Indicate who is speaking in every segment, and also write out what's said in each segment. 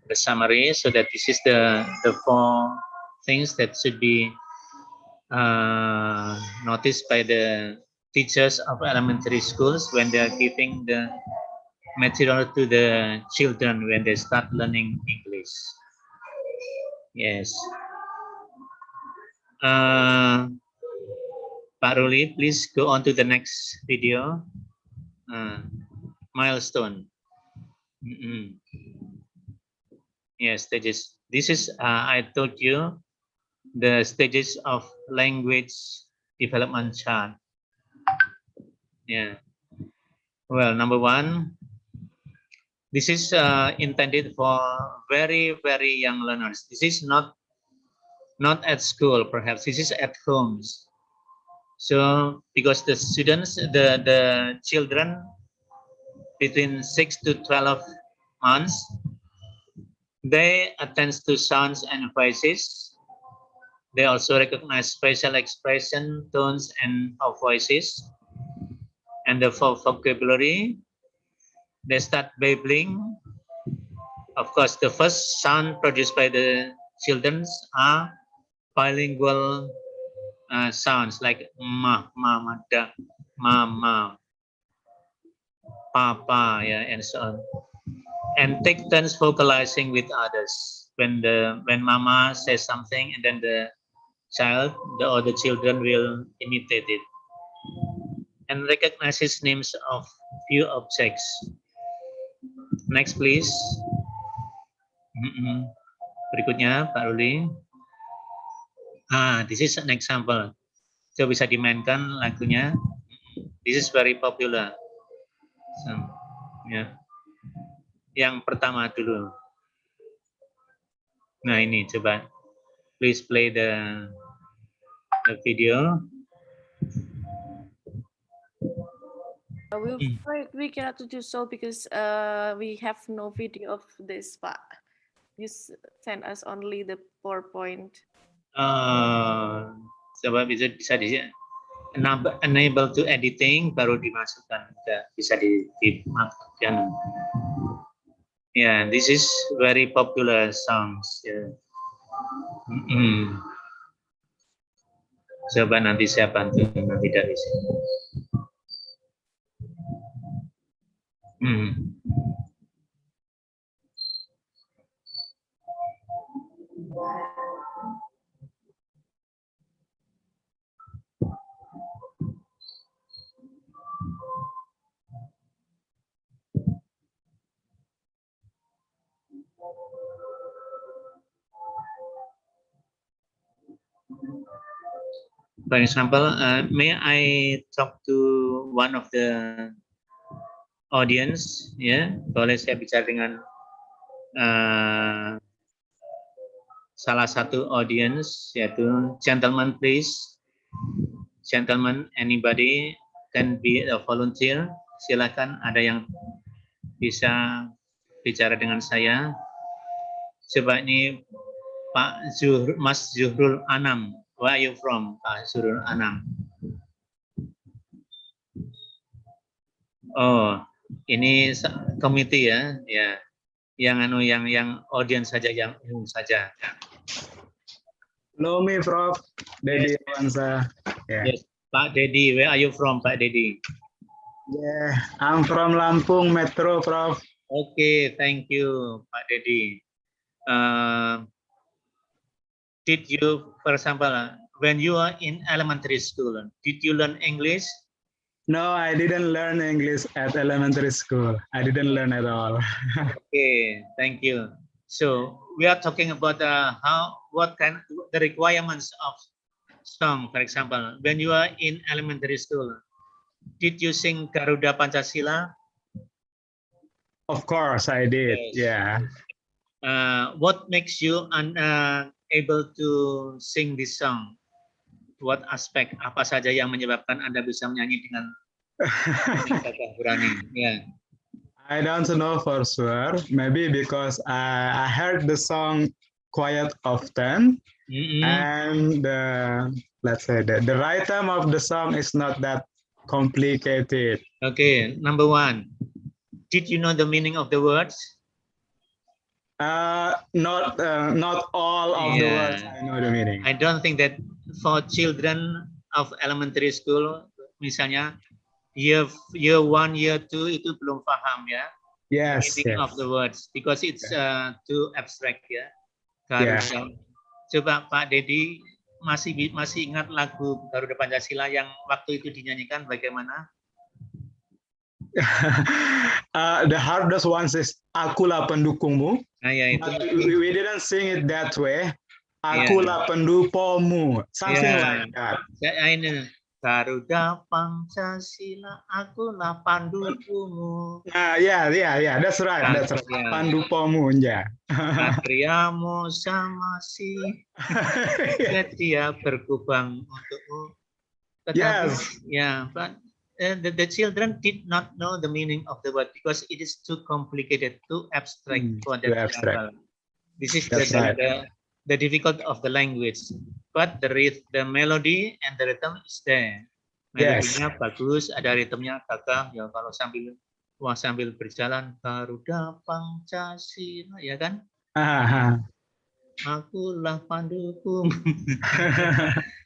Speaker 1: the summary, so that this is the 4 things that should be noticed by the teachers of elementary schools when they are giving the material to the children when they start learning English. Yes. Pak Ruli, please go on to the next video. Milestone. Yes, stages. This is, I told you, the stages of language development chart. Yeah. Well, number 1, this is intended for very, very young learners. This is not at school, perhaps. This is at homes. So, because the students, the children between 6 to 12 months, they attend to sounds and voices. They also recognize facial expression, tones, and of voices. And the vocabulary, they start babbling. Of course, the first sound produced by the children are bilingual sounds like ma, mama, da, mama, papa, yeah, and so on. And take turns vocalizing with others. When mama says something, and then the child, the other children will imitate it. And recognizes names of few objects. Next, please. Berikutnya, Pak Ruli. This is an example. So, bisa dimainkan lagunya. This is very popular. So, yeah. Yang pertama dulu. Nah, ini coba. Please play the video.
Speaker 2: We cannot do so because we have no video of this, Pak. You send us only the PowerPoint.
Speaker 1: Coba bisa di enable to editing baru dimasukkan, bisa dimasukkan. Yeah, this is very popular songs. Yeah. Coba nanti saya bantu nanti dari sini. For example, may I talk to one of the audience? Ya, boleh saya bicara dengan salah satu audience, yaitu gentleman, please. Gentleman, anybody can be a volunteer. Silakan, ada yang bisa bicara dengan saya. Coba ini Pak Mas Zuhrul Anam. Where are you from, Pak Zuhrul Anam? Oh, ini komite ya, ya. Yang audience saja, yang umum saja.
Speaker 3: Hello, me, Prof. Dedi Awansa.
Speaker 1: Yeah. Yes, Pak Dedi. Where are you from, Pak Dedi?
Speaker 3: Yeah, I'm from Lampung Metro, Prof.
Speaker 1: Okay, thank you, Pak Dedi. Did you, for example, when you are in elementary school, did you learn English?
Speaker 3: No, I didn't learn English at elementary school. I didn't learn at all.
Speaker 1: Okay, thank you. So we are talking about what kind the requirements of song. For example, when you are in elementary school, did you sing Garuda Pancasila?
Speaker 3: Of course, I did. Yes.
Speaker 1: Yeah. What makes you unable to sing this song? What aspect? Apa saja yang menyebabkan Anda bisa menyanyi dengan berani? Yeah.
Speaker 3: I don't know for sure. Maybe because I heard the song quite often, and let's say the rhythm of the song is not that complicated.
Speaker 1: Okay, number 1. Did you know the meaning of the words?
Speaker 3: Not all of the words I know the meaning.
Speaker 1: I don't think that for children of elementary school, misalnya year 1, year 2 itu belum paham ya.
Speaker 3: Yes,
Speaker 1: Meaning
Speaker 3: yes.
Speaker 1: of the words because it's too abstract ya.
Speaker 3: Yeah.
Speaker 1: Garuda. Coba Pak Dedi masih ingat lagu Garuda Pancasila yang waktu itu dinyanyikan bagaimana?
Speaker 3: The hardest one is akulah pendukungmu.
Speaker 1: Nah, ya itu.
Speaker 3: We didn't sing it that way. Akulah pendukungmu. Something like that.
Speaker 1: Ini Garuda Pancasila, akulah pandukungmu.
Speaker 3: Yeah. That's right. That's right. Pandukungmu, yeah.
Speaker 1: Satriamu sama si setia berkubang untukmu. Tetapi,
Speaker 3: yes.
Speaker 1: But the children did not know the meaning of the word because it is too complicated, too abstract for them. This is the difficult of the language. But the melody and the rhythm is there. Melodinya bagus, ada ritmenya gagah. Ya kalau sambil berjalan Garuda Pancasila, ya kan? Akulah pandukung.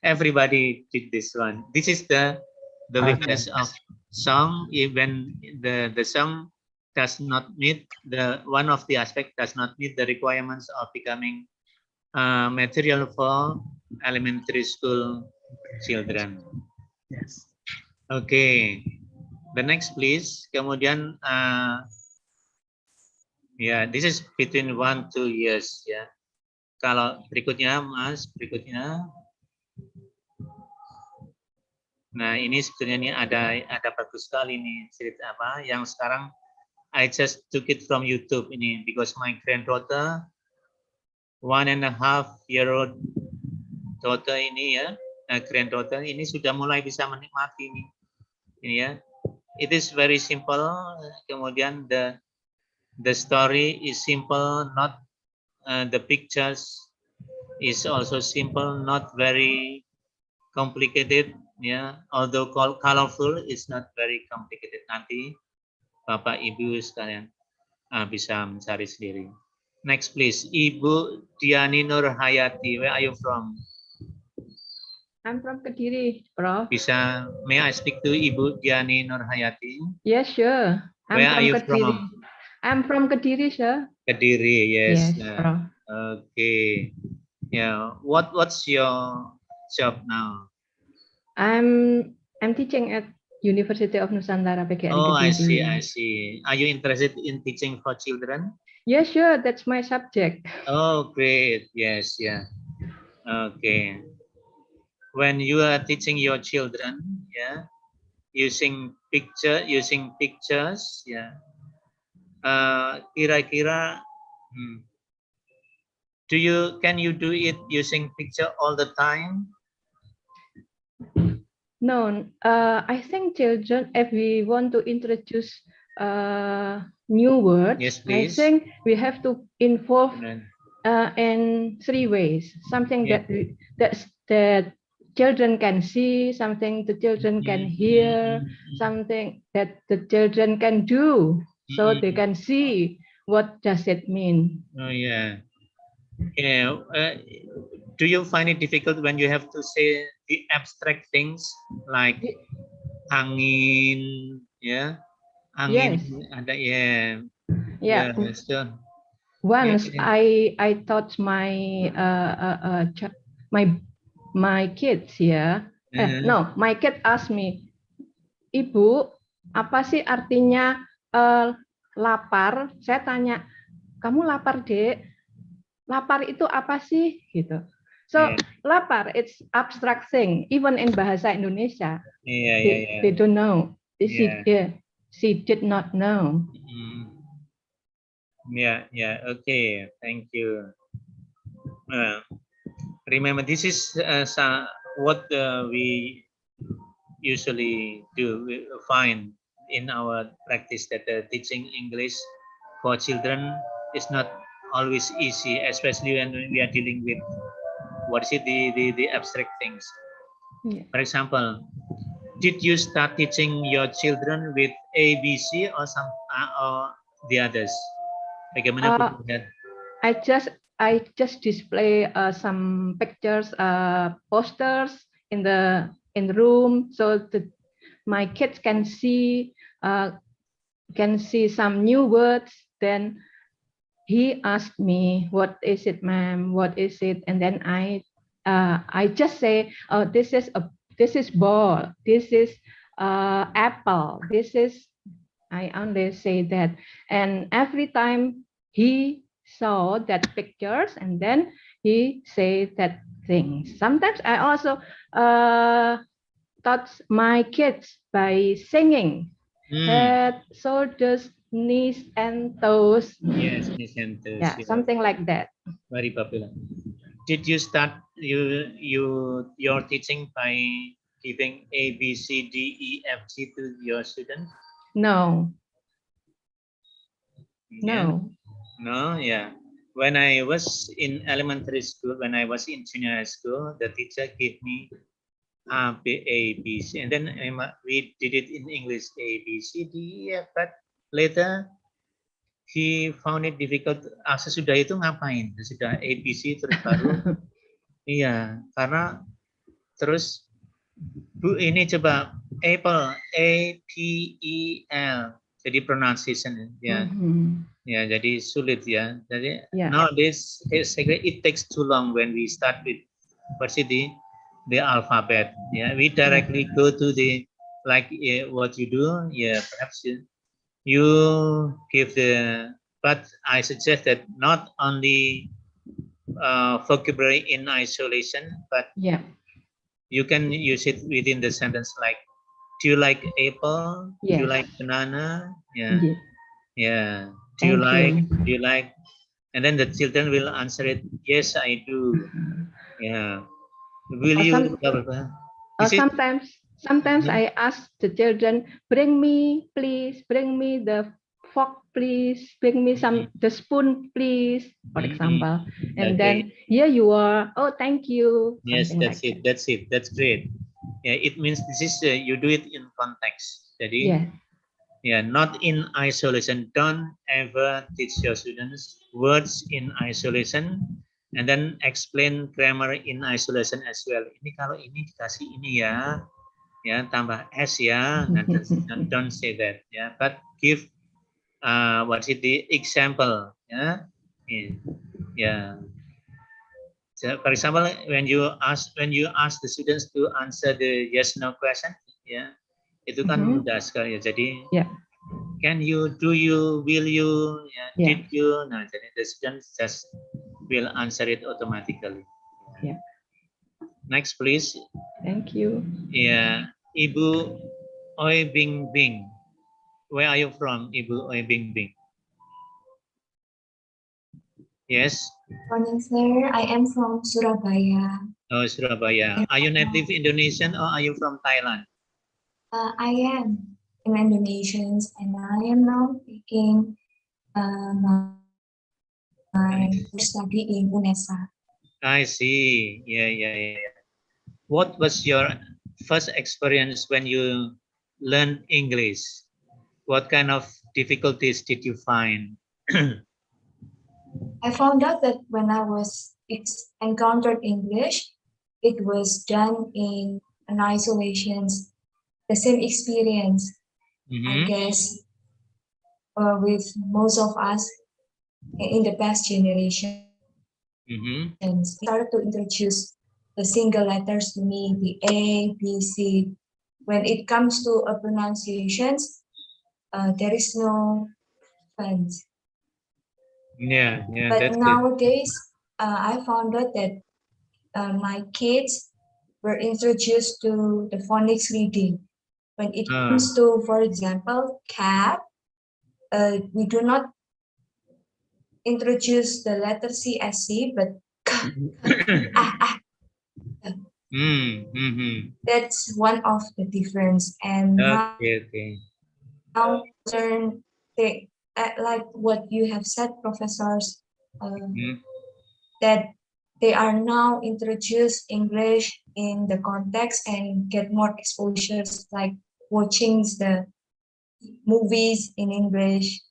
Speaker 1: Everybody did this one. This is the weakness of song. Even the song does not meet one of the aspect does not meet the requirements of becoming material for elementary school children.
Speaker 3: Yes.
Speaker 1: Okay. The next, please. Kemudian, this is between 1-2 years, ya. Kalau berikutnya, Mas, berikutnya. Nah, ini sebetulnya ini ada bagus sekali nih cerita apa yang sekarang I just took it from YouTube ini because my granddaughter 1.5-year-old daughter ini ya, granddaughter ini sudah mulai bisa menikmati ini ya. It is very simple. Kemudian the story is simple, not the pictures is also simple, not very complicated. Ya, although colorful, it's not very complicated. Nanti Bapak Ibu sekalian bisa mencari sendiri. Next, please, Ibu Diani Nur Hayati. Where are you from?
Speaker 4: I'm from Kediri, Prof.
Speaker 1: Bisa, may I speak to Ibu Diani Nur Hayati?
Speaker 4: Yes, sure.
Speaker 1: Where are you from?
Speaker 4: I'm from Kediri, sir.
Speaker 1: Kediri, yes.
Speaker 4: Prof.
Speaker 1: Okay. Yeah. What's your job now?
Speaker 4: I'm teaching at University of Nusantara PGRI Kediri.
Speaker 1: I see. Are you interested in teaching for children?
Speaker 4: Yes, sure. That's my subject.
Speaker 1: Oh, great. Yes, yeah. Okay. When you are teaching your children, using pictures, kira-kira, can you do it using picture all the time?
Speaker 4: No, I think children, if we want to introduce new words,
Speaker 1: yes, please.
Speaker 4: I think we have to involve in 3 ways. Something that children can see, something the children can hear, something that the children can do, so they can see what does it mean.
Speaker 1: Oh yeah. Do you find it difficult when you have to say the abstract things like angin, angin,
Speaker 4: yes.
Speaker 1: ada so,
Speaker 4: once I taught my my kids my kid asked me, Ibu, apa sih artinya lapar? Saya tanya, kamu lapar, Dek? Lapar itu apa sih? Gitu. So lapar, it's abstract thing. Even in bahasa Indonesia, they don't know. She did not know.
Speaker 1: Okay, thank you. Remember, this is what we usually do. We find in our practice that teaching English for children is not always easy, especially when we are dealing with the abstract things. For example, did you start teaching your children with ABC or some or the others? Bagaimana
Speaker 4: I just display some pictures, posters in the room, so that my kids can see some new words. Then he asked me, "What is it, ma'am? What is it?" And then I just say, "Oh, this is ball. This is apple. This is." I only say that, and every time he saw that pictures, and then he say that things. Sometimes I also taught my kids by singing. Head, shoulders, knees, and toes.
Speaker 1: Yes, knees and toes.
Speaker 4: Yeah,
Speaker 1: Yeah.
Speaker 4: something like that.
Speaker 1: Very popular. Did you start your teaching by giving A, B, C, D, E, F, G to your students?
Speaker 4: No.
Speaker 1: Yeah.
Speaker 4: No.
Speaker 1: No, yeah. When I was in elementary school, when I was in junior high school, the teacher gave me A, B, C, and then we did it in English, A, B, C, D, E, F. But later he found it difficult. Sesudah itu ngapain? Sudah A, B, C terus baru. Iya, karena terus Bu ini coba apple, A, P, E, L. Jadi pronunciation ya. Ya, jadi sulit ya. Jadi nowadays it takes too long when we start with the alphabet. Yeah, we directly go to the like what you do. Yeah, perhaps you give the. But I suggest that not only vocabulary in isolation, but you can use it within the sentence. Like, do you like apple? Do you like banana? Yeah, yeah. Do you like? And then the children will answer it. Yes, I do. Yeah. Will you?
Speaker 4: Sometimes I ask the children, bring me the fork, please. Bring me the spoon, please. For example, and then here you are. Oh, thank you.
Speaker 1: Yes, that's it. That's it. That's great. Yeah, it means this is you do it in context. Jadi, yeah, not in isolation. Don't ever teach your students words in isolation and then explain grammar in isolation as well. Ini kalau ini dikasih ini ya, tambah s ya. Don't say that. Yeah, but give what's it the example? Yeah, yeah. So, for example, when you ask the students to answer the yes no question, ya, itu kan mudah sekali ya. Jadi, can you, do you, will you, did you, nah jadi the students just will answer it automatically. Next, please.
Speaker 4: Thank you.
Speaker 1: Yeah, Ibu Oi Bing Bing. Where are you from, Ibu Oi Bing Bing? Yes.
Speaker 5: Morning, sir. I am from Surabaya.
Speaker 1: Oh, Surabaya. Are you native Indonesian or are you from Thailand?
Speaker 5: I am an Indonesian and I am now taking my study in UNESA.
Speaker 1: I see. Yeah. What was your first experience when you learned English? What kind of difficulties did you find?
Speaker 5: I found out that when I was encountered English, it was done in an isolation, the same experience, I guess, with most of us in the past generation. Started to introduce the single letters to me, the A, B, C. When it comes to pronunciations, there is no difference.
Speaker 1: Yeah.
Speaker 5: But nowadays, I found out that my kids were introduced to the phonics reading. When it comes to, for example, cat, we do not introduce the letter C as C, but That's one of the difference. And now learn like what you have said, professors, that they are now introduce English in the context and get more exposures, like watching the movies in English.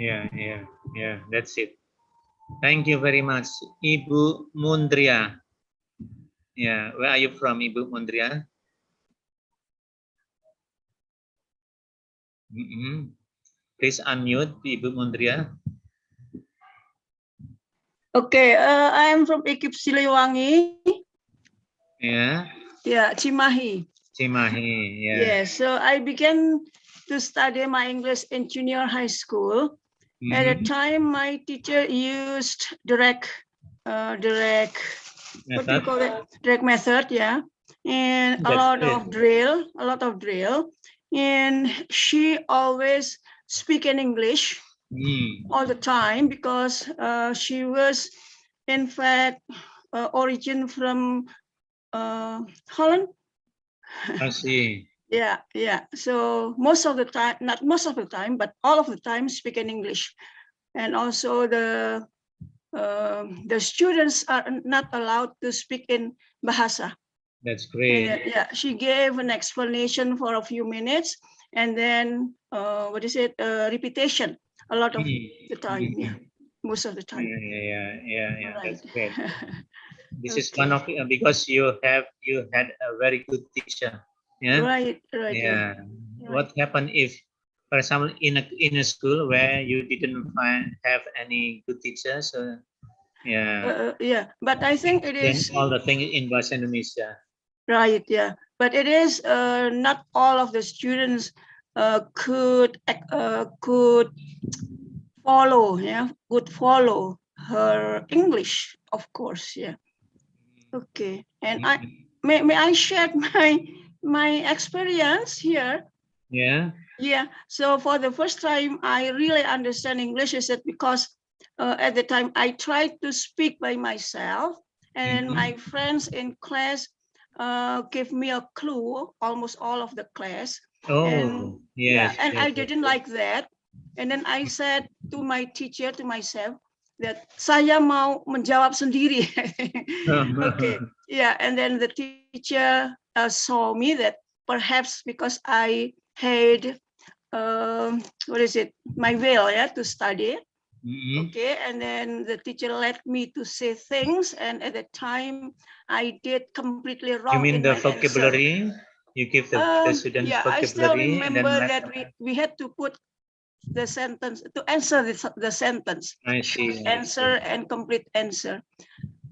Speaker 1: Yeah. That's it. Thank you very much, Ibu Mundria. Yeah, where are you from, Ibu Mundria? Please unmute, Ibu Mundria.
Speaker 6: Okay, I am from Ekip Siliwangi.
Speaker 1: Yeah.
Speaker 6: Yeah, Cimahi.
Speaker 1: Cimahi, yeah.
Speaker 6: Yes, so I began to study my English in junior high school. At the time, my teacher used direct what do you call it? Direct method, yeah. And a lot of drill. And she always speak in English all the time because she was, in fact, origin from Holland.
Speaker 1: I see.
Speaker 6: Yeah. So most of the time, not most of the time, but all of the time, speak in English. And also the students are not allowed to speak in Bahasa.
Speaker 1: That's great.
Speaker 6: Yeah, she gave an explanation for a few minutes, and then repetition a lot of the time. Yeah, most of the time.
Speaker 1: Yeah.
Speaker 6: Right.
Speaker 1: That's great. This is one of because you had a very good teacher. Yeah.
Speaker 6: Right.
Speaker 1: Yeah. What happened if, for example, in a school where you didn't have any good teachers?
Speaker 6: Yeah, but I think it is
Speaker 1: all the things in Bahasa Indonesia.
Speaker 6: right. Yeah, but it is not all of the students could follow. Yeah, could follow her English, of course. Yeah. Okay, and may I share my experience here?
Speaker 1: Yeah.
Speaker 6: Yeah. So for the first time, I really understand English is that because at the time I tried to speak by myself, and my friends in class gave me a clue, almost all of the class.
Speaker 1: Oh, yes.
Speaker 6: And I didn't like that. And then I said to my teacher, to myself, that saya mau menjawab sendiri. Okay. Yeah. And then the teacher saw me that perhaps because I had my will, to study. Okay, and then the teacher let me to say things, and at the time I did completely wrong.
Speaker 1: You mean
Speaker 6: in
Speaker 1: the
Speaker 6: my
Speaker 1: vocabulary?
Speaker 6: Answer.
Speaker 1: You give the students
Speaker 6: Yeah,
Speaker 1: vocabulary.
Speaker 6: I still remember
Speaker 1: and then
Speaker 6: that we had to put the sentence to answer the sentence.
Speaker 1: I see.
Speaker 6: Answer and complete answer.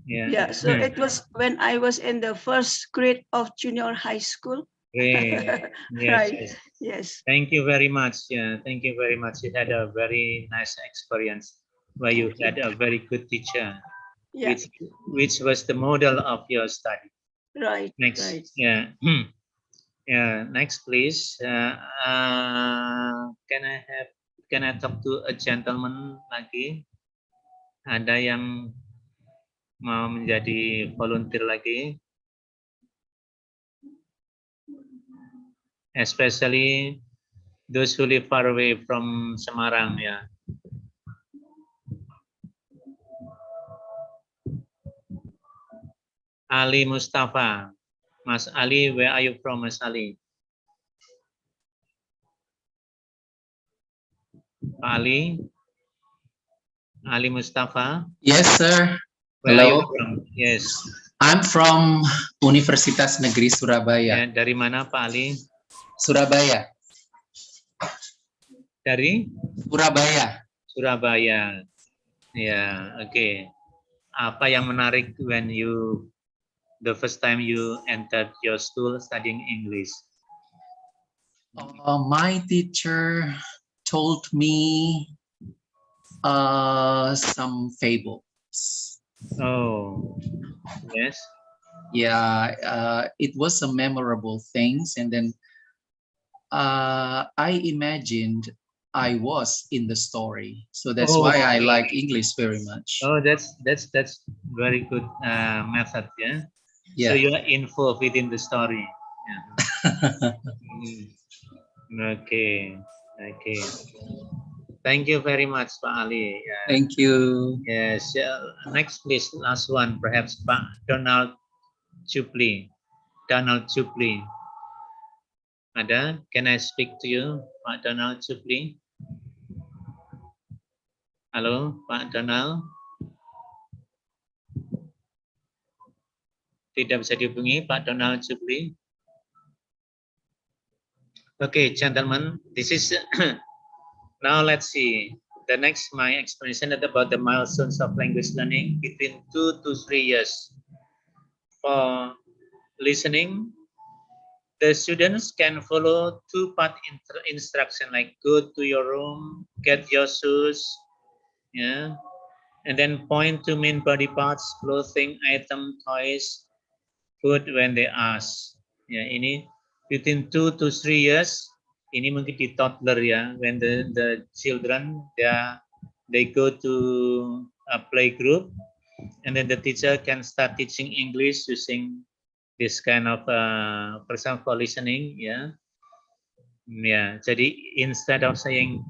Speaker 1: Yeah.
Speaker 6: So it was when I was in the first grade of junior high school.
Speaker 1: Great. Yes,
Speaker 6: Right. Yes.
Speaker 1: Thank you very much. Yeah, thank you very much. You had a very nice experience where you had a very good teacher,
Speaker 6: Yeah.
Speaker 1: which was the model of your study.
Speaker 6: Right.
Speaker 1: Next.
Speaker 6: Right.
Speaker 1: Yeah. Yeah. Next, please. Can I talk to a gentleman lagi? Ada yang mau menjadi volunteer lagi? Especially those who live far away from Semarang, ya. Ali Mustafa. Mas Ali, where are you from, Mas Ali? Pak Ali? Ali Mustafa?
Speaker 7: Yes, sir.
Speaker 1: Where
Speaker 7: Hello.
Speaker 1: are you from? Yes.
Speaker 7: I'm from Universitas Negeri Surabaya.
Speaker 1: Ya, dari mana Pak Ali?
Speaker 7: Surabaya.
Speaker 1: Dari?
Speaker 7: Surabaya.
Speaker 1: Surabaya. Ya, oke. Apa yang menarik when the first time you entered your school studying English?
Speaker 7: My teacher told me some fables.
Speaker 1: Oh, yes.
Speaker 7: Yeah, it was a memorable things, and then I imagined I was in the story, so that's why I like English very much.
Speaker 1: Oh, that's very good method, yeah.
Speaker 7: Yeah.
Speaker 1: So you are involved within the story. Yeah. Okay. Thank you very much, Pak Ali. Yeah.
Speaker 7: Thank you.
Speaker 1: Yes. Next, please, last one, perhaps Pak Donald Chupli. Ada? Can I speak to you, Pak Donald Chupli? Halo, Pak Donald. Tidak bisa dihubungi, Pak Donald Jubli. Okay, gentlemen, this is now let's see. The next, my explanation is about the milestones of language learning between 2 to 3 years. For listening, the students can follow two-part instruction like go to your room, get your shoes, yeah, and then point to main body parts, clothing, item, toys, food when they ask. Ya, ini within 2 to 3 years. Ini mungkin di toddler ya, when the children they go to a play group, and then the teacher can start teaching English using this kind of for example listening ya. Ya, jadi instead of saying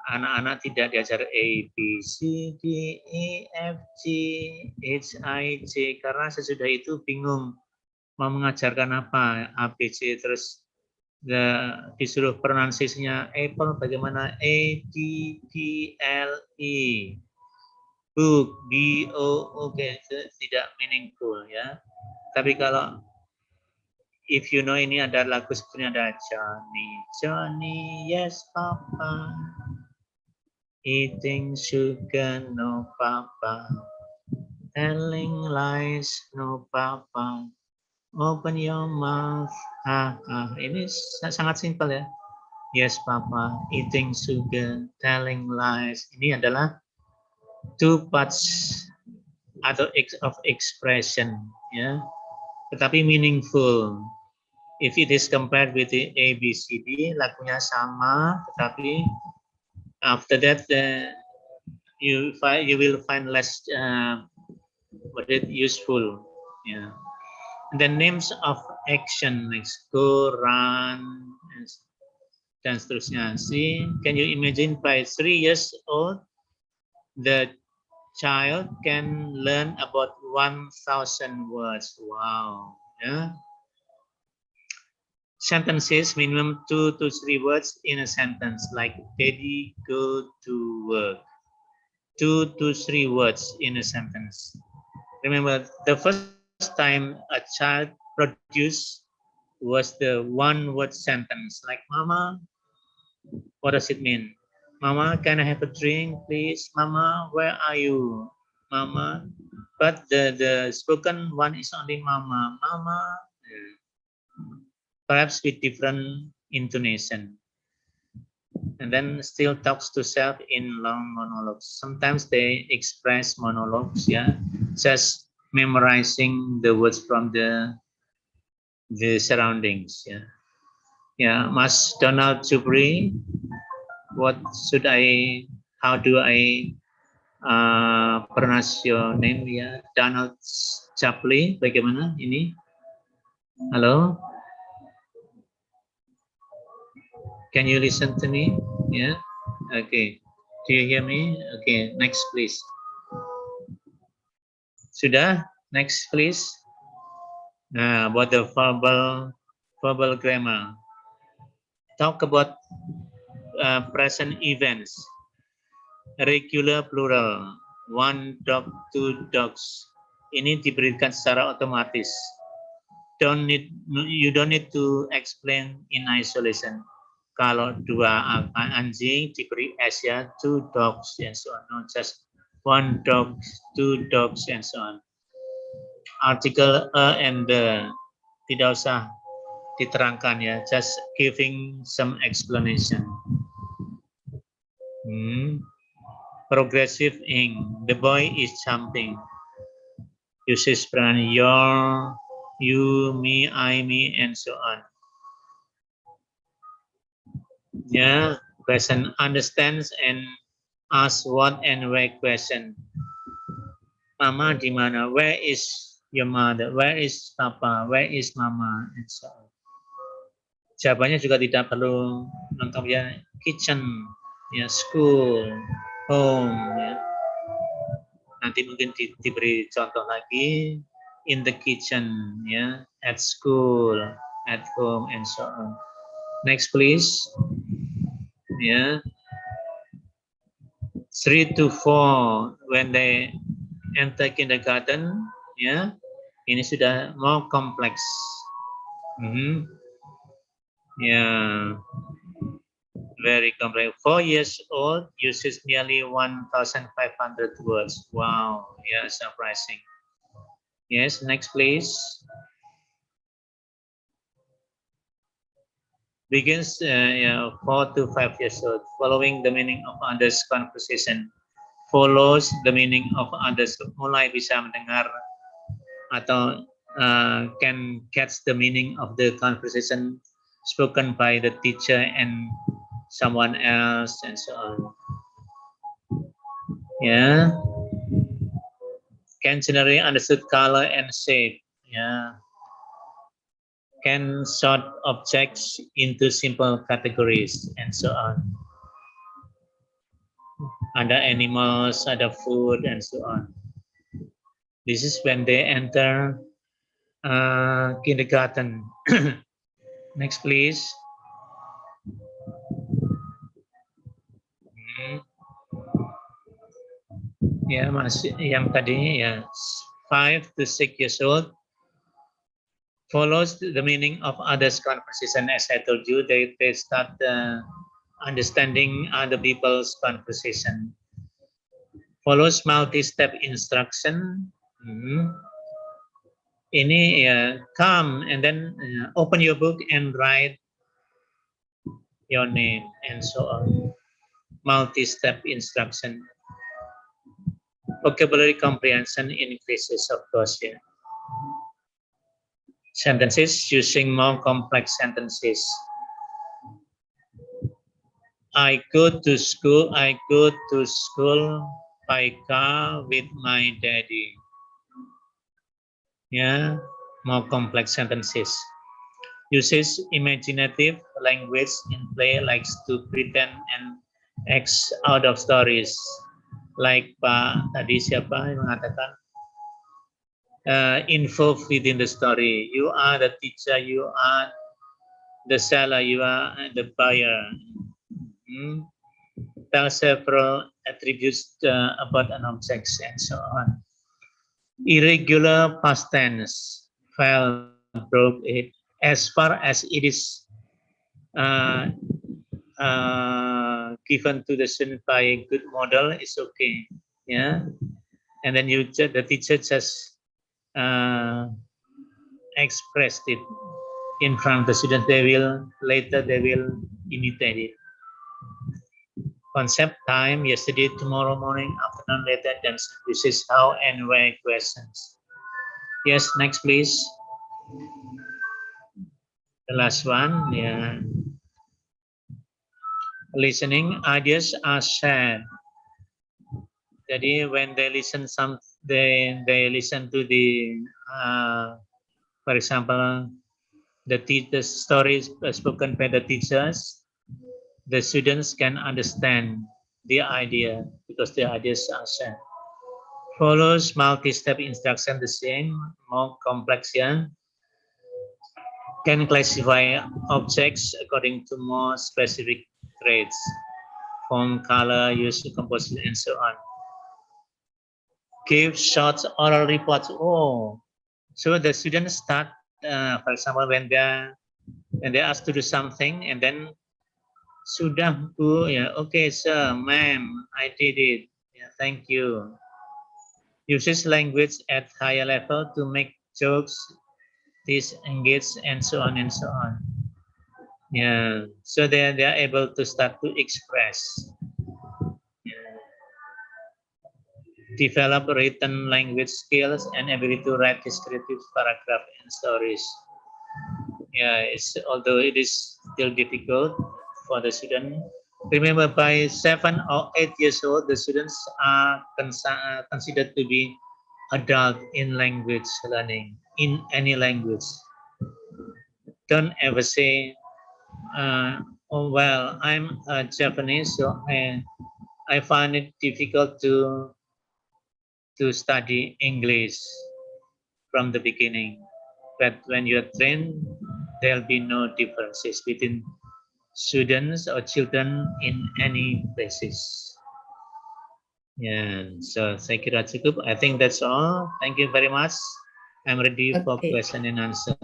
Speaker 1: anak-anak tidak diajar A, B, C, D, E, F, G, H, I, J karena sesudah itu bingung mau mengajarkan apa A, B, C terus disuruh pronunciasinya apple bagaimana A, D, P, L, E, book, B, O, oke, tidak meaningful ya. Tapi kalau if you know ini ada lagu sebenarnya ada Johnny, Johnny, yes papa, eating sugar no papa, telling lies no papa, open your mouth, ini sangat simpel ya. Yes papa, eating sugar, telling lies. Ini adalah two parts atau of expression ya, tetapi meaningful. If it is compared with the A, B, C, D, lagunya sama, tetapi after that you will find less useful. Yeah. And the names of action like go, run, dan seterusnya. See, can you imagine by 3 years old, the child can learn about 1,000 words. Wow. Yeah. Sentences, minimum 2 to 3 words in a sentence, like Daddy go to work. 2 to 3 words in a sentence. Remember, the first time a child produced was the one-word sentence, like Mama, what does it mean? Mama, can I have a drink, please? Mama, where are you? Mama, but the spoken one is only Mama, Mama. Perhaps with different intonation, and then still talks to self in long monologues. Sometimes they express monologues, yeah, just memorizing the words from the surroundings, yeah. Yeah, Mas Donald Jubri, what should how do I pronounce your name ya? Donald Jubri, bagaimana ini? Halo? Can you listen to me? Yeah. Okay. Do you hear me? Okay. Next, please. Sudah? Next, please. About the verbal grammar. Talk about present events. Regular plural. One dog, two dogs. Ini diberikan secara otomatis. You don't need to explain in isolation. Kalau dua anjing diberi S ya, two dogs and so on, not just one dog, two dogs and so on. Article and the tidak usah diterangkan ya, just giving some explanation. Progressive ing, the boy is jumping. Uses pronoun your, you, me, I, me, and so on. Yeah, question understands and ask what and where question. Mama di mana? Where is your mother? Where is papa? Where is mama? And so on. Jawabannya juga tidak perlu lengkap ya. Kitchen, ya, school, home. Ya. Nanti mungkin diberi contoh lagi. In the kitchen, ya, at school, at home, and so on. Next, please. Yeah. 3 to 4 when they enter kindergarten, ya, ini sudah more complex. Yeah, very complex. 4 years old uses nearly 1,500 words. Wow, yeah, surprising. Yes, next please. Begins 4 to 5 years old, following the meaning of others' conversation. Follows the meaning of others, mulai bisa mendengar atau can catch the meaning of the conversation spoken by the teacher and someone else and so on. Yeah, can generally understood color and shape. Yeah, can sort objects into simple categories and so on. Other animals, other food, and so on. This is when they enter kindergarten. Next, please. Ya, masih yang tadi ya 5 to 6 years old follows the meaning of others' conversation. As I told you, they start understanding other people's conversation. Follows multi-step instruction. Ini ya, come and then open your book and write your name and so on. Multi-step instruction. Vocabulary comprehension increases, of course. Yeah. Sentences using more complex sentences. I go to school by car with my daddy. Yeah, more complex sentences. Uses imaginative language in play, likes to pretend and acts out of stories. Like Pak tadi siapa yang mengatakan involved within the story. You are the teacher, you are the seller, you are the buyer. Tell several attributes about an object and so on. Irregular past tense, fell, broke it. As far as it is given to the student by a good model, it's okay. Yeah, and then the teacher just expressed it in front of the student. Later they will imitate it. Concept time, yesterday, tomorrow morning, afternoon, later, then this is how and where questions. Yes, next please. The last one, yeah. Listening, ideas are shared. Jadi when they listen they listen to the for example the stories spoken by the teachers, the students can understand the idea because the ideas are shared. Follows multi-step instruction, the same, more complex, yeah. Can classify objects according to more specific traits, form, color, use, composition, and so on. Give short oral reports. Oh, so the students start, for example, when they asked to do something, and then sudah bu, yeah, okay, sir, ma'am, I did it. Yeah, thank you. Uses language at higher level to make jokes, disengage, and so on and so on. Yeah, so they are able to start to express. Yeah. Develop written language skills and ability to write descriptive paragraph and stories. Yeah, although it is still difficult for the student. Remember, by 7 or 8 years old, the students are considered to be adult in language learning, in any language. Don't ever say, oh, well, I'm Japanese, so I find it difficult to study English from the beginning. But when you're trained, there'll be no differences between students or children in any places. Yeah, so saya kira cukup. I think that's all. Thank you very much. I'm ready for
Speaker 8: Okay.
Speaker 1: question and answer.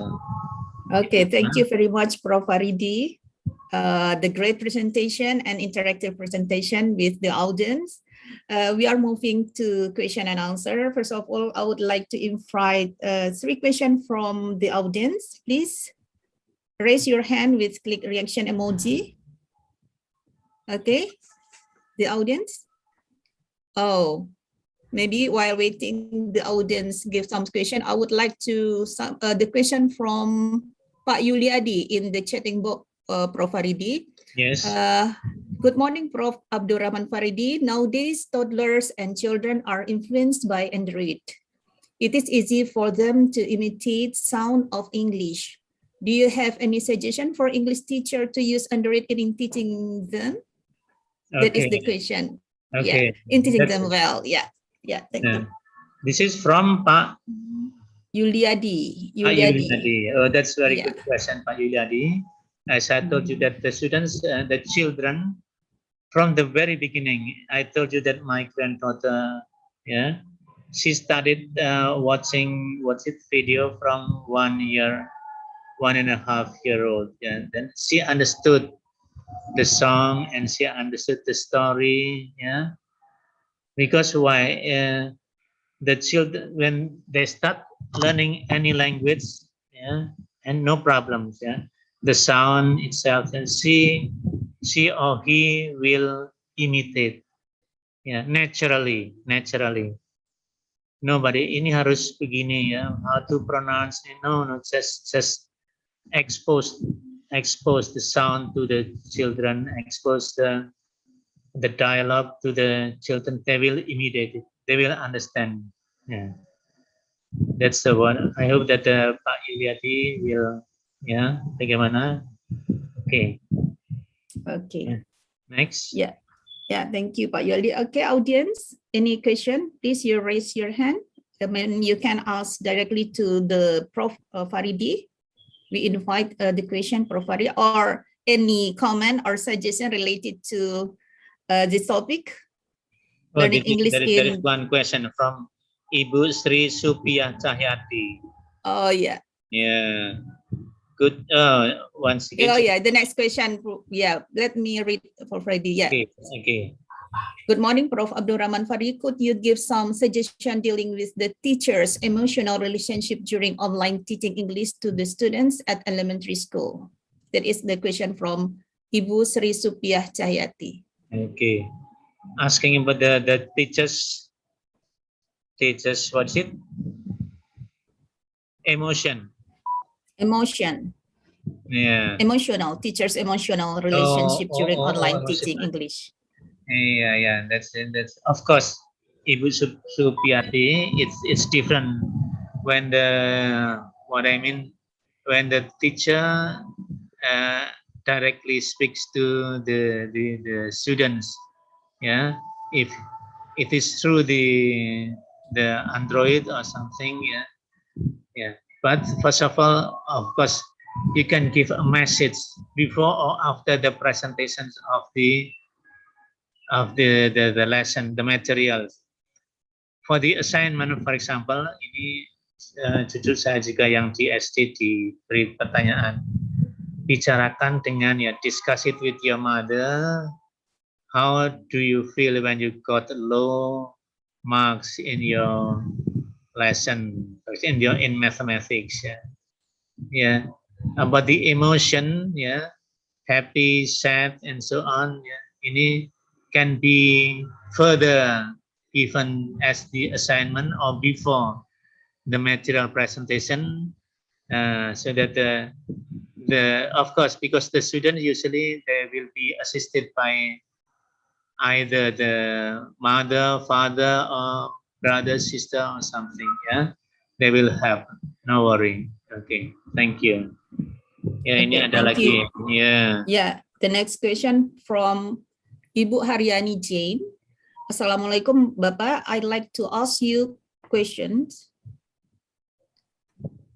Speaker 8: Okay, thank you very much, Prof. Faridi. The great presentation and interactive presentation with the audience. We are moving to question and answer. First of all, I would like to invite 3 questions from the audience. Please raise your hand with click reaction emoji. Okay, the audience. Oh, maybe while waiting the audience give some question, I would like to the question from Pak Yuliadi in the chatting box, Prof. Faridi.
Speaker 1: Yes.
Speaker 8: Good morning, Prof. Abdurrahman Faridi. Nowadays, toddlers and children are influenced by Android. It is easy for them to imitate sound of English. Do you have any suggestion for English teacher to use Android in teaching them?
Speaker 1: Okay.
Speaker 8: That is the question.
Speaker 1: Okay.
Speaker 8: Yeah, in teaching them well. Yeah. Yeah, thank you.
Speaker 1: This is from Pak
Speaker 8: Yuliadi.
Speaker 1: Yuliadi. Oh, that's very
Speaker 8: Yeah.
Speaker 1: good question, Pak Yuliadi. As I told you that the students, the children, from the very beginning, I told you that my granddaughter, yeah, she started watching video from 1 year, 1.5-year-old. Yeah, then she understood the song and she understood the story. Yeah, because why? The children, when they start learning any language, yeah, and no problems, yeah, the sound itself, and she or he will imitate, yeah, naturally. Nobody ini harus begini, ya, how to pronounce it. No, just expose the sound to the children, expose the dialogue to the children. They will imitate it, they will understand. Yeah, that's the one. I hope that Pak Yuliati will, yeah, bagaimana? Okay.
Speaker 8: Okay.
Speaker 1: Next.
Speaker 8: Yeah. Yeah, thank you, Pak Yoli. Okay, audience, any question? Please you raise your hand. I mean, you can ask directly to the Prof. Faridi. We invite the question, Prof. Faridi, or any comment or suggestion related to this topic. Learning English
Speaker 1: there is one question from Ibu Sri Supiah Cahyati.
Speaker 8: Oh, yeah.
Speaker 1: Yeah. Good. Once again.
Speaker 8: Oh, yeah. The next question. Yeah. Let me read for Friday. Yeah.
Speaker 1: Okay.
Speaker 8: Good morning, Prof. Abdurrahman Faridi. Could you give some suggestion dealing with the teacher's emotional relationship during online teaching English to the students at elementary school? That is the question from Ibu Sri Supiah Cahyati.
Speaker 1: Okay. Asking about the teachers, what's it? Emotion. Yeah.
Speaker 8: Emotional, teacher's emotional relationship during online teaching English.
Speaker 1: Yeah. That's of course, Ibu Supiati. It's different when when the teacher directly speaks to the students. Yeah, if it is through the Android or something. Yeah. But first of all, of course, you can give a message before or after the presentations of the lesson, the materials. For the assignment, for example, ini jujur saya juga yang di SD diberi pertanyaan, bicarakan dengan, ya, discuss it with your mother. How do you feel when you got low marks in your lesson, in mathematics? Yeah, about the emotion, yeah, happy, sad, and so on. Yeah, ini can be further given as the assignment or before the material presentation, so that of course, because the student usually they will be assisted by either the mother, father, or brother, sister, or something. Yeah, they will help. No worry. Okay, thank you. Ya, ini ada lagi.
Speaker 8: Yeah. Yeah. The next question from Ibu Haryani Jane. Assalamualaikum, Bapak. I'd like to ask you questions.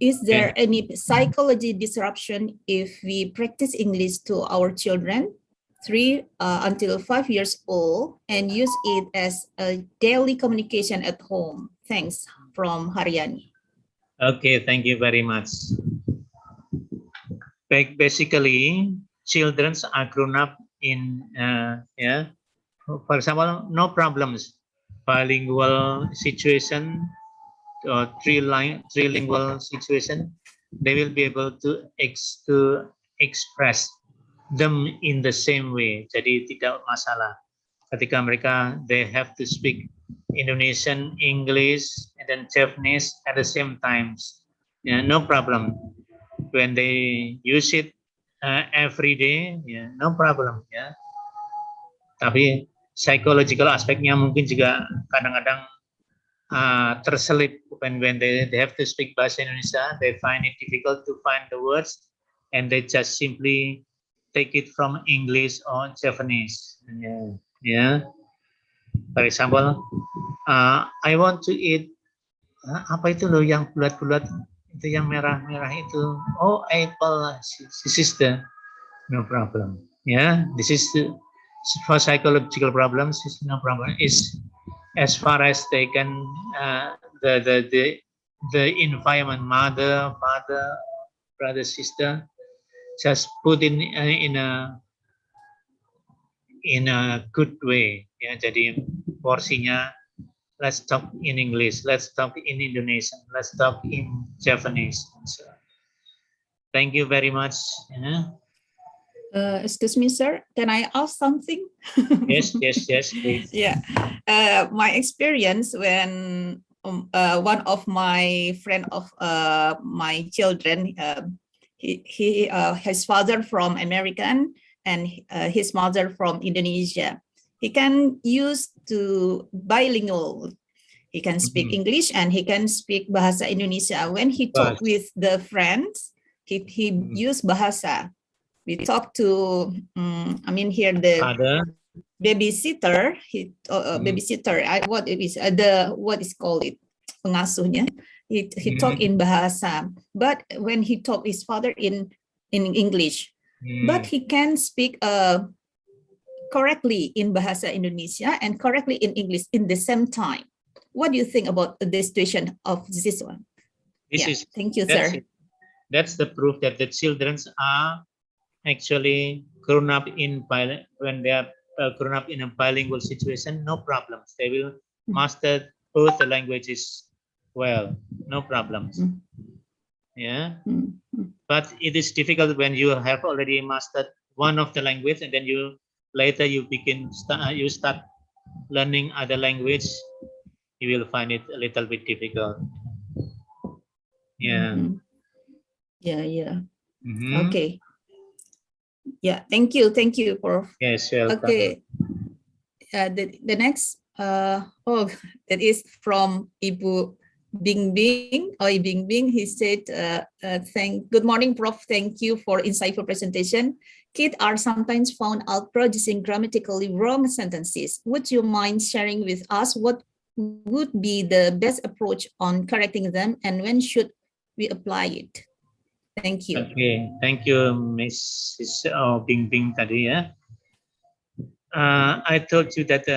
Speaker 8: Is there any psychology disruption if we practice English to our children 3 until 5 years old and use it as a daily communication at home. Thanks, from Haryani.
Speaker 1: Okay, thank you very much. Basically, children are grown up in, for example, no problems, bilingual situation or trilingual situation, they will be able to express them in the same way. Jadi tidak masalah ketika mereka they have to speak Indonesian, English, and then Japanese at the same times. Yeah, no problem. When they use it every day, yeah, no problem. Yeah. Tapi psychological aspeknya mungkin juga kadang-kadang terselip when they have to speak bahasa Indonesia, they find it difficult to find the words, and they just simply take it from English or Japanese. Yeah. For example, I want to eat apa itu loh yang bulat-bulat itu yang merah-merah itu. Oh, apple. This is the no problem. Yeah, this is for psychological problems. Is no problem. Is as far as they can the environment, mother, father, brother, sister, just put in a good way. Ya, jadi porsinya let's talk in English, let's talk in Indonesian, let's talk in Japanese. So, thank you very much.
Speaker 8: Excuse me, sir. Can I ask something?
Speaker 1: Yes, please.
Speaker 8: Yeah, my experience when one of my friend of my children, his father from American and his mother from Indonesia. He can use to bilingual. He can speak English and he can speak Bahasa Indonesia. When he talk with the friends, he use Bahasa. We talk to, I mean here the babysitter. Babysitter. What it is what is called it? Pengasuhnya. He talk in Bahasa, but when he talk his father in English, but he can speak correctly in Bahasa Indonesia and correctly in English in the same time. What do you think about the situation of this one? Thank you, sir.
Speaker 1: That's the proof that the children are actually grown up in when they are grown up in a bilingual situation. No problems. They will master both the languages well. No problems. Yeah. But it is difficult when you have already mastered one of the language and then you later you start learning other language, you will find it a little bit difficult. Yeah.
Speaker 8: Okay. Yeah, thank you for.
Speaker 1: Yes, welcome.
Speaker 8: Okay. The next that is from Ibu Bingbing. Bingbing. He said, good morning, Prof. Thank you for insightful presentation. Kids are sometimes found out producing grammatically wrong sentences. Would you mind sharing with us what would be the best approach on correcting them and when should we apply it? Thank you.
Speaker 1: Okay, thank you, Mrs. Bingbing tadi ya. I told you that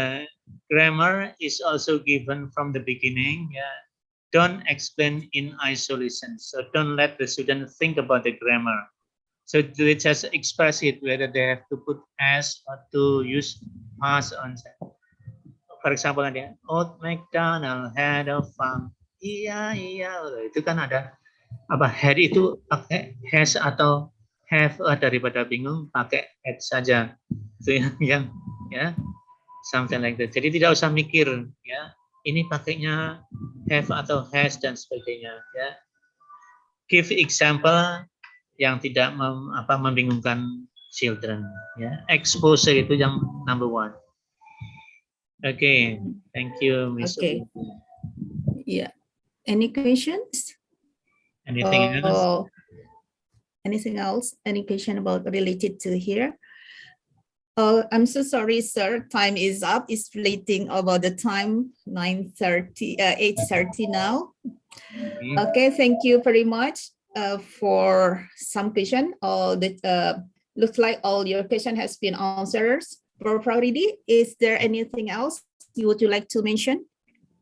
Speaker 1: grammar is also given from the beginning. Yeah. Don't explain in isolation. So don't let the student think about the grammar. So they just express it whether they have to put as or to use past on. For example, ada Old MacDonald had a farm. Iya, itu kan ada apa had itu pakai has atau have daripada bingung pakai had saja. Itu yang ya something like that. Jadi tidak usah mikir ya ini pakainya have atau has dan sebagainya ya. Give example yang tidak membingungkan children ya. Exposure itu yang number one. Okay, thank you, Miss.
Speaker 8: Okay. Yeah. Any questions?
Speaker 1: Anything else?
Speaker 8: Anything else? Any question about related to here? I'm so sorry, sir. Time is up. It's fleeting about the time 8:30 now. Okay, thank you very much for some question. Looks like all your question has been answered. Priority, is there anything else would you like to mention?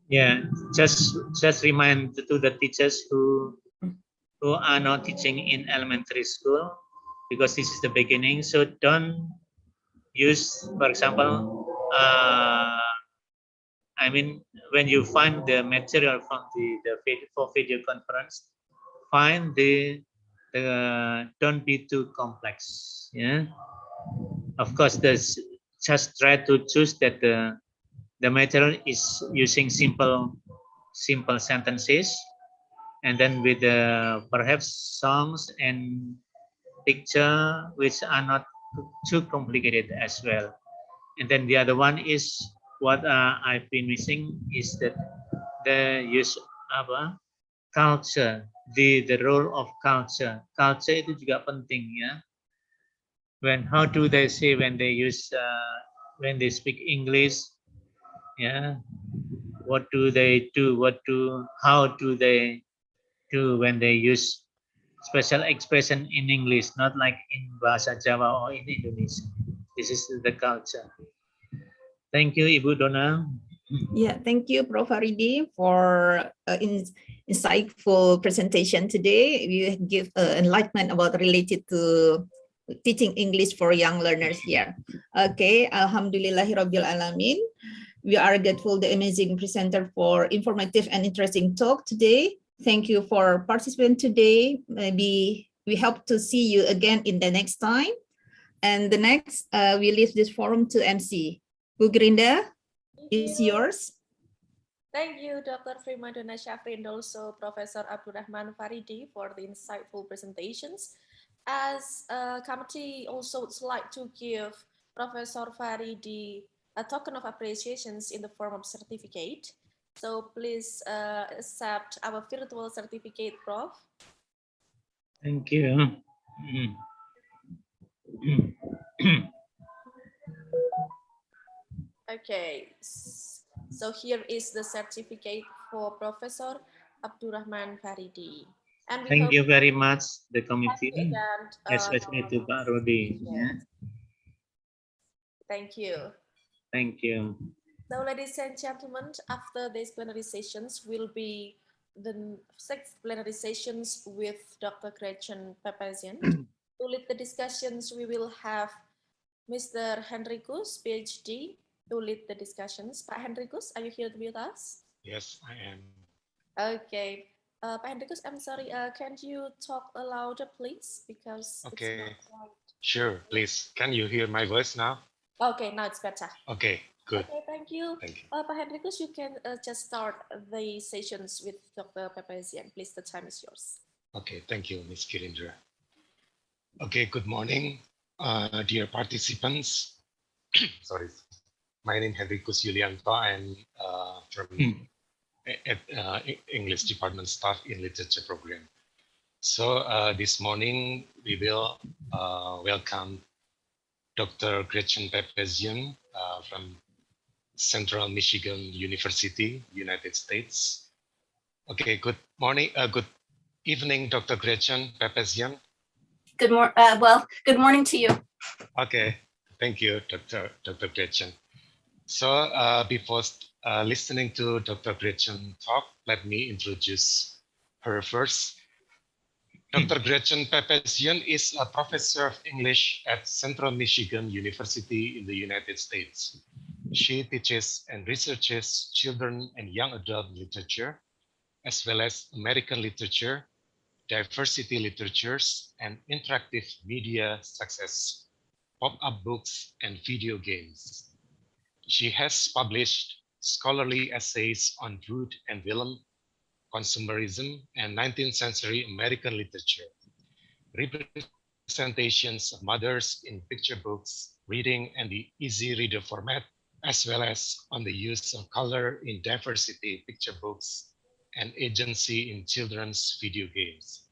Speaker 1: Yeah, just remind to the teachers who are not teaching in elementary school, because this is the beginning. So don't use, for example, I mean, when you find the material from for video conference, find the don't be too complex. Yeah, of course, there's just try to choose that the material is using simple sentences, and then with perhaps songs and picture which are not too complicated as well. And then the other one is what I've been missing is that the use of culture, the role of culture. Culture itu juga penting ya. How do they say when they use when they speak English? Yeah, what do they do? How do they do when they use special expression in English, not like in Bahasa Jawa or in Indonesia. This is the culture. Thank you, Ibu Dona.
Speaker 8: Yeah, thank you, Prof. Haridi, for insightful presentation today. You give enlightenment about related to teaching English for young learners here. Okay, Alhamdulillahirabbil alamin. We are grateful the amazing presenter for informative and interesting talk today. Thank you for participating today. Maybe we hope to see you again in the next time. And the next, we leave this forum to MC. Bu Grinda, is yours.
Speaker 2: Thank you, Dr. Primadona Syafri, and also Professor Abdurrahman Faridi for the insightful presentations. As a committee also would like to give Professor Faridi a token of appreciations in the form of certificate. So please accept our virtual certificate, Prof.
Speaker 1: Thank you.
Speaker 2: Okay, so here is the certificate for Professor Abdurrahman Faridi. And
Speaker 1: thank you very much, the committee,
Speaker 2: event,
Speaker 1: especially to Pak Rudi. Yeah.
Speaker 2: Thank you.
Speaker 1: Thank you.
Speaker 2: So, ladies and gentlemen, after these plenary sessions will be the 6th plenary sessions with Dr. Gretchen Papazian. To lead the discussions, we will have Mr. Henricus, PhD, to lead the discussions. Pak Henricus, are you here with us?
Speaker 9: Yes, I am.
Speaker 2: Okay. Pak Henricus, I'm sorry, can you talk louder, please? Because
Speaker 9: okay, sure, please. Can you hear my voice now?
Speaker 2: Okay, now it's better.
Speaker 9: Okay, good.
Speaker 2: Okay, thank you.
Speaker 9: Thank you.
Speaker 2: Pak Henricus, you can just start the sessions with Dr. Papazian. Please, the time is yours.
Speaker 9: Okay, thank you, Ms. Kirindra. Okay, good morning, dear participants. Sorry, my name is Henricus Yulianto. I'm from English Department Staff in Literature Program. So this morning we will welcome Dr. Gretchen Papazian from Central Michigan University, United States. Okay, good morning, good evening, Dr. Gretchen Papazian.
Speaker 10: Good morning to you.
Speaker 9: Okay, thank you, Dr. Gretchen. So before listening to Dr. Gretchen talk, let me introduce her first. Dr. Gretchen Papazian is a professor of English at Central Michigan University in the United States. She teaches and researches children and young adult literature, as well as American literature, diversity literatures, and interactive media such as pop-up books and video games. She has published scholarly essays on food and film, consumerism, and 19th century American literature, representations of mothers in picture books, reading and the easy reader format, as well as on the use of color in diversity picture books and agency in children's video games.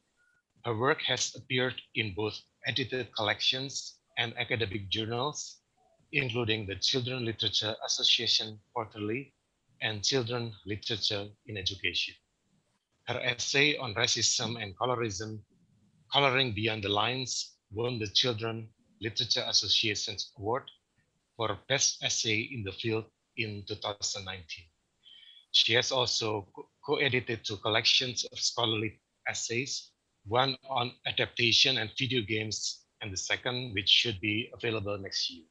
Speaker 9: Her work has appeared in both edited collections and academic journals, including the Children Literature Association Quarterly and Children Literature in Education. Her essay on racism and colorism, Coloring Beyond the Lines, won the Children Literature Association's award for Best Essay in the Field in 2019. She has also co-edited two collections of scholarly essays, one on adaptation and video games, and the second, which should be available next year,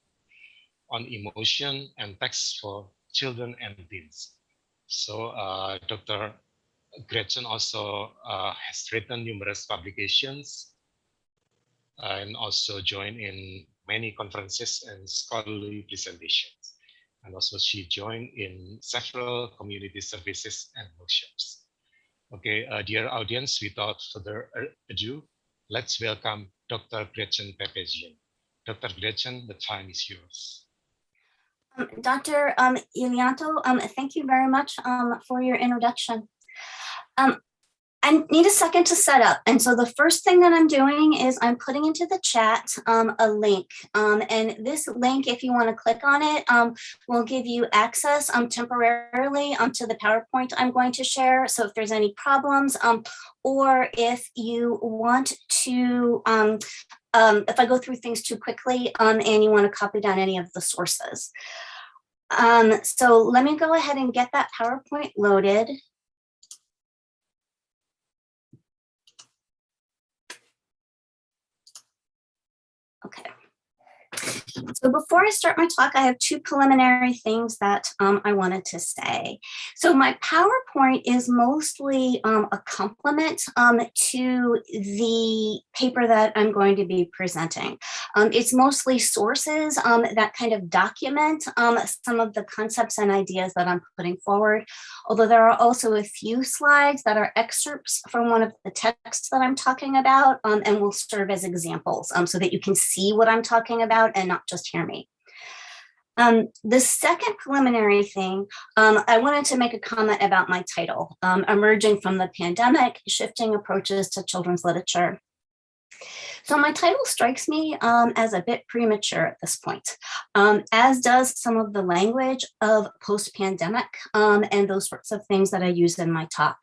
Speaker 9: on emotion and text for children and teens. So Dr. Gretchen also has written numerous publications and also joined in many conferences and scholarly presentations. And also she joined in several community services and workshops. Okay, dear audience, without further ado, let's welcome Dr. Gretchen Pepezian. Dr. Gretchen, the time is yours.
Speaker 10: Dr. ELTLT, thank you very much for your introduction. I need a second to set up. And so the first thing that I'm doing is I'm putting into the chat a link. And this link, if you want to click on it, will give you access temporarily to the PowerPoint I'm going to share. So if there's any problems, or if you want to, if I go through things too quickly and you want to copy down any of the sources. So let me go ahead and get that PowerPoint loaded. Okay. So before I start my talk, I have two preliminary things that I wanted to say. So my PowerPoint is mostly a complement to the paper that I'm going to be presenting. It's mostly sources that kind of document some of the concepts and ideas that I'm putting forward, although there are also a few slides that are excerpts from one of the texts that I'm talking about and will serve as examples so that you can see what I'm talking about and not just hear me. The second preliminary thing, I wanted to make a comment about my title, Emerging from the Pandemic, Shifting Approaches to Children's Literature. So my title strikes me as a bit premature at this point, as does some of the language of post-pandemic and those sorts of things that I use in my talk.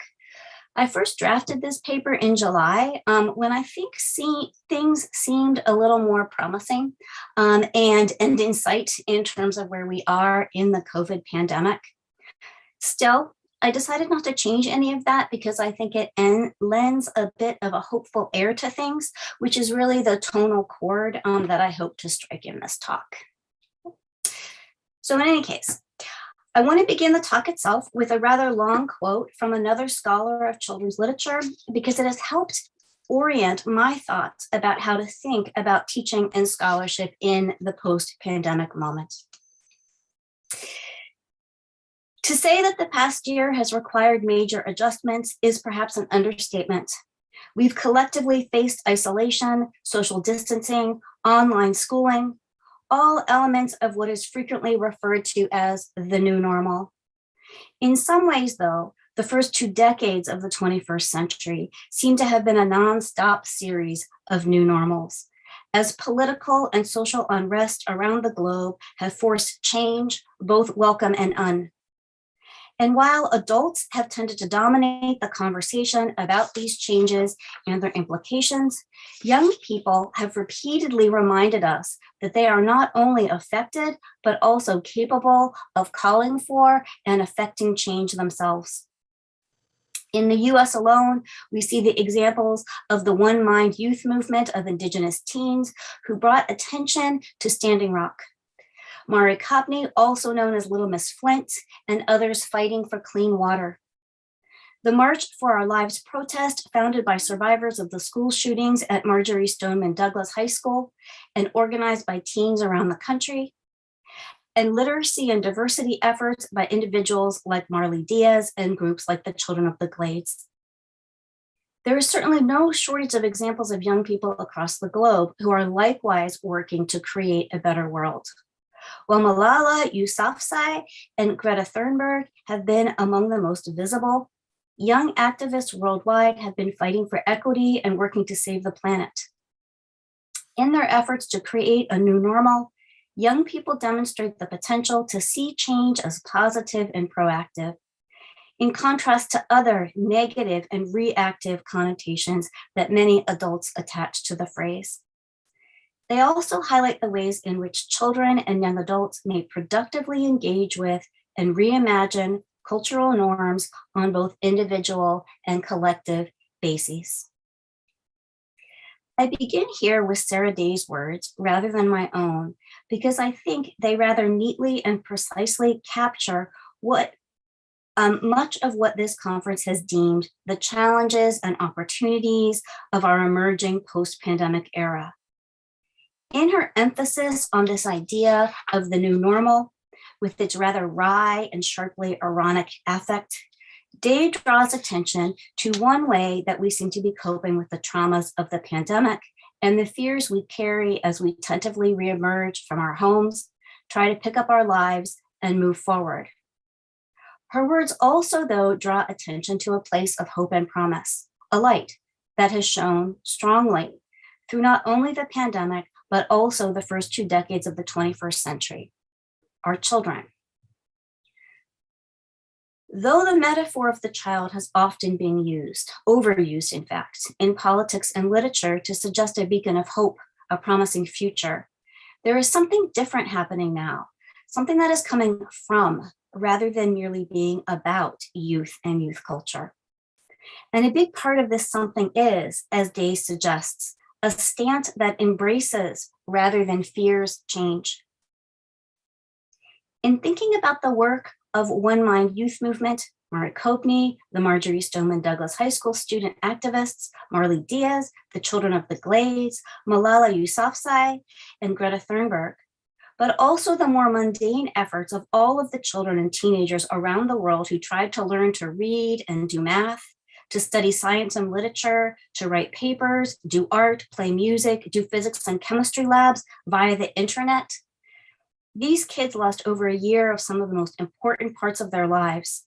Speaker 10: I first drafted this paper in July when I think things seemed a little more promising and in sight in terms of where we are in the COVID pandemic. Still, I decided not to change any of that because I think it lends a bit of a hopeful air to things, which is really the tonal chord that I hope to strike in this talk. So in any case, I want to begin the talk itself with a rather long quote from another scholar of children's literature because it has helped orient my thoughts about how to think about teaching and scholarship in the post-pandemic moment. To say that the past year has required major adjustments is perhaps an understatement. We've collectively faced isolation, social distancing, online schooling, all elements of what is frequently referred to as the new normal. In some ways, though, the first 2 decades of the 21st century seem to have been a non-stop series of new normals, as political and social unrest around the globe have forced change, both welcome and And while adults have tended to dominate the conversation about these changes and their implications, young people have repeatedly reminded us that they are not only affected, but also capable of calling for and affecting change themselves. In the US alone, we see the examples of the One Mind youth movement of Indigenous teens who brought attention to Standing Rock. Mari Copney, also known as Little Miss Flint, and others fighting for clean water. The March for Our Lives protest, founded by survivors of the school shootings at Marjorie Stoneman Douglas High School and organized by teens around the country. And literacy and diversity efforts by individuals like Marley Diaz and groups like the Children of the Glades. There is certainly no shortage of examples of young people across the globe who are likewise working to create a better world. While Malala Yousafzai and Greta Thunberg have been among the most visible, young activists worldwide have been fighting for equity and working to save the planet. In their efforts to create a new normal, young people demonstrate the potential to see change as positive and proactive, in contrast to other negative and reactive connotations that many adults attach to the phrase. They also highlight the ways in which children and young adults may productively engage with and reimagine cultural norms on both individual and collective bases. I begin here with Sarah Day's words rather than my own, because I think they rather neatly and precisely capture what much of what this conference has deemed the challenges and opportunities of our emerging post-pandemic era. In her emphasis on this idea of the new normal, with its rather wry and sharply ironic affect, Day draws attention to one way that we seem to be coping with the traumas of the pandemic and the fears we carry as we tentatively reemerge from our homes, try to pick up our lives, and move forward. Her words also, though, draw attention to a place of hope and promise, a light that has shone strongly through not only the pandemic, but also the first 2 decades of the 21st century, our children. Though the metaphor of the child has often been used, overused in fact, in politics and literature to suggest a beacon of hope, a promising future, there is something different happening now, something that is coming from rather than merely being about youth and youth culture. And a big part of this something is, as Day suggests, a stance that embraces rather than fears change. In thinking about the work of One Mind Youth Movement, Mara Kopney, the Marjorie Stoneman Douglas High School student activists, Marley Diaz, the Children of the Glades, Malala Yousafzai, and Greta Thunberg, but also the more mundane efforts of all of the children and teenagers around the world who tried to learn to read and do math, to study science and literature, to write papers, do art, play music, do physics and chemistry labs via the internet. These kids lost over a year of some of the most important parts of their lives,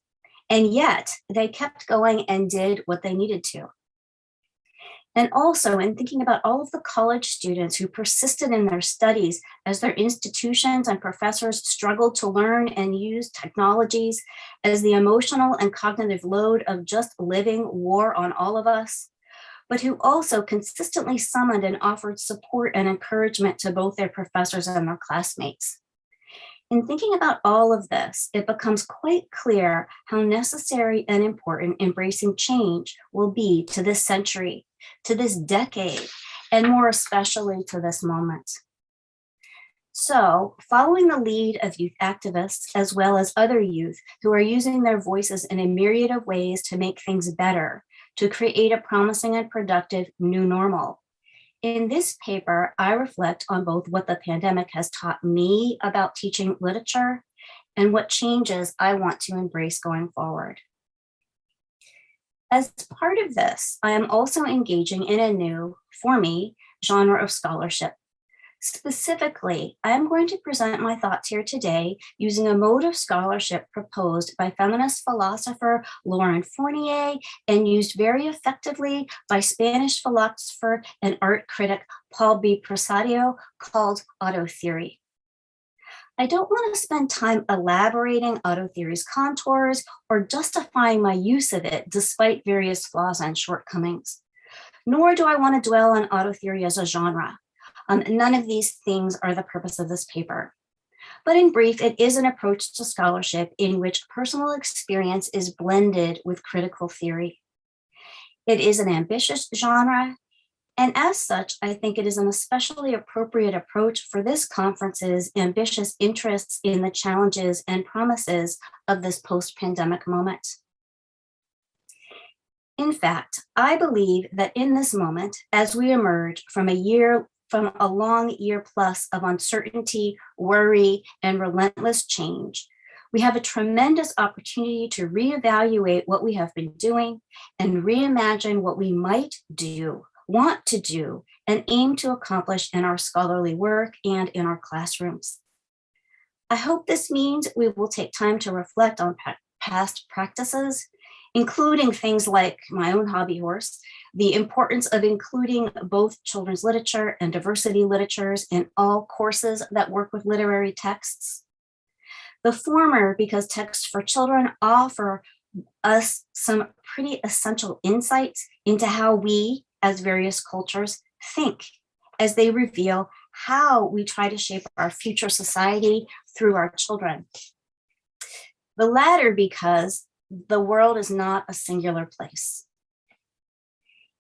Speaker 10: and yet they kept going and did what they needed to. And also in thinking about all of the college students who persisted in their studies as their institutions and professors struggled to learn and use technologies, as the emotional and cognitive load of just living wore on all of us, but who also consistently summoned and offered support and encouragement to both their professors and their classmates. In thinking about all of this, it becomes quite clear how necessary and important embracing change will be to this century, to this decade, and more especially to this moment. So, following the lead of youth activists, as well as other youth who are using their voices in a myriad of ways to make things better, to create a promising and productive new normal, in this paper, I reflect on both what the pandemic has taught me about teaching literature and what changes I want to embrace going forward. As part of this, I am also engaging in a new, for me, genre of scholarship. Specifically, I am going to present my thoughts here today using a mode of scholarship proposed by feminist philosopher Lauren Fournier and used very effectively by Spanish philosopher and art critic Paul B. Presadio, called auto theory. I don't want to spend time elaborating auto theory's contours or justifying my use of it despite various flaws and shortcomings, nor do I want to dwell on auto theory as a genre. None of these things are the purpose of this paper. But in brief, it is an approach to scholarship in which personal experience is blended with critical theory. It is an ambitious genre, and as such, I think it is an especially appropriate approach for this conference's ambitious interests in the challenges and promises of this post-pandemic moment. In fact, I believe that in this moment, as we emerge from a long year plus of uncertainty, worry, and relentless change, we have a tremendous opportunity to reevaluate what we have been doing and reimagine what we might do, want to do, and aim to accomplish in our scholarly work and in our classrooms. I hope this means we will take time to reflect on past practices, including things like my own hobby horse, the importance of including both children's literature and diversity literatures in all courses that work with literary texts. The former, because texts for children offer us some pretty essential insights into how we, as various cultures, think, as they reveal how we try to shape our future society through our children. The latter because the world is not a singular place.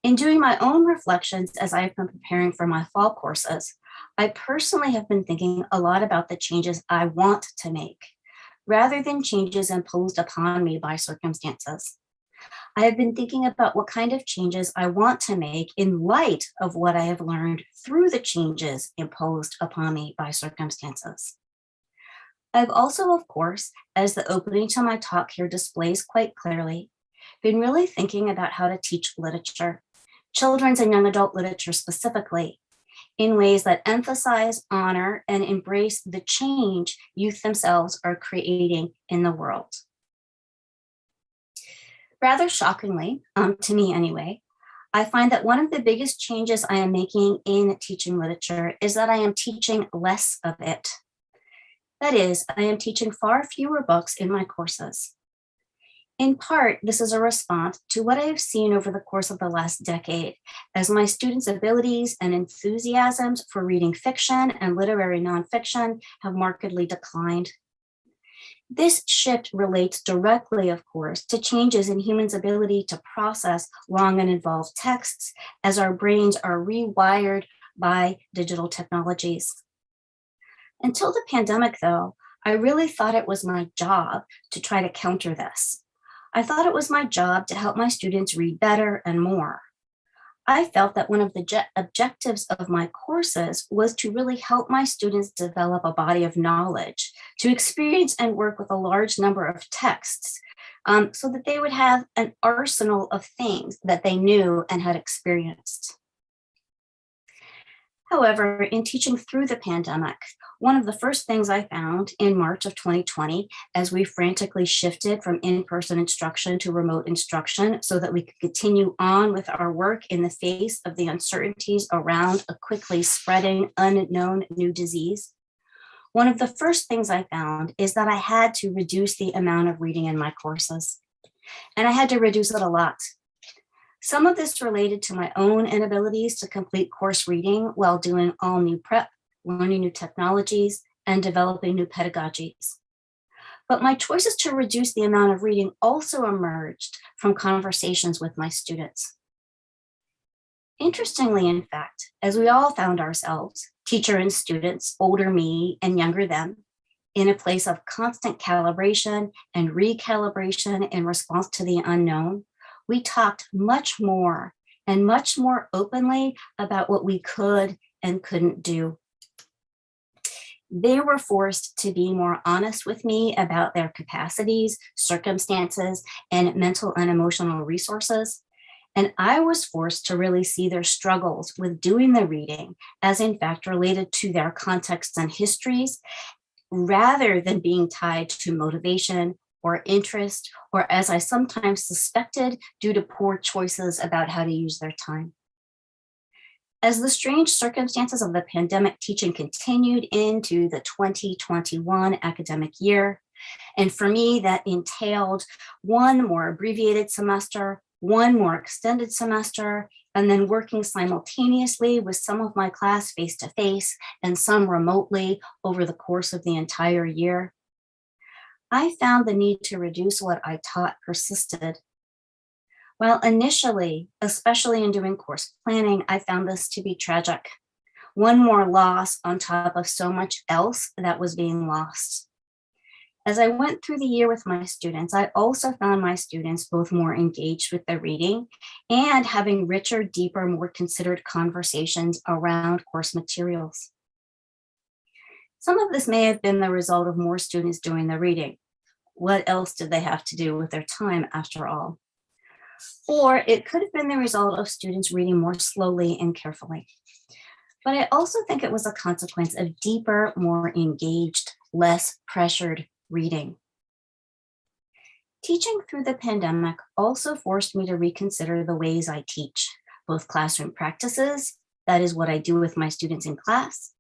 Speaker 10: In doing my own reflections as I have been preparing for my fall courses, I personally have been thinking a lot about the changes I want to make, rather than changes imposed upon me by circumstances. I have been thinking about what kind of changes I want to make in light of what I have learned through the changes imposed upon me by circumstances. I've also, of course, as the opening to my talk here displays quite clearly, been really thinking about how to teach literature, children's and young adult literature specifically, in ways that emphasize, honor, and embrace the change youth themselves are creating in the world. Rather shockingly, to me anyway, I find that one of the biggest changes I am making in teaching literature is that I am teaching less of it. That is, I am teaching far fewer books in my courses. In part, this is a response to what I have seen over the course of the last decade, as my students' abilities and enthusiasms for reading fiction and literary nonfiction have markedly declined. This shift relates directly, of course, to changes in humans' ability to process long and involved texts as our brains are rewired by digital technologies. Until the pandemic, though, I really thought it was my job to try to counter this. I thought it was my job to help my students read better and more. I felt that one of the objectives of my courses was to really help my students develop a body of knowledge, to experience and work with a large number of texts, so that they would have an arsenal of things that they knew and had experienced. However, in teaching through the pandemic, one of the first things I found in March of 2020, as we frantically shifted from in-person instruction to remote instruction so that we could continue on with our work in the face of the uncertainties around a quickly spreading unknown new disease, one of the first things I found is that I had to reduce the amount of reading in my courses. And I had to reduce it a lot. Some of this related to my own inabilities to complete course reading while doing all new prep, learning new technologies, and developing new pedagogies. But my choices to reduce the amount of reading also emerged from conversations with my students. Interestingly, in fact, as we all found ourselves, teacher and students, older me and younger them, in a place of constant calibration and recalibration in response to the unknown, we talked much more and much more openly about what we could and couldn't do. They were forced to be more honest with me about their capacities, circumstances, and mental and emotional resources. And I was forced to really see their struggles with doing the reading as in fact related to their contexts and histories, rather than being tied to motivation or interest, or as I sometimes suspected, due to poor choices about how to use their time. As the strange circumstances of the pandemic teaching continued into the 2021 academic year, and for me that entailed one more abbreviated semester, one more extended semester, and then working simultaneously with some of my class face-to-face and some remotely over the course of the entire year, I found the need to reduce what I taught persisted. While initially, especially in doing course planning, I found this to be tragic. One more loss on top of so much else that was being lost. As I went through the year with my students, I also found my students both more engaged with their reading and having richer, deeper, more considered conversations around course materials. Some of this may have been the result of more students doing the reading. What else did they have to do with their time after all? Or it could have been the result of students reading more slowly and carefully. But I also think it was a consequence of deeper, more engaged, less pressured reading. Teaching through the pandemic also forced me to reconsider the ways I teach, both classroom practices, that is what I do with my students in class,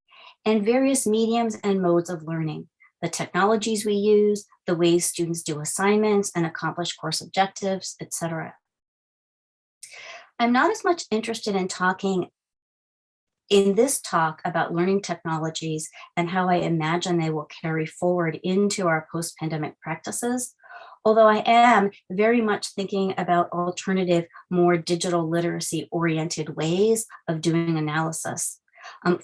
Speaker 10: and various mediums and modes of learning, the technologies we use, the ways students do assignments and accomplish course objectives, etc. I'm not as much interested in talking In this talk about learning technologies and how I imagine they will carry forward into our post-pandemic practices, although I am very much thinking about alternative, more digital literacy-oriented ways of doing analysis.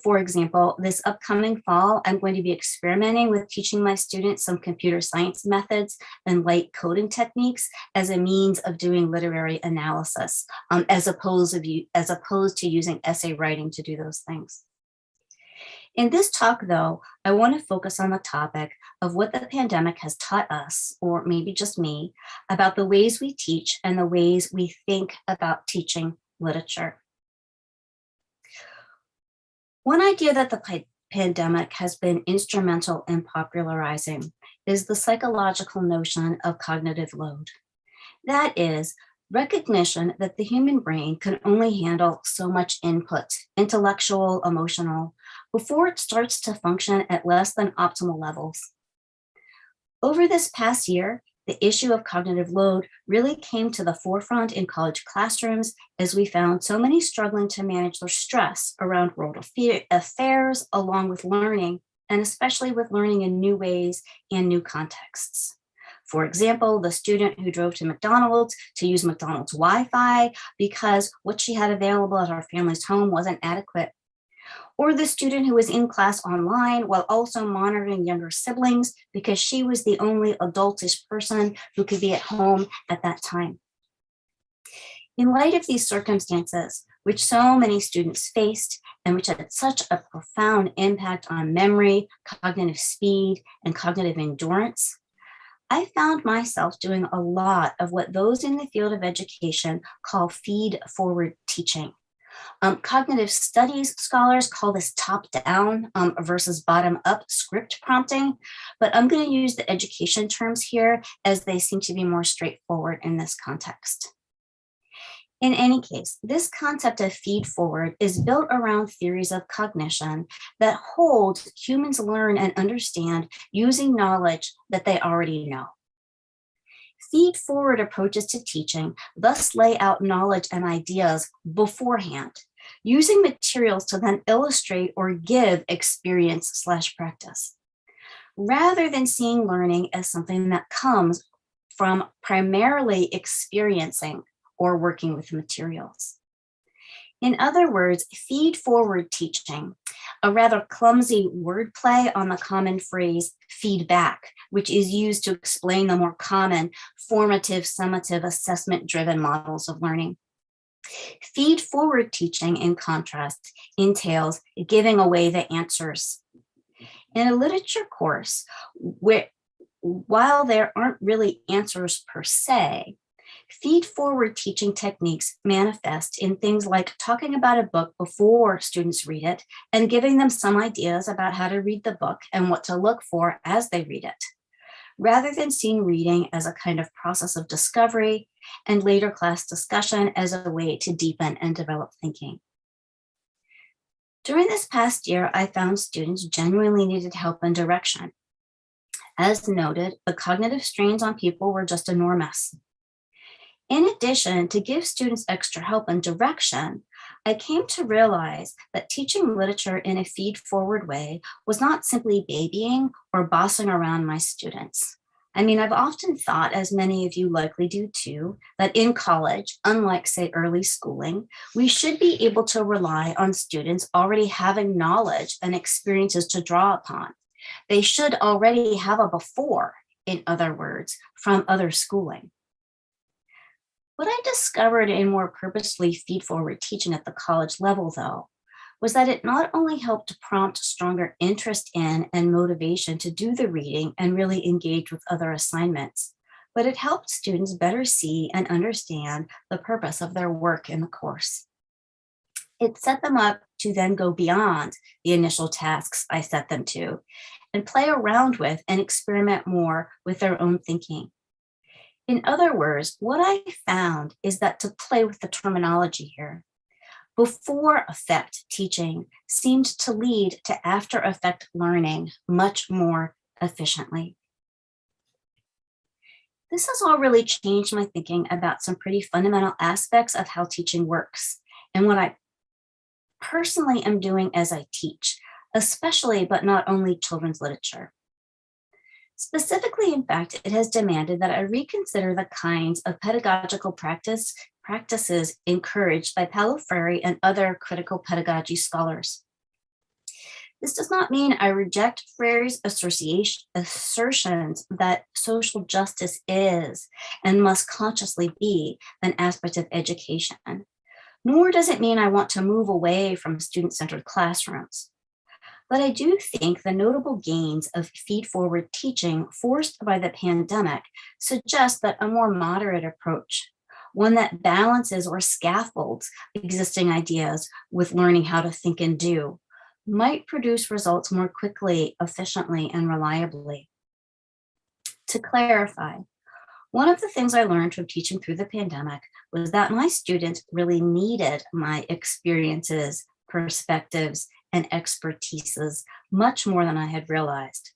Speaker 10: For example, this upcoming fall, I'm going to be experimenting with teaching my students some computer science methods and light coding techniques as a means of doing literary analysis, as opposed to using essay writing to do those things. In this talk, though, I want to focus on the topic of what the pandemic has taught us, or maybe just me, about the ways we teach and the ways we think about teaching literature. One idea that the pandemic has been instrumental in popularizing is the psychological notion of cognitive load. That is, recognition that the human brain can only handle so much input, intellectual, emotional, before it starts to function at less than optimal levels. Over this past year, the issue of cognitive load really came to the forefront in college classrooms as we found so many struggling to manage their stress around world affairs along with learning, and especially with learning in new ways and new contexts. For example, the student who drove to McDonald's to use McDonald's Wi-Fi because what she had available at her family's home wasn't adequate. Or the student who was in class online while also monitoring younger siblings because she was the only adultish person who could be at home at that time. In light of these circumstances, which so many students faced and which had such a profound impact on memory, cognitive speed, and cognitive endurance, I found myself doing a lot of what those in the field of education call feed-forward teaching. Cognitive studies scholars call this top-down versus bottom-up script prompting, but I'm going to use the education terms here as they seem to be more straightforward in this context. In any case, this concept of feed-forward is built around theories of cognition that hold humans learn and understand using knowledge that they already know. Feed-forward approaches to teaching thus lay out knowledge and ideas beforehand, using materials to then illustrate or give experience/practice, rather than seeing learning as something that comes from primarily experiencing or working with materials. In other words, feed-forward teaching, a rather clumsy wordplay on the common phrase feedback, which is used to explain the more common formative, summative, assessment-driven models of learning. Feed-forward teaching, in contrast, entails giving away the answers. In a literature course, while there aren't really answers per se, feed-forward teaching techniques manifest in things like talking about a book before students read it and giving them some ideas about how to read the book and what to look for as they read it, rather than seeing reading as a kind of process of discovery and later class discussion as a way to deepen and develop thinking. During this past year, I found students genuinely needed help and direction. As noted, the cognitive strains on people were just enormous. In addition, to give students extra help and direction, I came to realize that teaching literature in a feed-forward way was not simply babying or bossing around my students. I mean, I've often thought, as many of you likely do too, that in college, unlike, say, early schooling, we should be able to rely on students already having knowledge and experiences to draw upon. They should already have a before, in other words, from other schooling. What I discovered in more purposely feed-forward teaching at the college level, though, was that it not only helped prompt stronger interest in and motivation to do the reading and really engage with other assignments, but it helped students better see and understand the purpose of their work in the course. It set them up to then go beyond the initial tasks I set them to and play around with and experiment more with their own thinking. In other words, what I found is that, to play with the terminology here, before effect teaching seemed to lead to after effect learning much more efficiently. This has all really changed my thinking about some pretty fundamental aspects of how teaching works. And what I personally am doing as I teach, especially but not only children's literature. Specifically, in fact, it has demanded that I reconsider the kinds of pedagogical practices encouraged by Paulo Freire and other critical pedagogy scholars. This does not mean I reject Freire's assertions that social justice is and must consciously be an aspect of education, nor does it mean I want to move away from student-centered classrooms. But I do think the notable gains of feed-forward teaching forced by the pandemic suggest that a more moderate approach, one that balances or scaffolds existing ideas with learning how to think and do, might produce results more quickly, efficiently, and reliably. To clarify, one of the things I learned from teaching through the pandemic was that my students really needed my experiences, perspectives, and expertises much more than I had realized.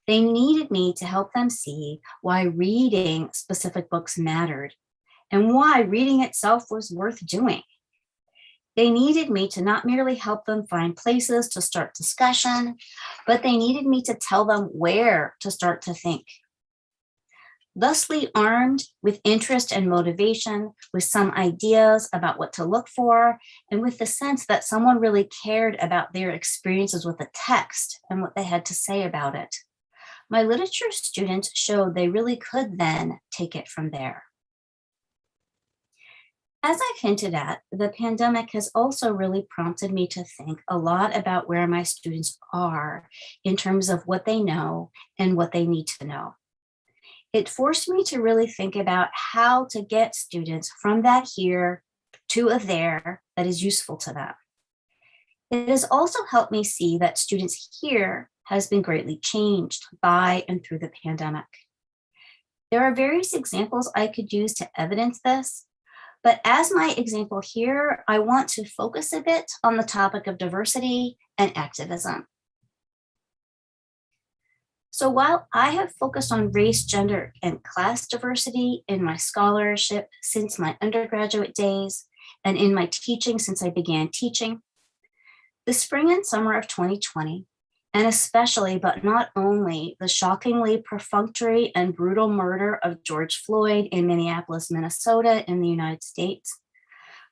Speaker 10: They needed me to help them see why reading specific books mattered and why reading itself was worth doing. They needed me to not merely help them find places to start discussion, but they needed me to tell them where to start to think. Thusly armed with interest and motivation, with some ideas about what to look for, and with the sense that someone really cared about their experiences with the text and what they had to say about it, my literature students showed they really could then take it from there. As I've hinted at, the pandemic has also really prompted me to think a lot about where my students are in terms of what they know and what they need to know. It forced me to really think about how to get students from that here to a there that is useful to them. It has also helped me see that students here has been greatly changed by and through the pandemic. There are various examples I could use to evidence this, but as my example here, I want to focus a bit on the topic of diversity and activism. So while I have focused on race, gender, and class diversity in my scholarship since my undergraduate days and in my teaching since I began teaching, the spring and summer of 2020, and especially but not only the shockingly perfunctory and brutal murder of George Floyd in Minneapolis, Minnesota in the United States,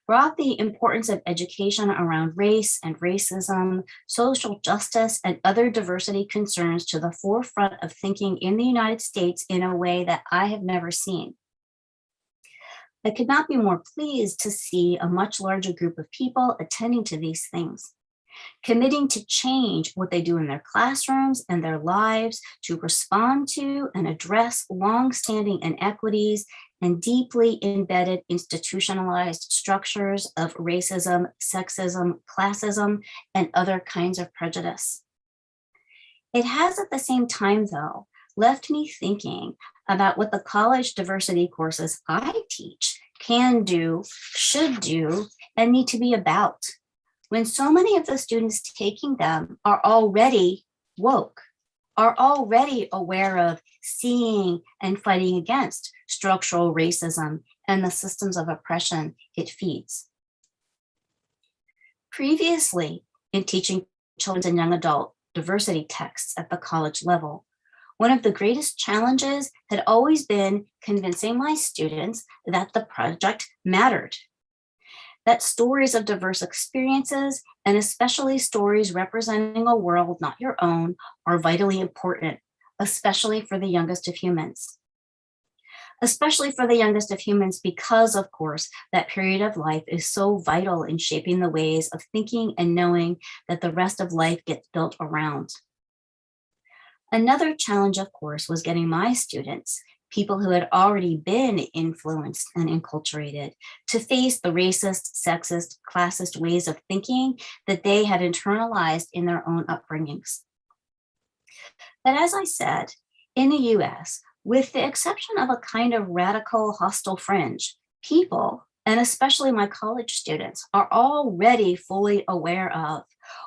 Speaker 10: brought the importance of education around race and racism, social justice, and other diversity concerns to the forefront of thinking in the United States in a way that I have never seen. I could not be more pleased to see a much larger group of people attending to these things, committing to change what they do in their classrooms and their lives to respond to and address longstanding inequities and deeply embedded institutionalized structures of racism, sexism, classism, and other kinds of prejudice. It has at the same time, though, left me thinking about what the college diversity courses I teach can do, should do, and need to be about, when so many of the students taking them are already woke, are already aware of seeing and fighting against structural racism and the systems of oppression it feeds. Previously, in teaching children's and young adult diversity texts at the college level, one of the greatest challenges had always been convincing my students that the project mattered, that stories of diverse experiences, and especially stories representing a world not your own, are vitally important, especially for the youngest of humans. Especially for the youngest of humans because, of course, that period of life is so vital in shaping the ways of thinking and knowing that the rest of life gets built around. Another challenge, of course, was getting my students, people who had already been influenced and enculturated, to face the racist, sexist, classist ways of thinking that they had internalized in their own upbringings. But as I said, in the US, with the exception of a kind of radical hostile fringe, people, and especially my college students, are already fully aware of,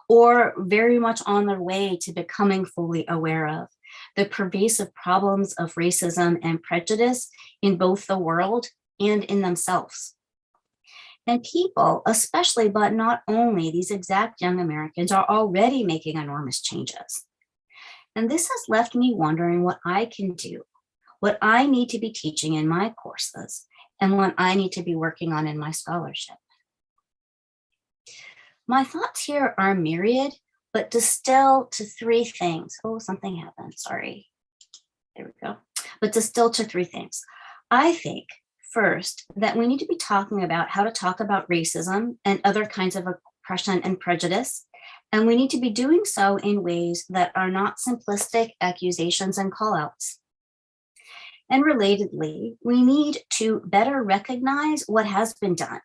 Speaker 10: or very much on their way to becoming fully aware of, the pervasive problems of racism and prejudice in both the world and in themselves. And people, especially but not only these exact young Americans, are already making enormous changes. And this has left me wondering what I can do, what I need to be teaching in my courses, and what I need to be working on in my scholarship. My thoughts here are myriad, but distill to three things. Oh, something happened, sorry. There we go. But distill to three things. I think, first, that we need to be talking about how to talk about racism and other kinds of oppression and prejudice, and we need to be doing so in ways that are not simplistic accusations and callouts. And relatedly, we need to better recognize what has been done.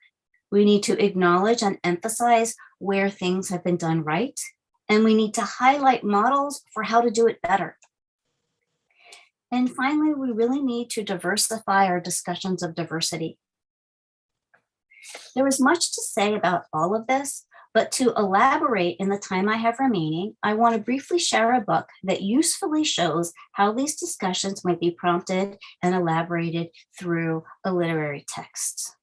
Speaker 10: We need to acknowledge and emphasize where things have been done right, and we need to highlight models for how to do it better. And finally, we really need to diversify our discussions of diversity. There is much to say about all of this, but to elaborate in the time I have remaining, I want to briefly share a book that usefully shows how these discussions might be prompted and elaborated through a literary text.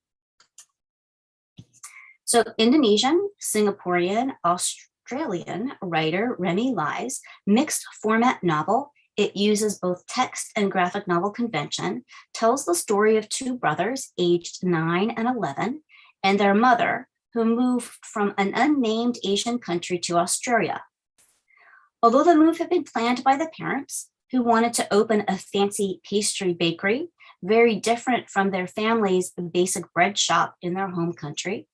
Speaker 10: So Indonesian, Singaporean, Australian writer Remy Lai's mixed format novel, it uses both text and graphic novel convention, tells the story of two brothers aged 9 and 11 and their mother who moved from an unnamed Asian country to Australia. Although the move had been planned by the parents who wanted to open a fancy pastry bakery, very different from their family's basic bread shop in their home country,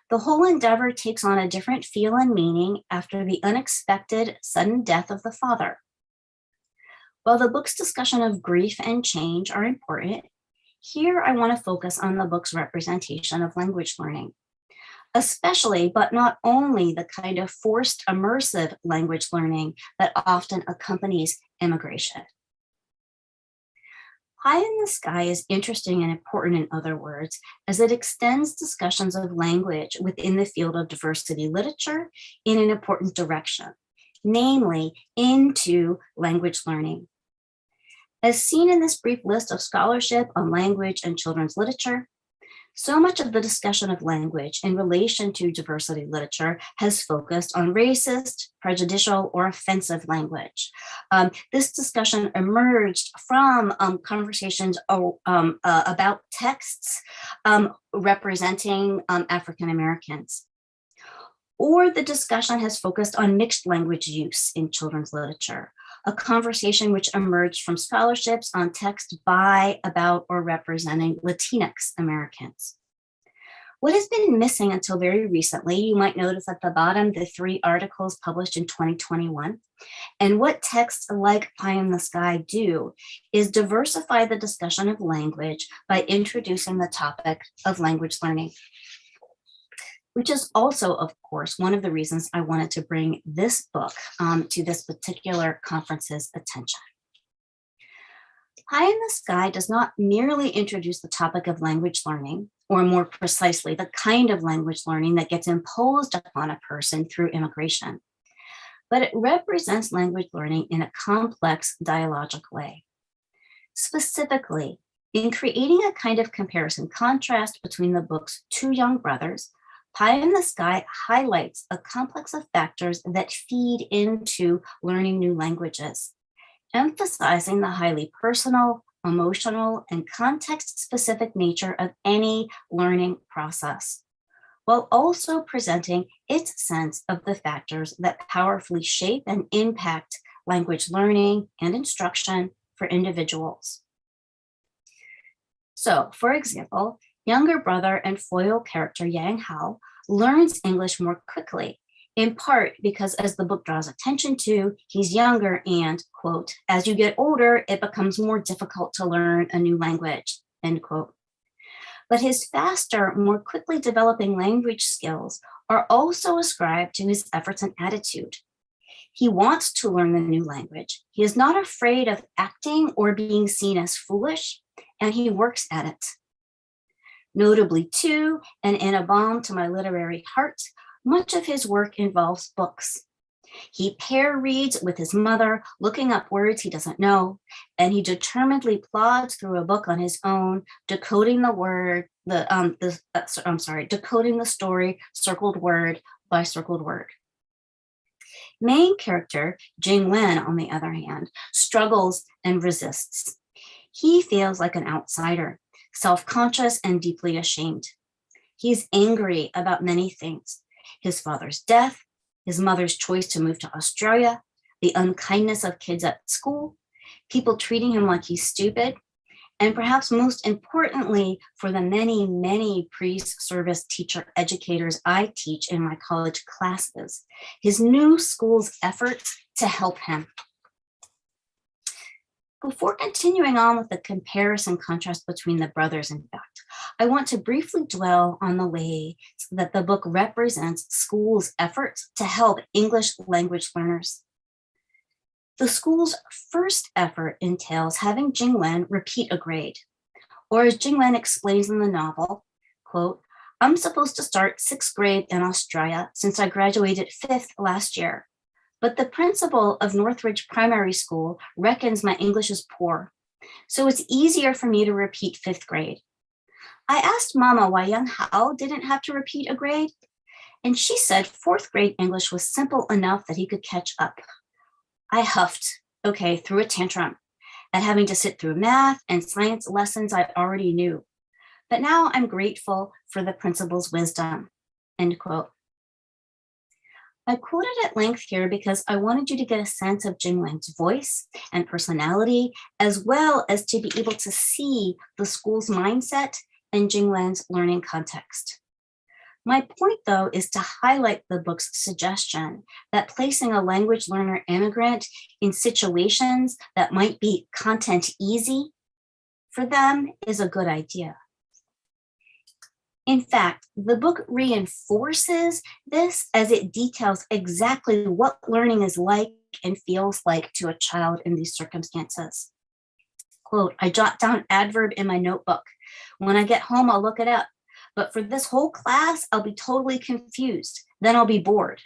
Speaker 10: the whole endeavor takes on a different feel and meaning after the unexpected sudden death of the father. While the book's discussion of grief and change are important, here I want to focus on the book's representation of language learning, especially but not only the kind of forced immersive language learning that often accompanies immigration. Pie in the Sky is interesting and important, in other words, as it extends discussions of language within the field of diversity literature in an important direction, namely into language learning. As seen in this brief list of scholarship on language and children's literature, so much of the discussion of language in relation to diversity literature has focused on racist, prejudicial, or offensive language. This discussion emerged from conversations about texts representing African Americans. Or the discussion has focused on mixed language use in children's literature, a conversation which emerged from scholarships on text by, about, or representing Latinx Americans. What has been missing until very recently, you might notice at the bottom, the 3 articles published in 2021, and what texts like Pie in the Sky do is diversify the discussion of language by introducing the topic of language learning, which is also, of course, one of the reasons I wanted to bring this book to this particular conference's attention. Pie in the Sky does not merely introduce the topic of language learning, or more precisely, the kind of language learning that gets imposed upon a person through immigration, but it represents language learning in a complex dialogic way. Specifically, in creating a kind of comparison contrast between the book's 2 young brothers, Pie in the Sky highlights a complex of factors that feed into learning new languages, emphasizing the highly personal, emotional, and context-specific nature of any learning process, while also presenting its sense of the factors that powerfully shape and impact language learning and instruction for individuals. So, for example, younger brother and foil character Yang Hao learns English more quickly, in part because, as the book draws attention to, he's younger and, quote, as you get older, it becomes more difficult to learn a new language, end quote. But his faster, more quickly developing language skills are also ascribed to his efforts and attitude. He wants to learn the new language. He is not afraid of acting or being seen as foolish, and he works at it. Notably, too, and in a balm to my literary heart, much of his work involves books. He pair reads with his mother, looking up words he doesn't know, and he determinedly plods through a book on his own, decoding decoding the story circled word by circled word. Main character, Jing Wen, on the other hand, struggles and resists. He feels like an outsider, self-conscious and deeply ashamed. He's angry about many things: his father's death, his mother's choice to move to Australia, the unkindness of kids at school, people treating him like he's stupid, and perhaps most importantly, for the many, many pre-service teacher educators I teach in my college classes, his new school's efforts to help him. Before continuing on with the comparison contrast between the brothers, in fact, I want to briefly dwell on the way that the book represents school's efforts to help English language learners. The school's first effort entails having Jing Wen repeat a grade, or as Jing Wen explains in the novel, quote, "I'm supposed to start 6th grade in Australia since I graduated 5th last year. But the principal of Northridge Primary School reckons my English is poor, so it's easier for me to repeat 5th grade. I asked Mama why young Hao didn't have to repeat a grade, and she said 4th grade English was simple enough that he could catch up. I huffed, okay, threw a tantrum at having to sit through math and science lessons I already knew. But now I'm grateful for the principal's wisdom," end quote. I quoted at length here because I wanted you to get a sense of Jing Wen's voice and personality, as well as to be able to see the school's mindset and Jing Wen's learning context. My point, though, is to highlight the book's suggestion that placing a language learner immigrant in situations that might be content easy for them is a good idea. In fact, the book reinforces this as it details exactly what learning is like and feels like to a child in these circumstances. Quote, "I jot down adverb in my notebook. When I get home, I'll look it up. But for this whole class, I'll be totally confused. Then I'll be bored.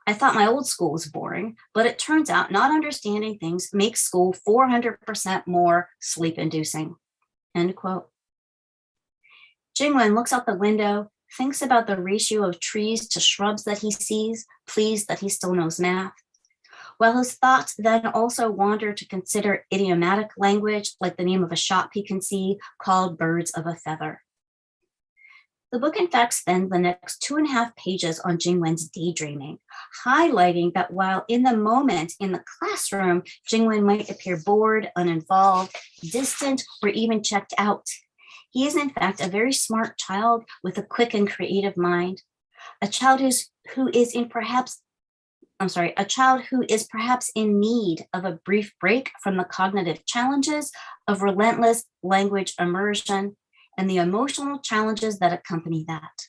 Speaker 10: I thought my old school was boring, but it turns out not understanding things makes school 400% more sleep-inducing," end quote. Jing Wen looks out the window, thinks about the ratio of trees to shrubs that he sees, pleased that he still knows math, while his thoughts then also wander to consider idiomatic language like the name of a shop he can see called Birds of a Feather. The book in fact spends the next 2.5 pages on Jing Wen's daydreaming, highlighting that while in the moment in the classroom, Jing Wen might appear bored, uninvolved, distant, or even checked out, he is in fact a very smart child with a quick and creative mind, a child who is perhaps in need of a brief break from the cognitive challenges of relentless language immersion and the emotional challenges that accompany that.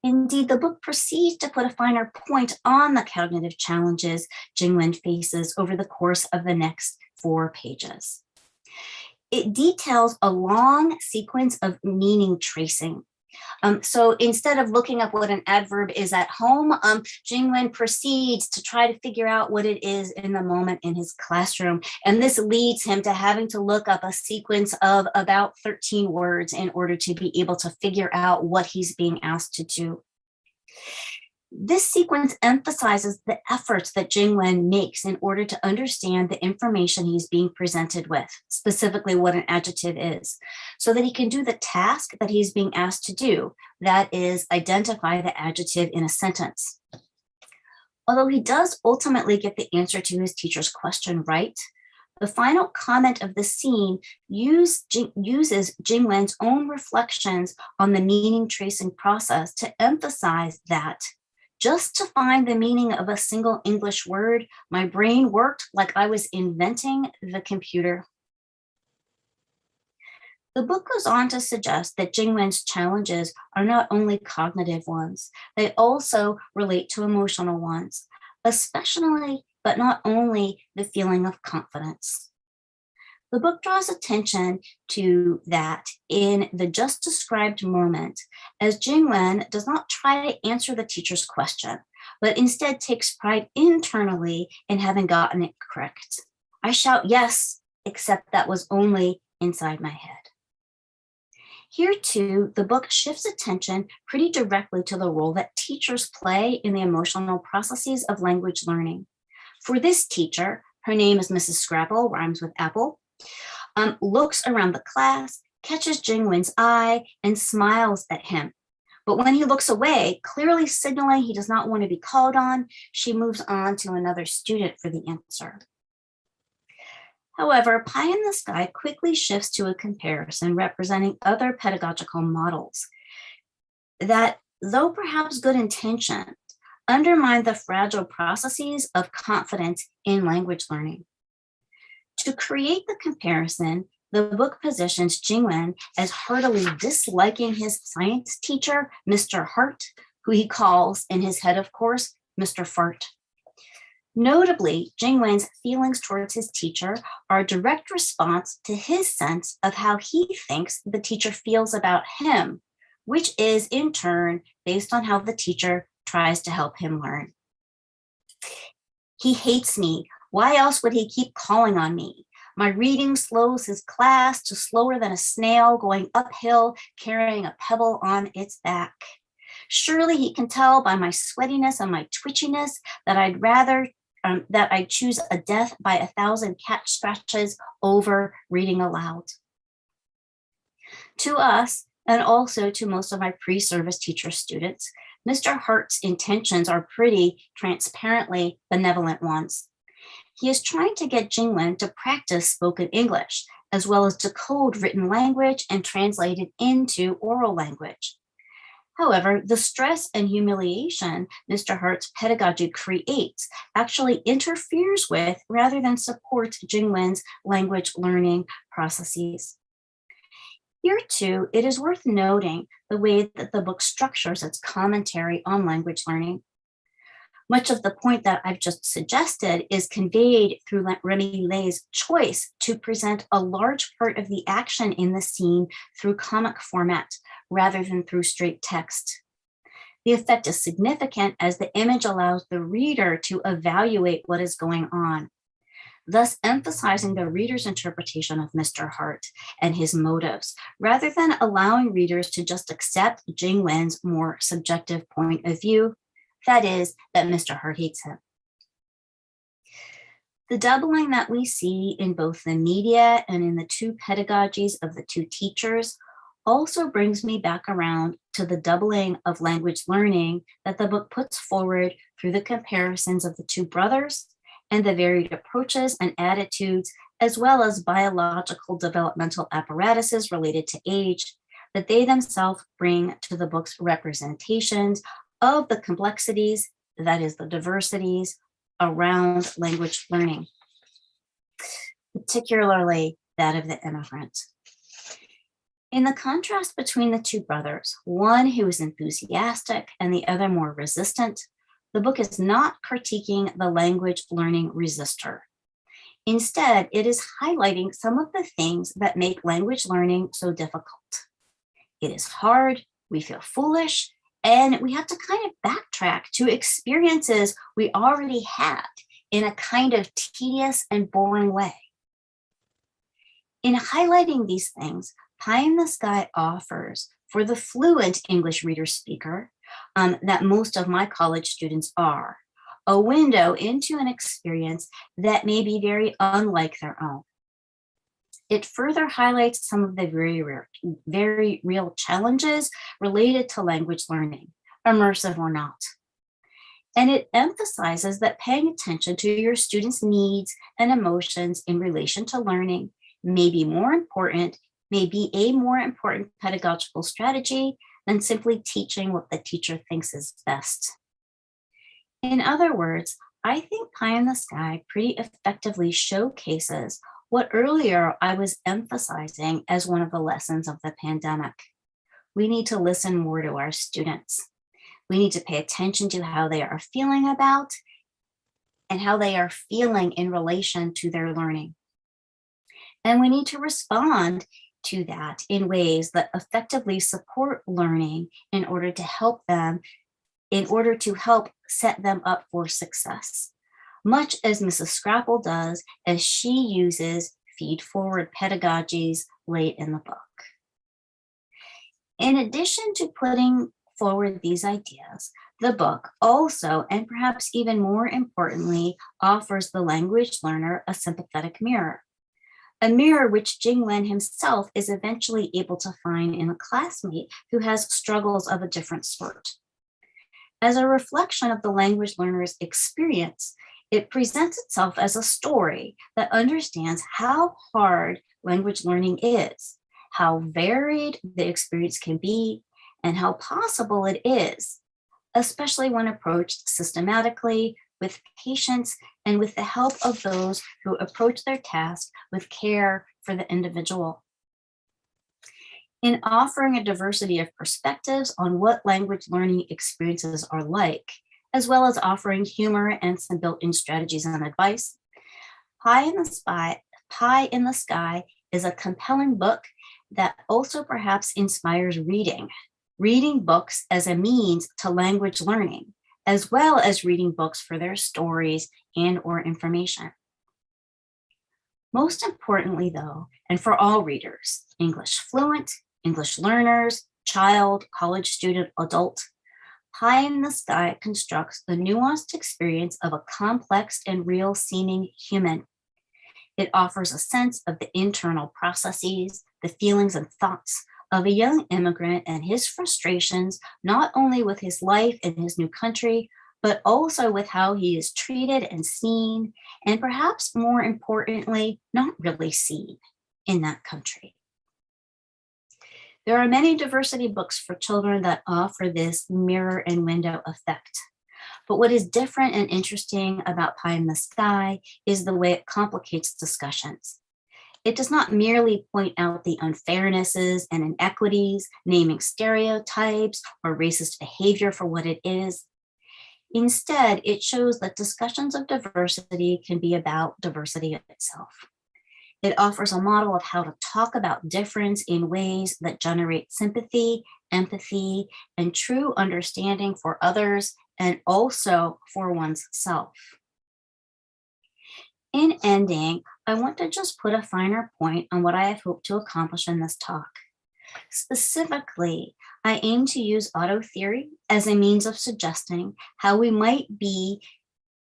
Speaker 10: Indeed, the book proceeds to put a finer point on the cognitive challenges Jing Wen faces over the course of the next 4 pages. It details a long sequence of meaning tracing. So instead of looking up what an adverb is at home, Jing Wen proceeds to try to figure out what it is in the moment in his classroom. And this leads him to having to look up a sequence of about 13 words in order to be able to figure out what he's being asked to do. This sequence emphasizes the efforts that Jing Wen makes in order to understand the information he's being presented with, specifically what an adjective is, so that he can do the task that he's being asked to do, that is, identify the adjective in a sentence. Although he does ultimately get the answer to his teacher's question right, the final comment of the scene uses Jing Wen's own reflections on the meaning tracing process to emphasize that just to find the meaning of a single English word, my brain worked like I was inventing the computer. The book goes on to suggest that Jing Wen's challenges are not only cognitive ones, they also relate to emotional ones, especially, but not only, the feeling of confidence. The book draws attention to that in the just described moment, as Jing Wen does not try to answer the teacher's question, but instead takes pride internally in having gotten it correct. I shout yes, except that was only inside my head. Here too, the book shifts attention pretty directly to the role that teachers play in the emotional processes of language learning. For this teacher, her name is Mrs. Scrapple, rhymes with apple, looks around the class, catches Jingwen's eye, and smiles at him. But when he looks away, clearly signaling he does not want to be called on, she moves on to another student for the answer. However, Pie in the Sky quickly shifts to a comparison representing other pedagogical models that, though perhaps good intentioned, undermine the fragile processes of confidence in language learning. To create the comparison, the book positions Jingwen as heartily disliking his science teacher, Mr. Hart, who he calls, in his head, of course, Mr. Fart. Notably, Jingwen's feelings towards his teacher are a direct response to his sense of how he thinks the teacher feels about him, which is in turn based on how the teacher tries to help him learn. He hates me. Why else would he keep calling on me? My reading slows his class to slower than a snail going uphill, carrying a pebble on its back. Surely he can tell by my sweatiness and my twitchiness that I'd choose a death by 1,000 cat scratches over reading aloud. To us, and also to most of my pre-service teacher students, Mr. Hart's intentions are pretty transparently benevolent ones. He is trying to get Jingwen to practice spoken English, as well as decode written language and translate it into oral language. However, the stress and humiliation Mr. Hart's pedagogy creates actually interferes with rather than supports Jingwen's language learning processes. Here too, it is worth noting the way that the book structures its commentary on language learning. Much of the point that I've just suggested is conveyed through Remy Lay's choice to present a large part of the action in the scene through comic format rather than through straight text. The effect is significant as the image allows the reader to evaluate what is going on, thus emphasizing the reader's interpretation of Mr. Hart and his motives, rather than allowing readers to just accept Jingwen's more subjective point of view, that is, that Mr. Hart hates him. The doubling that we see in both the media and in the two pedagogies of the two teachers also brings me back around to the doubling of language learning that the book puts forward through the comparisons of the two brothers and the varied approaches and attitudes, as well as biological developmental apparatuses related to age that they themselves bring to the book's representations of the complexities, that is the diversities, around language learning, particularly that of the immigrant. In the contrast between the two brothers, one who is enthusiastic and the other more resistant, the book is not critiquing the language learning resistor. Instead, it is highlighting some of the things that make language learning so difficult. It is hard, we feel foolish, and we have to kind of backtrack to experiences we already had in a kind of tedious and boring way. In highlighting these things, Pie in the Sky offers, for the fluent English reader speaker that most of my college students are, a window into an experience that may be very unlike their own. It further highlights some of the very real challenges related to language learning, immersive or not. And it emphasizes that paying attention to your students' needs and emotions in relation to learning may be a more important pedagogical strategy than simply teaching what the teacher thinks is best. In other words, I think Pie in the Sky pretty effectively showcases what earlier I was emphasizing as one of the lessons of the pandemic. We need to listen more to our students. We need to pay attention to how they are feeling about and how they are feeling in relation to their learning. And we need to respond to that in ways that effectively support learning in order to help them in order to help set them up for success, much as Mrs. Scrapple does as she uses feed-forward pedagogies late in the book. In addition to putting forward these ideas, the book also, and perhaps even more importantly, offers the language learner a sympathetic mirror. A mirror which Jingwen himself is eventually able to find in a classmate who has struggles of a different sort. As a reflection of the language learner's experience, it presents itself as a story that understands how hard language learning is, how varied the experience can be, and how possible it is, especially when approached systematically, with patience, and with the help of those who approach their task with care for the individual. In offering a diversity of perspectives on what language learning experiences are like, as well as offering humor and some built-in strategies and advice, Pie in the Sky is a compelling book that also perhaps inspires reading books as a means to language learning, as well as reading books for their stories and or information. Most importantly though, and for all readers, English fluent, English learners, child, college student, adult, Pie in the Sky constructs the nuanced experience of a complex and real-seeming human. It offers a sense of the internal processes, the feelings and thoughts of a young immigrant and his frustrations, not only with his life in his new country, but also with how he is treated and seen, and perhaps more importantly, not really seen in that country. There are many diversity books for children that offer this mirror and window effect. But what is different and interesting about Pie in the Sky is the way it complicates discussions. It does not merely point out the unfairnesses and inequities, naming stereotypes or racist behavior for what it is. Instead, it shows that discussions of diversity can be about diversity itself. It offers a model of how to talk about difference in ways that generate sympathy, empathy, and true understanding for others and also for one's self. In ending, I want to just put a finer point on what I have hoped to accomplish in this talk. Specifically, I aim to use auto theory as a means of suggesting how we might be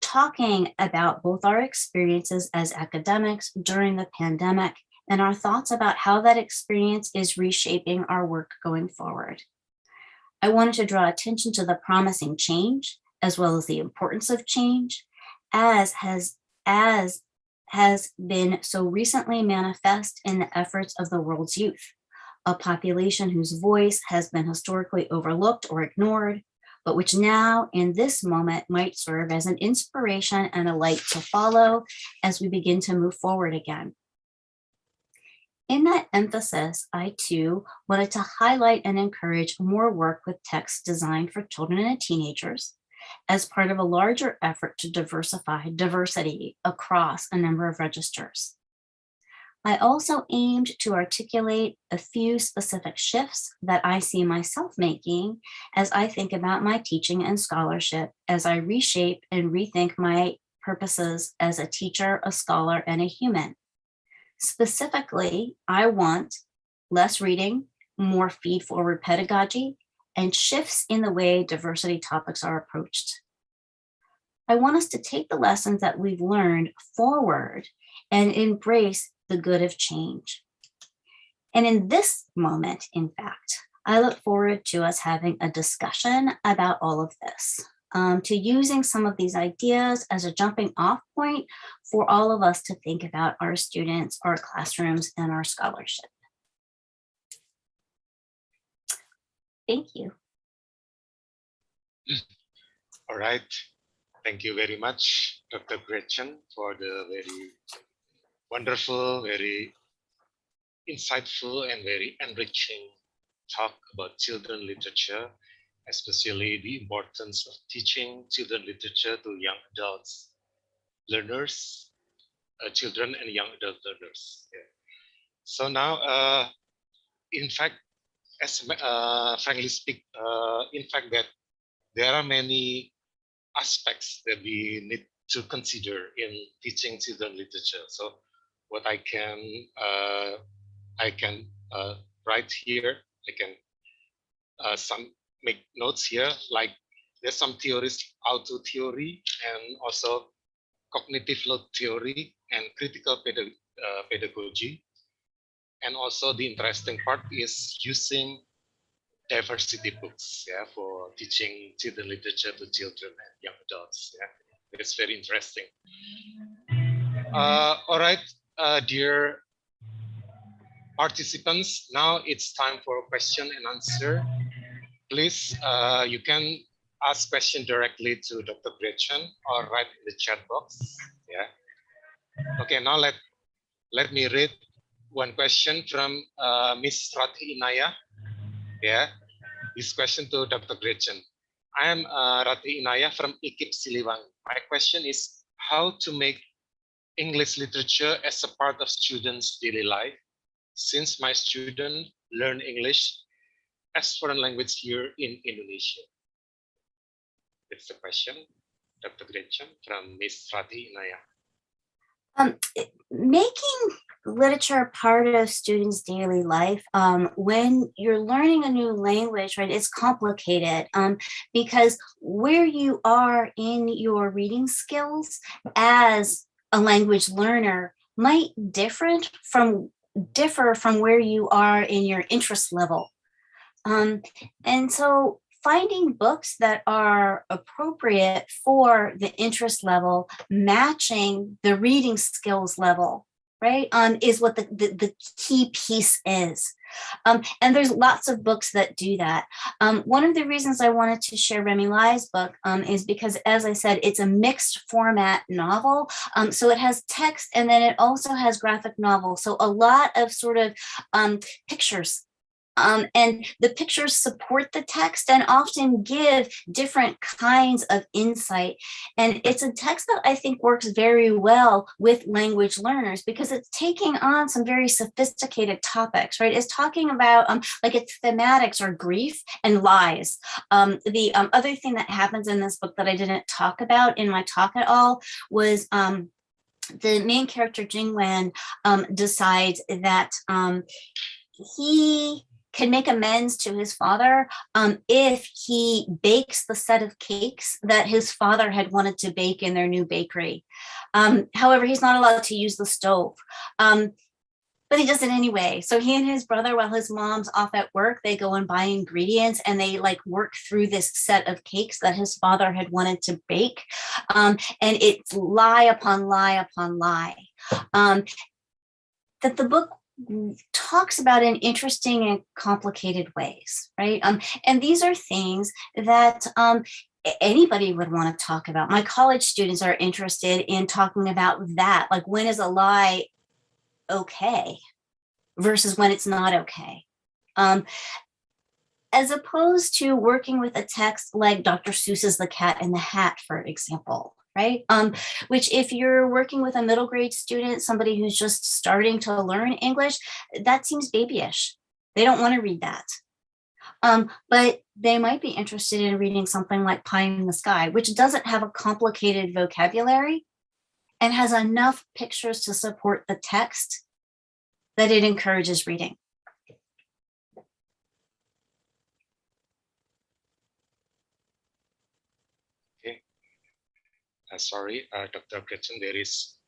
Speaker 10: talking about both our experiences as academics during the pandemic and our thoughts about how that experience is reshaping our work going forward. I wanted to draw attention to the promising change, as well as the importance of change, as has been so recently manifest in the efforts of the world's youth, a population whose voice has been historically overlooked or ignored, but which now in this moment might serve as an inspiration and a light to follow as we begin to move forward again. In that emphasis, I too wanted to highlight and encourage more work with texts designed for children and teenagers as part of a larger effort to diversify diversity across a number of registers. I also aimed to articulate a few specific shifts that I see myself making as I think about my teaching and scholarship as I reshape and rethink my purposes as a teacher, a scholar, and a human. Specifically, I want less reading, more feed-forward pedagogy, and shifts in the way diversity topics are approached. I want us to take the lessons that we've learned forward and embrace the good of change. And in this moment, in fact, I look forward to us having a discussion about all of this, to using some of these ideas as a jumping off point for all of us to think about our students, our classrooms, and our scholarship. Thank you.
Speaker 9: All right. Thank you very much, Dr. Gretchen, for the very wonderful, very insightful, and very enriching talk about children literature, especially the importance of teaching children literature to young adults, learners, children and young adult learners. Yeah. So now, in fact, as frankly speak, in fact that there are many aspects that we need to consider in teaching children literature. So what I can write here, I can some make notes here, like there's some theories, auto theory, and also cognitive load theory and critical pedagogy. And also the interesting part is using diversity books, yeah, for teaching children literature to children and young adults. Yeah, it's very interesting. All right, dear participants, now it's time for question and answer. Please, you can ask question directly to Dr. Gretchen or write in the chat box. Yeah. Okay, now let me read one question from Miss Rati Inaya. Yeah, this question to Dr. Gretchen. I am Rati Inaya from IKIP Siliwangi. My question is how to make English literature as a part of students' daily life, since my students learn English as foreign language here in Indonesia. It's the question, Dr. Gretchen from Miss Rati Inaya.
Speaker 10: Making literature part of students' daily life, when you're learning a new language, right, it's complicated because where you are in your reading skills as a language learner might differ from where you are in your interest level. And so finding books that are appropriate for the interest level, matching the reading skills level, right, is what the key piece is. And there's lots of books that do that. One of the reasons I wanted to share Remy Lai's book is because, as I said, it's a mixed format novel. So it has text and then it also has graphic novel. So a lot of sort of pictures. And the pictures support the text and often give different kinds of insight. And it's a text that I think works very well with language learners because it's taking on some very sophisticated topics, right? It's talking about like its thematics are grief and lies. The other thing that happens in this book that I didn't talk about in my talk at all was the main character, Jingwen, decides that he can make amends to his father if he bakes the set of cakes that his father had wanted to bake in their new bakery. However, he's not allowed to use the stove. But he does it anyway. So he and his brother, while his mom's off at work, they go and buy ingredients and they like work through this set of cakes that his father had wanted to bake. And it's lie upon lie upon lie. That the book talks about in interesting and complicated ways, right? And these are things that anybody would want to talk about. My college students are interested in talking about that, like when is a lie okay versus when it's not okay. As opposed to working with a text like Dr. Seuss's The Cat in the Hat, for example. Right? Which if you're working with a middle grade student, somebody who's just starting to learn English, that seems babyish. They don't want to read that. But they might be interested in reading something like Pie in the Sky, which doesn't have a complicated vocabulary and has enough pictures to support the text that it encourages reading.
Speaker 9: Sorry, Dr. Gretchen, there is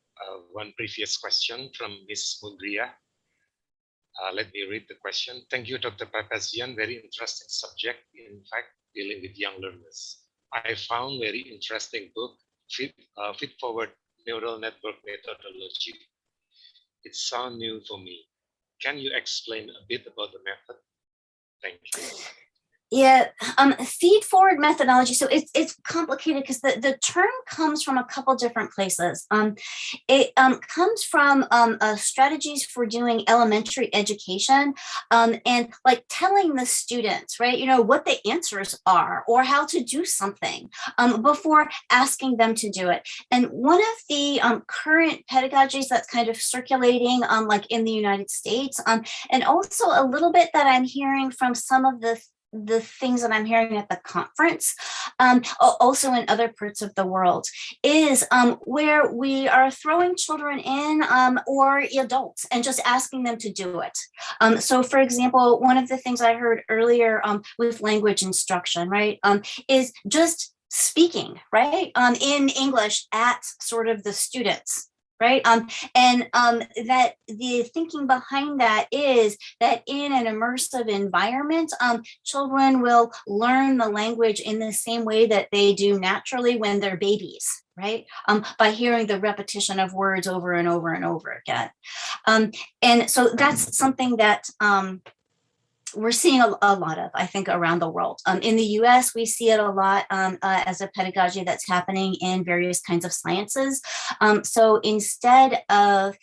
Speaker 9: one previous question from Ms. Mundria. Let me read the question. Thank you, Dr. Papazian. Very interesting subject, in fact, dealing with young learners. I found very interesting book, Feed-Forward Neural Network Methodology. It sounds new for me. Can you explain a bit about the method? Thank you.
Speaker 10: Yeah, feed-forward methodology. So it's complicated because the term comes from a couple different places. It comes from strategies for doing elementary education and like telling the students, right, you know, what the answers are or how to do something before asking them to do it. And one of the current pedagogies that's kind of circulating like in the United States and also a little bit that I'm hearing from some of the the things that I'm hearing at the conference, also in other parts of the world, is where we are throwing children in or adults and just asking them to do it. So for example, one of the things I heard earlier with language instruction, right, is just speaking, right, in English at sort of the students. Right. And that the thinking behind that is that in an immersive environment, children will learn the language in the same way that they do naturally when they're babies, right? By hearing the repetition of words over and over and over again. And so that's something that we're seeing a lot of, I think, around the world. In the US, we see it a lot as a pedagogy that's happening in various kinds of sciences. So instead of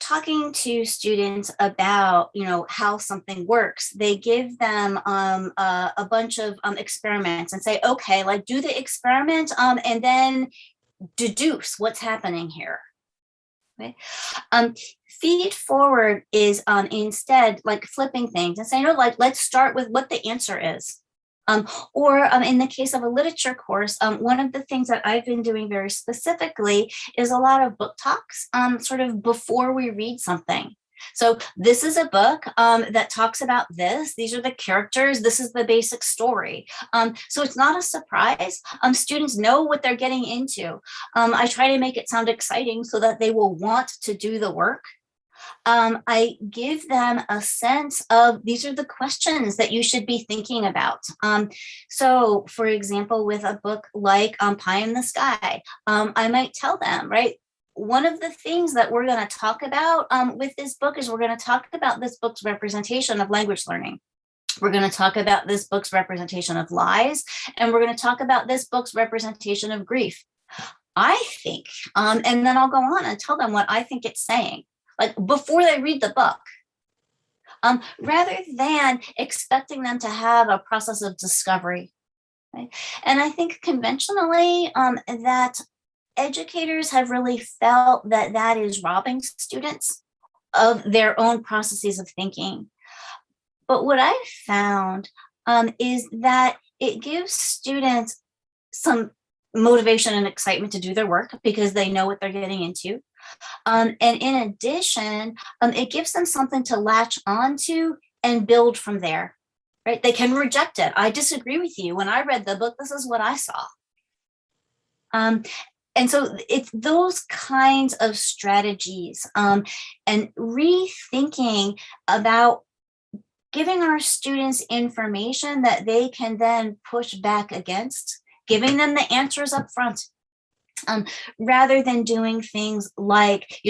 Speaker 10: talking to students about, how something works, they give them a bunch of experiments and say, okay, like do the experiment and then deduce what's happening here. Okay. Feed forward is instead like flipping things and saying, let's start with what the answer is. Or in the case of a literature course, one of the things that I've been doing very specifically is a lot of book talks sort of before we read something. So this is a book that talks about this. These are the characters. This is the basic story. So it's not a surprise. Students know what they're getting into. I try to make it sound exciting so that they will want to do the work. I give them a sense of these are the questions that you should be thinking about. So for example, with a book like Pie in the Sky, I might tell them, right, one of the things that we're going to talk about with this book is we're going to talk about this book's representation of language learning. We're going to talk about this book's representation of lies, and we're going to talk about this book's representation of grief. I think, and then I'll go on and tell them what I think it's saying, like before they read the book, rather than expecting them to have a process of discovery. Right? And I think conventionally that educators have really felt that that is robbing students of their own processes of thinking. But what I've found is that it gives students some motivation and excitement to do their work because they know what they're getting into. And in addition, it gives them something to latch onto and build from there, right? They can reject it. I disagree with you. When I read the book, this is what I saw. And so it's those kinds of strategies and rethinking about giving our students information that they can then push back against, giving them the answers up front, rather than doing things like,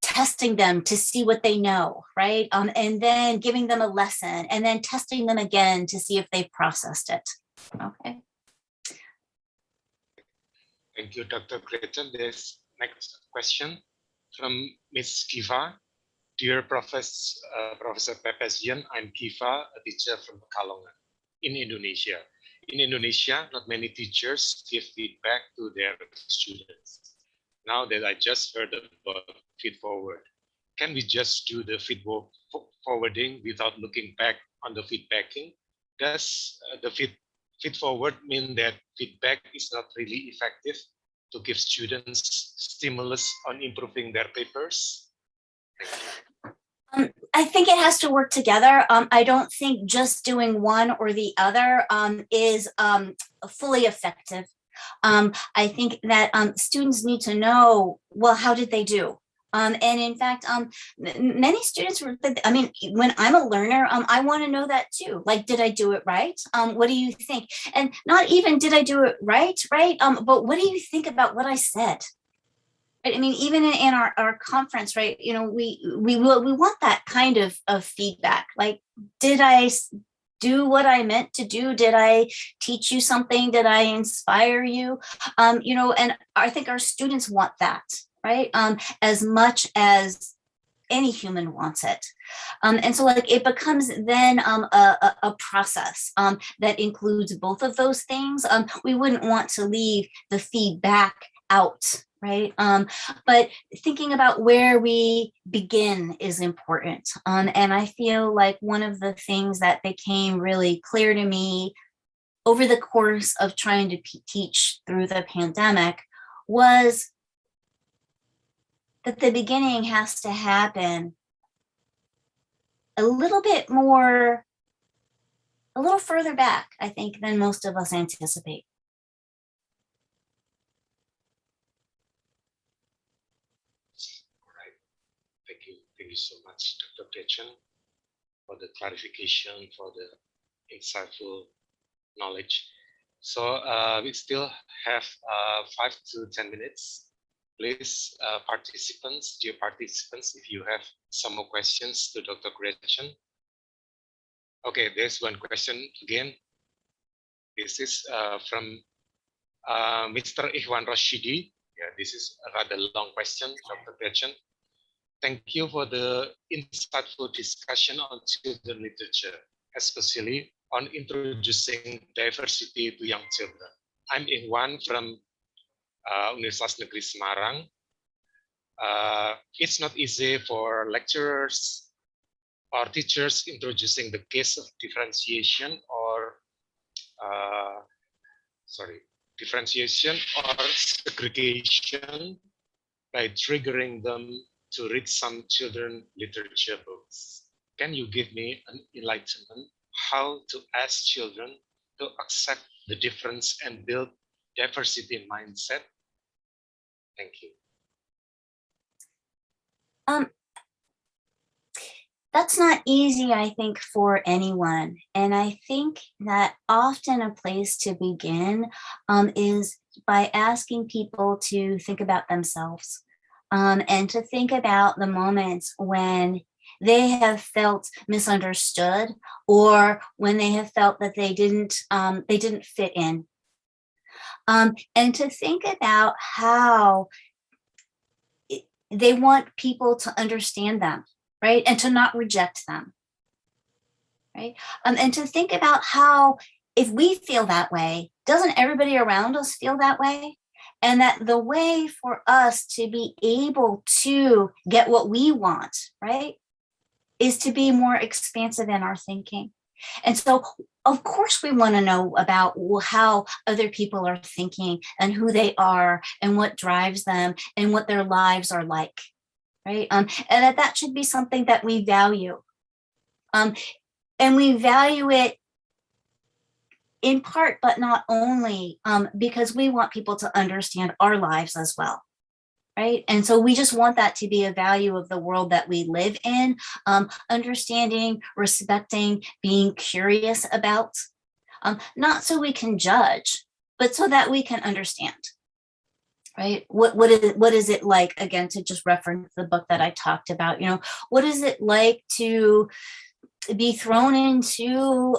Speaker 10: testing them to see what they know, right? And then giving them a lesson and then testing them again to see if they've processed it. Okay.
Speaker 9: Thank you, Dr. Gretchen. This next question from Ms. Kiva. Dear Professor Pepesian, I'm Kiva, a teacher from Pekalongan in Indonesia. In Indonesia, not many teachers give feedback to their students. Now that I just heard about feed forward, can we just do the feed forwarding without looking back on the feedbacking? Does the feed forward mean that feedback is not really effective to give students stimulus on improving their papers?
Speaker 10: I think it has to work together. I don't think just doing one or the other is fully effective. I think that students need to know, well, how did they do? And in fact, many students were, when I'm a learner, I want to know that too. Like, did I do it right? What do you think? And not even did I do it right? But what do you think about what I said? I mean, even in our conference, right? We want that kind of feedback. Like, did I do what I meant to do? Did I teach you something? Did I inspire you? And I think our students want that, right? As much as any human wants it. And so like it becomes then a process that includes both of those things. We wouldn't want to leave the feedback out right? But thinking about where we begin is important. And I feel like one of the things that became really clear to me over the course of trying to teach through the pandemic was that the beginning has to happen a little bit more, a little further back, I think, than most of us anticipate.
Speaker 9: All right. Thank you. Thank you so much, Dr. Gretchen, for the clarification, for the insightful knowledge. So we still have 5 to 10 minutes. Please, participants, dear participants, if you have some more questions to Dr. Gretchen. Okay, there's one question again. This is from Mr. Ihwan Rashidi. Yeah, this is a rather long question, Dr. Gretchen. Thank you for the insightful discussion on children literature, especially on introducing diversity to young children. I'm Ihwan from Universitas Negeri Semarang. It's not easy for lecturers or teachers introducing the case of differentiation or differentiation or segregation by triggering them to read some children literature books. Can you give me an enlightenment how to ask children to accept the difference and build diversity mindset? Thank you.
Speaker 10: That's not easy, I think, for anyone. And I think that often a place to begin is by asking people to think about themselves and to think about the moments when they have felt misunderstood or when they have felt that they didn't fit in. And to think about how they want people to understand them, right? And to not reject them, right? And to think about how, if we feel that way, doesn't everybody around us feel that way? And that the way for us to be able to get what we want, right, is to be more expansive in our thinking. And so, of course, we want to know about how other people are thinking and who they are and what drives them and what their lives are like, right? And that should be something that we value. And we value it in part, but not only, because we want people to understand our lives as well. Right. And so we just want that to be a value of the world that we live in, understanding, respecting, being curious about, not so we can judge, but so that we can understand. Right. What is it like, again, to just reference the book that I talked about, what is it like to be thrown into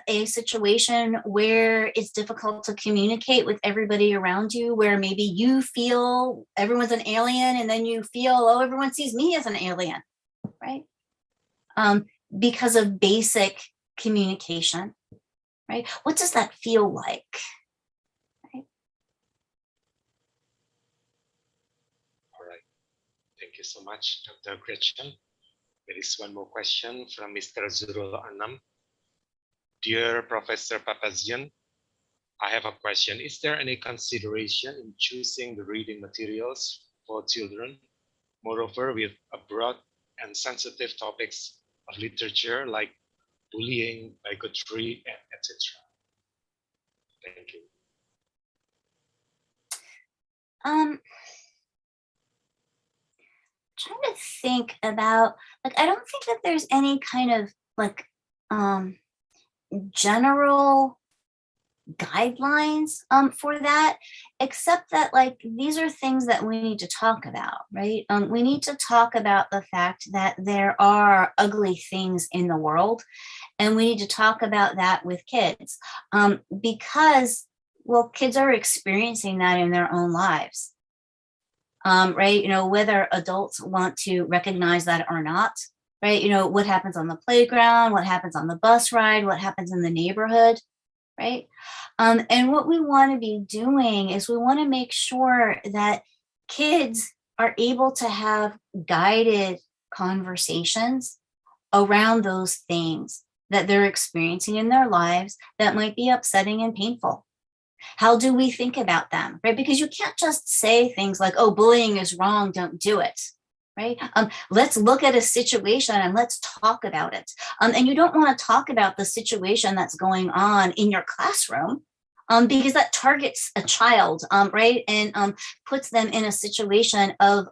Speaker 10: a situation where it's difficult to communicate with everybody around you, where maybe you feel everyone's an alien and then you feel, oh, everyone sees me as an alien, right? Because of basic communication, right? What does that feel like? Right?
Speaker 9: All right. Thank you so much, Dr. Gretchen. There is one more question from Mr. Zurul Anam. Dear Professor Papazian, I have a question. Is there any consideration in choosing the reading materials for children, moreover with a broad and sensitive topics of literature like bullying, bigotry, etc.? Thank you.
Speaker 10: Trying to think about, I don't think that there's any kind of general guidelines for that, except that these are things that we need to talk about, right? We need to talk about the fact that there are ugly things in the world, and we need to talk about that with kids because, well, kids are experiencing that in their own lives. Right, whether adults want to recognize that or not, right? What happens on the playground, what happens on the bus ride, what happens in the neighborhood, right? And what we want to be doing is we want to make sure that kids are able to have guided conversations around those things that they're experiencing in their lives that might be upsetting and painful. How do we think about them, right? Because you can't just say things like, oh, bullying is wrong, don't do it, right? Let's look at a situation and let's talk about it. And you don't want to talk about the situation that's going on in your classroom because that targets a child, right? And puts them in a situation of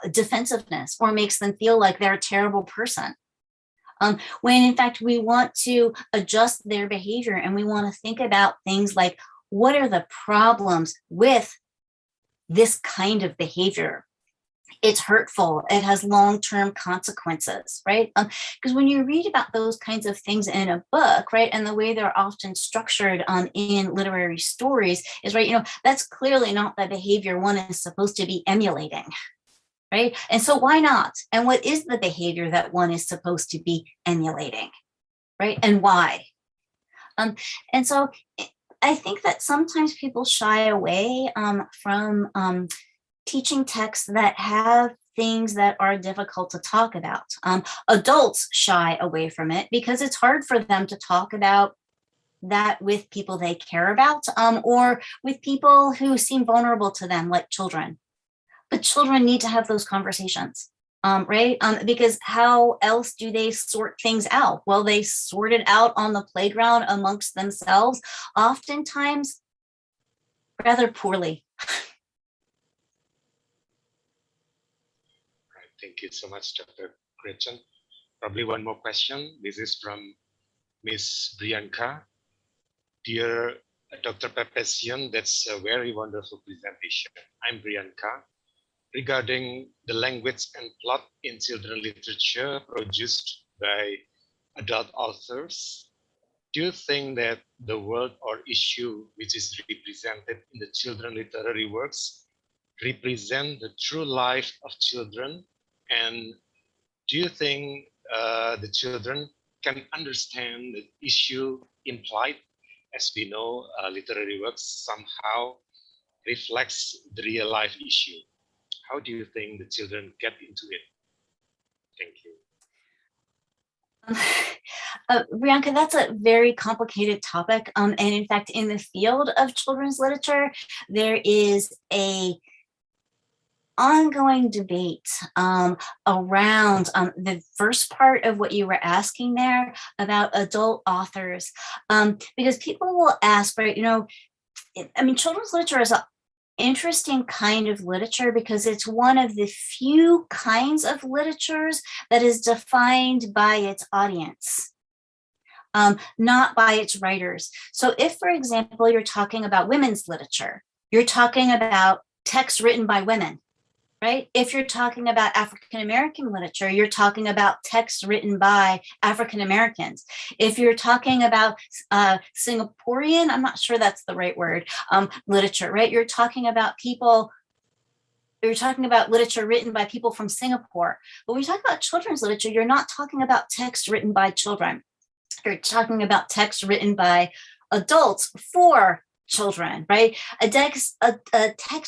Speaker 10: defensiveness or makes them feel like they're a terrible person. When in fact, we want to adjust their behavior and we want to think about things like, what are the problems with this kind of behavior? It's hurtful. It has long-term consequences, right? Because when you read about those kinds of things in a book, right, and the way they're often structured in literary stories is, right, that's clearly not the behavior one is supposed to be emulating, right? And so why not? And what is the behavior that one is supposed to be emulating, right? And why? And so I think that sometimes people shy away from teaching texts that have things that are difficult to talk about. Adults shy away from it because it's hard for them to talk about that with people they care about or with people who seem vulnerable to them, like children. But children need to have those conversations. Right? Because how else do they sort things out? Well, they sort it out on the playground amongst themselves, oftentimes rather poorly.
Speaker 9: Right. Thank you so much, Dr. Gretchen. Probably one more question. This is from Miss Brianka. Dear Dr. Pepesian, that's a very wonderful presentation. I'm Brianka. Regarding the language and plot in children literature produced by adult authors, do you think that the world or issue which is represented in the children literary works represent the true life of children? And do you think the children can understand the issue implied? As we know, literary works somehow reflects the real life issue. How do you think the children get into it? Thank you.
Speaker 10: Brianka, that's a very complicated topic. And in fact, in the field of children's literature, there is a ongoing debate around the first part of what you were asking there about adult authors. Because people will ask, right, I mean, children's literature is a interesting kind of literature because it's one of the few kinds of literatures that is defined by its audience, not by its writers. So if, for example, you're talking about women's literature, you're talking about texts written by women, right? If you're talking about African-American literature, you're talking about texts written by African-Americans. If you're talking about Singaporean, I'm not sure that's the right word, literature, right? You're talking about literature written by people from Singapore. But when you talk about children's literature, you're not talking about texts written by children. You're talking about texts written by adults for children, right? A text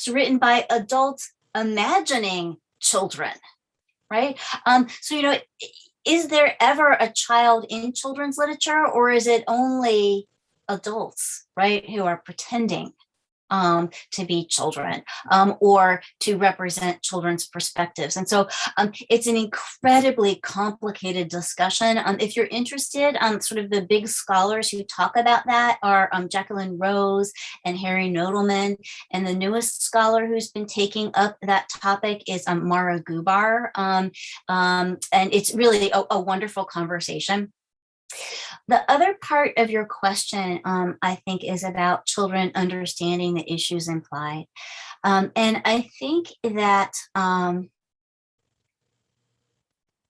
Speaker 10: written by adults imagining children, right? So, is there ever a child in children's literature, or is it only adults, right, who are pretending to be children or to represent children's perspectives? And so it's an incredibly complicated discussion. If you're interested, sort of the big scholars who talk about that are Jacqueline Rose and Harry Nodelman. And the newest scholar who's been taking up that topic is Mara Gubar. And it's really a wonderful conversation. The other part of your question, I think, is about children understanding the issues implied. And I think that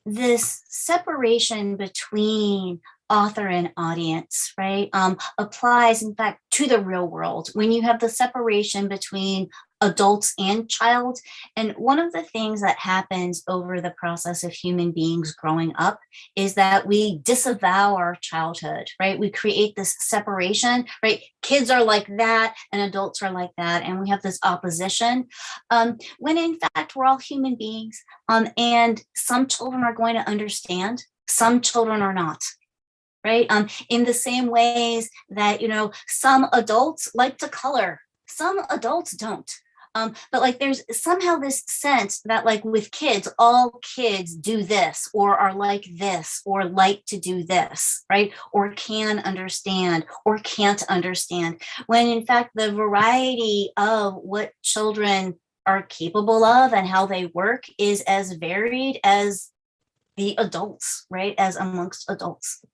Speaker 10: this separation between author and audience, right, applies, in fact, to the real world when you have the separation between adults and child. And one of the things that happens over the process of human beings growing up is that we disavow our childhood, right? We create this separation, right? Kids are like that and adults are like that. And we have this opposition when in fact we're all human beings, and some children are going to understand, some children are not. Right. In the same ways that, you know, some adults like to color, some adults don't. But like there's somehow this sense that like with kids, all kids do this or are like this or like to do this, right? Or can understand or can't understand, when in fact the variety of what children are capable of and how they work is as varied as the adults, right? As amongst adults.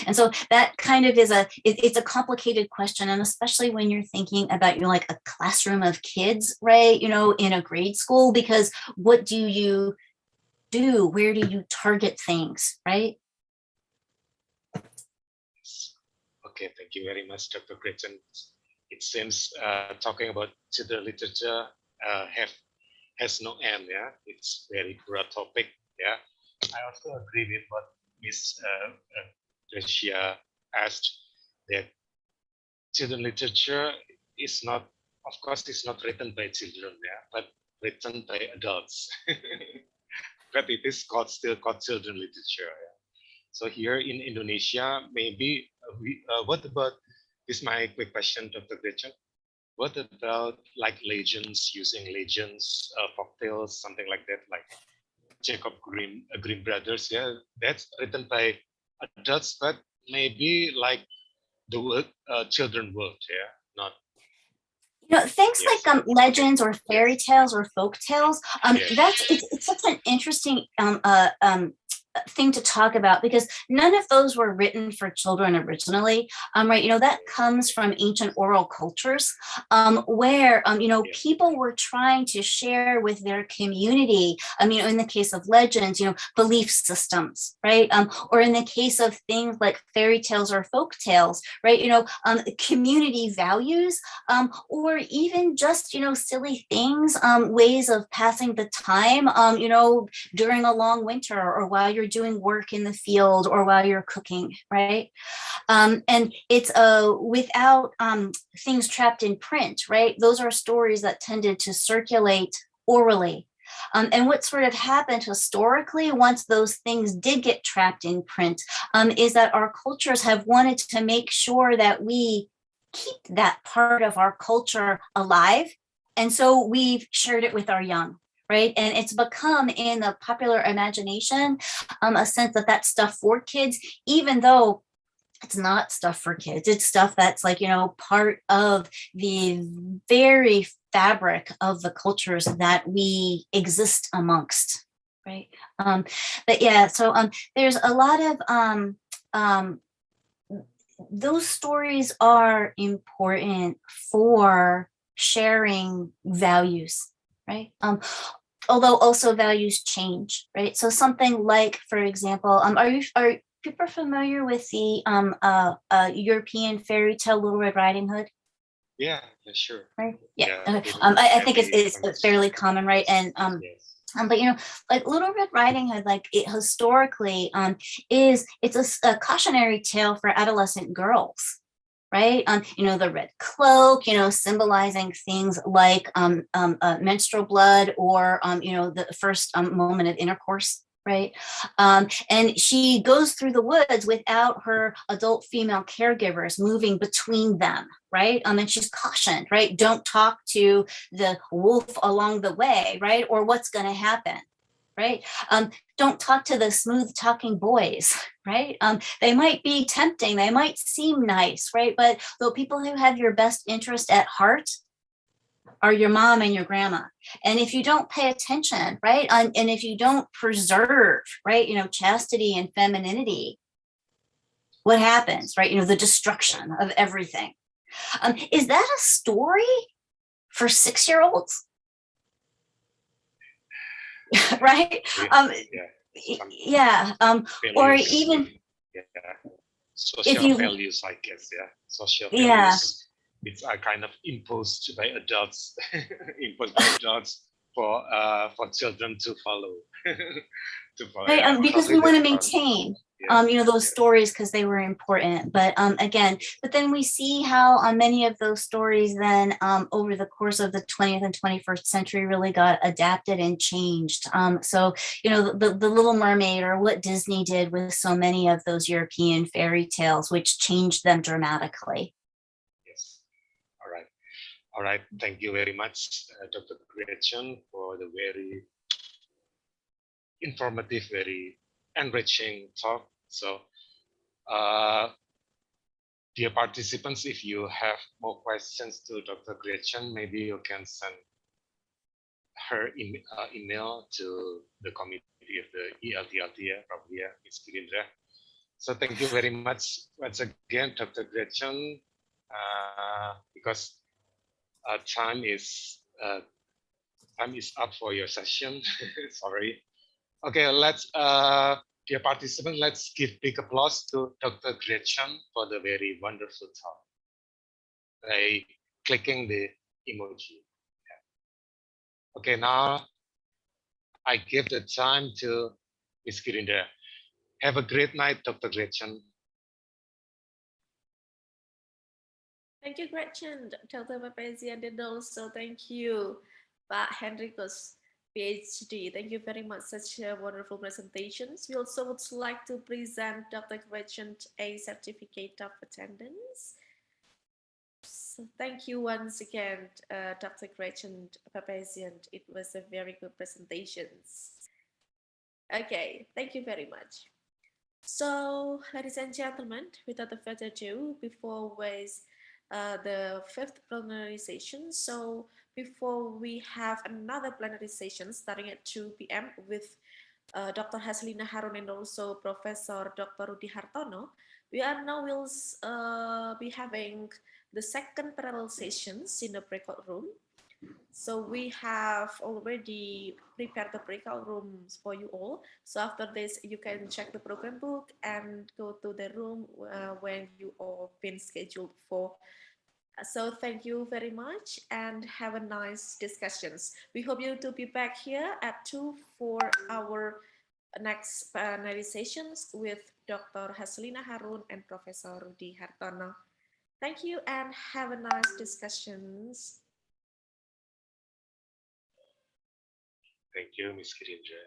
Speaker 10: And so that kind of is it's a complicated question. And especially when you're thinking about, you know, like a classroom of kids, right, you know, in a grade school, because what do you do? Where do you target things, right?
Speaker 9: Okay, thank you very much, Dr. Gretchen. It seems talking about children literature has no end, yeah? It's very broad topic, yeah? I also agree with what Miss Gracia asked, that children literature is not, of course, it's not written by children, yeah, but written by adults. But it is still called children literature. Yeah? So here in Indonesia, maybe what about, this is my quick question, Dr. Gretchen. What about like legends, using legends, folktales, something like that, like Jacob Grimm Brothers? Yeah, that's written by adults, but maybe like the word children world, yeah, not.
Speaker 10: You know, things like legends or fairy tales or folk tales. It's such an interesting thing to talk about, because none of those were written for children originally, right? You know, that comes from ancient oral cultures, where you know, people were trying to share with their community, you know, in the case of legends, you know, belief systems, right? Or in the case of things like fairy tales or folk tales, right? You know, community values, or even just, you know, silly things, ways of passing the time, you know, during a long winter, or while you're doing work in the field, or while you're cooking, right? And it's without things trapped in print, right? Those are stories that tended to circulate orally. And what sort of happened historically, once those things did get trapped in print, is that our cultures have wanted to make sure that we keep that part of our culture alive. And so we've shared it with our young. Right. And it's become in the popular imagination a sense that that's stuff for kids, even though it's not stuff for kids. It's stuff that's like, you know, part of the very fabric of the cultures that we exist amongst. Right. But yeah, so there's a lot of those stories are important for sharing values. Right. Although also values change, right? So something like, for example, are people familiar with the European fairy tale Little Red Riding Hood?
Speaker 9: Yeah, sure.
Speaker 10: Right. Yeah. I think it's fairly common, right? And but you know, like Little Red Riding Hood, like it historically it's a cautionary tale for adolescent girls. Right. You know, the red cloak, you know, symbolizing things like menstrual blood, or, you know, the first moment of intercourse. Right. And she goes through the woods without her adult female caregivers moving between them. Right. And she's cautioned, right. Don't talk to the wolf along the way. Right. Or what's going to happen. Right. Don't talk to the smooth talking boys, right? They might be tempting. They might seem nice, right? But the people who have your best interest at heart are your mom and your grandma. And if you don't pay attention, right? And if you don't preserve, right, you know, chastity and femininity, what happens, right? You know, the destruction of everything. Is that a story for 6-year-olds? Right. Or even
Speaker 9: Yeah,
Speaker 10: If
Speaker 9: social
Speaker 10: you,
Speaker 9: values, I guess. Yeah, social
Speaker 10: yeah.
Speaker 9: values which are kind of imposed by adults, imposed by adults for children to follow. To follow.
Speaker 10: Right,
Speaker 9: Yeah,
Speaker 10: because we
Speaker 9: probably
Speaker 10: want to
Speaker 9: that's part.
Speaker 10: maintain,
Speaker 9: Yes,
Speaker 10: you know, those
Speaker 9: yes.
Speaker 10: stories because they were important. But again, but then we see how many of those stories then over the course of the 20th and 21st century really got adapted and changed. So, you know, the Little Mermaid, or what Disney did with so many of those European fairy tales, which changed them dramatically.
Speaker 9: Yes. All right. All right. Thank you very much, Dr. Gretchen, for the very informative, very enriching talk. So, dear participants, if you have more questions to Dr. Gretchen, maybe you can send her email to the committee of the ELTLT, probably, Ms. Kirindra. So thank you very much once again, Dr. Gretchen, because time is up for your session. Sorry. Okay, let's, dear participants, let's give big applause to Dr. Gretchen for the very wonderful talk by clicking the emoji. Okay, now I give the time to Ms. Kirindra. Have a great night, Dr. Gretchen.
Speaker 2: Thank you, Gretchen, Dr. Papazian, and also thank you, Pak Henricus, PhD. Thank you very much, such wonderful presentations. We also would like to present Dr. Gretchen a certificate of attendance. So thank you once again, Dr. Gretchen Papazian. It was a very good presentation. Okay, thank you very much. So, ladies and gentlemen, without further ado, before we the fifth plenary session. So before we have another plenary session starting at 2 p.m. with Dr. Haslina Harun and also Professor Dr. Rudi Hartono, we are now will be having the second parallel sessions in the breakout room. So we have already prepared the breakout rooms for you all. So after this, you can check the program book and go to the room when you all been scheduled for. So thank you very much and have a nice discussions. We hope you to be back here at 2 for our next plenary sessions with Dr. Haslina Harun and Professor Rudi Hartono. Thank you and have a nice discussions.
Speaker 9: Thank you, Ms. Kirindra.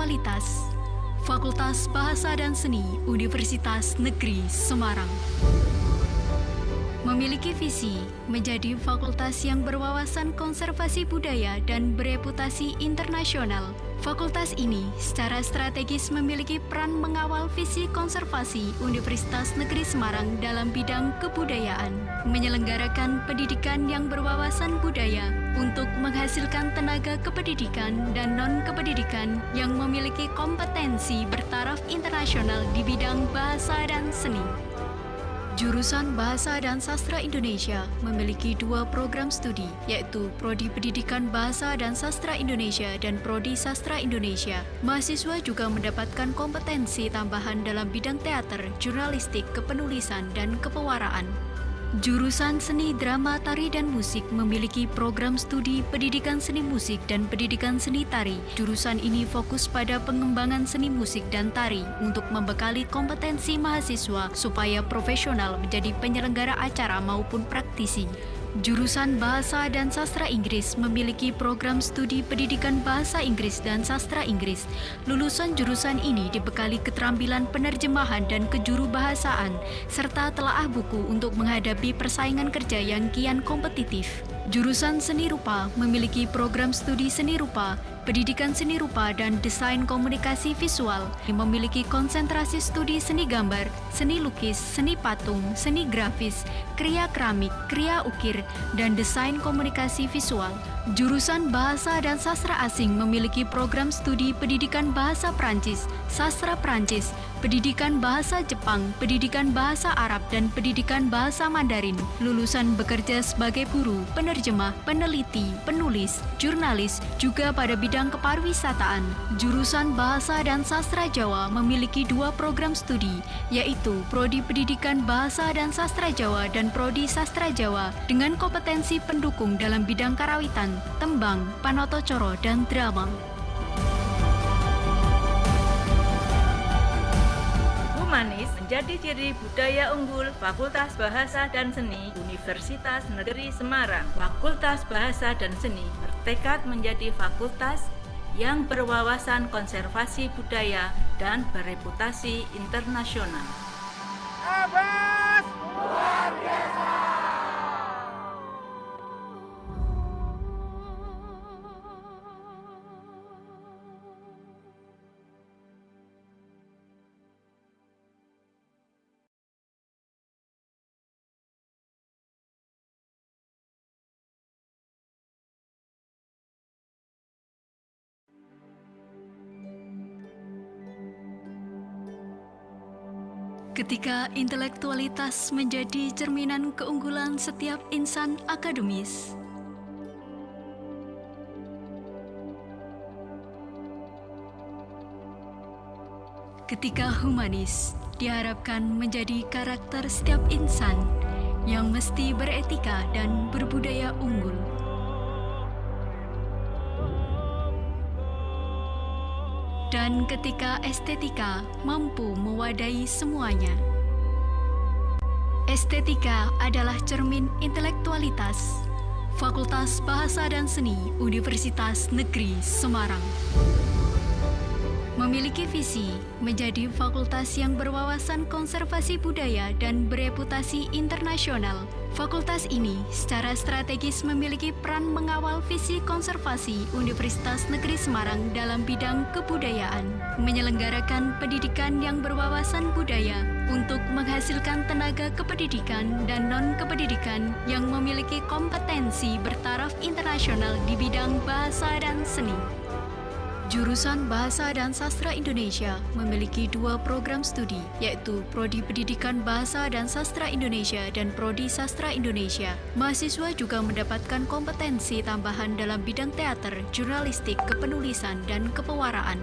Speaker 11: Intelektualitas, Fakultas Bahasa dan Seni Universitas Negeri Semarang. Memiliki visi menjadi fakultas yang berwawasan konservasi budaya dan bereputasi internasional. Fakultas ini secara strategis memiliki peran mengawal visi konservasi Universitas Negeri Semarang dalam bidang kebudayaan, menyelenggarakan pendidikan yang berwawasan budaya untuk menghasilkan tenaga kependidikan dan non-kependidikan yang memiliki kompetensi bertaraf internasional di bidang bahasa dan seni. Jurusan Bahasa dan Sastra Indonesia memiliki 2 program studi, yaitu Prodi Pendidikan Bahasa dan Sastra Indonesia dan Prodi Sastra Indonesia. Mahasiswa juga mendapatkan kompetensi tambahan dalam bidang teater, jurnalistik, kepenulisan, dan kepewaraan. Jurusan Seni Drama Tari dan Musik memiliki program studi Pendidikan Seni Musik dan Pendidikan Seni Tari. Jurusan ini fokus pada pengembangan seni musik dan tari untuk membekali kompetensi mahasiswa supaya profesional menjadi penyelenggara acara maupun praktisi. Jurusan Bahasa dan Sastra Inggris memiliki program studi Pendidikan Bahasa Inggris dan Sastra Inggris. Lulusan jurusan ini dibekali keterampilan penerjemahan dan kejurubahasaan, serta telaah buku untuk menghadapi persaingan kerja yang kian kompetitif. Jurusan Seni Rupa memiliki program studi Seni Rupa, Pendidikan Seni Rupa, dan Desain Komunikasi Visual. Memiliki konsentrasi studi seni gambar, seni lukis, seni patung, seni grafis, kriya keramik, kriya ukir, dan desain komunikasi visual. Jurusan Bahasa dan Sastra Asing memiliki program studi Pendidikan Bahasa Prancis, Sastra Prancis, Pendidikan Bahasa Jepang, Pendidikan Bahasa Arab, dan Pendidikan Bahasa Mandarin. Lulusan bekerja sebagai guru, penerjemah, peneliti, penulis, jurnalis, juga pada bidang kepariwisataan. Jurusan Bahasa dan Sastra Jawa memiliki 2 program studi, yaitu Prodi Pendidikan Bahasa dan Sastra Jawa dan Prodi Sastra Jawa dengan kompetensi pendukung dalam bidang karawitan, tembang, panatocoro, dan drama.
Speaker 12: Humanis menjadi ciri budaya unggul Fakultas Bahasa dan Seni Universitas Negeri Semarang. Fakultas Bahasa dan Seni bertekad menjadi fakultas yang berwawasan konservasi budaya dan bereputasi internasional.
Speaker 13: Abas luar biasa.
Speaker 11: Ketika intelektualitas menjadi cerminan keunggulan setiap insan akademis, ketika humanis diharapkan menjadi karakter setiap insan yang mesti beretika dan berbudaya unggul, dan ketika estetika mampu mewadahi semuanya. Estetika adalah cermin intelektualitas. Fakultas Bahasa dan Seni Universitas Negeri Semarang memiliki visi menjadi fakultas yang berwawasan konservasi budaya dan bereputasi internasional. Fakultas ini secara strategis memiliki peran mengawal visi konservasi Universitas Negeri Semarang dalam bidang kebudayaan, menyelenggarakan pendidikan yang berwawasan budaya untuk menghasilkan tenaga kependidikan dan non-kependidikan yang memiliki kompetensi bertaraf internasional di bidang bahasa dan seni. Jurusan Bahasa dan Sastra Indonesia memiliki 2 program studi, yaitu Prodi Pendidikan Bahasa dan Sastra Indonesia dan Prodi Sastra Indonesia. Mahasiswa juga mendapatkan kompetensi tambahan dalam bidang teater, jurnalistik, kepenulisan, dan kepewaraan.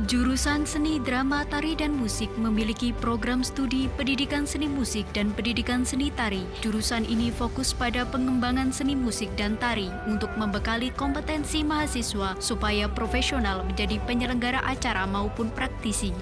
Speaker 11: Jurusan Seni Drama Tari dan Musik memiliki program studi Pendidikan Seni Musik dan Pendidikan Seni Tari. Jurusan ini fokus pada pengembangan seni musik dan tari untuk membekali kompetensi mahasiswa supaya profesional menjadi penyelenggara acara maupun praktisi.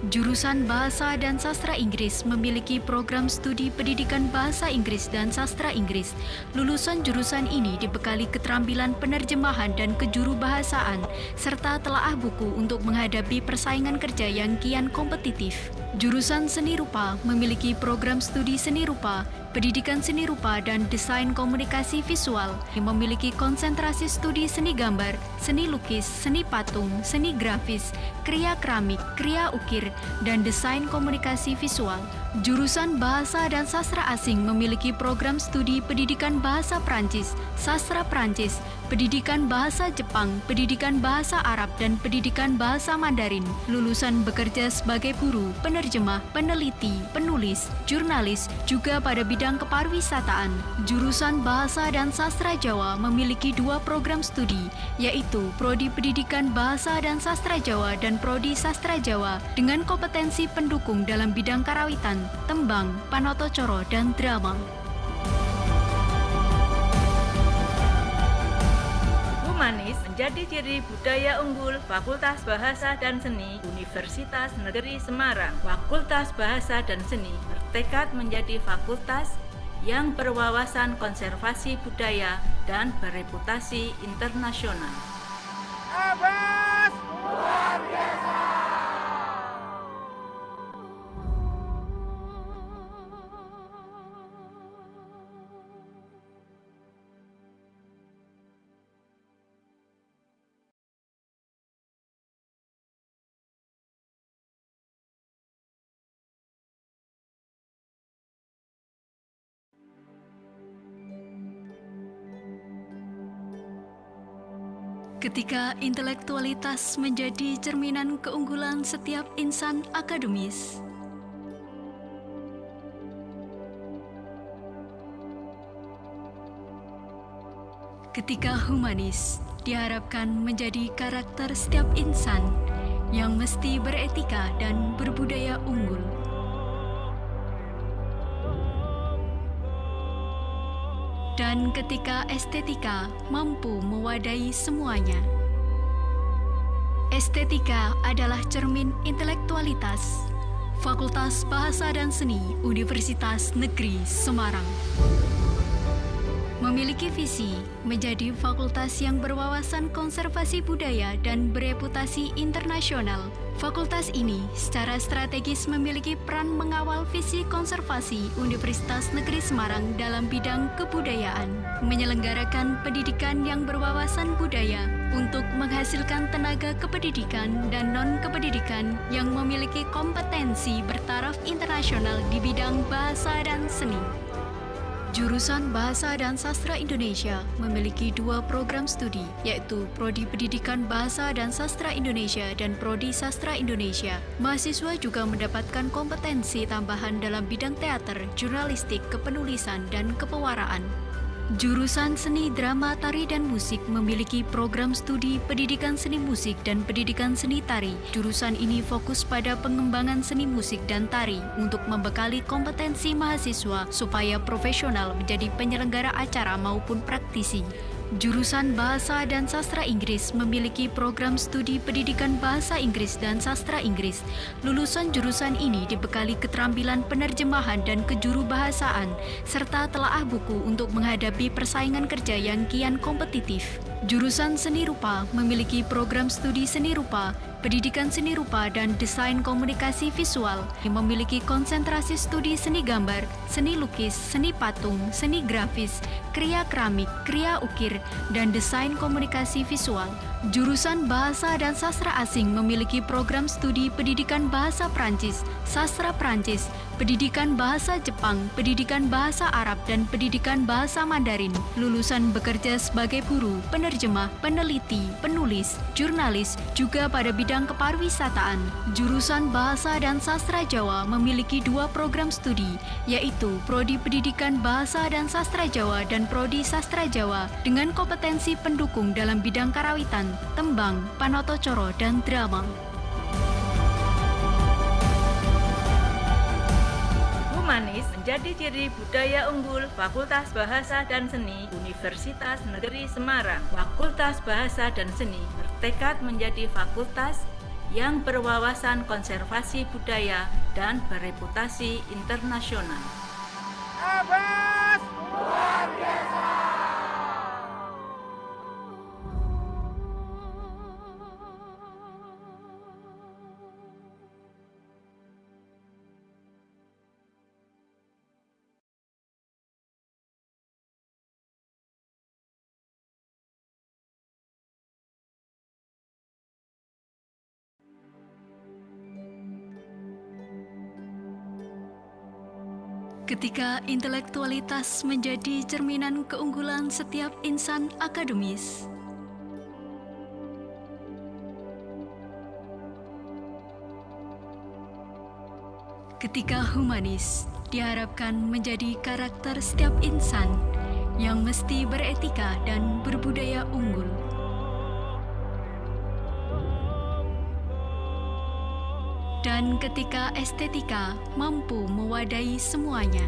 Speaker 11: Jurusan Bahasa dan Sastra Inggris memiliki program studi pendidikan bahasa Inggris dan sastra Inggris. Lulusan jurusan ini dibekali keterampilan penerjemahan dan kejurubahasaan, serta telaah buku untuk menghadapi persaingan kerja yang kian kompetitif. Jurusan Seni Rupa memiliki program studi seni rupa, pendidikan seni rupa dan desain komunikasi visual yang memiliki konsentrasi studi seni gambar, seni lukis, seni patung, seni grafis, kriya keramik, kriya ukir, dan desain komunikasi visual. Jurusan Bahasa dan Sastra Asing memiliki program studi pendidikan bahasa Prancis, sastra Prancis, pendidikan bahasa Jepang, pendidikan bahasa Arab, dan pendidikan bahasa Mandarin. Lulusan bekerja sebagai guru, penerjemah, peneliti, penulis, jurnalis, juga pada bidang keparwisataan. Jurusan Bahasa dan Sastra Jawa memiliki 2 program studi, yaitu Prodi Pendidikan Bahasa dan Sastra Jawa dan Prodi Sastra Jawa dengan kompetensi pendukung dalam bidang karawitan, tembang, panotocoro, dan drama.
Speaker 12: Humanis menjadi ciri budaya unggul Fakultas Bahasa dan Seni Universitas Negeri Semarang. Fakultas Bahasa dan Seni bertekad menjadi fakultas yang berwawasan konservasi budaya dan bereputasi internasional.
Speaker 13: Abas luar biasa.
Speaker 11: Ketika intelektualitas menjadi cerminan keunggulan setiap insan akademis, ketika humanis diharapkan menjadi karakter setiap insan yang mesti beretika dan berbudaya unggul, dan ketika estetika mampu mewadahi semuanya. Estetika adalah cermin intelektualitas. Fakultas Bahasa dan Seni Universitas Negeri Semarang memiliki visi menjadi fakultas yang berwawasan konservasi budaya dan bereputasi internasional. Fakultas ini secara strategis memiliki peran mengawal visi konservasi Universitas Negeri Semarang dalam bidang kebudayaan, menyelenggarakan pendidikan yang berwawasan budaya untuk menghasilkan tenaga kependidikan dan non-kependidikan yang memiliki kompetensi bertaraf internasional di bidang bahasa dan seni. Jurusan Bahasa dan Sastra Indonesia memiliki 2 program studi, yaitu Prodi Pendidikan Bahasa dan Sastra Indonesia dan Prodi Sastra Indonesia. Mahasiswa juga mendapatkan kompetensi tambahan dalam bidang teater, jurnalistik, kepenulisan, dan kepewaraan. Jurusan Seni Drama Tari dan Musik memiliki program studi pendidikan seni musik dan pendidikan seni tari. Jurusan ini fokus pada pengembangan seni musik dan tari untuk membekali kompetensi mahasiswa supaya profesional menjadi penyelenggara acara maupun praktisi. Jurusan Bahasa dan Sastra Inggris memiliki program studi pendidikan bahasa Inggris dan sastra Inggris. Lulusan jurusan ini dibekali keterampilan penerjemahan dan kejurubahasaan, serta telaah buku untuk menghadapi persaingan kerja yang kian kompetitif. Jurusan Seni Rupa memiliki program studi seni rupa, pendidikan seni rupa dan desain komunikasi visual yang memiliki konsentrasi studi seni gambar, seni lukis, seni patung, seni grafis, kriya keramik, kriya ukir, dan desain komunikasi visual. Jurusan Bahasa dan Sastra Asing memiliki program studi pendidikan bahasa Prancis, sastra Prancis, pendidikan bahasa Jepang, pendidikan bahasa Arab, dan pendidikan bahasa Mandarin. Lulusan bekerja sebagai guru, penerjemah, peneliti, penulis, jurnalis, juga pada bidang keparwisataan. Jurusan Bahasa dan Sastra Jawa memiliki 2 program studi, yaitu Prodi Pendidikan Bahasa dan Sastra Jawa dan Prodi Sastra Jawa dengan kompetensi pendukung dalam bidang karawitan, tembang, panotocoro, dan drama.
Speaker 12: Humanis menjadi ciri budaya unggul Fakultas Bahasa dan Seni Universitas Negeri Semarang. Fakultas Bahasa dan Seni bertekad menjadi fakultas yang berwawasan konservasi budaya dan bereputasi internasional.
Speaker 13: Abas luar biasa.
Speaker 11: Ketika intelektualitas menjadi cerminan keunggulan setiap insan akademis, ketika humanis diharapkan menjadi karakter setiap insan yang mesti beretika dan berbudaya unggul, dan ketika estetika mampu mewadahi semuanya.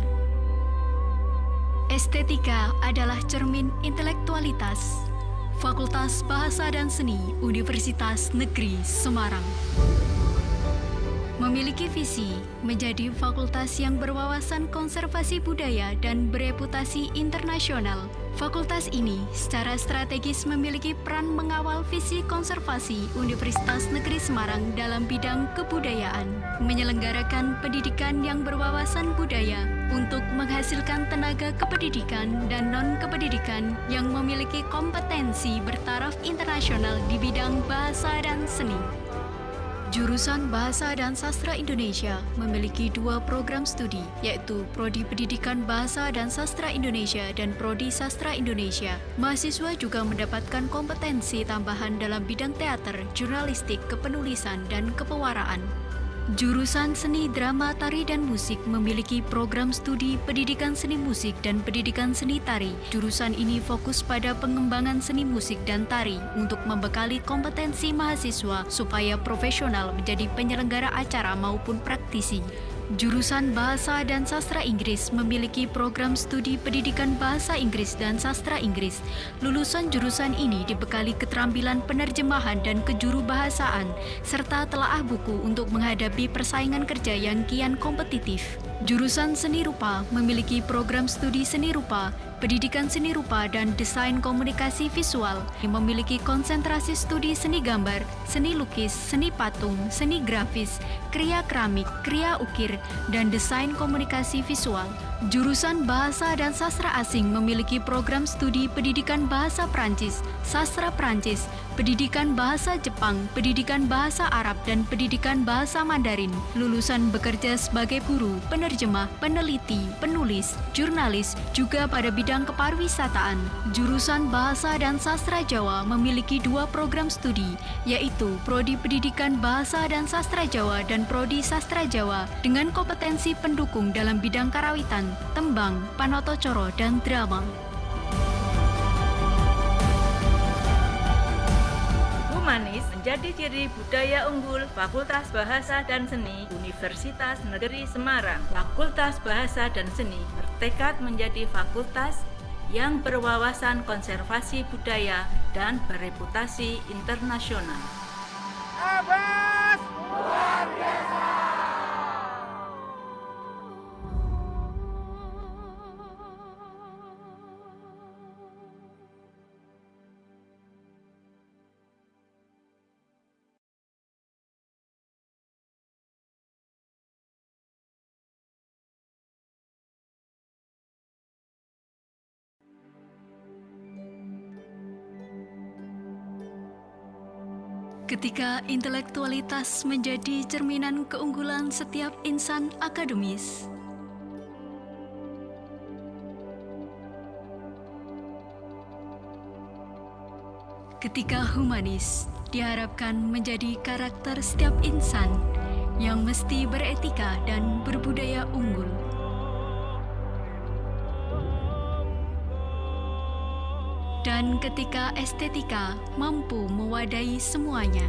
Speaker 11: Estetika adalah cermin intelektualitas. Fakultas Bahasa dan Seni Universitas Negeri Semarang memiliki visi menjadi fakultas yang berwawasan konservasi budaya dan bereputasi internasional. Fakultas ini secara strategis memiliki peran mengawal visi konservasi Universitas Negeri Semarang dalam bidang kebudayaan, menyelenggarakan pendidikan yang berwawasan budaya untuk menghasilkan tenaga kependidikan dan non-kependidikan yang memiliki kompetensi bertaraf internasional di bidang bahasa dan seni. Jurusan Bahasa dan Sastra Indonesia memiliki 2 program studi, yaitu Prodi Pendidikan Bahasa dan Sastra Indonesia dan Prodi Sastra Indonesia. Mahasiswa juga mendapatkan kompetensi tambahan dalam bidang teater, jurnalistik, kepenulisan, dan kepewaraan. Jurusan Seni Drama Tari dan Musik memiliki program studi Pendidikan Seni Musik dan Pendidikan Seni Tari. Jurusan ini fokus pada pengembangan seni musik dan tari untuk membekali kompetensi mahasiswa supaya profesional menjadi penyelenggara acara maupun praktisi. Jurusan Bahasa dan Sastra Inggris memiliki program studi Pendidikan Bahasa Inggris dan Sastra Inggris. Lulusan jurusan ini dibekali keterampilan penerjemahan dan kejurubahasaan, serta telaah buku untuk menghadapi persaingan kerja yang kian kompetitif. Jurusan Seni Rupa memiliki program studi Seni Rupa, Pendidikan Seni Rupa dan Desain Komunikasi Visual, yang memiliki konsentrasi studi seni gambar, seni lukis, seni patung, seni grafis, kriya keramik, kriya ukir, dan desain komunikasi visual. Jurusan Bahasa dan Sastra Asing memiliki program studi Pendidikan Bahasa Prancis, Sastra Prancis, Pendidikan Bahasa Jepang, Pendidikan Bahasa Arab, dan Pendidikan Bahasa Mandarin. Lulusan bekerja sebagai guru, penerjemah, peneliti, penulis, jurnalis, juga pada bidang keparwisataan. Jurusan Bahasa dan Sastra Jawa memiliki 2 program studi, yaitu Prodi Pendidikan Bahasa dan Sastra Jawa dan Prodi Sastra Jawa dengan kompetensi pendukung dalam bidang karawitan, tembang, panotocoro, dan drama.
Speaker 12: Humanis menjadi ciri budaya unggul Fakultas Bahasa dan Seni Universitas Negeri Semarang. Fakultas Bahasa dan Seni bertekad menjadi fakultas yang berwawasan konservasi budaya dan bereputasi internasional.
Speaker 13: Abas luar biasa.
Speaker 11: Ketika intelektualitas menjadi cerminan keunggulan setiap insan akademis, ketika humanis diharapkan menjadi karakter setiap insan yang mesti beretika dan berbudaya unggul, dan ketika estetika mampu mewadahi semuanya.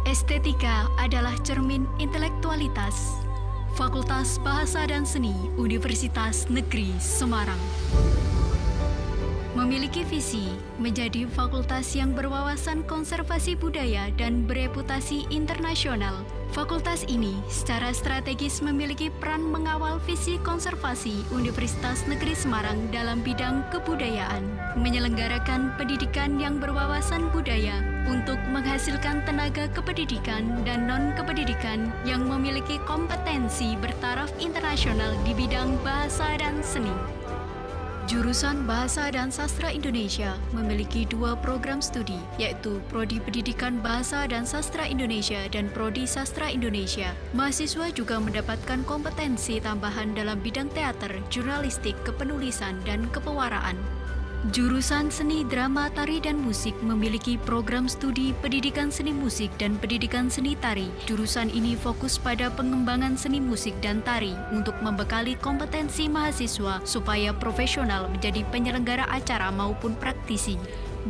Speaker 11: Estetika adalah cermin intelektualitas. Fakultas Bahasa dan Seni Universitas Negeri Semarang memiliki visi menjadi fakultas yang berwawasan konservasi budaya dan bereputasi internasional. Fakultas ini secara strategis memiliki peran mengawal visi konservasi Universitas Negeri Semarang dalam bidang kebudayaan, menyelenggarakan pendidikan yang berwawasan budaya untuk menghasilkan tenaga kependidikan dan non-kependidikan yang memiliki kompetensi bertaraf internasional di bidang bahasa dan seni. Jurusan Bahasa dan Sastra Indonesia memiliki 2 program studi, yaitu Prodi Pendidikan Bahasa dan Sastra Indonesia dan Prodi Sastra Indonesia. Mahasiswa juga mendapatkan kompetensi tambahan dalam bidang teater, jurnalistik, kepenulisan, dan kepewaraan. Jurusan Seni Drama Tari dan Musik memiliki program studi Pendidikan Seni Musik dan Pendidikan Seni Tari. Jurusan ini fokus pada pengembangan seni musik dan tari untuk membekali kompetensi mahasiswa supaya profesional menjadi penyelenggara acara maupun praktisi.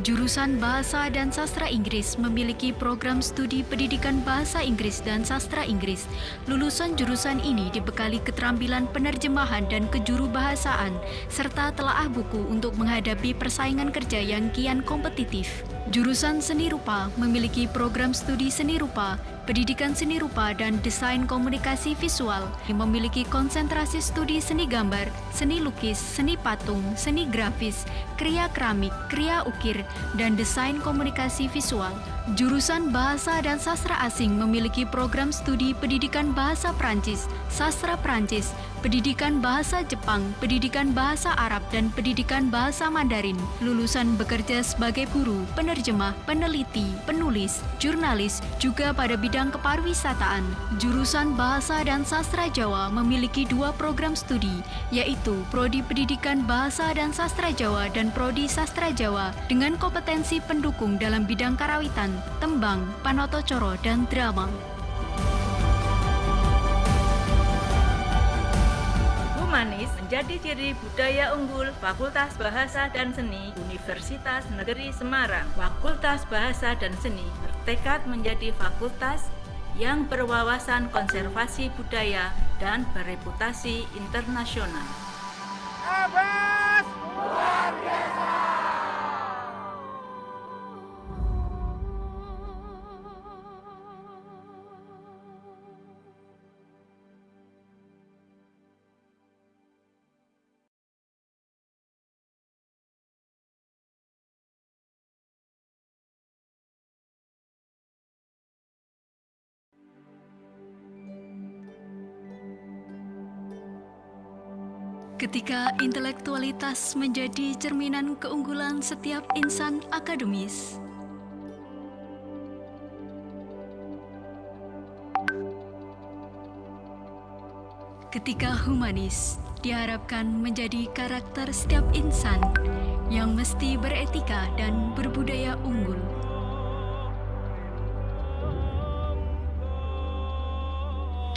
Speaker 11: Jurusan Bahasa dan Sastra Inggris memiliki program studi Pendidikan Bahasa Inggris dan Sastra Inggris. Lulusan jurusan ini dibekali keterampilan penerjemahan dan kejurubahasaan, serta telaah buku untuk menghadapi persaingan kerja yang kian kompetitif. Jurusan Seni Rupa memiliki program studi Seni Rupa, Pendidikan Seni Rupa dan Desain Komunikasi Visual, yang memiliki konsentrasi studi seni gambar, seni lukis, seni patung, seni grafis, kriya keramik, kriya ukir, dan desain komunikasi visual. Jurusan Bahasa dan Sastra Asing memiliki program studi Pendidikan Bahasa Prancis, Sastra Prancis, Pendidikan Bahasa Jepang, Pendidikan Bahasa Arab, dan Pendidikan Bahasa Mandarin. Lulusan bekerja sebagai guru, penerjemah, peneliti, penulis, jurnalis, juga pada bidang keparwisataan. Jurusan Bahasa dan Sastra Jawa memiliki 2 program studi, yaitu Prodi Pendidikan Bahasa dan Sastra Jawa dan Prodi Sastra Jawa dengan kompetensi pendukung dalam bidang karawitan, tembang, panotocoro, dan drama.
Speaker 12: Humanis menjadi ciri budaya unggul Fakultas Bahasa dan Seni Universitas Negeri Semarang. Fakultas Bahasa dan Seni bertekad menjadi fakultas yang berwawasan konservasi budaya dan bereputasi internasional.
Speaker 13: Abas luar biasa.
Speaker 11: Ketika intelektualitas menjadi cerminan keunggulan setiap insan akademis, ketika humanis diharapkan menjadi karakter setiap insan yang mesti beretika dan berbudaya unggul,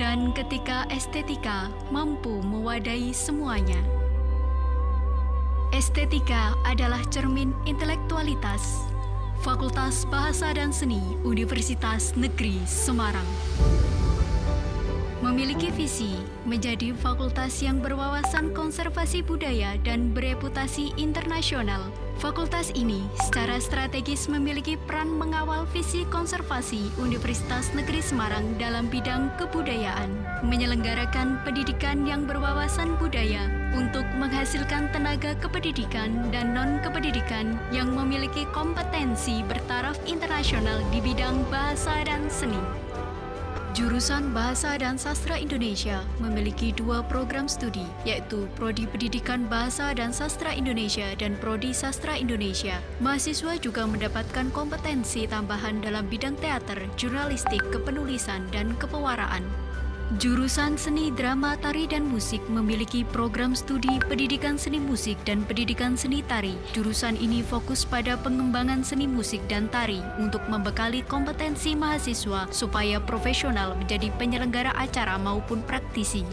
Speaker 11: dan ketika estetika mampu mewadahi semuanya. Estetika adalah cermin intelektualitas. Fakultas Bahasa dan Seni Universitas Negeri Semarang memiliki visi menjadi fakultas yang berwawasan konservasi budaya dan bereputasi internasional. Fakultas ini secara strategis memiliki peran mengawal visi konservasi Universitas Negeri Semarang dalam bidang kebudayaan, menyelenggarakan pendidikan yang berwawasan budaya untuk menghasilkan tenaga kependidikan dan non-kependidikan yang memiliki kompetensi bertaraf internasional di bidang bahasa dan seni. Jurusan Bahasa dan Sastra Indonesia memiliki 2 program studi, yaitu Prodi Pendidikan Bahasa dan Sastra Indonesia dan Prodi Sastra Indonesia. Mahasiswa juga mendapatkan kompetensi tambahan dalam bidang teater, jurnalistik, kepenulisan, dan kepewaraan. Jurusan Seni Drama Tari dan Musik memiliki program studi Pendidikan Seni Musik dan Pendidikan Seni Tari. Jurusan ini fokus pada pengembangan seni musik dan tari untuk membekali kompetensi mahasiswa supaya profesional menjadi penyelenggara acara maupun praktisi.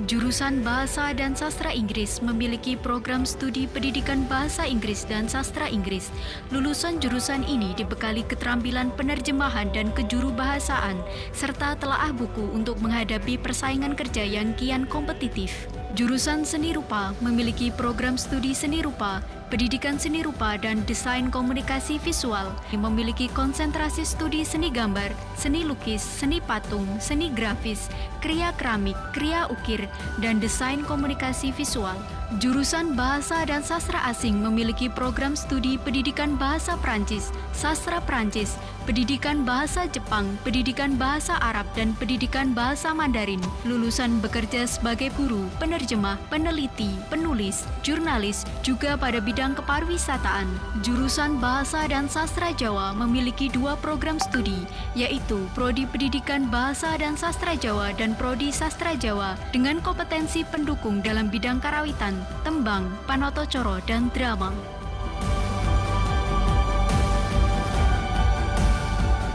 Speaker 11: Jurusan Bahasa dan Sastra Inggris memiliki program studi Pendidikan Bahasa Inggris dan Sastra Inggris. Lulusan jurusan ini dibekali keterampilan penerjemahan dan kejurubahasaan, serta telaah buku untuk menghadapi persaingan kerja yang kian kompetitif. Jurusan Seni Rupa memiliki program studi seni rupa, pendidikan seni rupa dan desain komunikasi visual yang memiliki konsentrasi studi seni gambar, seni lukis, seni patung, seni grafis, kriya keramik, kriya ukir, dan desain komunikasi visual. Jurusan Bahasa dan Sastra Asing memiliki program studi pendidikan bahasa Prancis, sastra Prancis, pendidikan bahasa Jepang, pendidikan bahasa Arab, dan pendidikan bahasa Mandarin. Lulusan bekerja sebagai guru, penerjemah, peneliti, penulis, jurnalis, juga pada bidang keparwisataan. Jurusan Bahasa dan Sastra Jawa memiliki 2 program studi, yaitu Prodi Pendidikan Bahasa dan Sastra Jawa dan Prodi Sastra Jawa dengan kompetensi pendukung dalam bidang karawitan, tembang, panotocoro, dan drama.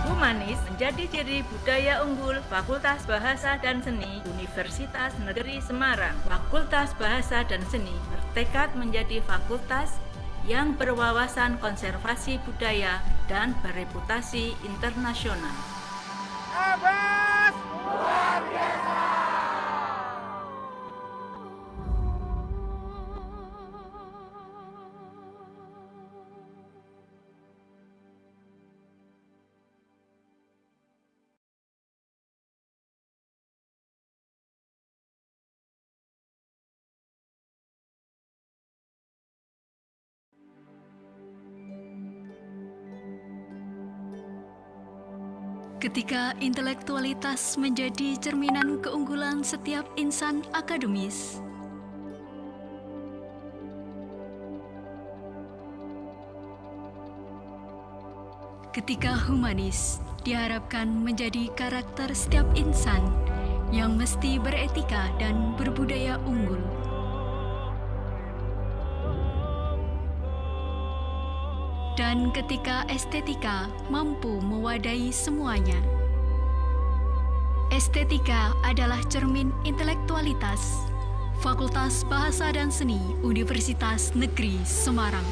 Speaker 12: Humanis menjadi ciri budaya unggul Fakultas Bahasa dan Seni Universitas Negeri Semarang. Fakultas Bahasa dan Seni bertekad menjadi fakultas yang berwawasan konservasi budaya dan bereputasi internasional.
Speaker 13: Abas luar biasa.
Speaker 11: Ketika intelektualitas menjadi cerminan keunggulan setiap insan akademis, ketika humanis diharapkan menjadi karakter setiap insan yang mesti beretika dan berbudaya unggul, dan ketika estetika mampu mewadahi semuanya. Estetika adalah cermin intelektualitas. Fakultas Bahasa dan Seni Universitas Negeri Semarang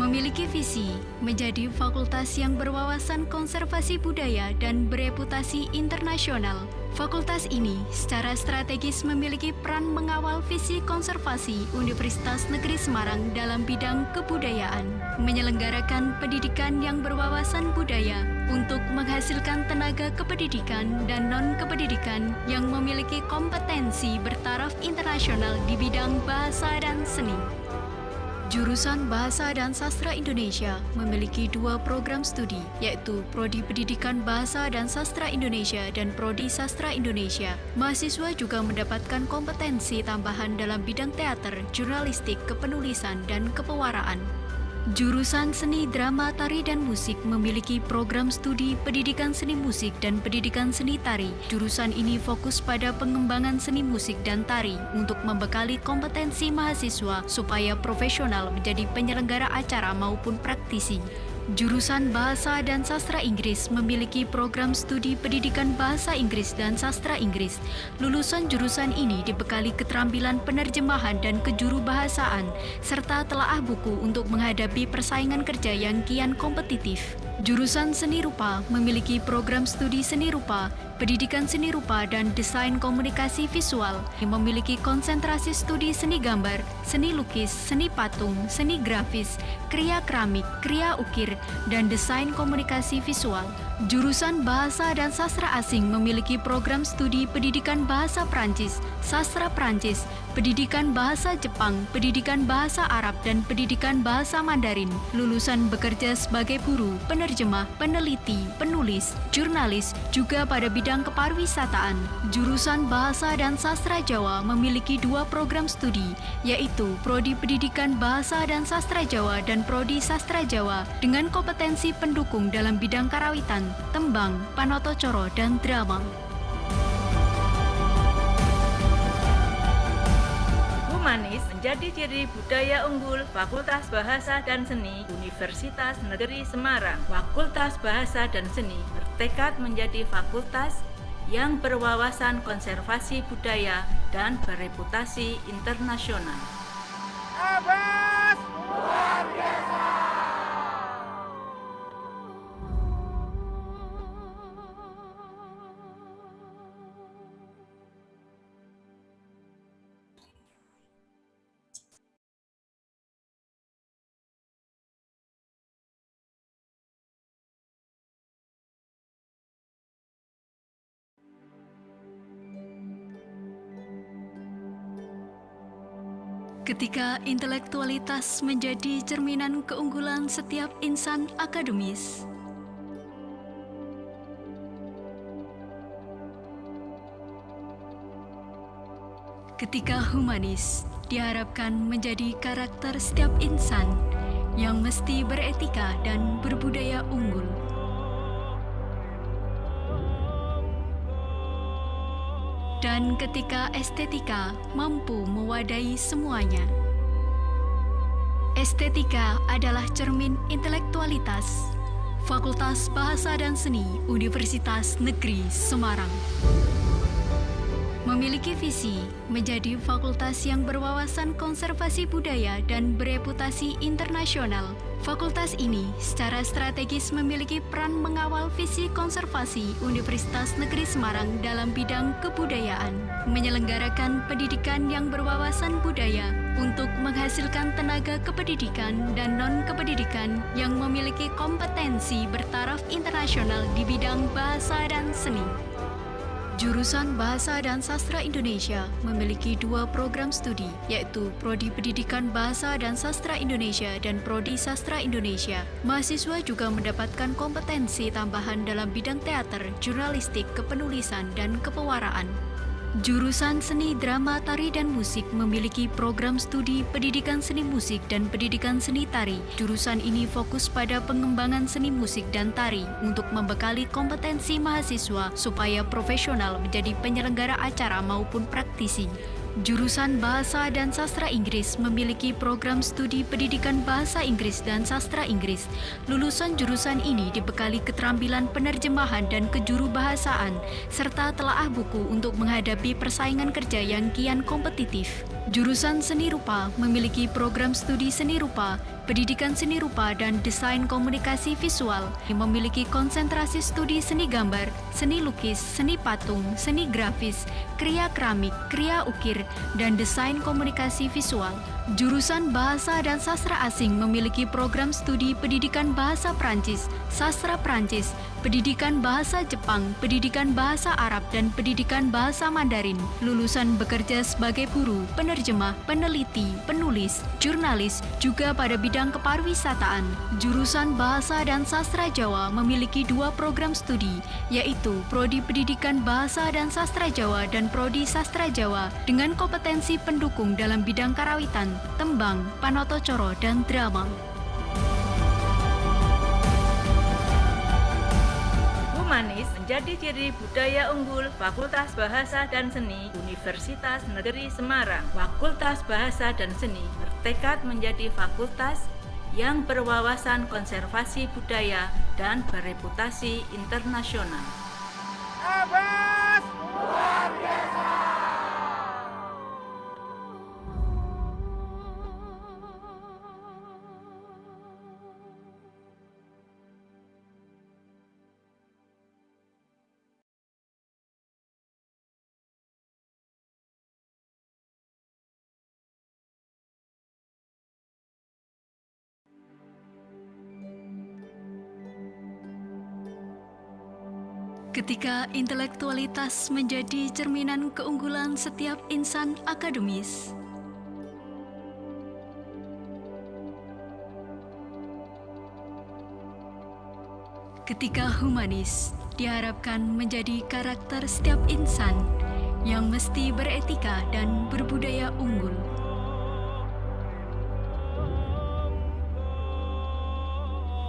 Speaker 11: memiliki visi menjadi fakultas yang berwawasan konservasi budaya dan bereputasi internasional. Fakultas ini secara strategis memiliki peran mengawal visi konservasi Universitas Negeri Semarang dalam bidang kebudayaan, menyelenggarakan pendidikan yang berwawasan budaya untuk menghasilkan tenaga kependidikan dan non-kependidikan yang memiliki kompetensi bertaraf internasional di bidang bahasa dan seni. Jurusan Bahasa dan Sastra Indonesia memiliki 2 program studi, yaitu Prodi Pendidikan Bahasa dan Sastra Indonesia dan Prodi Sastra Indonesia. Mahasiswa juga mendapatkan kompetensi tambahan dalam bidang teater, jurnalistik, kepenulisan, dan kepewaraan. Jurusan Seni Drama Tari dan Musik memiliki program studi pendidikan seni musik dan pendidikan seni tari. Jurusan ini fokus pada pengembangan seni musik dan tari untuk membekali kompetensi mahasiswa supaya profesional menjadi penyelenggara acara maupun praktisi. Jurusan Bahasa dan Sastra Inggris memiliki program studi pendidikan bahasa Inggris dan sastra Inggris. Lulusan jurusan ini dibekali keterampilan penerjemahan dan kejurubahasaan, serta telaah buku untuk menghadapi persaingan kerja yang kian kompetitif. Jurusan Seni Rupa memiliki program studi seni rupa, pendidikan seni rupa, dan desain komunikasi visual yang memiliki konsentrasi studi seni gambar, seni lukis, seni patung, seni grafis, kriya keramik, kriya ukir, dan desain komunikasi visual. Jurusan Bahasa dan Sastra Asing memiliki program studi pendidikan bahasa Prancis, sastra Prancis, pendidikan bahasa Jepang, pendidikan bahasa Arab, dan pendidikan bahasa Mandarin. Lulusan bekerja sebagai guru, penerjemah, peneliti, penulis, jurnalis, juga pada bidang keparwisataan. Jurusan Bahasa dan Sastra Jawa memiliki 2 program studi, yaitu Prodi Pendidikan Bahasa dan Sastra Jawa dan Prodi Sastra Jawa dengan kompetensi pendukung dalam bidang karawitan, tembang, panotocoro, dan drama.
Speaker 12: Humanis menjadi ciri budaya unggul Fakultas Bahasa dan Seni Universitas Negeri Semarang. Fakultas Bahasa dan Seni bertekad menjadi fakultas yang berwawasan konservasi budaya dan bereputasi internasional.
Speaker 13: Abas luar biasa.
Speaker 11: Ketika intelektualitas menjadi cerminan keunggulan setiap insan akademis, ketika humanis diharapkan menjadi karakter setiap insan yang mesti beretika dan berbudaya unggul, dan ketika estetika mampu mewadahi semuanya. Estetika adalah cermin intelektualitas. Fakultas Bahasa dan Seni Universitas Negeri Semarang memiliki visi menjadi fakultas yang berwawasan konservasi budaya dan bereputasi internasional. Fakultas ini secara strategis memiliki peran mengawal visi konservasi Universitas Negeri Semarang dalam bidang kebudayaan, menyelenggarakan pendidikan yang berwawasan budaya untuk menghasilkan tenaga kependidikan dan non-kependidikan yang memiliki kompetensi bertaraf internasional di bidang bahasa dan seni. Jurusan Bahasa dan Sastra Indonesia memiliki 2 program studi, yaitu Prodi Pendidikan Bahasa dan Sastra Indonesia dan Prodi Sastra Indonesia. Mahasiswa juga mendapatkan kompetensi tambahan dalam bidang teater, jurnalistik, kepenulisan, dan kepewaraan. Jurusan Seni Drama Tari dan Musik memiliki program studi Pendidikan Seni Musik dan Pendidikan Seni Tari. Jurusan ini fokus pada pengembangan seni musik dan tari untuk membekali kompetensi mahasiswa supaya profesional menjadi penyelenggara acara maupun praktisi. Jurusan Bahasa dan Sastra Inggris memiliki program studi Pendidikan Bahasa Inggris dan Sastra Inggris. Lulusan jurusan ini dibekali keterampilan penerjemahan dan kejurubahasaan, serta telaah buku untuk menghadapi persaingan kerja yang kian kompetitif. Jurusan Seni Rupa memiliki program studi Seni Rupa, Pendidikan Seni Rupa dan Desain Komunikasi Visual, yang memiliki konsentrasi studi seni gambar, seni lukis, seni patung, seni grafis, kriya keramik, kriya ukir, dan desain komunikasi visual. Jurusan Bahasa dan Sastra Asing memiliki program studi Pendidikan Bahasa Prancis, Sastra Prancis, Pendidikan Bahasa Jepang, Pendidikan Bahasa Arab, dan Pendidikan Bahasa Mandarin. Lulusan bekerja sebagai guru, penerjemah, peneliti, penulis, jurnalis, juga pada bidang kepariwisataan. Jurusan Bahasa dan Sastra Jawa memiliki 2 program studi, yaitu Prodi Pendidikan Bahasa dan Sastra Jawa dan Prodi Sastra Jawa dengan kompetensi pendukung dalam bidang karawitan, tembang, panotocoro, dan drama.
Speaker 12: Humanis menjadi ciri budaya unggul Fakultas Bahasa dan Seni Universitas Negeri Semarang. Fakultas Bahasa dan Seni bertekad menjadi fakultas yang berwawasan konservasi budaya dan bereputasi internasional.
Speaker 13: Abbas luar biasa.
Speaker 11: Ketika intelektualitas menjadi cerminan keunggulan setiap insan akademis, ketika humanis diharapkan menjadi karakter setiap insan yang mesti beretika dan berbudaya unggul,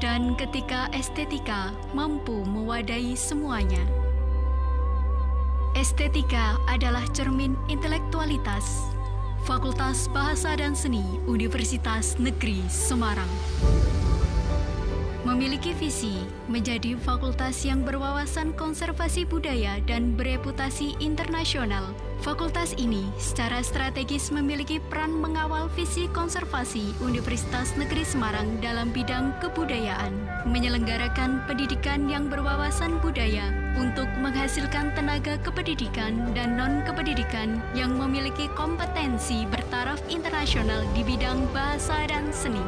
Speaker 11: dan ketika estetika mampu mewadahi semuanya. Estetika adalah cermin intelektualitas. Fakultas Bahasa dan Seni Universitas Negeri Semarang memiliki visi menjadi fakultas yang berwawasan konservasi budaya dan bereputasi internasional. Fakultas ini secara strategis memiliki peran mengawal visi konservasi Universitas Negeri Semarang dalam bidang kebudayaan, menyelenggarakan pendidikan yang berwawasan budaya untuk menghasilkan tenaga kependidikan dan non-kependidikan yang memiliki kompetensi bertaraf internasional di bidang bahasa dan seni.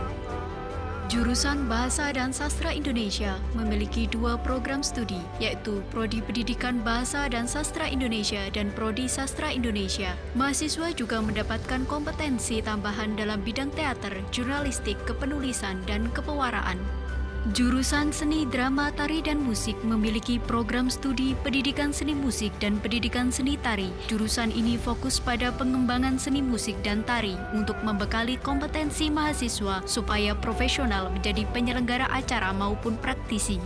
Speaker 11: Jurusan Bahasa dan Sastra Indonesia memiliki 2 program studi, yaitu Prodi Pendidikan Bahasa dan Sastra Indonesia dan Prodi Sastra Indonesia. Mahasiswa juga mendapatkan kompetensi tambahan dalam bidang teater, jurnalistik, kepenulisan, dan kepewaraan. Jurusan Seni Drama Tari dan Musik memiliki program studi Pendidikan Seni Musik dan Pendidikan Seni Tari. Jurusan ini fokus pada pengembangan seni musik dan tari untuk membekali kompetensi mahasiswa supaya profesional menjadi penyelenggara acara maupun praktisi.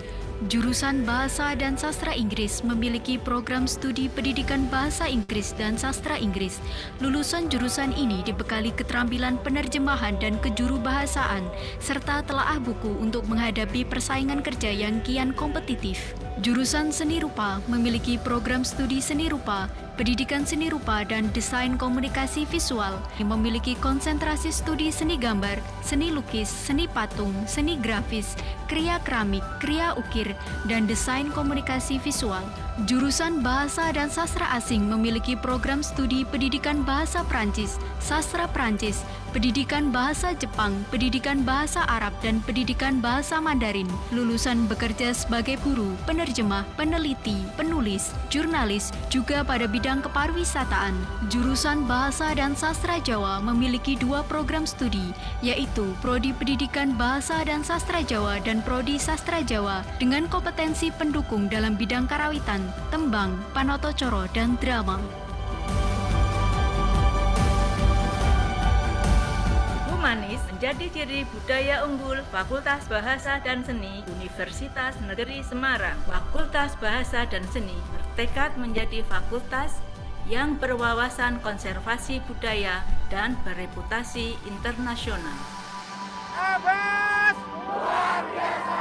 Speaker 11: Jurusan Bahasa dan Sastra Inggris memiliki program studi Pendidikan Bahasa Inggris dan Sastra Inggris. Lulusan jurusan ini dibekali keterampilan penerjemahan dan kejurubahasaan, serta telaah buku untuk menghadapi persaingan kerja yang kian kompetitif. Jurusan Seni Rupa memiliki program studi Seni Rupa, Pendidikan Seni Rupa dan Desain Komunikasi Visual yang memiliki konsentrasi studi seni gambar, seni lukis, seni patung, seni grafis, kriya keramik, kriya ukir, dan desain komunikasi visual. Jurusan Bahasa dan Sastra Asing memiliki program studi Pendidikan Bahasa Prancis, Sastra Prancis, Pendidikan Bahasa Jepang, Pendidikan Bahasa Arab, dan Pendidikan Bahasa Mandarin. Lulusan bekerja sebagai guru, penerjemah, peneliti, penulis, jurnalis, juga pada bidang keparwisataan. Jurusan Bahasa dan Sastra Jawa memiliki 2 program studi, yaitu Prodi Pendidikan Bahasa dan Sastra Jawa dan Prodi Sastra Jawa dengan kompetensi pendukung dalam bidang karawitan, tembang, panotocoro, dan drama.
Speaker 12: Humanis menjadi ciri budaya unggul Fakultas Bahasa dan Seni Universitas Negeri Semarang. Fakultas Bahasa dan Seni bertekad menjadi fakultas yang berwawasan konservasi budaya dan bereputasi internasional.
Speaker 13: Abbas luar biasa.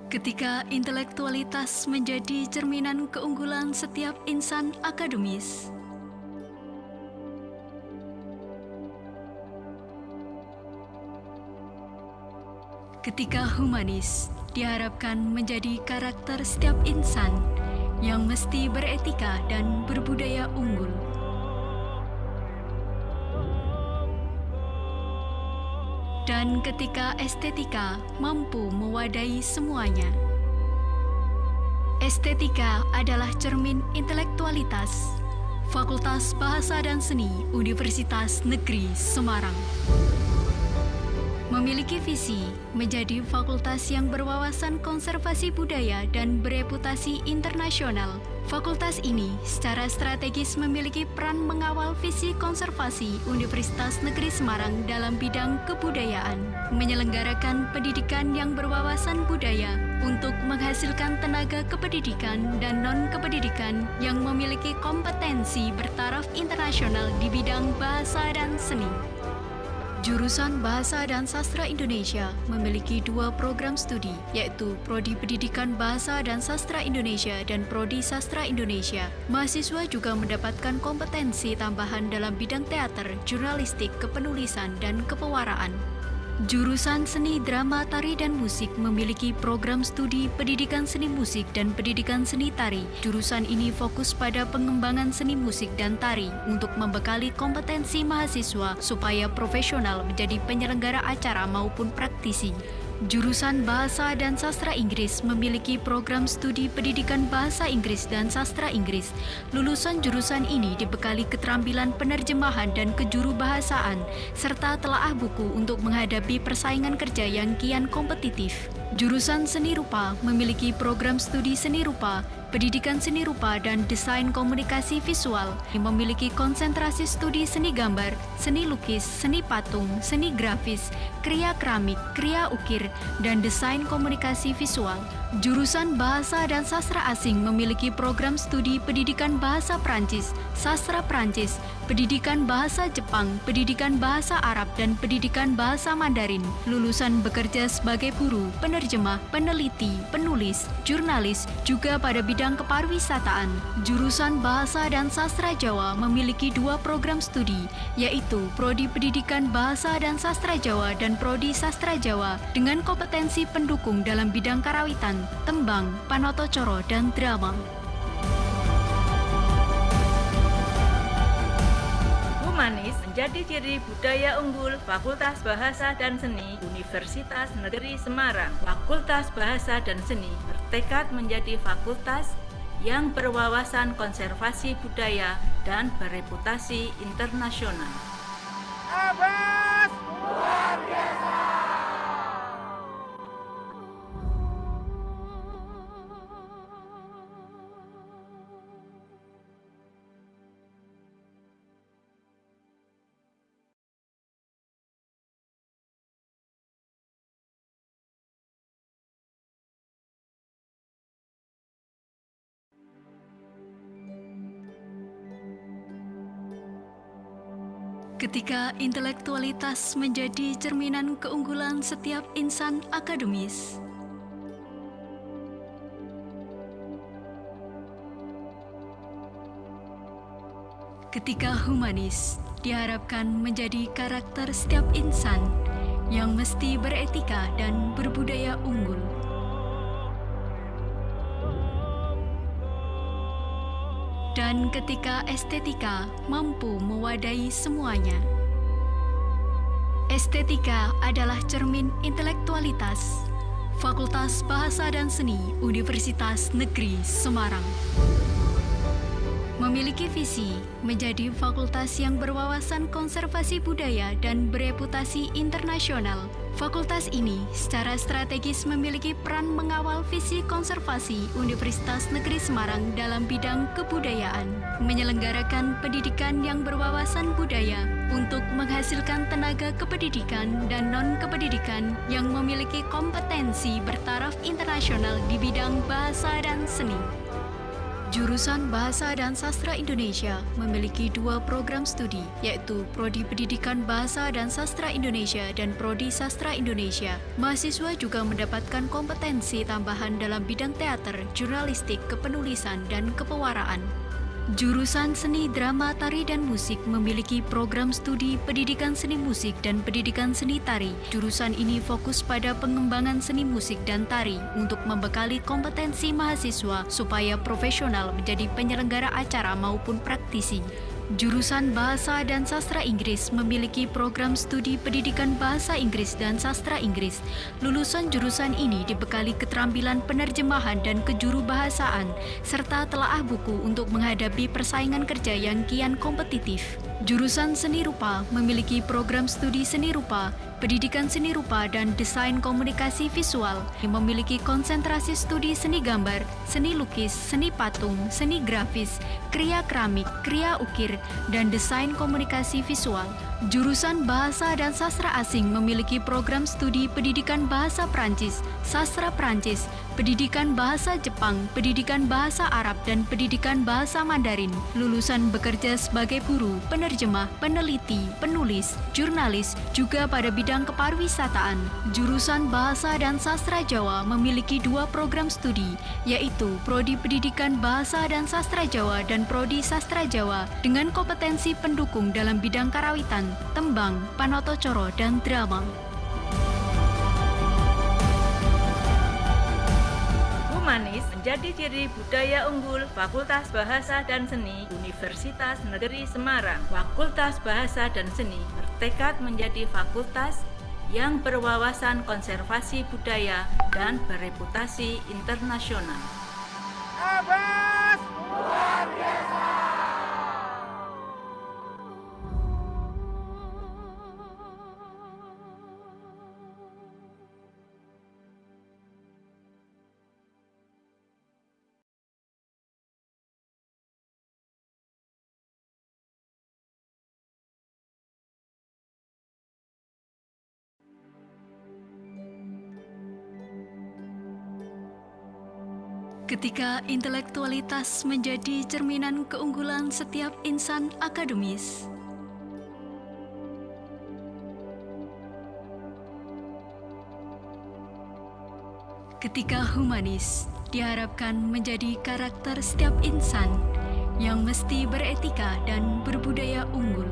Speaker 11: Ketika intelektualitas menjadi cerminan keunggulan setiap insan akademis, ketika humanis diharapkan menjadi karakter setiap insan yang mesti beretika dan berbudaya unggul, dan ketika estetika mampu mewadahi semuanya. Estetika adalah cermin intelektualitas. Fakultas Bahasa dan Seni Universitas Negeri Semarang memiliki visi menjadi fakultas yang berwawasan konservasi budaya dan bereputasi internasional. Fakultas ini secara strategis memiliki peran mengawal visi konservasi Universitas Negeri Semarang dalam bidang kebudayaan, menyelenggarakan pendidikan yang berwawasan budaya untuk menghasilkan tenaga kependidikan dan non-kependidikan yang memiliki kompetensi bertaraf internasional di bidang bahasa dan seni. Jurusan Bahasa dan Sastra Indonesia memiliki 2 program studi, yaitu Prodi Pendidikan Bahasa dan Sastra Indonesia dan Prodi Sastra Indonesia. Mahasiswa juga mendapatkan kompetensi tambahan dalam bidang teater, jurnalistik, kepenulisan, dan kepewaraan. Jurusan Seni Drama Tari dan Musik memiliki program studi Pendidikan Seni Musik dan Pendidikan Seni Tari. Jurusan ini fokus pada pengembangan seni musik dan tari untuk membekali kompetensi mahasiswa supaya profesional menjadi penyelenggara acara maupun praktisi. Jurusan Bahasa dan Sastra Inggris memiliki program studi Pendidikan Bahasa Inggris dan Sastra Inggris. Lulusan jurusan ini dibekali keterampilan penerjemahan dan kejurubahasaan, serta telaah buku untuk menghadapi persaingan kerja yang kian kompetitif. Jurusan Seni Rupa memiliki program studi Seni Rupa, Pendidikan Seni Rupa dan Desain Komunikasi Visual yang memiliki konsentrasi studi seni gambar, seni lukis, seni patung, seni grafis, kriya keramik, kriya ukir, dan desain komunikasi visual. Jurusan Bahasa dan Sastra Asing memiliki program studi pendidikan bahasa Prancis, sastra Prancis, pendidikan bahasa Jepang, pendidikan bahasa Arab, dan pendidikan bahasa Mandarin. Lulusan bekerja sebagai guru, penerjemah, peneliti, penulis, jurnalis, juga pada bidang keparwisataan. Jurusan Bahasa dan Sastra Jawa memiliki 2 program studi, yaitu Prodi Pendidikan Bahasa dan Sastra Jawa dan Prodi Sastra Jawa dengan kompetensi pendukung dalam bidang karawitan, tembang, panotocoro, dan drama.
Speaker 12: Humanis menjadi ciri budaya unggul Fakultas Bahasa dan Seni Universitas Negeri Semarang. Fakultas Bahasa dan Seni bertekad menjadi fakultas yang berwawasan konservasi budaya dan bereputasi internasional.
Speaker 13: Abbas luar biasa.
Speaker 11: Ketika intelektualitas menjadi cerminan keunggulan setiap insan akademis, ketika humanis diharapkan menjadi karakter setiap insan yang mesti beretika dan berbudaya unggul, dan ketika estetika mampu mewadahi semuanya. Estetika adalah cermin intelektualitas. Fakultas Bahasa dan Seni Universitas Negeri Semarang memiliki visi menjadi fakultas yang berwawasan konservasi budaya dan bereputasi internasional. Fakultas ini secara strategis memiliki peran mengawal visi konservasi Universitas Negeri Semarang dalam bidang kebudayaan, menyelenggarakan pendidikan yang berwawasan budaya untuk menghasilkan tenaga kependidikan dan non-kependidikan yang memiliki kompetensi bertaraf internasional di bidang bahasa dan seni. Jurusan Bahasa dan Sastra Indonesia memiliki 2 program studi, yaitu Prodi Pendidikan Bahasa dan Sastra Indonesia dan Prodi Sastra Indonesia. Mahasiswa juga mendapatkan kompetensi tambahan dalam bidang teater, jurnalistik, kepenulisan, dan kepewaraan. Jurusan Seni Drama Tari dan Musik memiliki program studi pendidikan seni musik dan pendidikan seni tari. Jurusan ini fokus pada pengembangan seni musik dan tari untuk membekali kompetensi mahasiswa supaya profesional menjadi penyelenggara acara maupun praktisi. Jurusan Bahasa dan Sastra Inggris memiliki program studi pendidikan bahasa Inggris dan sastra Inggris. Lulusan jurusan ini dibekali keterampilan penerjemahan dan kejurubahasaan, serta telaah buku untuk menghadapi persaingan kerja yang kian kompetitif. Jurusan Seni Rupa memiliki program studi seni rupa, pendidikan seni rupa, dan desain komunikasi visual yang memiliki konsentrasi studi seni gambar, seni lukis, seni patung, seni grafis, kriya keramik, kriya ukir, dan desain komunikasi visual. Jurusan Bahasa dan Sastra Asing memiliki program studi pendidikan bahasa Prancis, sastra Prancis, pendidikan bahasa Jepang, pendidikan bahasa Arab, dan pendidikan bahasa Mandarin. Lulusan bekerja sebagai guru, penerjemah, peneliti, penulis, jurnalis, juga pada bidang keparwisataan. Jurusan Bahasa dan Sastra Jawa memiliki 2 program studi, yaitu Prodi Pendidikan Bahasa dan Sastra Jawa dan Prodi Sastra Jawa dengan kompetensi pendukung dalam bidang karawitan, tembang, panotocoro, dan drama.
Speaker 12: Humanis menjadi ciri budaya unggul Fakultas Bahasa dan Seni Universitas Negeri Semarang. Fakultas Bahasa dan Seni bertekad menjadi fakultas yang berwawasan konservasi budaya dan bereputasi internasional.
Speaker 13: Abbas luar biasa.
Speaker 11: Ketika intelektualitas menjadi cerminan keunggulan setiap insan akademis, ketika humanis diharapkan menjadi karakter setiap insan yang mesti beretika dan berbudaya unggul,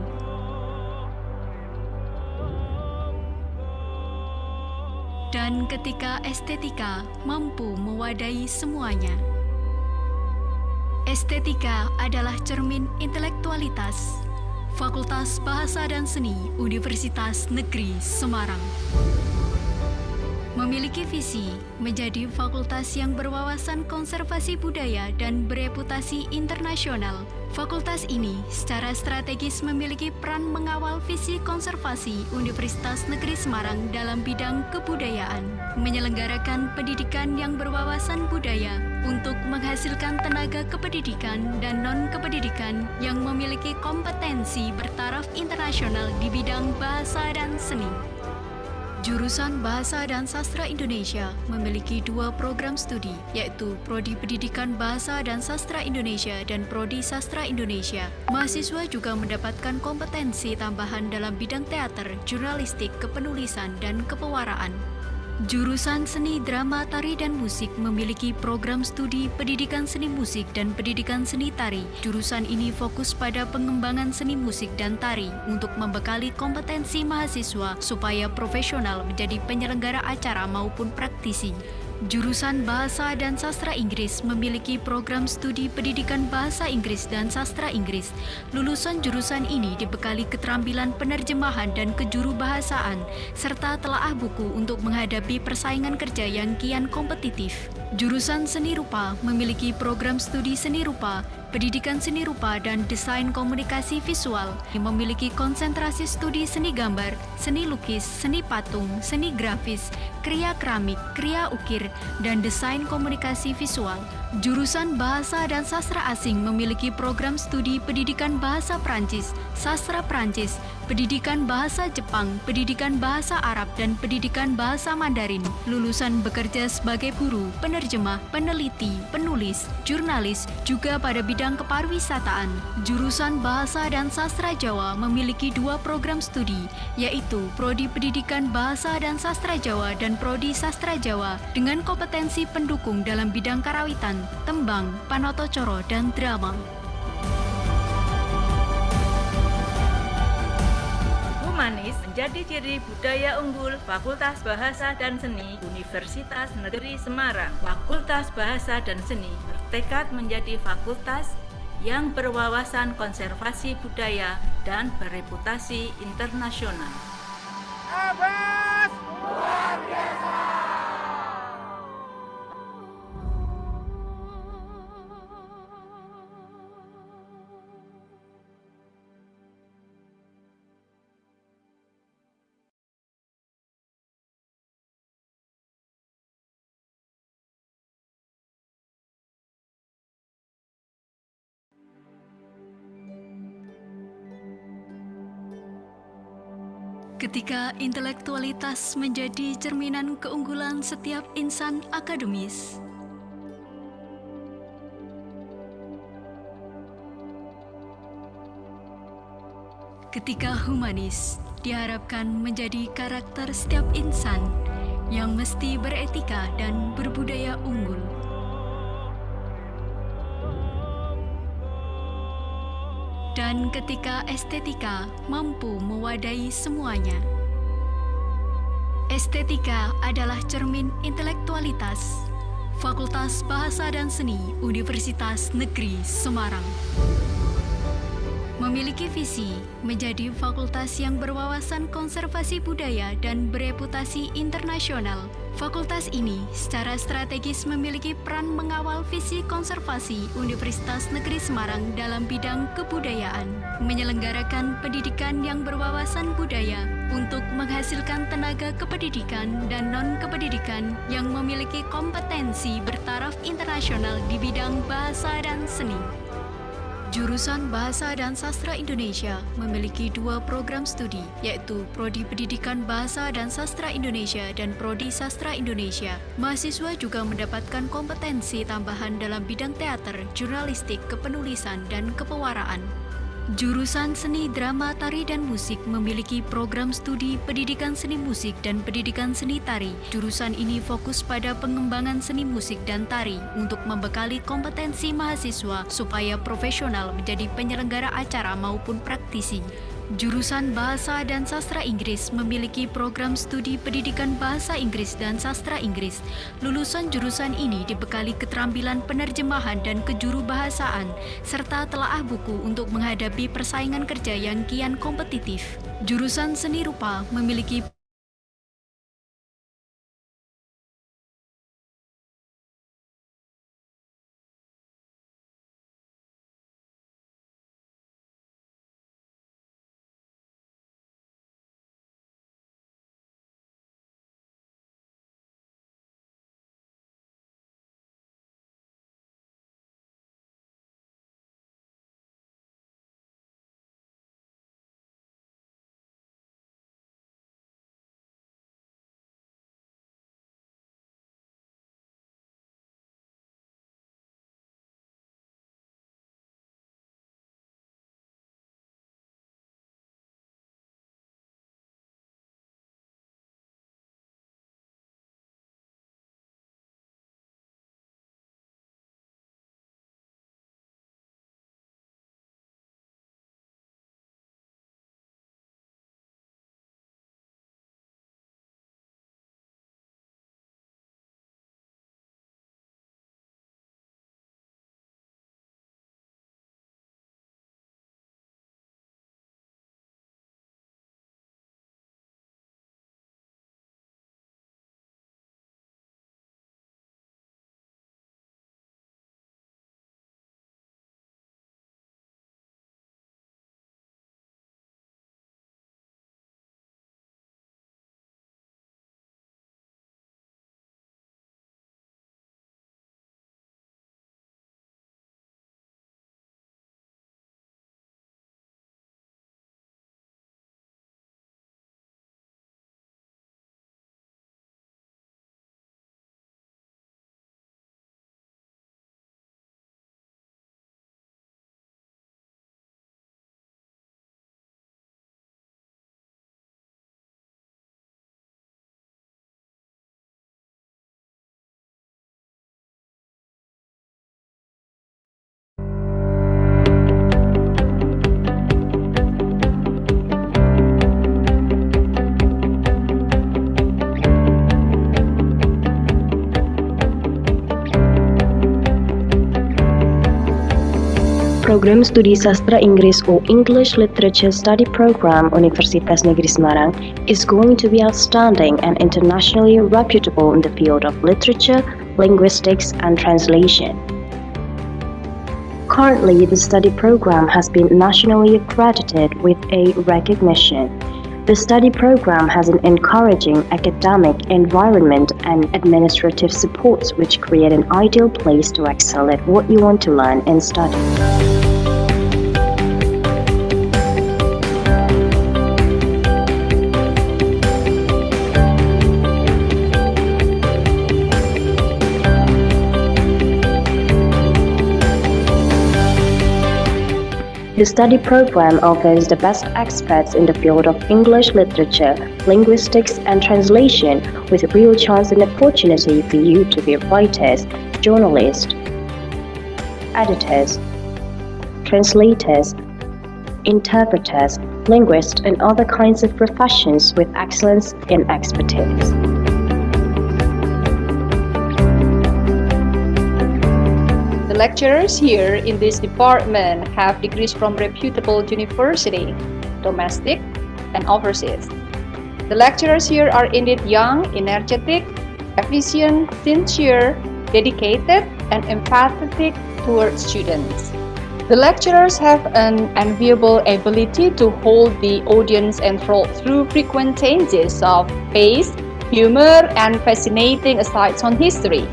Speaker 11: dan ketika estetika mampu mewadahi semuanya. Estetika adalah cermin intelektualitas. Fakultas Bahasa dan Seni Universitas Negeri Semarang memiliki visi menjadi fakultas yang berwawasan konservasi budaya dan bereputasi internasional. Fakultas ini secara strategis memiliki peran mengawal visi konservasi Universitas Negeri Semarang dalam bidang kebudayaan, menyelenggarakan pendidikan yang berwawasan budaya untuk menghasilkan tenaga kependidikan dan non-kependidikan yang memiliki kompetensi bertaraf internasional di bidang bahasa dan seni. Jurusan Bahasa dan Sastra Indonesia memiliki 2 program studi, yaitu Prodi Pendidikan Bahasa dan Sastra Indonesia dan Prodi Sastra Indonesia. Mahasiswa juga mendapatkan kompetensi tambahan dalam bidang teater, jurnalistik, kepenulisan, dan kepewaraan. Jurusan Seni Drama Tari dan Musik memiliki program studi Pendidikan Seni Musik dan Pendidikan Seni Tari. Jurusan ini fokus pada pengembangan seni musik dan tari untuk membekali kompetensi mahasiswa supaya profesional menjadi penyelenggara acara maupun praktisi. Jurusan Bahasa dan Sastra Inggris memiliki program studi Pendidikan Bahasa Inggris dan Sastra Inggris. Lulusan jurusan ini dibekali keterampilan penerjemahan dan kejurubahasaan, serta telaah buku untuk menghadapi persaingan kerja yang kian kompetitif. Jurusan Seni Rupa memiliki program studi Seni Rupa, Pendidikan Seni Rupa, dan Desain Komunikasi Visual. Memiliki konsentrasi studi seni gambar, seni lukis, seni patung, seni grafis, kriya keramik, kriya ukir, dan desain komunikasi visual. Jurusan Bahasa dan Sastra Asing memiliki program studi Pendidikan Bahasa Prancis, Sastra Prancis, Pendidikan Bahasa Jepang, Pendidikan Bahasa Arab, dan Pendidikan Bahasa Mandarin. Lulusan bekerja sebagai guru, penerjemah, peneliti, penulis, jurnalis, juga pada bidang kepariwisataan. Jurusan Bahasa dan Sastra Jawa memiliki 2 program studi, yaitu Prodi Pendidikan Bahasa dan Sastra Jawa dan Prodi Sastra Jawa dengan kompetensi pendukung dalam bidang karawitan, tembang, panotocoro, dan drama.
Speaker 12: Humanis menjadi ciri budaya unggul Fakultas Bahasa dan Seni Universitas Negeri Semarang. Fakultas Bahasa dan Seni bertekad menjadi fakultas yang berwawasan konservasi budaya dan bereputasi internasional.
Speaker 13: Abas luar biasa.
Speaker 11: Ketika intelektualitas menjadi cerminan keunggulan setiap insan akademis, ketika humanis diharapkan menjadi karakter setiap insan yang mesti beretika dan berbudaya unggul, dan ketika estetika mampu mewadahi semuanya. Estetika adalah cermin intelektualitas. Fakultas Bahasa dan Seni Universitas Negeri Semarang memiliki visi menjadi fakultas yang berwawasan konservasi budaya dan bereputasi internasional. Fakultas ini secara strategis memiliki peran mengawal visi konservasi Universitas Negeri Semarang dalam bidang kebudayaan, menyelenggarakan pendidikan yang berwawasan budaya untuk menghasilkan tenaga kependidikan dan non-kependidikan yang memiliki kompetensi bertaraf internasional di bidang bahasa dan seni. Jurusan Bahasa dan Sastra Indonesia memiliki 2 program studi, yaitu Prodi Pendidikan Bahasa dan Sastra Indonesia dan Prodi Sastra Indonesia. Mahasiswa juga mendapatkan kompetensi tambahan dalam bidang teater, jurnalistik, kepenulisan, dan kepewaraan. Jurusan Seni Drama Tari dan Musik memiliki program studi Pendidikan Seni Musik dan Pendidikan Seni Tari. Jurusan ini fokus pada pengembangan seni musik dan tari untuk membekali kompetensi mahasiswa supaya profesional menjadi penyelenggara acara maupun praktisi. Jurusan Bahasa dan Sastra Inggris memiliki program studi Pendidikan Bahasa Inggris dan Sastra Inggris. Lulusan jurusan ini dibekali keterampilan penerjemahan dan kejurubahasaan, serta telaah buku untuk menghadapi persaingan kerja yang kian kompetitif. Jurusan Seni Rupa memiliki
Speaker 14: Program Studi Sastra Inggris or English Literature Study Program Universitas Negeri Semarang is going to be outstanding and internationally reputable in the field of literature, linguistics, and translation. Currently, the study program has been nationally accredited with A recognition. The study program has an encouraging academic environment and administrative supports which create an ideal place to excel at what you want to learn and study. The study program offers the best experts in the field of English literature, linguistics, and translation with a real chance and opportunity for you to be writers, journalists, editors, translators, interpreters, linguists, and other kinds of professions with excellence in expertise.
Speaker 15: The lecturers here in this department have degrees from reputable university, domestic and overseas. The lecturers here are indeed young, energetic, efficient, sincere, dedicated, and empathetic towards students. The lecturers have an enviable ability to hold the audience enthralled through frequent changes of pace, humor, and fascinating asides on history.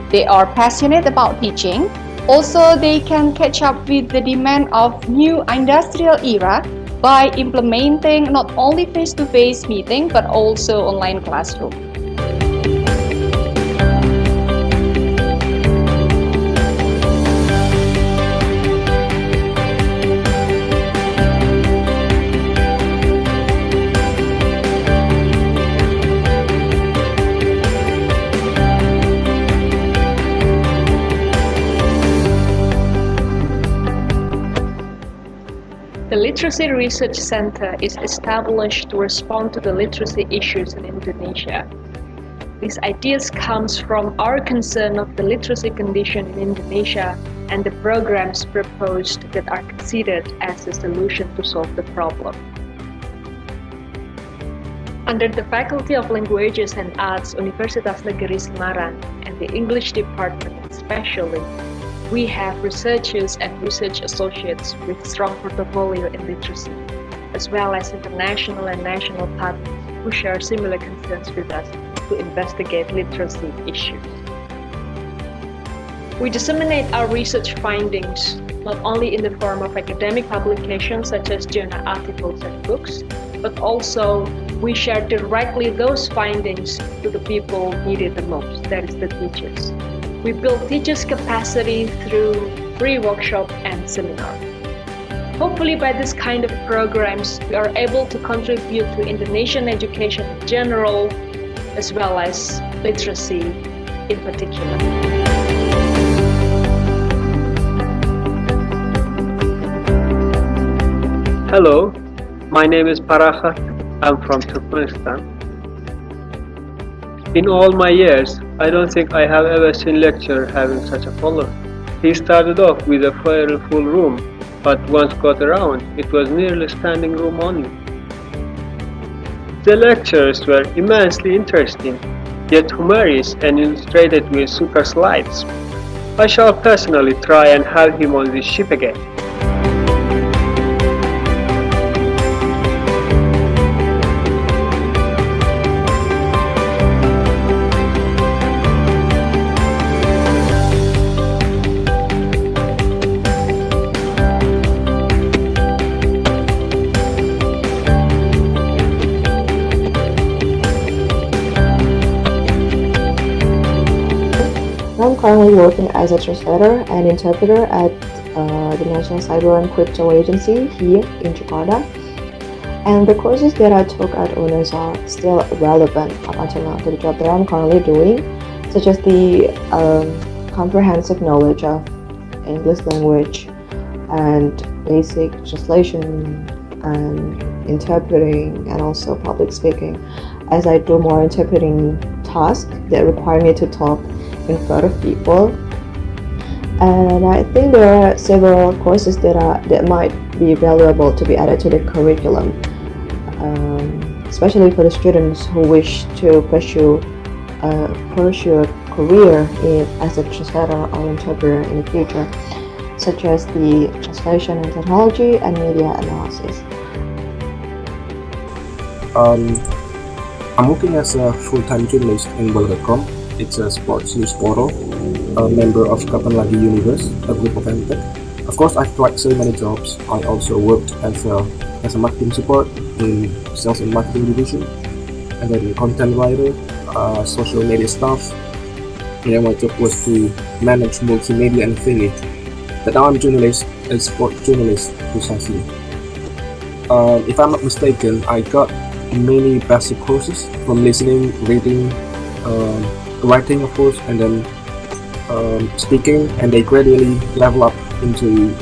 Speaker 15: They are passionate about teaching, Also, they can catch up with the demand of new industrial era by implementing not only face-to-face meeting but also online classroom. The Literacy Research Center is established to respond to the literacy issues in Indonesia. These ideas comes from our concern of the literacy condition in Indonesia and the programs proposed that are considered as a solution to solve the problem. Under the Faculty of Languages and Arts, Universitas Negeri Semarang, and the English Department especially, we have researchers and research associates with strong portfolio in literacy, as well as international and national partners who share similar concerns with us to investigate literacy issues. We disseminate our research findings not only in the form of academic publications such as journal articles and books, but also we share directly those findings to the people needed the most, that is the teachers. We build teachers' capacity through free workshop and seminar. Hopefully by this kind of programs, we are able to contribute to Indonesian education in general, as well as literacy in particular.
Speaker 16: Hello, my name is Parahat. I'm from Turkmenistan. In all my years, I don't think I have ever seen lecturer having such a following. He started off with a fairly full room, but once got around, it was nearly standing room only. The lectures were immensely interesting, yet humorous and illustrated with super slides. I shall personally try and have him on this ship again.
Speaker 17: I'm currently working as a translator and interpreter at the National Cyber and Crypto Agency here in Jakarta. And the courses that I took at UNES are still relevant up until now to the job that I'm currently doing, such as the comprehensive knowledge of English language and basic translation and interpreting and also public speaking, as I do more interpreting tasks that require me to talk in front of people. And I think there are several courses that might be valuable to be added to the curriculum, especially for the students who wish to pursue a career as a translator or interpreter in the future, such as the translation and technology and media analysis.
Speaker 18: I'm working as a full-time journalist in bola.com. It's a sports news portal, a member of Kapan Lagi Universe, a group of MTech. Of course, I've tried so many jobs. I also worked as a marketing support in sales and marketing division, and then content writer, social media staff. And my job was to manage multimedia and affiliate. But now I'm a sport journalist precisely. If I'm not mistaken, I got many basic courses from listening, reading, writing of course, and then speaking, and they gradually level up into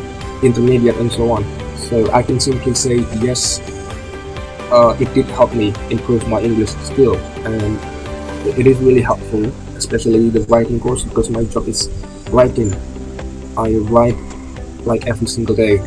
Speaker 18: intermediate and so on. So I can simply say yes, it did help me improve my English skill, and it is really helpful, especially the writing course, because my job is writing. I write like every single day.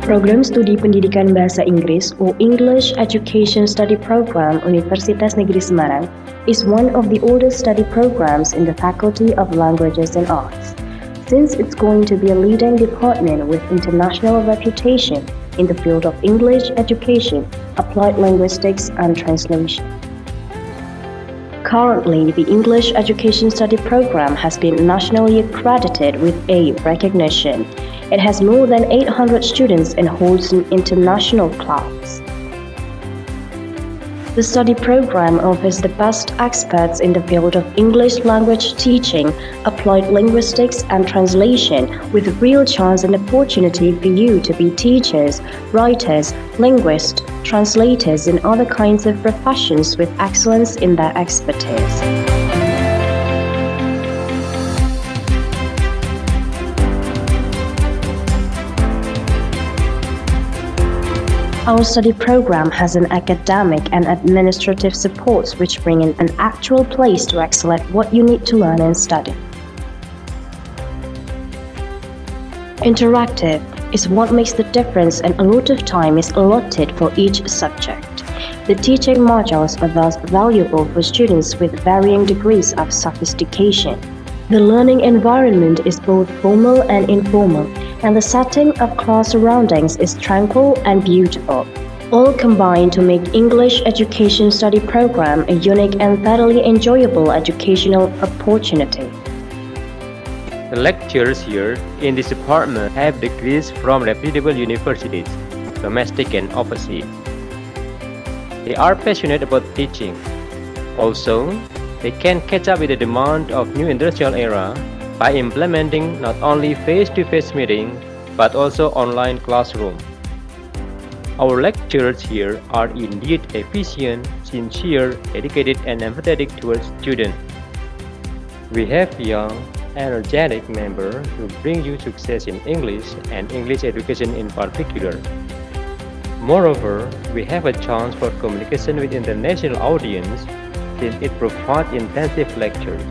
Speaker 14: Program Studi Pendidikan Bahasa Inggris or English Education Study Program Universitas Negeri Semarang is one of the oldest study programs in the Faculty of Languages and Arts, since it's going to be a leading department with international reputation in the field of English education, applied linguistics, and translation. Currently, the English Education Study Program has been nationally accredited with A recognition. It has more than 800 students and holds an international class. The study program offers the best experts in the field of English language teaching, applied linguistics, and translation, with real chance and opportunity for you to be teachers, writers, linguists, translators, and other kinds of professions with excellence in their expertise. Our study program has an academic and administrative supports which bring in an actual place to excel at what you need to learn and study. Interactive is what makes the difference, and a lot of time is allotted for each subject. The teaching modules are thus valuable for students with varying degrees of sophistication. The learning environment is both formal and informal, and the setting of class surroundings is tranquil and beautiful, all combine to make English Education Study Program a unique and thoroughly enjoyable educational opportunity.
Speaker 19: The lecturers here in this department have degrees from reputable universities, domestic and overseas. They are passionate about teaching. Also, they can catch up with the demand of new industrial era by implementing not only face-to-face meeting, but also online classroom. Our lecturers here are indeed efficient, sincere, dedicated, and empathetic towards students. We have young, energetic members who bring you success in English and English education in particular. Moreover, we have a chance for communication with international audience since it provides intensive lectures,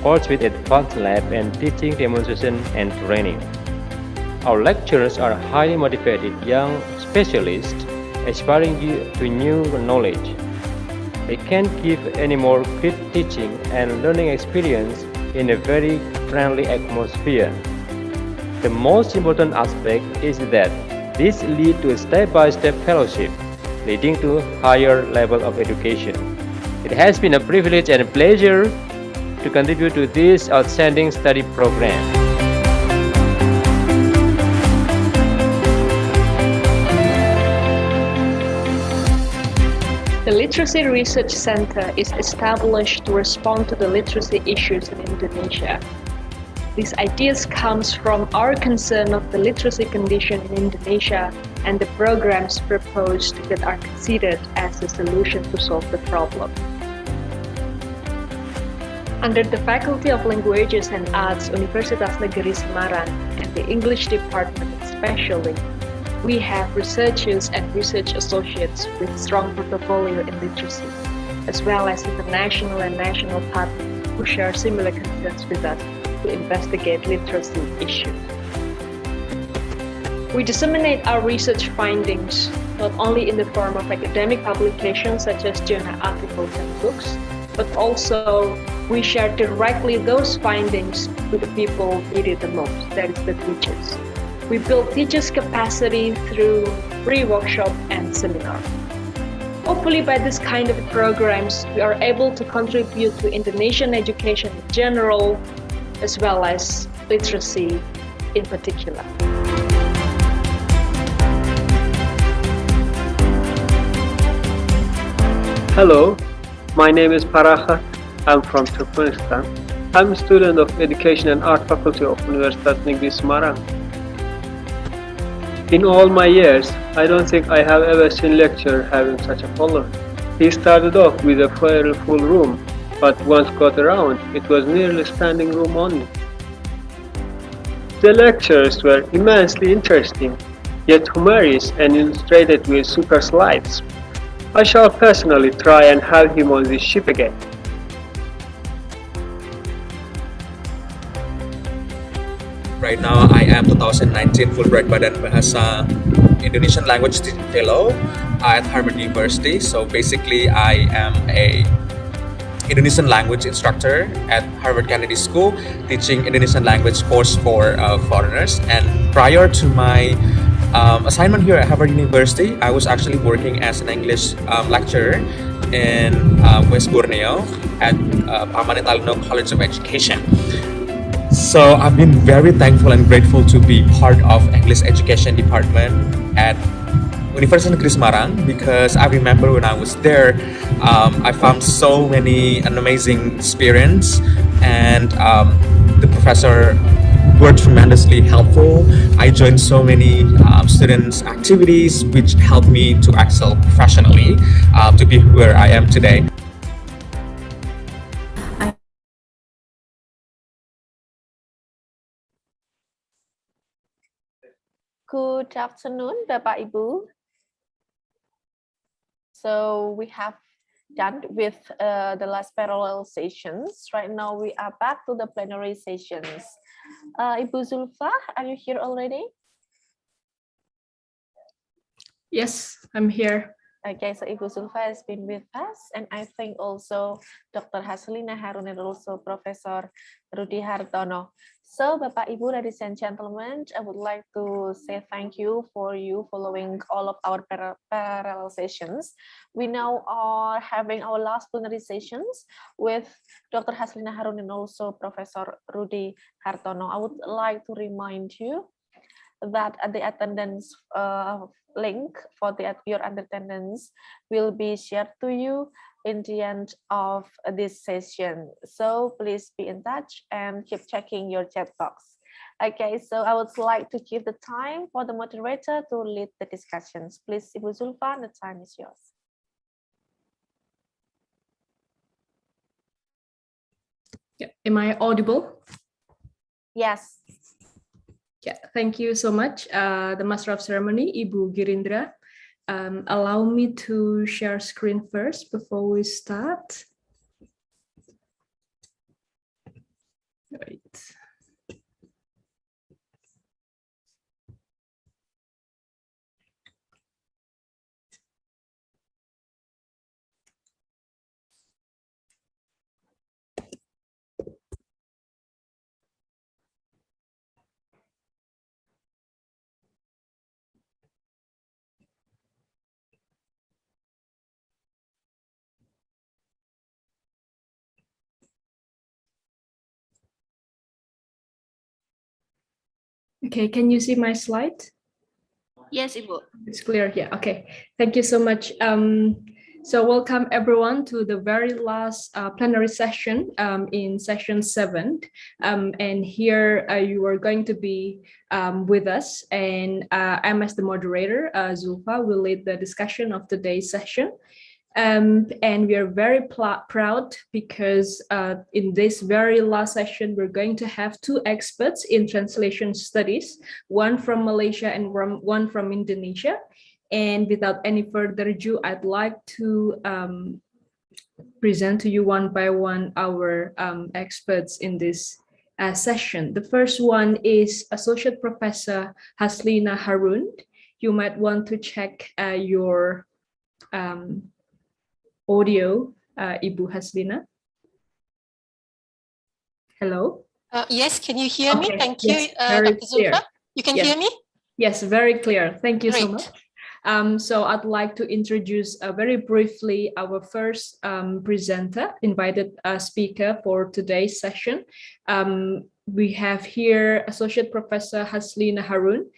Speaker 19: course with advanced lab and teaching demonstration and training. Our lecturers are highly motivated young specialists aspiring to new knowledge. They can give any more great teaching and learning experience in a very friendly atmosphere. The most important aspect is that this leads to a step-by-step fellowship, leading to higher level of education. It has been a privilege and a pleasure to contribute to this outstanding study program.
Speaker 15: The Literacy Research Center is established to respond to the literacy issues in Indonesia. These ideas comes from our concern of the literacy condition in Indonesia and the programs proposed that are considered as a solution to solve the problem. Under the Faculty of Languages and Arts, Universitas Negeri Semarang, and the English Department especially, we have researchers and research associates with strong portfolio in literacy, as well as international and national partners who share similar concerns with us to investigate literacy issues. We disseminate our research findings not only in the form of academic publications such as journal articles and books, but also we share directly those findings with the people needed the most, that is the teachers. We build teachers' capacity through free workshop and seminar. Hopefully by this kind of programs, we are able to contribute to Indonesian education in general, as well as literacy in particular.
Speaker 16: Hello, my name is Parahat. I'm from Turkmenistan. I'm a student of Education and Art Faculty of Universitas Negeri Semarang. In all my years, I don't think I have ever seen lecturer having such a following. He started off with a fairly full room, but once got around, it was nearly standing room only. The lectures were immensely interesting, yet humorous and illustrated with super slides. I shall personally try and have him on this ship again.
Speaker 20: Right now, I am 2019 Fulbright Badan Bahasa Indonesian Language Teaching Fellow at Harvard University. So basically, I am a Indonesian language instructor at Harvard Kennedy School, teaching Indonesian language course for foreigners. And prior to my assignment here at Harvard University, I was actually working as an English lecturer in West Borneo at Amanat Alno College of Education. So I've been very thankful and grateful to be part of English Education Department at University Negeri Semarang, because I remember when I was there, I found so many an amazing experience, and the professor were tremendously helpful. I joined so many students' activities, which helped me to excel professionally to be where I am today.
Speaker 2: Good afternoon, Bapak Ibu. So we have done with the last parallel sessions. Right now we are back to the plenary sessions. Ibu Zulfa, are you here already?
Speaker 4: Yes, I'm here.
Speaker 2: Okay, so Ibu Zulfa has been with us, and I think also Dr. Haslina Harun and also Professor Rudi Hartono. So, Bapak Ibu, ladies and gentlemen, I would like to say thank you for you following all of our parallel sessions. We now are having our last plenary sessions with Dr. Haslina Harun and also Professor Rudi Hartono. I would like to remind you that the attendance link for your attendance will be shared to you in the end of this session. So please be in touch and keep checking your chat box. Okay, so I would like to give the time for the moderator to lead the discussions. Please, Ibu Zulfa, the time is yours.
Speaker 4: Yeah. Am I audible?
Speaker 2: Yes.
Speaker 4: Yeah, thank you so much, the Master of Ceremony, Ibu Girindra. Allow me to share screen first before we start. Wait. Okay, can you see my slide?
Speaker 2: Yes, Ibu.
Speaker 4: It's clear here. Okay, thank you so much. So welcome everyone to the very last plenary session in session 7. And here you are going to be with us, and I'm as the moderator, Zulfa, will lead the discussion of today's session. And we are very proud because in this very last session, we're going to have 2 experts in translation studies, one from Malaysia and one from Indonesia. And without any further ado, I'd like to present to you one by one our experts in this session. The first one is Associate Professor Haslina Harun. You might want to check your audio, Ibu Haslina. Hello?
Speaker 21: Yes, can you hear me? Thank
Speaker 4: yes,
Speaker 21: you,
Speaker 4: very
Speaker 21: Dr.
Speaker 4: clear.
Speaker 21: Zulfa. You can hear me?
Speaker 4: Yes, very clear. Thank you so
Speaker 21: Great.
Speaker 4: much. So I'd like to introduce very briefly our first presenter, invited speaker for today's session. We have here Associate Professor Haslina Harun.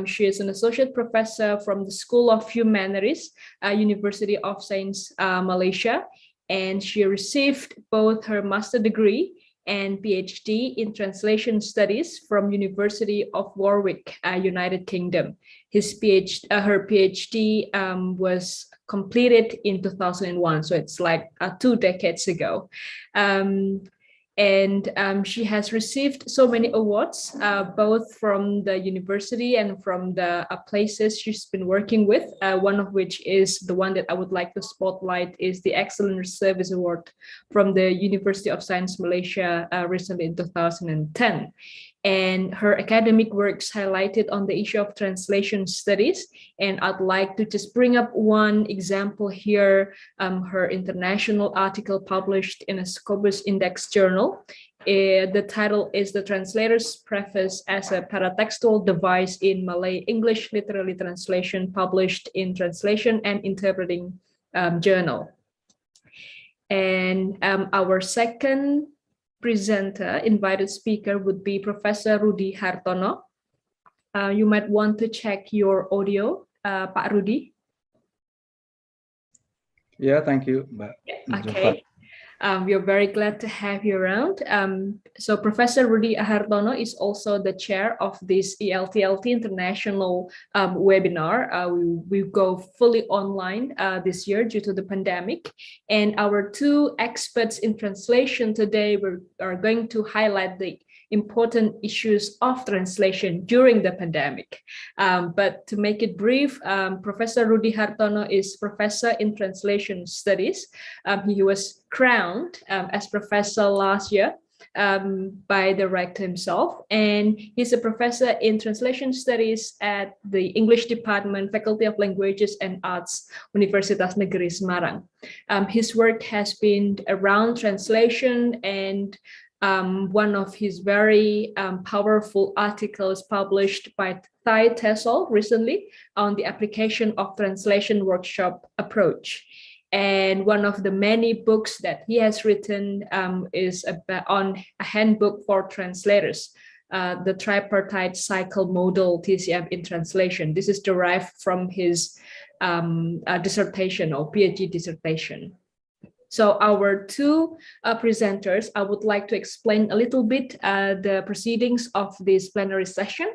Speaker 4: She is an associate professor from the School of Humanities, University of Science, Malaysia, and she received both her master degree and PhD in Translation Studies from University of Warwick, United Kingdom. Her PhD was completed in 2001, so it's like 2 decades ago.
Speaker 3: And she has received so many awards, both from the university and from the places she's been working with. One of which is the one that I would like to spotlight is the Excellent Service Award from the University of Science Malaysia recently in 2010. And her academic works highlighted on the issue of translation studies. And I'd like to just bring up one example here, her international article published in a Scopus Index journal. The title is The Translator's Preface as a Paratextual Device in Malay-English Literary Translation, published in Translation and Interpreting Journal. And our second presenter, invited speaker, would be Professor Rudi Hartono. You might want to check your audio, Pak Rudi.
Speaker 22: Yeah, thank you, Mbak.
Speaker 3: Okay. We are very glad to have you around. So Professor Rudi Hartono is also the chair of this ELTLT International webinar. We go fully online this year due to the pandemic. And our two experts in translation today are going to highlight the important issues of translation during the pandemic. But to make it brief, Professor Rudi Hartono is professor in translation studies. He was crowned as professor last year by the rector himself, and he's a professor in translation studies at the English Department, Faculty of Languages and Arts, Universitas Negeri Semarang. His work has been around translation, and one of his very powerful articles published by Thai TESOL recently on the application of translation workshop approach. And one of the many books that he has written is on a handbook for translators, the tripartite cycle model TCM in translation. This is derived from his dissertation or PhD dissertation. So our two presenters, I would like to explain a little bit the proceedings of this plenary session.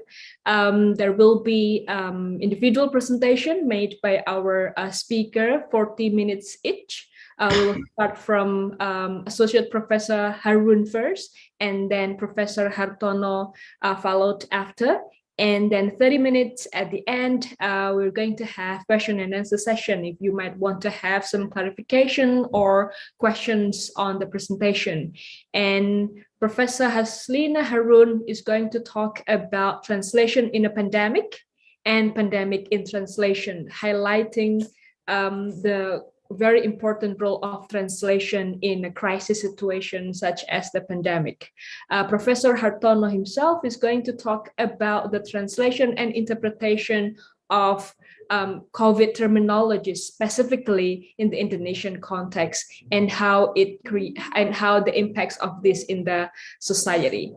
Speaker 3: There will be individual presentation made by our speaker, 40 minutes each. We will start from Associate Professor Harun first, and then Professor Hartono followed after. And then 30 minutes at the end, we're going to have question and answer session if you might want to have some clarification or questions on the presentation. And Professor Haslina Harun is going to talk about translation in a pandemic and pandemic in translation, highlighting the very important role of translation in a crisis situation such as the pandemic. Professor Hartono himself is going to talk about the translation and interpretation of COVID terminology, specifically in the Indonesian context, and how the impacts of this in the society.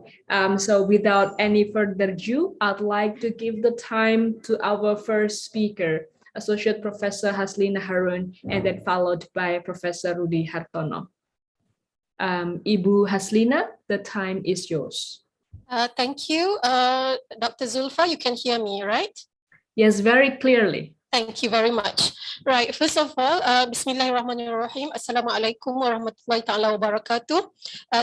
Speaker 3: So without any further ado, I'd like to give the time to our first speaker, Associate Professor Haslina Harun, and then followed by Professor Rudi Hartono. Ibu Haslina, the time is yours.
Speaker 21: Thank you, Dr. Zulfa. You can hear me, right?
Speaker 3: Yes, very clearly.
Speaker 21: Thank you very much. Right, first of all, Bismillahirrahmanirrahim. Assalamualaikum warahmatullahi ta'ala wabarakatuh.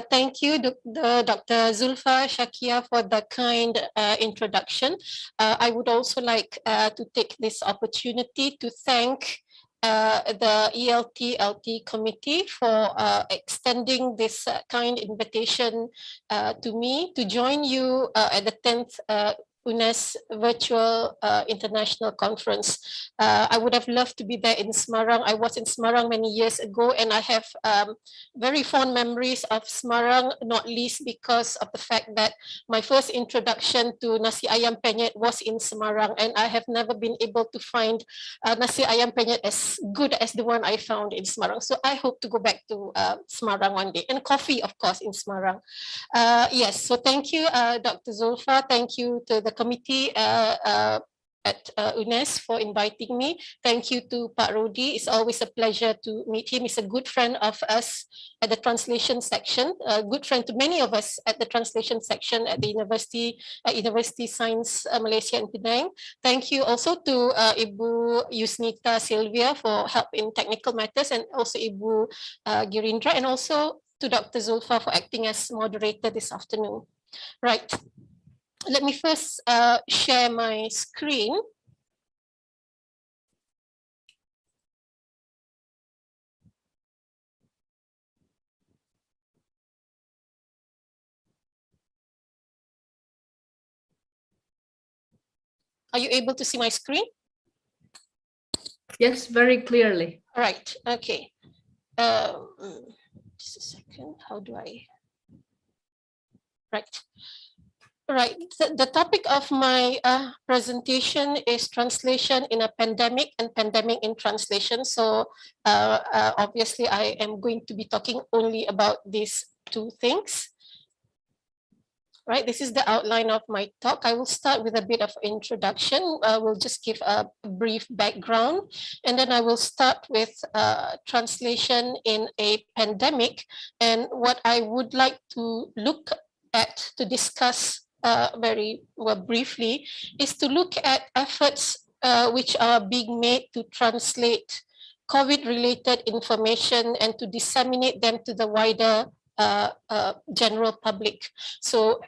Speaker 21: Thank you, Dr. Zulfa Shakia, for the kind introduction. I would also like to take this opportunity to thank the ELTLT committee for extending this kind invitation to me to join you at the 10th UNES Virtual International Conference. I would have loved to be there in Semarang. I was in Semarang many years ago, and I have very fond memories of Semarang, not least because of the fact that my first introduction to nasi ayam penyet was in Semarang, and I have never been able to find nasi ayam penyet as good as the one I found in Semarang. So I hope to go back to Semarang one day, and coffee, of course, in Semarang. Yes, so thank you, Dr. Zulfa. Thank you to the committee at UNES for inviting me. Thank you to Pak Rudi. It's always a pleasure to meet him. He's a good friend of us at the translation section, a good friend to many of us at the translation section at the University Science Malaysia in Penang. Thank you also to Ibu Yusnita Sylvia for help in technical matters, and also Ibu Girindra, and also to Dr. Zulfa for acting as moderator this afternoon. Right. Let me first share my screen. Are you able to see my screen?
Speaker 3: Yes, very clearly.
Speaker 21: Right. Okay. Just a second. How do I? Right. Right. The topic of my presentation is translation in a pandemic and pandemic in translation. So obviously, I am going to be talking only about these two things. Right, this is the outline of my talk. I will start with a bit of introduction. We'll just give a brief background, and then I will start with translation in a pandemic. And what I would like to look at, to discuss very well briefly, is to look at efforts which are being made to translate COVID-related information and to disseminate them to the wider general public. So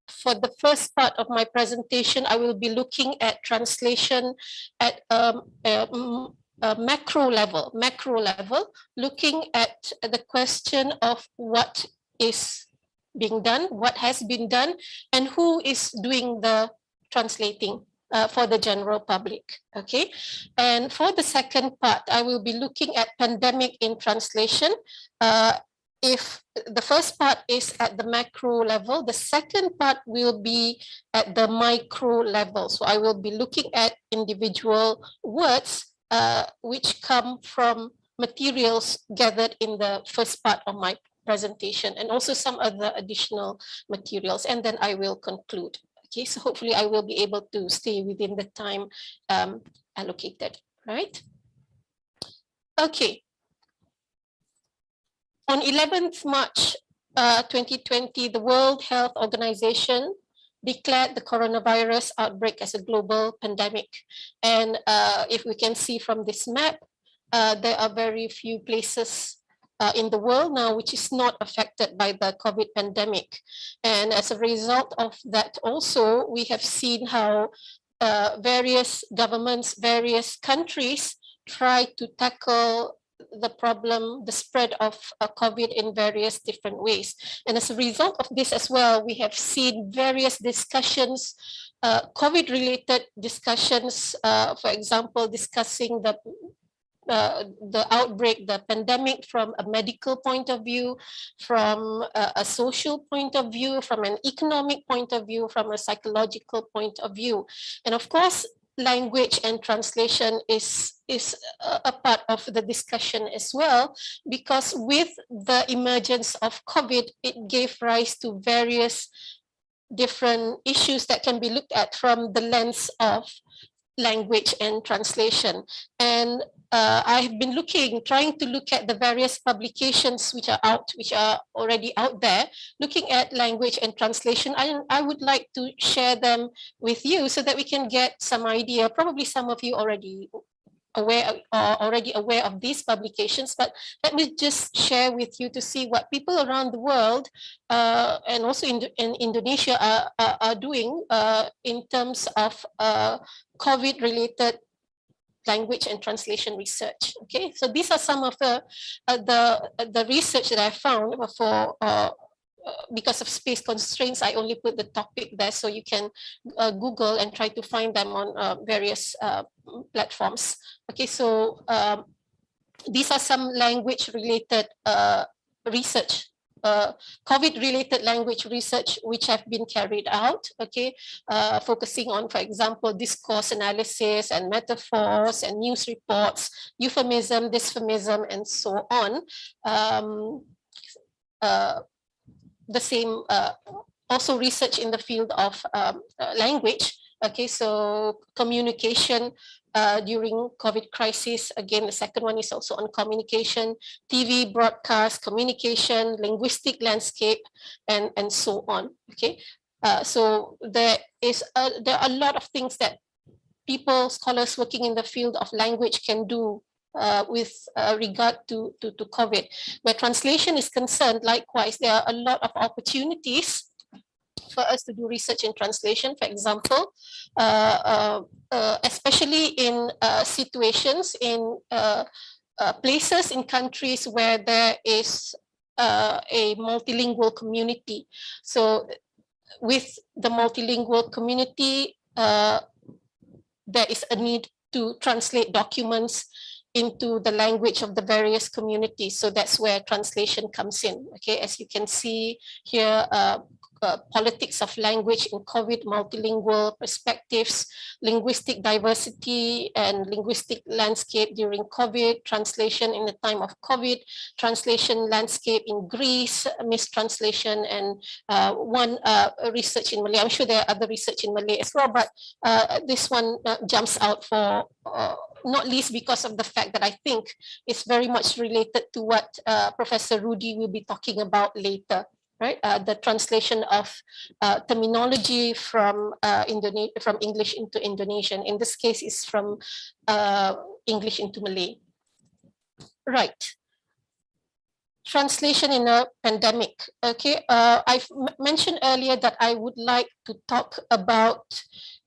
Speaker 21: for the first part of my presentation, I will be looking at translation at a macro level, looking at the question of what is being done, what has been done, and who is doing the translating for the general public. Okay, and for the second part, I will be looking at pandemic in translation. If the first part is at the macro level, the second part will be at the micro level. So I will be looking at individual words which come from materials gathered in the first part of my presentation, and also some other additional materials, and then I will conclude. Okay, so hopefully I will be able to stay within the time allocated, right? Okay. On 11th March 2020, the World Health Organization declared the coronavirus outbreak as a global pandemic. And if we can see from this map, there are very few places in the world now which is not affected by the COVID pandemic. And as a result of that also, we have seen how various governments, various countries try to tackle the problem, the spread of COVID in various different ways. And as a result of this as well, we have seen various discussions, COVID-related discussions, for example, discussing the outbreak, the pandemic from a medical point of view, from a social point of view, from an economic point of view, from a psychological point of view. And of course, language and translation is a part of the discussion as well, because with the emergence of COVID, it gave rise to various different issues that can be looked at from the lens of language and translation. And I've been trying to look at the various publications which are already out there, looking at language and translation. I would like to share them with you so that we can get some idea. Probably some of you already aware of these publications, but let me just share with you to see what people around the world and also in Indonesia are doing in terms of COVID-related language and translation research. Okay, so these are some of the research that I found for. Because of space constraints, I only put the topic there, so you can Google and try to find them on various platforms. Okay, so these are some language-related research, COVID-related language research which have been carried out, okay, focusing on, for example, discourse analysis and metaphors and news reports, euphemism, dysphemism, and so on. The same, also research in the field of language. Okay, so communication during COVID crisis. Again, the second one is also on communication, TV, broadcast, communication, linguistic landscape, and so on. Okay, so there are a lot of things that scholars working in the field of language can do with regard to COVID. Where translation is concerned, likewise, there are a lot of opportunities for us to do research in translation, for example, especially in situations in places in countries where there is a multilingual community. So with the multilingual community, there is a need to translate documents into the language of the various communities. So that's where translation comes in. Okay, as you can see here, politics of language in COVID, multilingual perspectives, linguistic diversity and linguistic landscape during COVID, translation in the time of COVID, translation landscape in Greece, mistranslation, and one research in Malay. I'm sure there are other research in Malay as well, but this one jumps out for not least because of the fact that I think it's very much related to what Professor Rudy will be talking about later. Right, the translation of terminology from from English into Indonesian. In this case, is from English into Malay. Right. Translation in a pandemic. Okay, I've mentioned earlier that I would like to talk about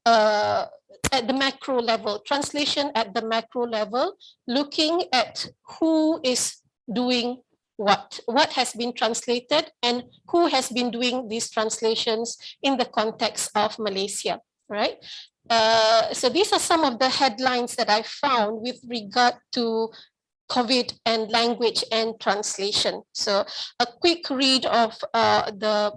Speaker 21: at the macro level, translation at the macro level, looking at who is doing what has been translated and who has been doing these translations in the context of Malaysia, right? So these are some of the headlines that I found with regard to COVID and language and translation. So a quick read of the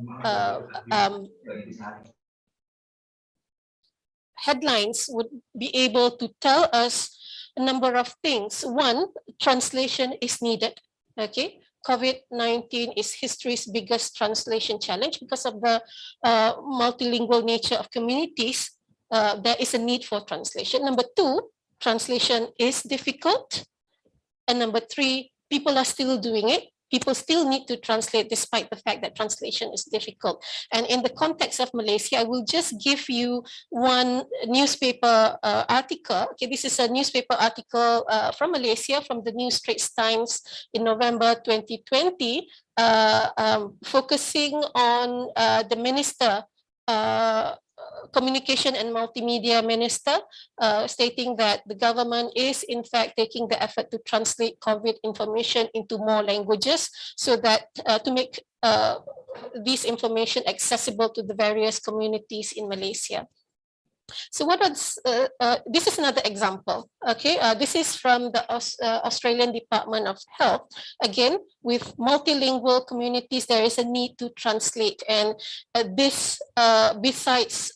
Speaker 21: headlines would be able to tell us a number of things. One, translation is needed, okay? COVID-19 is history's biggest translation challenge because of the multilingual nature of communities. There is a need for translation. Number two, translation is difficult. And number three, people are still doing it. People still need to translate despite the fact that translation is difficult. And in the context of Malaysia, I will just give you one newspaper article. Okay, this is a newspaper article from Malaysia, from the New Straits Times in November 2020, focusing on the minister, Communication and Multimedia Minister, stating that the government is in fact taking the effort to translate COVID information into more languages so that to make this information accessible to the various communities in Malaysia. So what was, this is another example, okay? This is from the Australian Department of Health. Again, with multilingual communities, there is a need to translate. And this, besides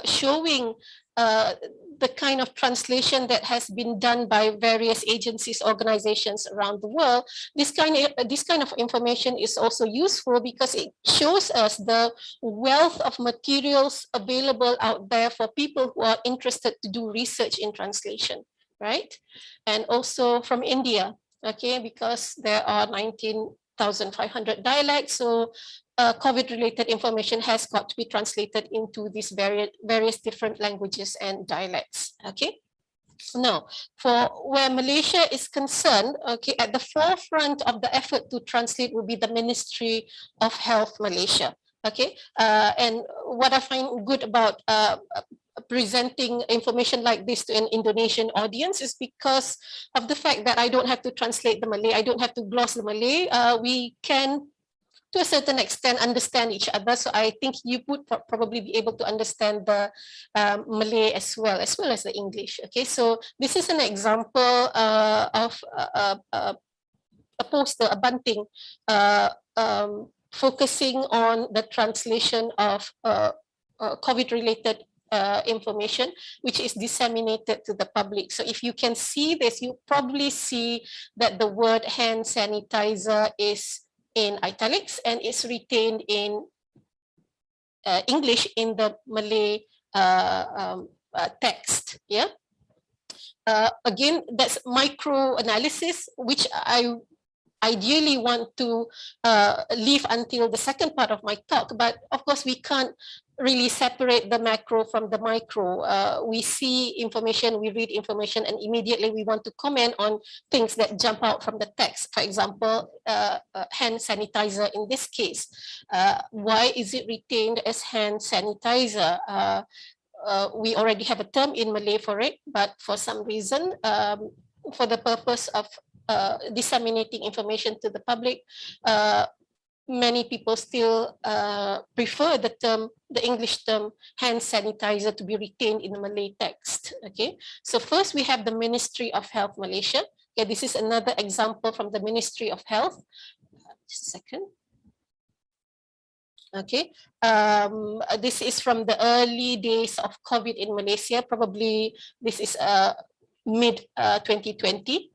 Speaker 21: showing the kind of translation that has been done by various agencies, organizations around the world, this kind of information is also useful because it shows us the wealth of materials available out there for people who are interested to do research in translation, right? And also from India, okay, because there are 19,500 dialects, so COVID-related information has got to be translated into these various different languages and dialects, okay? Now, for where Malaysia is concerned, okay, at the forefront of the effort to translate will be the Ministry of Health Malaysia, okay? And what I find good about presenting information like this to an Indonesian audience is because of the fact that I don't have to translate the Malay, I don't have to gloss the Malay, we can to a certain extent understand each other. So I think you would probably be able to understand the Malay as well as the English. Okay, so this is an example of a poster, a bunting, focusing on the translation of COVID-related information, which is disseminated to the public. So if you can see this, you probably see that the word hand sanitizer is in italics and is retained in English in the Malay text. Yeah. Again, that's micro analysis, which I ideally want to leave until the second part of my talk. But of course, we can't really separate the macro from the micro. We see information, we read information, and immediately we want to comment on things that jump out from the text. For example, hand sanitizer in this case. Why is it retained as hand sanitizer? We already have a term in Malay for it, but for some reason, for the purpose of disseminating information to the public, many people still prefer the English term hand sanitizer to be retained in the Malay text. Okay, so first we have the Ministry of Health Malaysia. Okay, this is another example from the Ministry of Health. Just a second. Okay, this is from the early days of COVID in Malaysia. Probably this is mid 2020.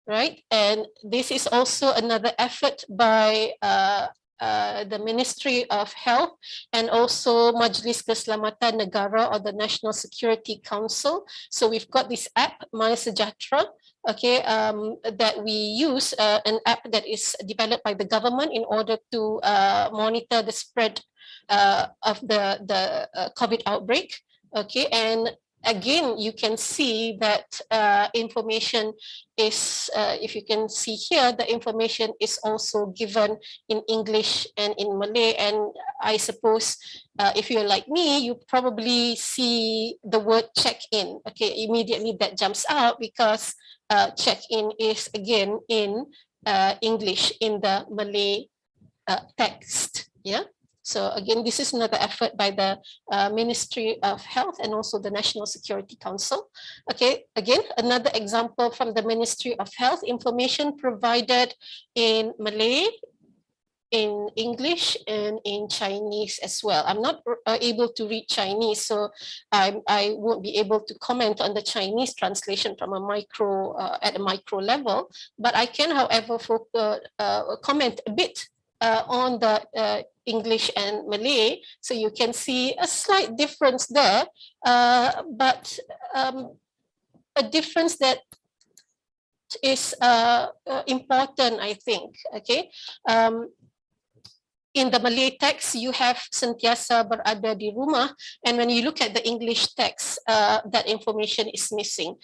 Speaker 21: Right, and this is also another effort by the Ministry of Health and also Majlis Keselamatan Negara or the National Security Council. So we've got this app, My Sejahtera, okay, that we use, an app that is developed by the government in order to monitor the spread of the COVID outbreak. Okay, and again, you can see that information is, if you can see here, the information is also given in English and in Malay. And I suppose if you're like me, you probably see the word check-in. Okay, immediately that jumps out because check-in is again in English in the Malay text. Yeah. So again, this is another effort by the Ministry of Health and also the National Security Council. Okay, again, another example from the Ministry of Health, information provided in Malay, in English, and in Chinese as well. I'm not able to read Chinese, so I won't be able to comment on the Chinese translation from a micro, at a micro level, but I can, however, comment a bit on the English and Malay, so you can see a slight difference there, but a difference that is important, I think. Okay. In the Malay text, you have sentiasa berada di rumah, and when you look at the English text, that information is missing.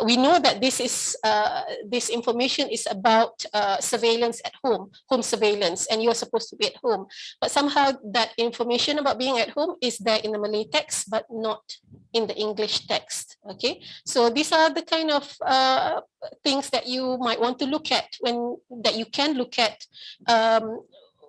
Speaker 21: We know that this information is about surveillance at home surveillance, and you are supposed to be at home. But somehow that information about being at home is there in the Malay text, but not in the English text. Okay, so these are the kind of things that you might want to look at that you can look at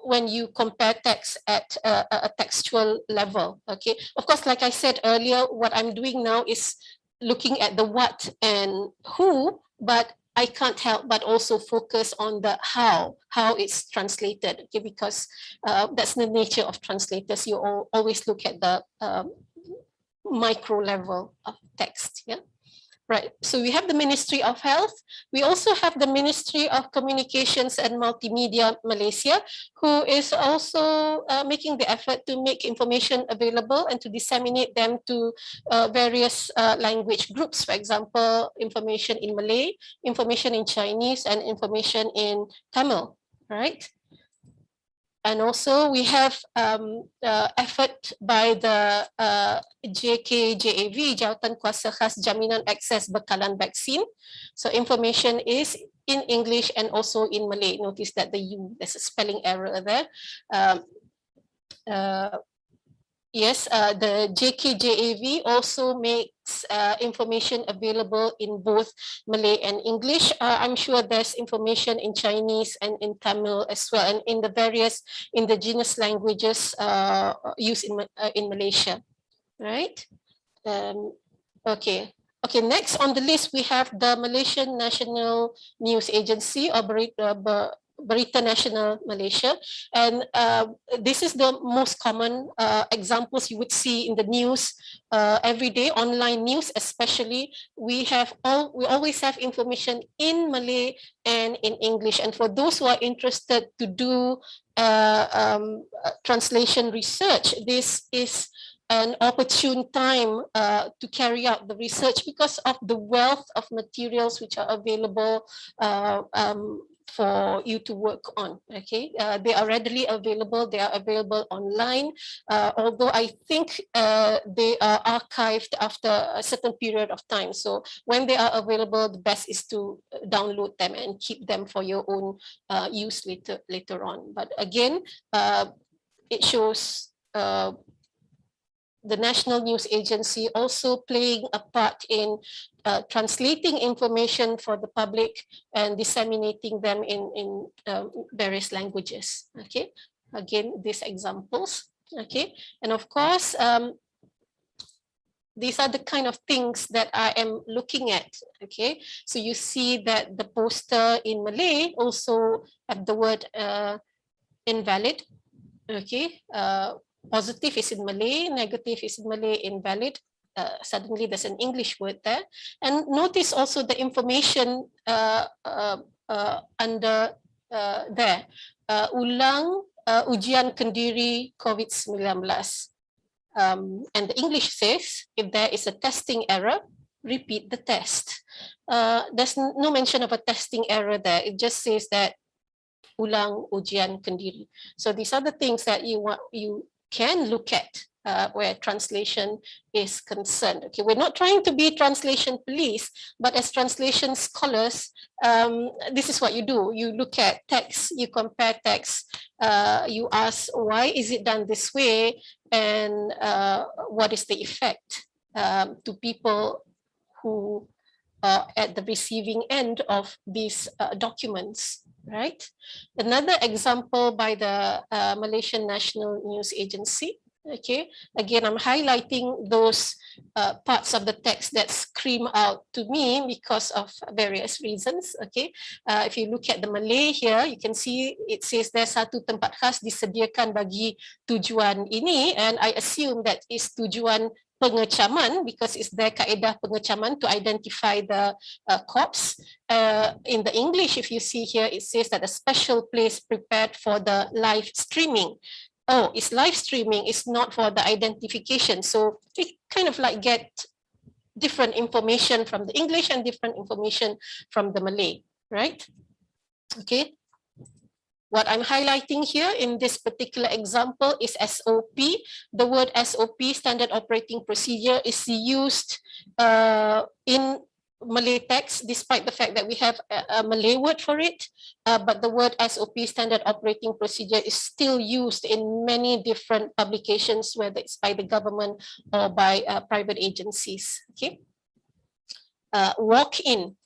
Speaker 21: when you compare text at a textual level. Okay, of course, like I said earlier, what I'm doing now is looking at the what and who, but I can't help but also focus on the how it's translated. Okay, because that's the nature of translators. You always look at the micro level of text. Yeah. Right, so we have the Ministry of Health. We also have the Ministry of Communications and Multimedia Malaysia, who is also making the effort to make information available and to disseminate them to various language groups. For example, information in Malay, information in Chinese, and information in Tamil, right? And also we have effort by the JKJAV, Jawatan Kuasa Khas Jaminan Akses Bekalan Vaksin. So information is in English and also in Malay. Notice that there's a spelling error there. Yes, the JKJAV also makes information available in both Malay and English. I'm sure there's information in Chinese and in Tamil as well, and in the various indigenous languages used in Malaysia, right? Okay. Okay, next on the list, we have the Malaysian National News Agency, or Berita Nasional Malaysia, and this is the most common examples you would see in the news every day, online news especially. We always have information in Malay and in English, and for those who are interested to do translation research, this is an opportune time to carry out the research because of the wealth of materials which are available for you to work on. Okay, they are readily available. They are available online, although I think they are archived after a certain period of time. So when they are available, the best is to download them and keep them for your own use later on. But again, it shows the National News Agency also playing a part in translating information for the public and disseminating them in various languages. Okay, again, these examples. Okay, and of course, these are the kind of things that I am looking at. Okay, so you see that the poster in Malay also have the word invalid. Okay, positive is in Malay, negative is in Malay, invalid. Suddenly there's an English word there. And notice also the information under there. Ulang ujian kendiri COVID-19. And the English says, if there is a testing error, repeat the test. There's no mention of a testing error there. It just says that ulang ujian kendiri. So these are the things that you can look at where translation is concerned. Okay, we're not trying to be translation police, but as translation scholars, this is what you do. You look at text, you compare text, you ask why is it done this way, and what is the effect to people who are at the receiving end of these documents. Right. Another example by the Malaysian National News Agency. Okay. Again, I'm highlighting those parts of the text that scream out to me because of various reasons. Okay. If you look at the Malay here, you can see it says there's satu tempat khas disediakan bagi tujuan ini, and I assume that is tujuan pengecaman because it's their kaedah pengecaman to identify the corpse. In the English, if you see here, it says that a special place prepared for the live streaming. Oh, it's live streaming, it's not for the identification. So we kind of like get different information from the English and different information from the Malay, right? Okay. What I'm highlighting here in this particular example is SOP. The word SOP, Standard Operating Procedure, is used in Malay text, despite the fact that we have a Malay word for it. But the word SOP, Standard Operating Procedure, is still used in many different publications, whether it's by the government or by private agencies. Okay. Walk-in,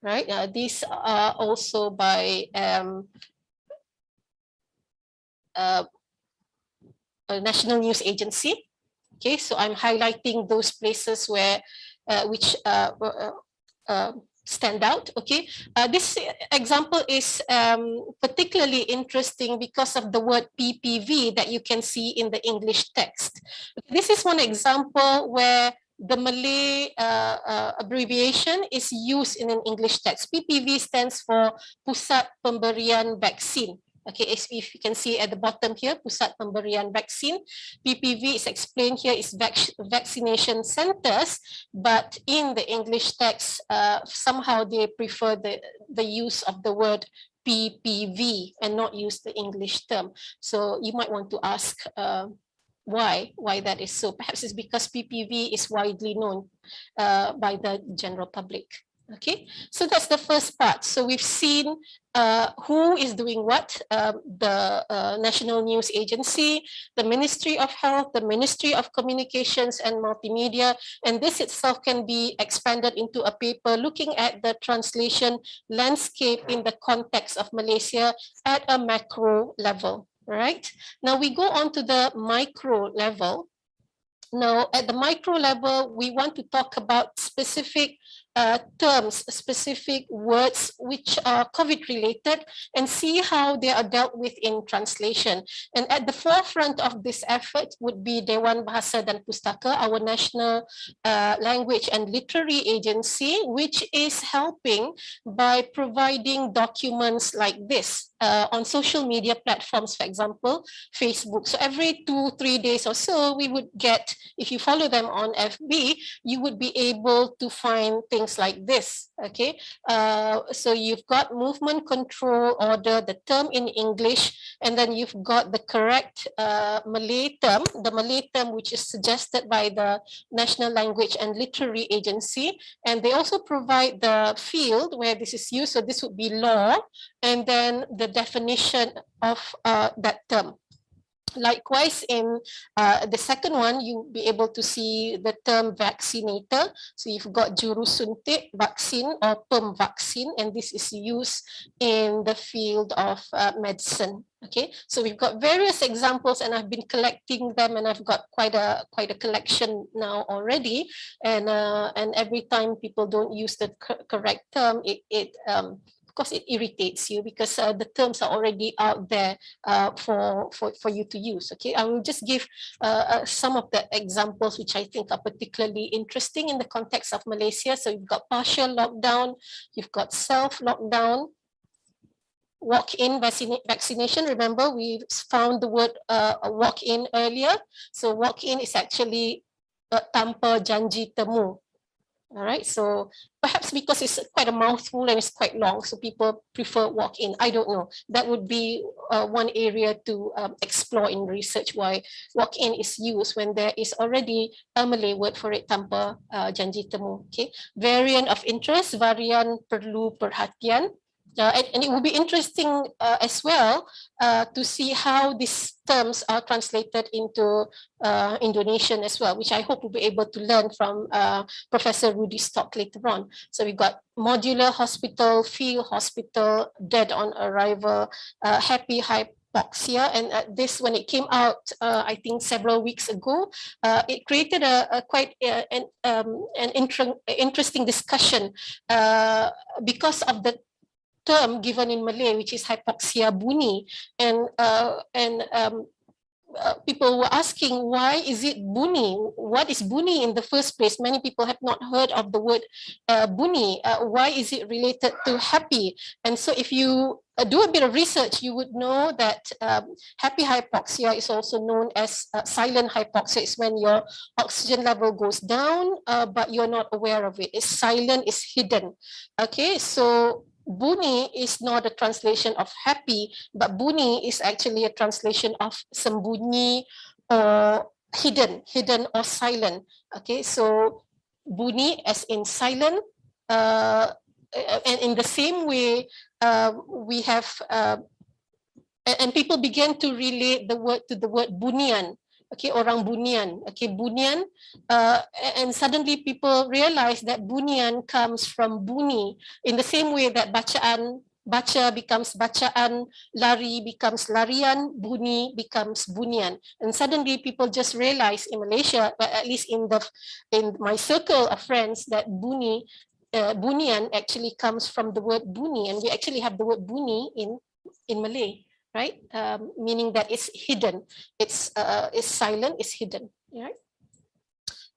Speaker 21: right? These are also by a National News Agency. Okay, so I'm highlighting those places where which stand out. Okay, this example is particularly interesting because of the word PPV that you can see in the English text. This is one example where the Malay abbreviation is used in an English text. PPV stands for Pusat Pemberian Vaksin. Okay, if you can see at the bottom here, Pusat Pemberian Vaksin, PPV is explained here is vaccination centers, but in the English text, somehow they prefer the use of the word PPV and not use the English term. So you might want to ask why that is so. Perhaps it's because PPV is widely known by the general public. Okay, so that's the first part. So we've seen who is doing what, the National News Agency, the Ministry of Health, the Ministry of Communications and Multimedia, and this itself can be expanded into a paper looking at the translation landscape in the context of Malaysia at a macro level, right? Now we go on to the micro level. Now, at the micro level, we want to talk about specific terms, specific words which are COVID related and see how they are dealt with in translation. And at the forefront of this effort would be Dewan Bahasa dan Pustaka, our national language and literary agency, which is helping by providing documents like this. on social media platforms, for example, Facebook. So every 2-3 days or so, we would get, if you follow them on FB, you would be able to find things like this, okay? So you've got movement control order, the term in English, and then you've got the correct Malay term, the Malay term which is suggested by the National Language and Literary Agency, and they also provide the field where this is used, so this would be law, and then the definition of that term. Likewise, in the second one, you'll be able to see the term vaccinator. So you've got jurusuntik, vaccine, or perm vaccine, and this is used in the field of medicine. Okay, so we've got various examples, and I've been collecting them, and I've got quite a collection now already. And every time people don't use the correct term, of course, it irritates you because the terms are already out there for you to use. Okay, I will just give some of the examples which I think are particularly interesting in the context of Malaysia. So you've got partial lockdown, you've got self-lockdown, walk-in vaccination. Remember, we found the word walk-in earlier. So walk-in is actually tanpa janji temu. All right, so perhaps because it's quite a mouthful and it's quite long, so people prefer walk-in. I don't know. That would be one area to explore in research, why walk-in is used when there is already a Malay word for it, tanpa janji temu. Okay, variant of interest, varian perlu perhatian. And it will be interesting as well to see how these terms are translated into Indonesian as well, which I hope we'll be able to learn from Professor Rudy's talk later on. So we've got modular hospital, field hospital, dead on arrival, happy hypoxia, and this, when it came out, I think several weeks ago, it created a quite an interesting discussion because of the term given in Malay, which is hypoxia bunyi, and people were asking, why is it bunyi? What is bunyi in the first place? Many people have not heard of the word bunyi. Why is it related to happy? And so if you do a bit of research, you would know that happy hypoxia is also known as silent hypoxia. It's when your oxygen level goes down, but you're not aware of it. It's silent, it's hidden. Okay, so bunyi is not a translation of happy, but bunyi is actually a translation of sembunyi or hidden or silent. Okay, so bunyi as in silent, and in the same way, we have, and people began to relate the word to the word bunian. Okay, orang bunian. Okay, bunian, and suddenly people realize that bunian comes from buni, in the same way that baca becomes bacaan, lari becomes larian, buni becomes bunian. And suddenly people just realize in Malaysia, but at least in my circle of friends, that bunian actually comes from the word buni, and we actually have the word buni in Malay. Right, meaning that it's hidden, it's silent, it's hidden. Right,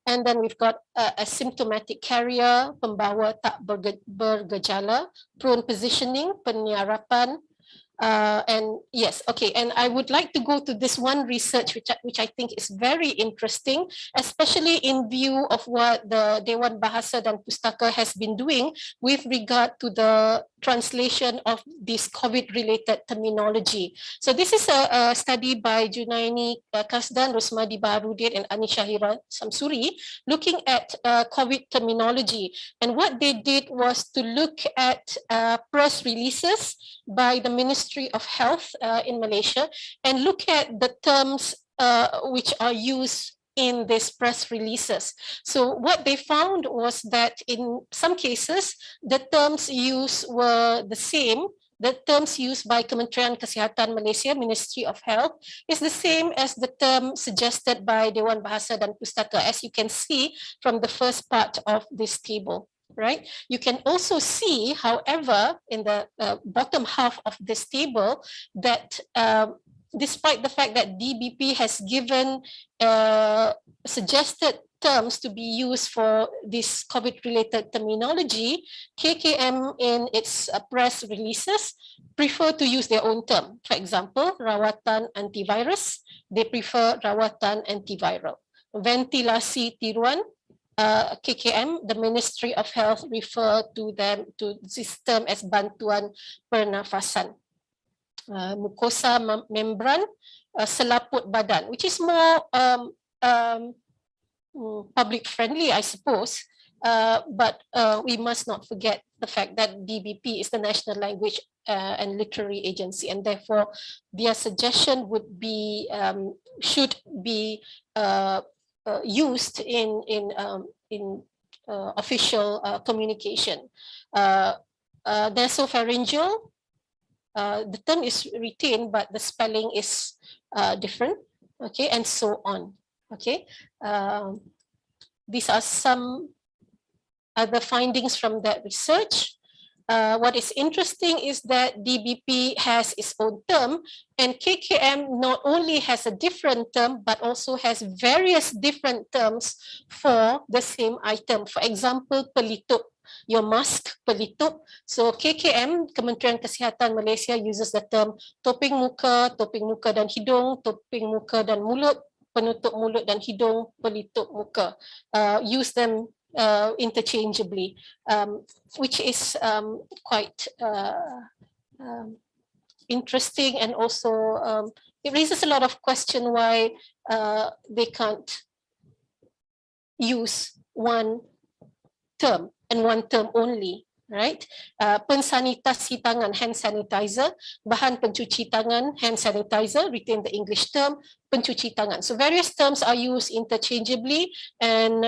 Speaker 21: and then we've got a symptomatic carrier, pembawa tak bergejala, prone positioning, penyiarapan, and yes, okay, and I would like to go to this one research which I think is very interesting, especially in view of what the Dewan Bahasa dan Pustaka has been doing with regard to the translation of this COVID-related terminology. So this is a study by Junaini Kasdan, Rosmadi Baharudin, and Anisha Hira Samsuri, looking at COVID terminology. And what they did was to look at press releases by the Ministry of Health in Malaysia and look at the terms which are used in these press releases. So what they found was that in some cases, the terms used were the same. The terms used by Kementerian Kesihatan Malaysia, Ministry of Health, is the same as the term suggested by Dewan Bahasa dan Pustaka, as you can see from the first part of this table. Right? You can also see, however, in the bottom half of this table, that despite the fact that DBP has given suggested terms to be used for this COVID-related terminology, KKM in its press releases prefer to use their own term. For example, rawatan antivirus, they prefer rawatan antiviral. Ventilasi tiruan, KKM, the Ministry of Health refer to this term as bantuan pernafasan. Mucosa membran, selaput badan, which is more public friendly, I suppose. But we must not forget the fact that DBP is the National Language and Literary Agency, and therefore their suggestion would be should be used in official communication. Nasopharyngeal, the term is retained, but the spelling is different. Okay, and so on. Okay, these are some other findings from that research. What is interesting is that DBP has its own term, and KKM not only has a different term, but also has various different terms for the same item. For example, pelitup, your mask, pelitup. So KKM, Kementerian Kesihatan Malaysia, uses the term topeng muka dan hidung, topeng muka dan mulut, penutup mulut dan hidung, pelitup muka. Use them interchangeably, which is quite interesting, and also it raises a lot of question why they can't use one term and one term only, right? Pensanitasi tangan, hand sanitizer, bahan pencuci tangan, hand sanitizer, retain the English term, pencuci tangan. So various terms are used interchangeably, and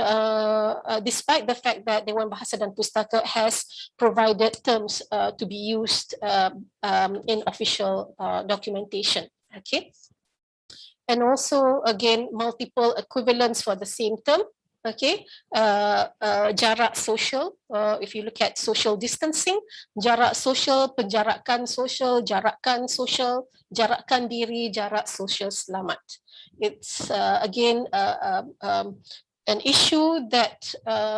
Speaker 21: despite the fact that Dewan Bahasa dan Pustaka has provided terms to be used in official documentation. Okay, and also again multiple equivalents for the same term. Okay, jarak social, if you look at social distancing, jarak social, penjarakan social, jarakkan diri, jarak social selamat. It's again an issue that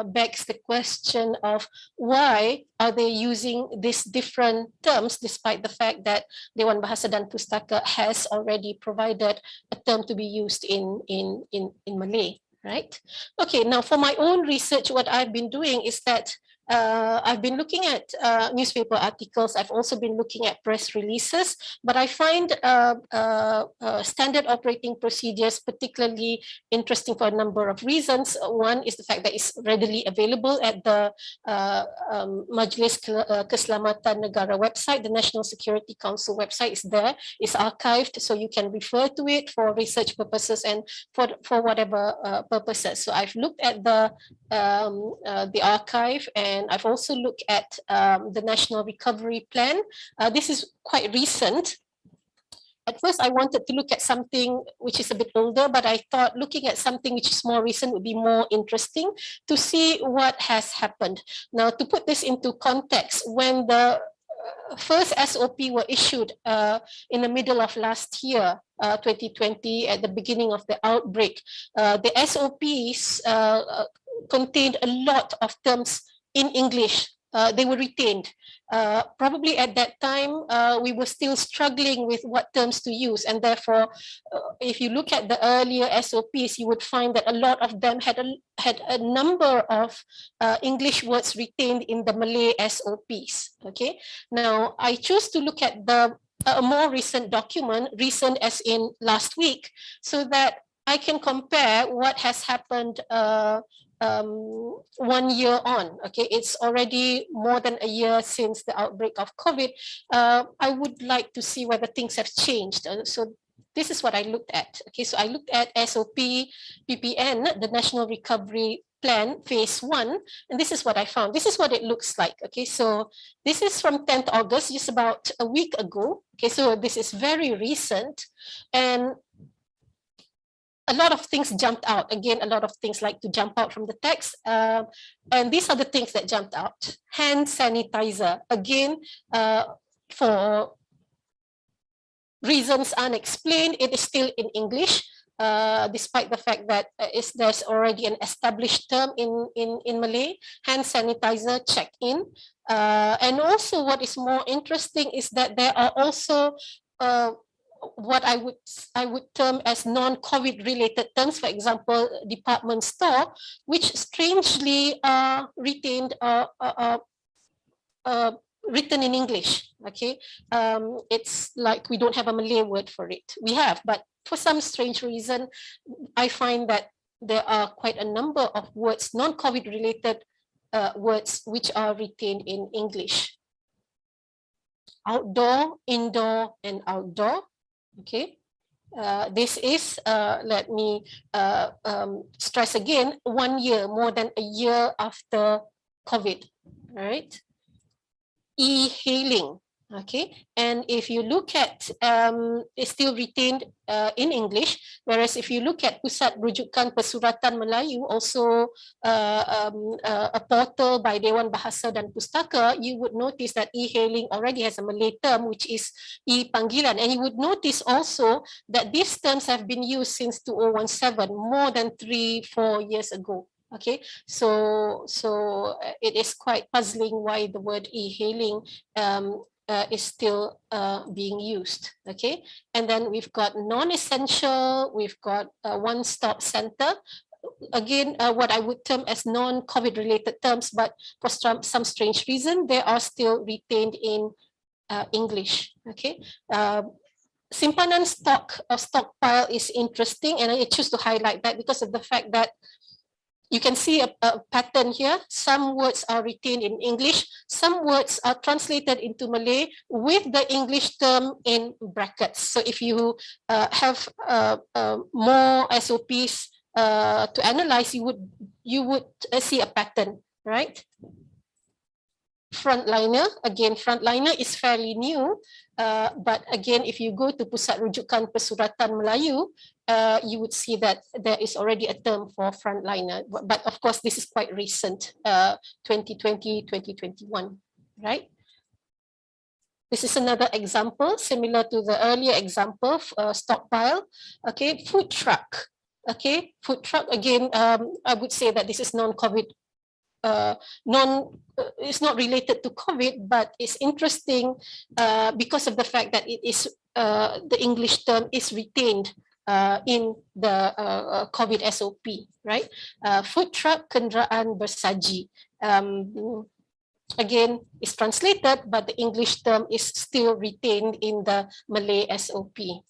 Speaker 21: begs the question of why are they using these different terms despite the fact that Dewan Bahasa dan Pustaka has already provided a term to be used in Malay. Right? Okay, now for my own research, what I've been doing is that I've been looking at newspaper articles. I've also been looking at press releases, but I find standard operating procedures particularly interesting for a number of reasons. One is the fact that it's readily available at the Majlis Keselamatan Negara website. The National Security Council website is there. It's archived, so you can refer to it for research purposes and for whatever purposes. So I've looked at the archive, and I've also looked at the National Recovery Plan. This is quite recent. At first, I wanted to look at something which is a bit older, but I thought looking at something which is more recent would be more interesting to see what has happened. Now, to put this into context, when the first SOP were issued in the middle of last year, 2020, at the beginning of the outbreak, the SOPs contained a lot of terms in English. They were retained. Probably at that time, we were still struggling with what terms to use, and therefore, if you look at the earlier SOPs, you would find that a lot of them had a number of English words retained in the Malay SOPs. Okay, now I choose to look at a more recent document, recent as in last week, so that I can compare what has happened 1 year on. Okay, it's already more than a year since the outbreak of COVID. I would like to see whether things have changed. So this is what I looked at. Okay, so I looked at SOP PPN, the National Recovery Plan, phase 1, and this is what I found. This is what it looks like. Okay, so this is from 10th August, just about a week ago. Okay, so this is very recent, and a lot of things jumped out. Again, a lot of things like to jump out from the text. And these are the things that jumped out. Hand sanitizer. Again, for reasons unexplained, it is still in English. despite the fact that there's already an established term in Malay, hand sanitizer, check-in. And also what is more interesting is that there are also what I would term as non-COVID related terms, for example, department store, which strangely are retained written in English. Okay, it's like we don't have a Malay word for it. We have, but for some strange reason, I find that there are quite a number of words, non-COVID related words, which are retained in English. Outdoor, indoor, and outdoor. Okay, this is, let me stress again, 1 year, more than a year after COVID, all right? E-hailing, okay? And if you look at, it's still retained in English, whereas if you look at Pusat Rujukan Pesuratan Melayu, also a portal by Dewan Bahasa dan Pustaka, you would notice that e-hailing already has a Malay term, which is e-panggilan. And you would notice also that these terms have been used since 2017, more than 3-4 years ago. Okay, so it is quite puzzling why the word e-hailing is still being used. Okay, and then we've got non-essential, we've got one-stop center. Again, what I would term as non-COVID related terms, but for some strange reason, they are still retained in English. Okay. Simpanan stock or stockpile is interesting, and I choose to highlight that because of the fact that you can see a pattern here. Some words are retained in English. Some words are translated into Malay with the English term in brackets. So if you have more SOPs to analyze, you would see a pattern, right? Frontliner, again, frontliner is fairly new. But again, if you go to Pusat Rujukan Pesuratan Melayu, you would see that there is already a term for frontliner. But of course, this is quite recent, 2020, 2021, right? This is another example, similar to the earlier example, stockpile. Okay, food truck. Okay, food truck, again, I would say that this is non-COVID. It's not related to COVID, but it's interesting because of the fact that it is the English term is retained in the COVID SOP, right? Food truck, kenderaan bersaji. Again, it's translated, but the English term is still retained in the Malay SOP.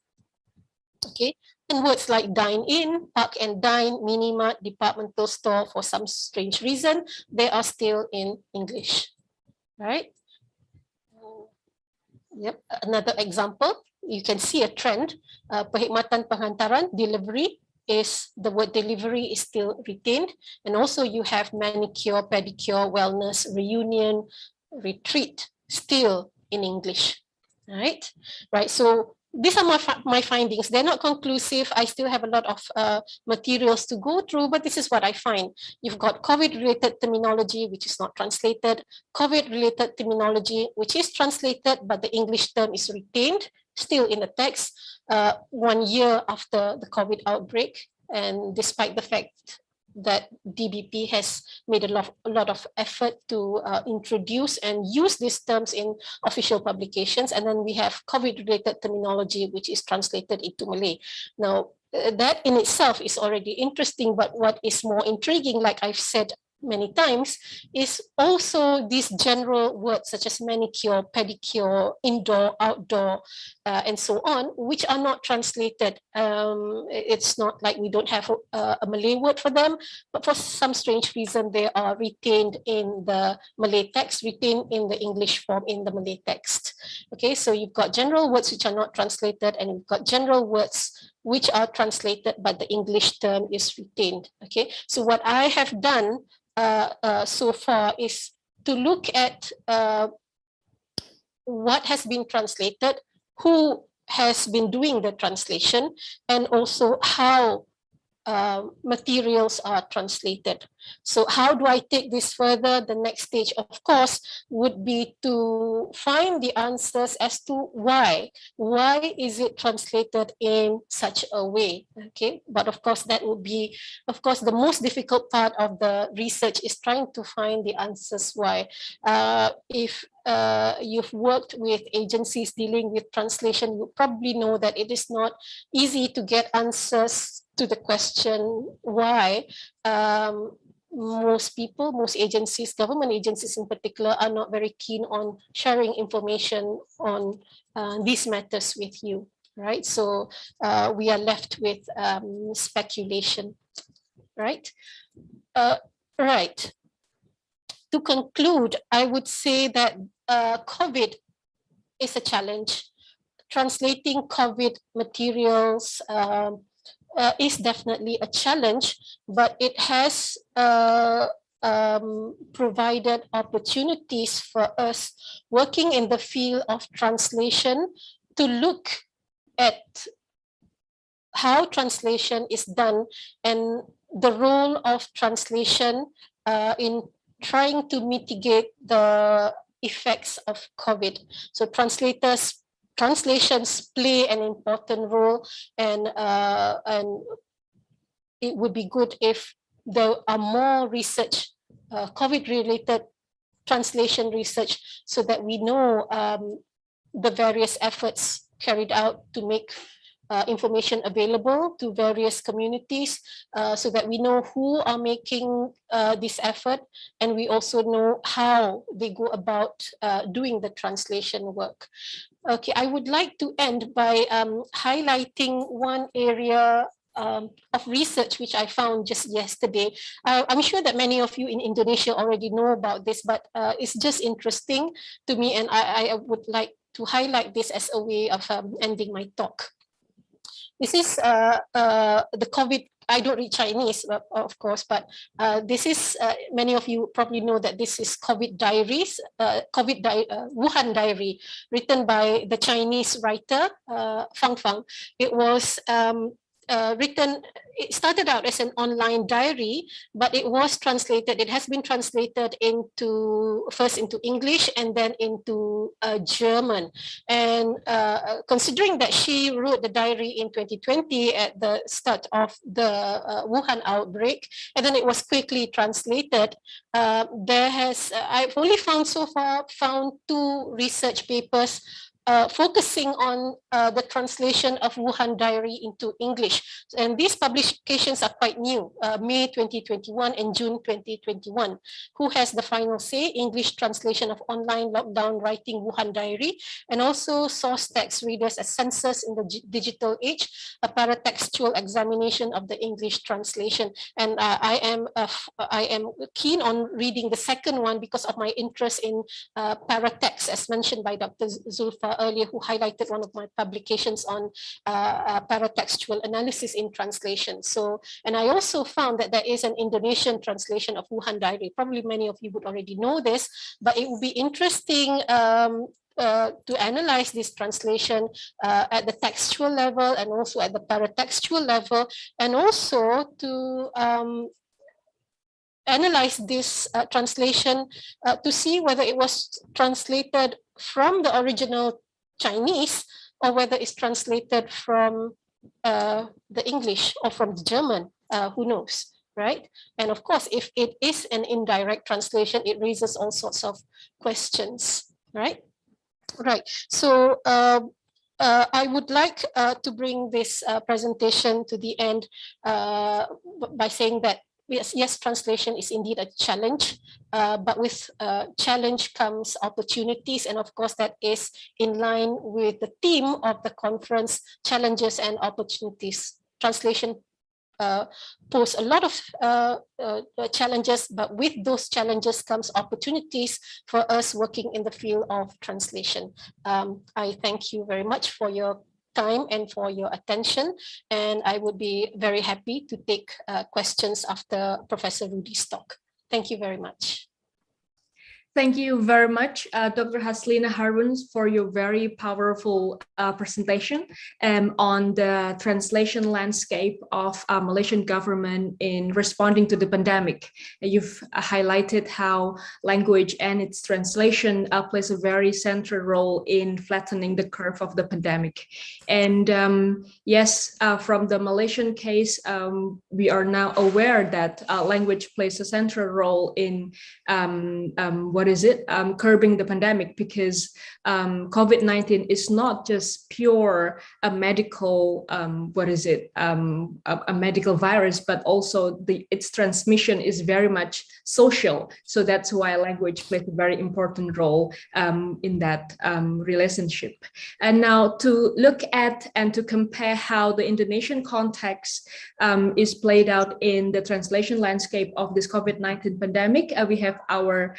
Speaker 21: Okay, and words like dine in, park and dine, minimart, departmental store, for some strange reason, they are still in English, right? Yep, another example, you can see a trend. Perkhidmatan penghantaran, delivery, is the word delivery is still retained. And also you have manicure, pedicure, wellness, reunion, retreat, still in English, right? Right, so these are my findings. They're not conclusive. I still have a lot of materials to go through, but this is what I find. You've got COVID-related terminology, which is not translated, COVID-related terminology, which is translated, but the English term is retained, still in the text, 1 year after the COVID outbreak. And despite the fact that DBP has made a lot of effort to introduce and use these terms in official publications. And then we have COVID-related terminology, which is translated into Malay. Now, that in itself is already interesting, but what is more intriguing, like I've said many times, is also these general words such as manicure, pedicure, indoor, outdoor, and so on, which are not translated. It's not like we don't have a Malay word for them, but for some strange reason, they are retained in the Malay text, retained in the English form in the Malay text. Okay, so you've got general words which are not translated, and you've got general words which are translated, but the English term is retained. Okay, so what I have done so far is to look at what has been translated, who has been doing the translation, and also how materials are translated. So how do I take this further? The next stage, of course, would be to find the answers as to why. Why is it translated in such a way? Okay, but of course, that would be, of course, the most difficult part of the research is trying to find the answers why. If you've worked with agencies dealing with translation, you probably know that it is not easy to get answers to the question why. Most people, most agencies, government agencies in particular, are not very keen on sharing information on these matters with you, right? So we are left with speculation, right? Right. To conclude, I would say that COVID is a challenge. Translating COVID materials is definitely a challenge, but it has provided opportunities for us working in the field of translation to look at how translation is done and the role of translation in trying to mitigate the effects of COVID. So translations play an important role, and it would be good if there are more research, COVID-related translation research, so that we know the various efforts carried out to make information available to various communities, so that we know who are making this effort, and we also know how they go about doing the translation work. Okay, I would like to end by highlighting one area of research which I found just yesterday. I'm sure that many of you in Indonesia already know about this, but it's just interesting to me, and I would like to highlight this as a way of ending my talk. This is the COVID. I don't read Chinese, of course, but this is, many of you probably know that this is COVID diaries, Wuhan diary, written by the Chinese writer, Fang Fang. It was written, it started out as an online diary, but it was translated, it has been translated into, first into English and then into German. And considering that she wrote the diary in 2020 at the start of the Wuhan outbreak, and then it was quickly translated, I've only found so far, two research papers focusing on the translation of Wuhan diary into English. And these publications are quite new, May 2021 and June 2021. Who has the final say? English translation of online lockdown writing Wuhan diary, and also source text readers as census in the digital age, a paratextual examination of the English translation. And I am keen on reading the second one because of my interest in paratext, as mentioned by Dr. Zulfa earlier, who highlighted one of my publications on paratextual analysis in translation. So, and I also found that there is an Indonesian translation of Wuhan diary. Probably many of you would already know this, but it would be interesting to analyze this translation at the textual level and also at the paratextual level, and also to analyze this translation to see whether it was translated from the original Chinese or whether it's translated from the English or from the German, who knows, right? And of course, if it is an indirect translation, it raises all sorts of questions, right? Right, so I would like to bring this presentation to the end by saying that yes, translation is indeed a challenge, but with challenge comes opportunities. And of course, that is in line with the theme of the conference, challenges and opportunities. Translation pose a lot of challenges, but with those challenges comes opportunities for us working in the field of translation. I thank you very much for your time and for your attention, and I would be very happy to take questions after Professor Rudy's talk. Thank you very much.
Speaker 3: Thank you very much, Dr. Haslina Harun, for your very powerful presentation on the translation landscape of Malaysian government in responding to the pandemic. You've highlighted how language and its translation plays a very central role in flattening the curve of the pandemic. And yes, from the Malaysian case, we are now aware that language plays a central role in curbing the pandemic, because COVID-19 is not just pure a medical a medical virus, but also its transmission is very much social. So that's why language plays a very important role in that relationship. And now to look at and to compare how the Indonesian context is played out in the translation landscape of this COVID-19 pandemic, we have our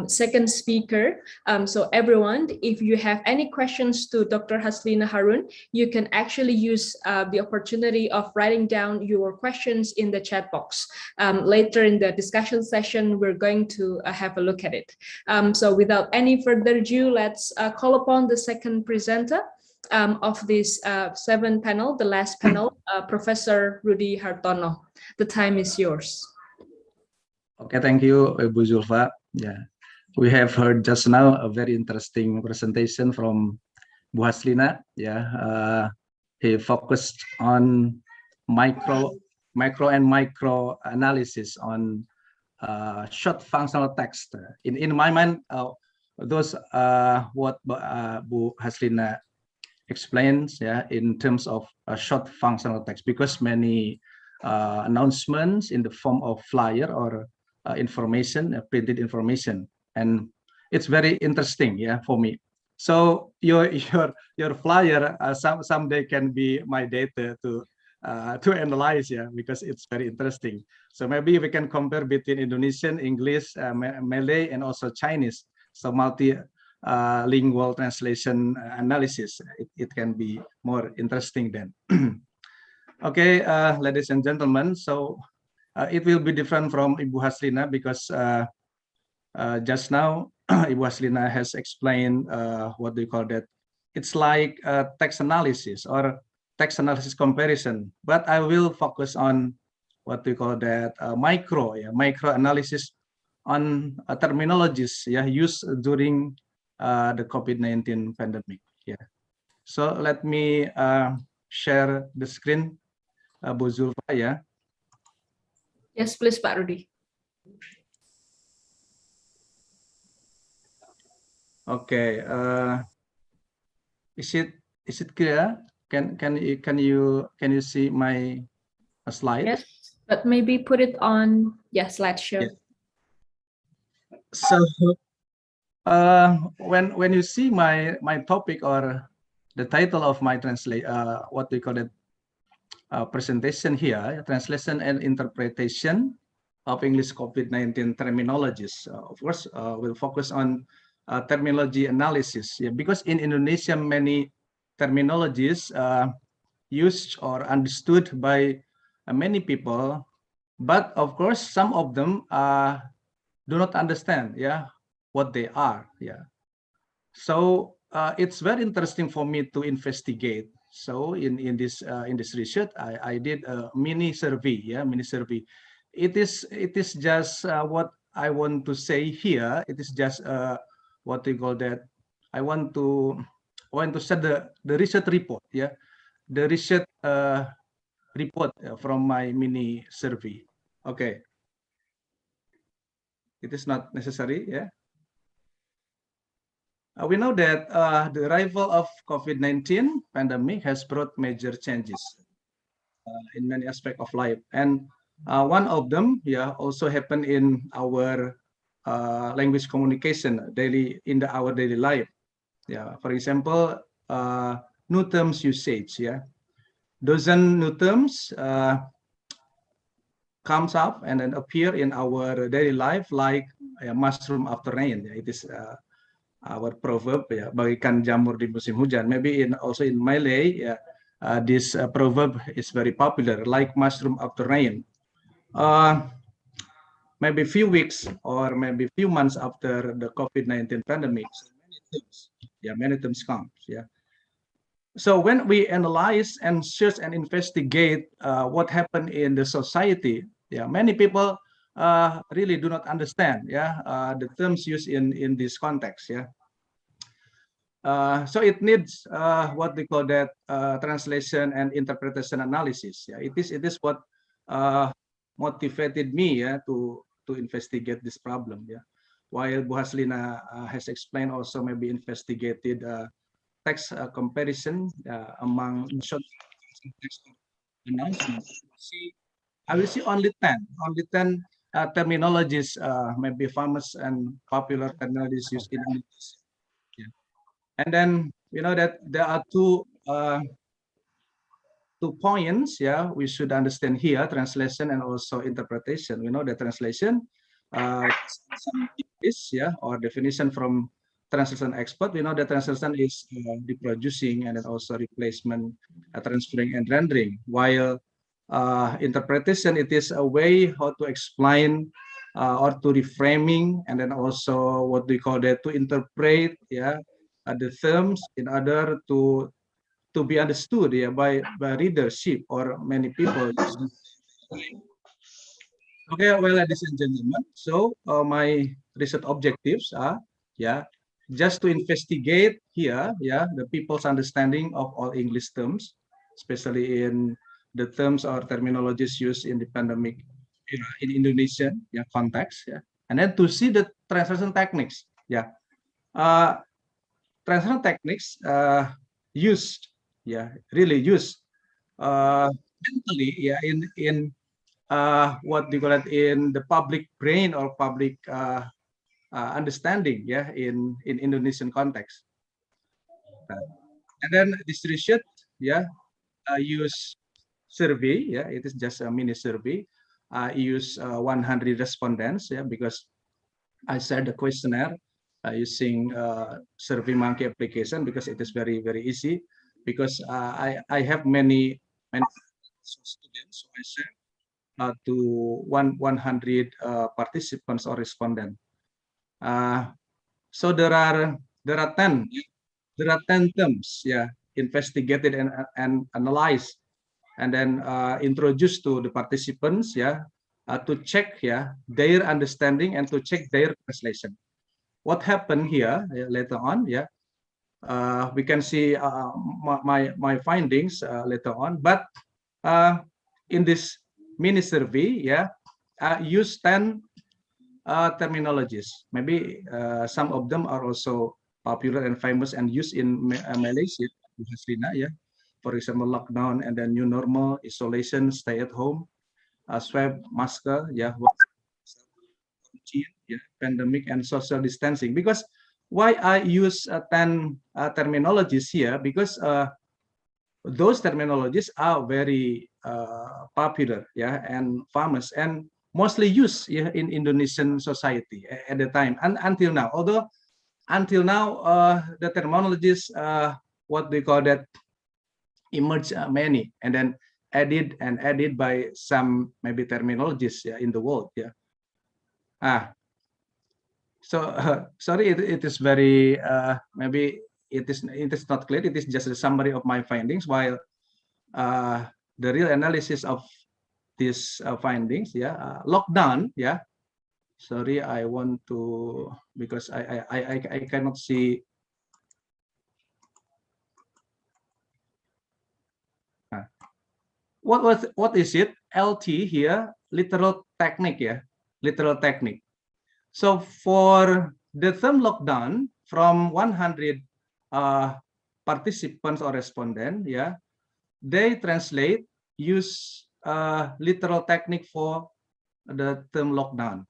Speaker 3: second speaker. So everyone, if you have any questions to Dr. Haslina Harun, you can actually use the opportunity of writing down your questions in the chat box. Later in the discussion session, we're going to have a look at it. So without any further ado, let's call upon the second presenter of this 7 panel, the last panel, Professor Rudy Hartono. The time is yours.
Speaker 5: Okay, thank you, Bu Zulfa. Yeah, we have heard just now a very interesting presentation from Bu Haslina. Yeah, he focused on micro and micro analysis on short functional text. In my mind, those what Bu Haslina explains, yeah, in terms of short functional text, because many announcements in the form of flyer or information, printed information, and it's very interesting, yeah, for me. So your flyer someday can be my data to analyze, yeah, because it's very interesting. So maybe we can compare between Indonesian, English, Malay, and also Chinese. So multi-lingual translation analysis. It can be more interesting then. Okay, ladies and gentlemen. So it will be different from Ibu Haslina, because just now Ibu Haslina has explained what do you call that? It's like text analysis or text analysis comparison. But I will focus on what we call that micro analysis on terminologies, yeah, used during the COVID-19 pandemic. Yeah. So let me share the screen, Bu Zulfa, yeah.
Speaker 3: Yes, please, Pak Rudy.
Speaker 5: Okay. Is it clear? Can you see my slide?
Speaker 3: Yes, but maybe put it on slideshow.
Speaker 5: Yeah. So when you see my topic or the title of my what we call it presentation here, translation and interpretation of English COVID-19 terminologies. Of course, we'll focus on terminology analysis, yeah, because in Indonesia many terminologies used or understood by many people, but of course some of them do not understand, yeah, what they are, yeah. So it's very interesting for me to investigate. So in this research, I did a mini survey, yeah, It is just what I want to say here. It is just what we call that. I want to set the research report, yeah, the research report from my mini survey. Okay, it is not necessary, yeah. We know that the arrival of COVID-19 pandemic has brought major changes in many aspects of life, and one of them, yeah, also happened in our language communication our daily life. Yeah, for example, new terms usage. Yeah, dozen new terms comes up and then appear in our daily life, like mushroom after rain. Yeah, it is our proverb, ya, bagikan jamur di musim hujan. Maybe also in Malay, yeah, this proverb is very popular, like mushroom after rain. maybe few weeks or maybe few months after the COVID-19 pandemic. So many terms comes. So when we analyze and search and investigate what happened in the society, many people really do not understand, the terms used in this context, so it needs what they call that translation and interpretation analysis. It is what motivated me to investigate this problem. While Bu Haslina has explained, also maybe investigated text comparison among short text announcements. I will see only 10 terminologies, maybe famous and popular terminologies used in English. And then you know that there are two points we should understand here: translation and also interpretation. We know the translation is or definition from translation expert. We know that translation is reproducing and then also replacement, transferring and rendering, while interpretation, it is a way how to explain or to reframing, and then also what we call that to interpret the terms in order to be understood by readership or many people. Okay, well, ladies and gentlemen, so my research objectives are just to investigate here the people's understanding of all English terms, especially in the terms or terminologies used in the pandemic in Indonesian context, and then to see the translation techniques. Translation techniques used really used mentally in what do you call it, in the public brain or public understanding in Indonesian context. And then this research use survey, it is just a mini survey. I use 100 respondents because I shared the questionnaire using SurveyMonkey application because it is very easy, because I have many students, so I share to 100 participants or respondents. So there are 10 terms investigated and analyzed, and then introduced to the participants to check their understanding and to check their translation. What happened here later on, we can see my findings later on. But in this mini survey, I use 10 terminologies. Maybe some of them are also popular and famous and used in Malaysia. For example, lockdown and then new normal, isolation, stay at home, swab, masker, pandemic and social distancing. Because why I use 10 terminologies here? Because those terminologies are very popular and famous and mostly used in Indonesian society at the time and until now. Although until now the terminologies what they call that emerged many and then added by some maybe terminologies in the world. So sorry, it is very maybe it is not clear. It is just a summary of my findings, while the real analysis of these findings, lockdown, sorry, I want to, because I cannot see. What is it? LT here, literal technique, literal technique. So for the term lockdown, from 100 participants or respondents, they translate, use literal technique for the term lockdown,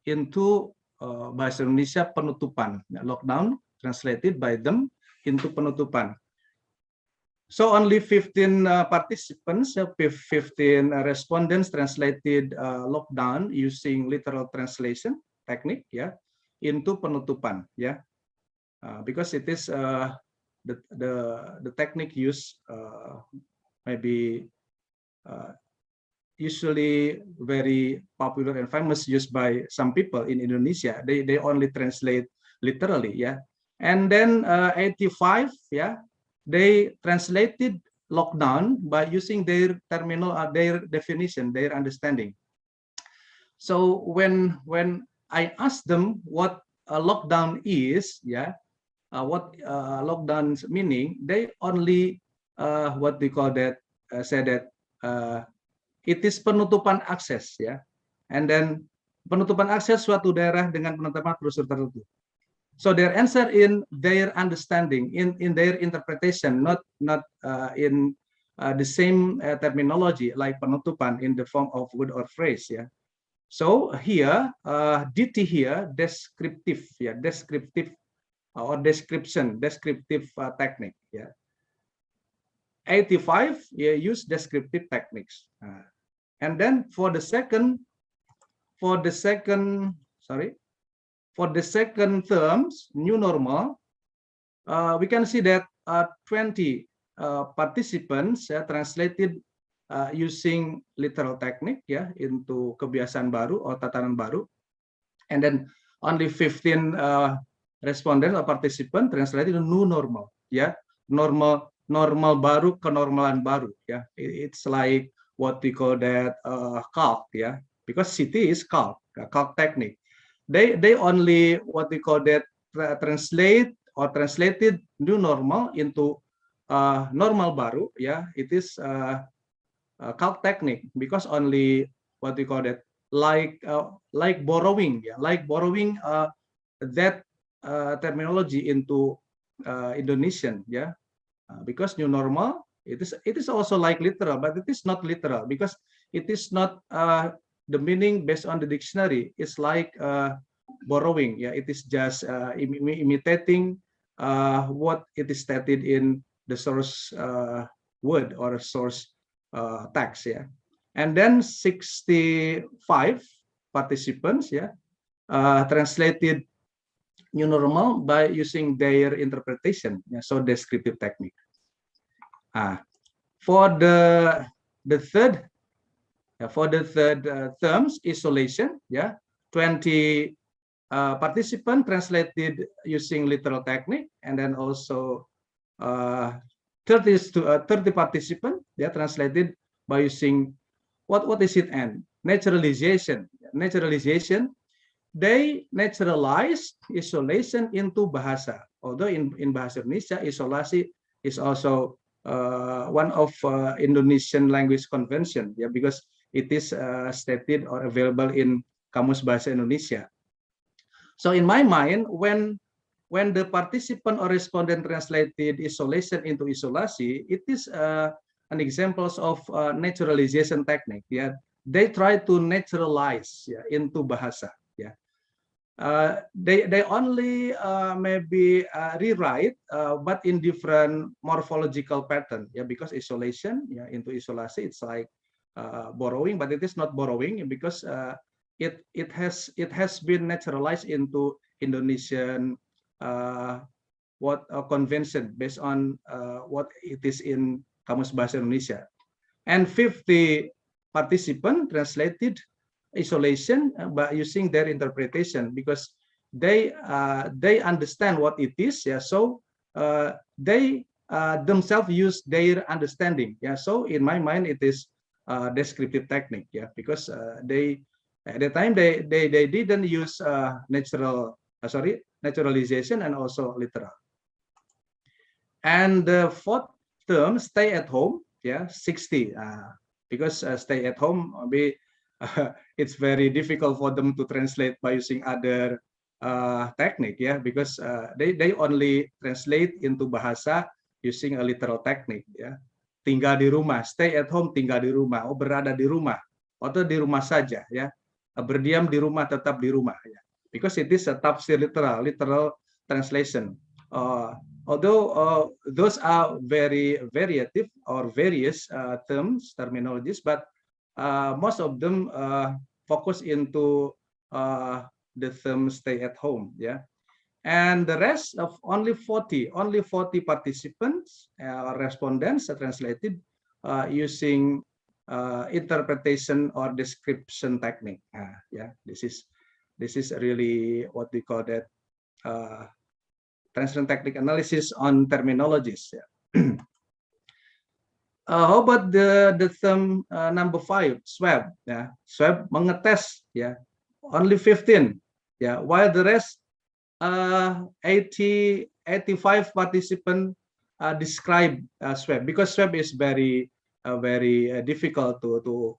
Speaker 5: into bahasa Indonesia penutupan. Lockdown translated by them into penutupan. So only 15 participants, 15 respondents translated lockdown using literal translation technique, into penutupan, because it is the technique used maybe usually very popular and famous, used by some people in Indonesia. They only translate literally, yeah. And then 85, yeah, they translated lockdown by using their terminal, their definition, their understanding. So when I asked them what a lockdown is, yeah, what lockdown's meaning, they only what they call that say that it is penutupan akses, ya. And then penutupan akses suatu daerah dengan penetapan prosedur tertentu. So their answer in their understanding, in their interpretation, not in the same terminology like penutupan in the form of word or phrase, ya. So here DT here descriptive, ya, descriptive or description, descriptive technique, ya. 85 use descriptive techniques. And then for the second terms, new normal, we can see that 20 participants translated using literal technique, ya, into kebiasaan baru or tatanan baru, and then only 15 respondents or participants translated new normal, ya, normal baru, kenormalan baru, ya. It's like what we call that calc, ya, because city is calc technique. They only what we call that translated new normal into normal baru, ya. It is calc technique, because only what we call that like borrowing, yeah, like borrowing that terminology into Indonesian, yeah. Because new normal, it is also like literal, but it is not literal because it is not the meaning based on the dictionary. It's like borrowing, yeah. It is just imitating what it is stated in the source word or source text, yeah. And then 65 participants, yeah, translated new normal by using their interpretation, yeah, so descriptive technique. For the third terms, isolation, yeah, 20 participants translated using literal technique, and then also 30 participants, yeah, translated by using what is it, and naturalization. They naturalized isolation into bahasa. Although in bahasa Indonesia, isolasi is also one of Indonesian language convention, yeah, because it is stated or available in Kamus Bahasa Indonesia. So in my mind, when the participant or respondent translated isolation into isolasi, it is an examples of naturalization technique. Yeah, they try to naturalize, yeah, into bahasa. Yeah, they only maybe rewrite, but in different morphological pattern. Yeah, because isolation, yeah, into isolasi, it's like borrowing, but it is not borrowing because it has been naturalized into Indonesian convention based on what it is in Kamus Bahasa Indonesia. And 50 participants translated isolation by using their interpretation because they understand what it is, yeah. So they themselves use their understanding, yeah. So in my mind, it is descriptive technique, yeah, because they at the time they didn't use naturalization and also literal. And the fourth term, stay at home, yeah, 60, because stay at home, it's very difficult for them to translate by using other technique, yeah, because they only translate into bahasa using a literal technique, yeah. Tinggal di rumah, stay at home, tinggal di rumah, berada di rumah, atau di rumah saja, ya. Berdiam di rumah, tetap di rumah, ya. Because it is a tafsir literal translation. Although those are very variative or various terminologies, but most of them focus into the term stay at home, yeah. And the rest of only 40 participants respondents are translated using interpretation or description technique. Yeah, this is really what we call that translation technique analysis on terminologies. Yeah. How about the term number 5, swab? Yeah, swab mengetes. Yeah, only 15. Yeah, while the rest 85 participants describe swab, because swab is very difficult to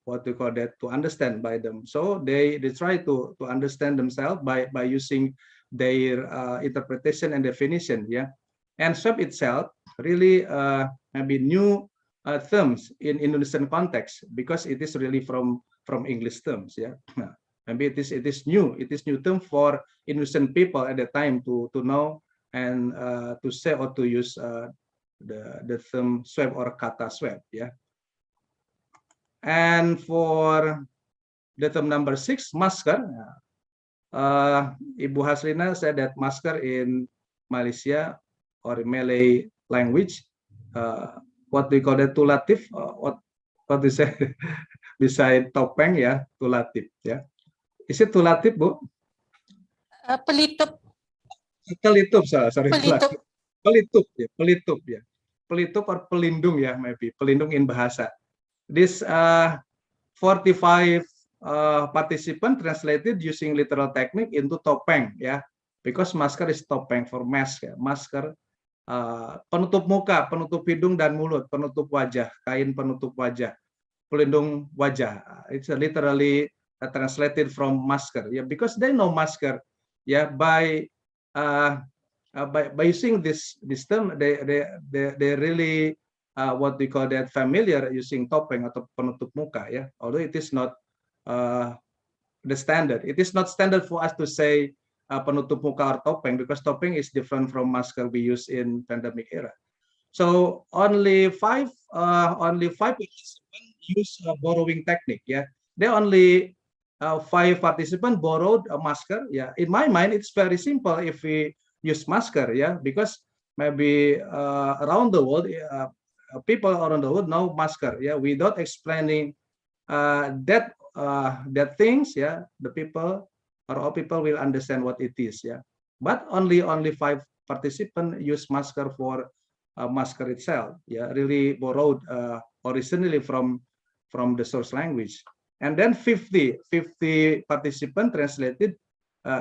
Speaker 5: what we call that, to understand by them. So they try to understand themselves by using their interpretation and definition. Yeah, and swab itself really maybe new terms in Indonesian context, because it is really from English terms. Yeah. Maybe it is new term for Indonesian people at the time to know and to say or to use the term swab or kata swab. Yeah. And for the term number 6, masker, Ibu Haslina said that masker in Malaysia or Malay language, what we call it, tulatif, what we say beside topeng, yeah, tulatif. Yeah. Is it tulatif, Bu?
Speaker 21: Pelitup.
Speaker 5: Pelitup, sorry.
Speaker 21: Pelitup.
Speaker 5: Pelitup, ya, pelitup, ya. Pelitup or pelindung, ya, maybe pelindung in bahasa. This 45 participants translated using literal technique into topeng, ya, because masker is topeng for mask, ya. Masker penutup muka, penutup hidung dan mulut, penutup wajah, kain penutup wajah, pelindung wajah. It's literally translated from masker, yeah, because they know masker, yeah, by using this term, they really what we call that familiar using topeng atau penutup muka, yeah, although it is not the standard. It is not standard for us to say penutup muka or topeng, because topeng is different from masker we use in pandemic era. So only five participants use borrowing technique. Yeah, they only 5 participants borrowed a masker. Yeah, in my mind, it's very simple if we use masker. Yeah, because maybe around the world, people around the world know masker. Yeah, without explaining that things. Yeah, the people or all people will understand what it is. Yeah, but only 5 participants use masker for masker itself. Yeah, really borrowed originally from the source language. And then 50 participants translated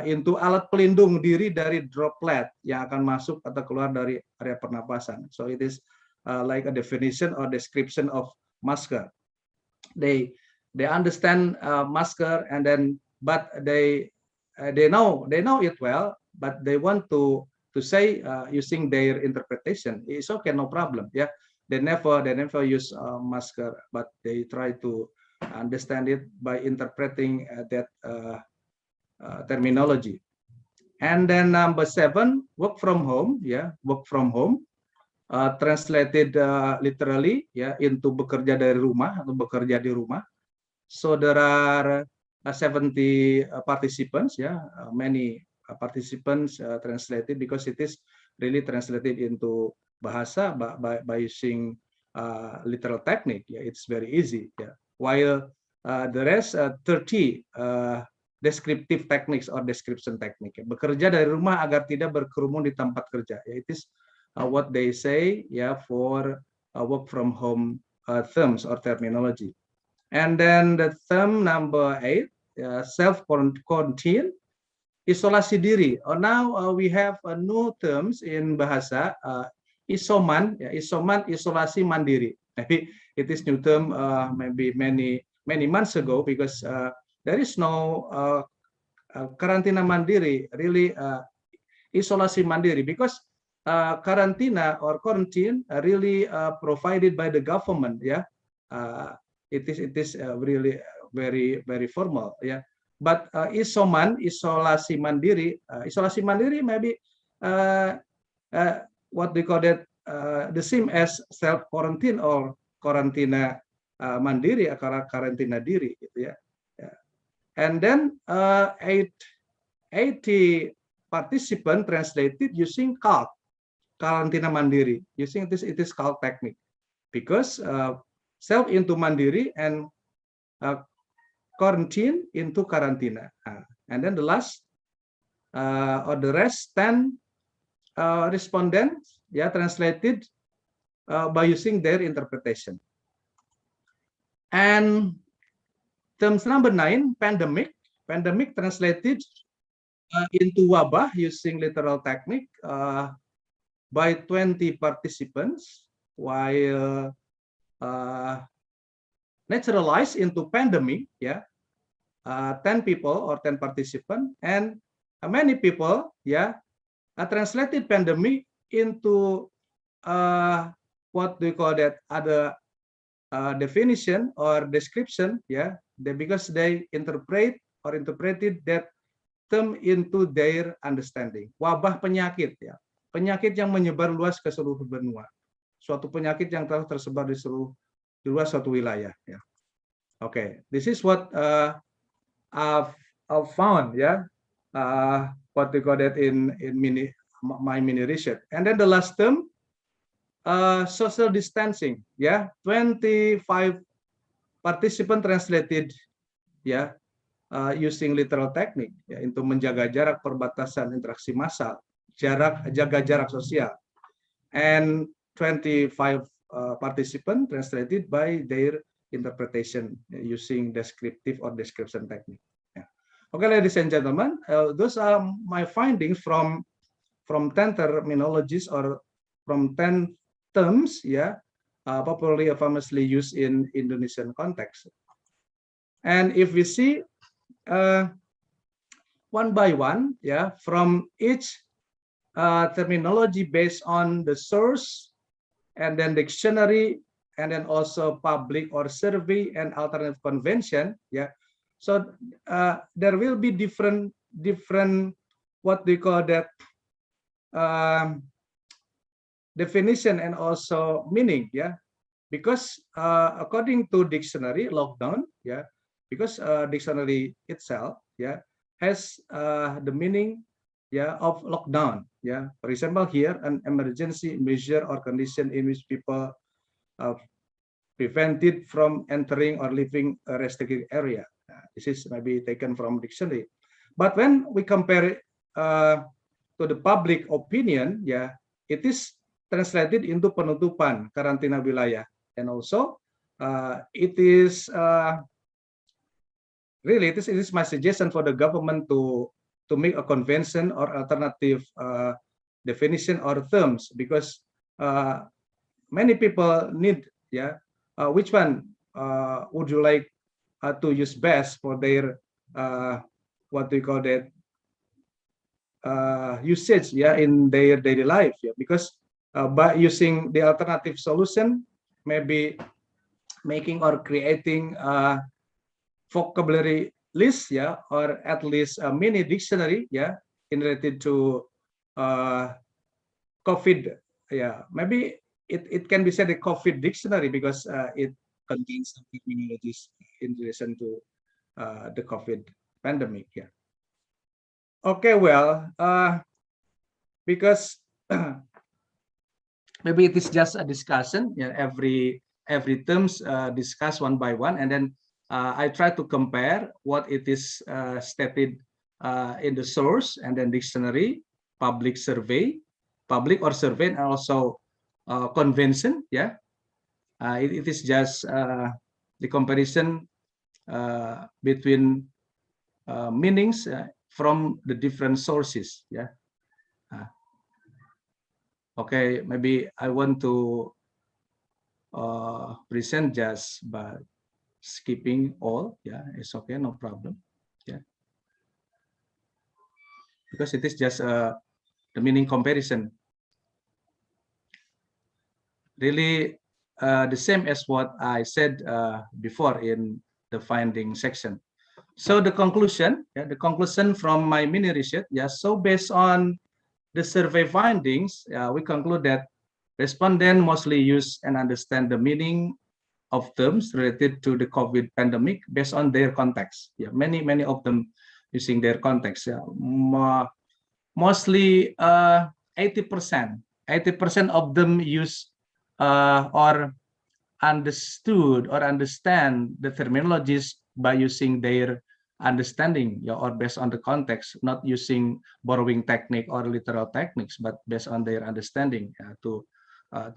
Speaker 5: into alat pelindung diri dari droplet yang akan masuk atau keluar dari area pernapasan. So it is like a definition or description of masker. They understand masker, and then but they know it well, but they want to say using their interpretation. It's okay, no problem. Yeah, they never use masker, but they try to understand it by interpreting that terminology. And then number 7, work from home. Yeah, work from home, translated literally, yeah, into bekerja dari rumah atau bekerja di rumah. So there are 70 participants. Yeah, many participants translated, because it is really translated into bahasa by using literal technique. Yeah, it's very easy. Yeah, while the rest 30 descriptive techniques or description technique. Bekerja dari rumah agar tidak berkerumun di tempat kerja. Yeah, it is what they say. Yeah, for work from home terms or terminology. And then the term number 8, self-quarantine, isolasi diri. Now we have new terms in bahasa, isoman, isolasi mandiri. Maybe it is new term maybe many months ago, because there is no karantina mandiri, really isolasi mandiri, because karantina or quarantine really provided by the government. Yeah, it is really very formal. Yeah, but isoman, isolasi mandiri maybe what we call that the same as self quarantine or karantina mandiri, karantina diri, gitu ya. And then 80 participants translated using CALC, karantina mandiri, using it is CALC technique, because
Speaker 6: self into mandiri, and quarantine into karantina. And then the last or the rest 10 respondents, translated by using their interpretation. And terms number 9, pandemic. Pandemic translated into wabah using literal technique by 20 participants, while naturalized into pandemic, 10 people or 10 participants, and many people, translated pandemic into what we call that other definition or description, because they interpreted that term into their understanding. Wabah penyakit, penyakit yang menyebar luas ke seluruh benua, suatu penyakit yang telah tersebar di luas suatu wilayah. Okay, this is what I've found, what we call that in my mini research. And then the last term, social distancing, 25 participants translated, using literal technique, untuk menjaga jarak, perbatasan interaksi massal, jaga jarak sosial, and 25 participants translated by their interpretation using descriptive or description technique. Okay, ladies and gentlemen, those are my findings from 10 terminologies or from 10 terms, popularly or famously used in Indonesian context. And if we see one by one, from each terminology based on the source, and then dictionary, and then also public or survey and alternative convention, so there will be different what we call that definition and also meaning, because according to dictionary, lockdown, because dictionary itself, has the meaning, of lockdown, For example, here an emergency measure or condition in which people prevented from entering or leaving a restricted area. This is maybe taken from dictionary, but when we compare it to the public opinion, it is translated into penutupan, karantina wilayah, and also it is really it is my suggestion for the government to make a convention or alternative definition or terms, because many people need, which one would you like to use best for their what we call that usage, in their daily life, because by using the alternative solution, maybe making or creating a vocabulary list, or at least a mini dictionary, in related to COVID, maybe it can be said a COVID dictionary, because it contains some terminologies in relation to the COVID pandemic. Okay, well, because maybe it is just a discussion, every terms discussed one by one, and then I try to compare what it is stated in the source, and then dictionary, public or survey, and also convention. It is just the comparison between meanings from the different sources. Okay, maybe I want to present just by skipping all. It's okay, no problem. Because it is just the meaning comparison. Really the same as what I said before in the finding section. So the conclusion, the conclusion from my mini research, so based on the survey findings, we conclude that respondents mostly use and understand the meaning of terms related to the COVID pandemic based on their context. Many of them using their context. Mostly 80% of them use or understood or understand the terminologies by using their understanding, or based on the context, not using borrowing technique or literal techniques, but based on their understanding to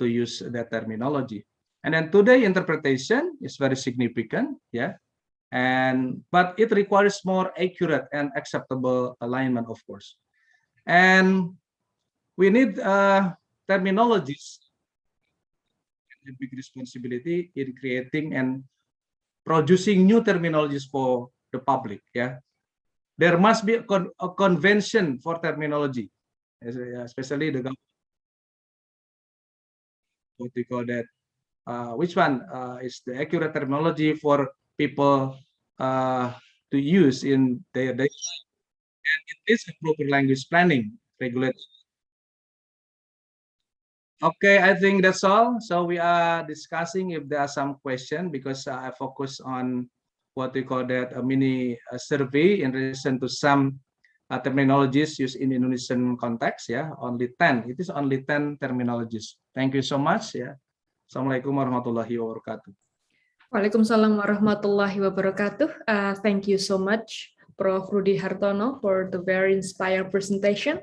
Speaker 6: use that terminology. And then today interpretation is very significant, but it requires more accurate and acceptable alignment, of course. And we need terminologies, a big responsibility in creating and producing new terminologies for the public. There must be a convention for terminology, especially the government. What we call that? Which one is the accurate terminology for people to use in their daily life? And it is a proper language planning regulation. Okay, I think that's all. So we are discussing if there are some questions, because I focus on what we call that a mini survey in relation to some terminologies used in Indonesian context. Only 10. It is only 10 terminologies. Thank you so much. Assalamualaikum warahmatullahi wabarakatuh.
Speaker 3: Waalaikumsalam warahmatullahi wabarakatuh. Thank you so much, Prof. Rudy Hartono, for the very inspiring presentation.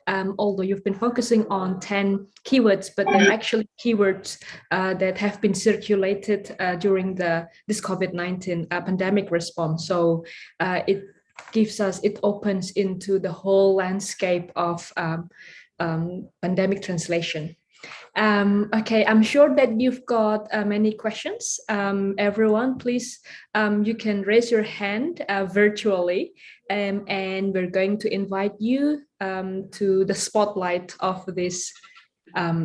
Speaker 3: Although you've been focusing on 10 keywords, but they're actually keywords that have been circulated during this COVID-19 pandemic response. So it opens into the whole landscape of pandemic translation. Okay, I'm sure that you've got many questions. Everyone, please, you can raise your hand virtually, and we're going to invite you to the spotlight of this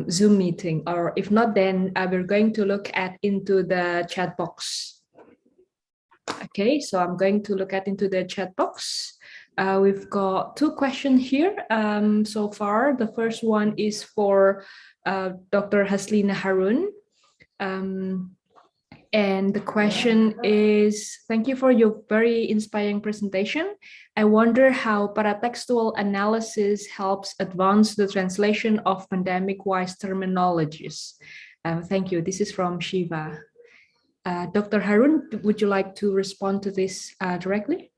Speaker 3: Zoom meeting. Or if not, then we're going to look into the chat box. Okay, so I'm going to look into the chat box. We've got 2 questions here so far. The first one is for Dr. Haslina Harun. And the question is, thank you for your very inspiring presentation. I wonder how paratextual analysis helps advance the translation of pandemic-wise terminologies. Thank you. This is from Shiva. Dr. Harun, would you like to respond to this directly?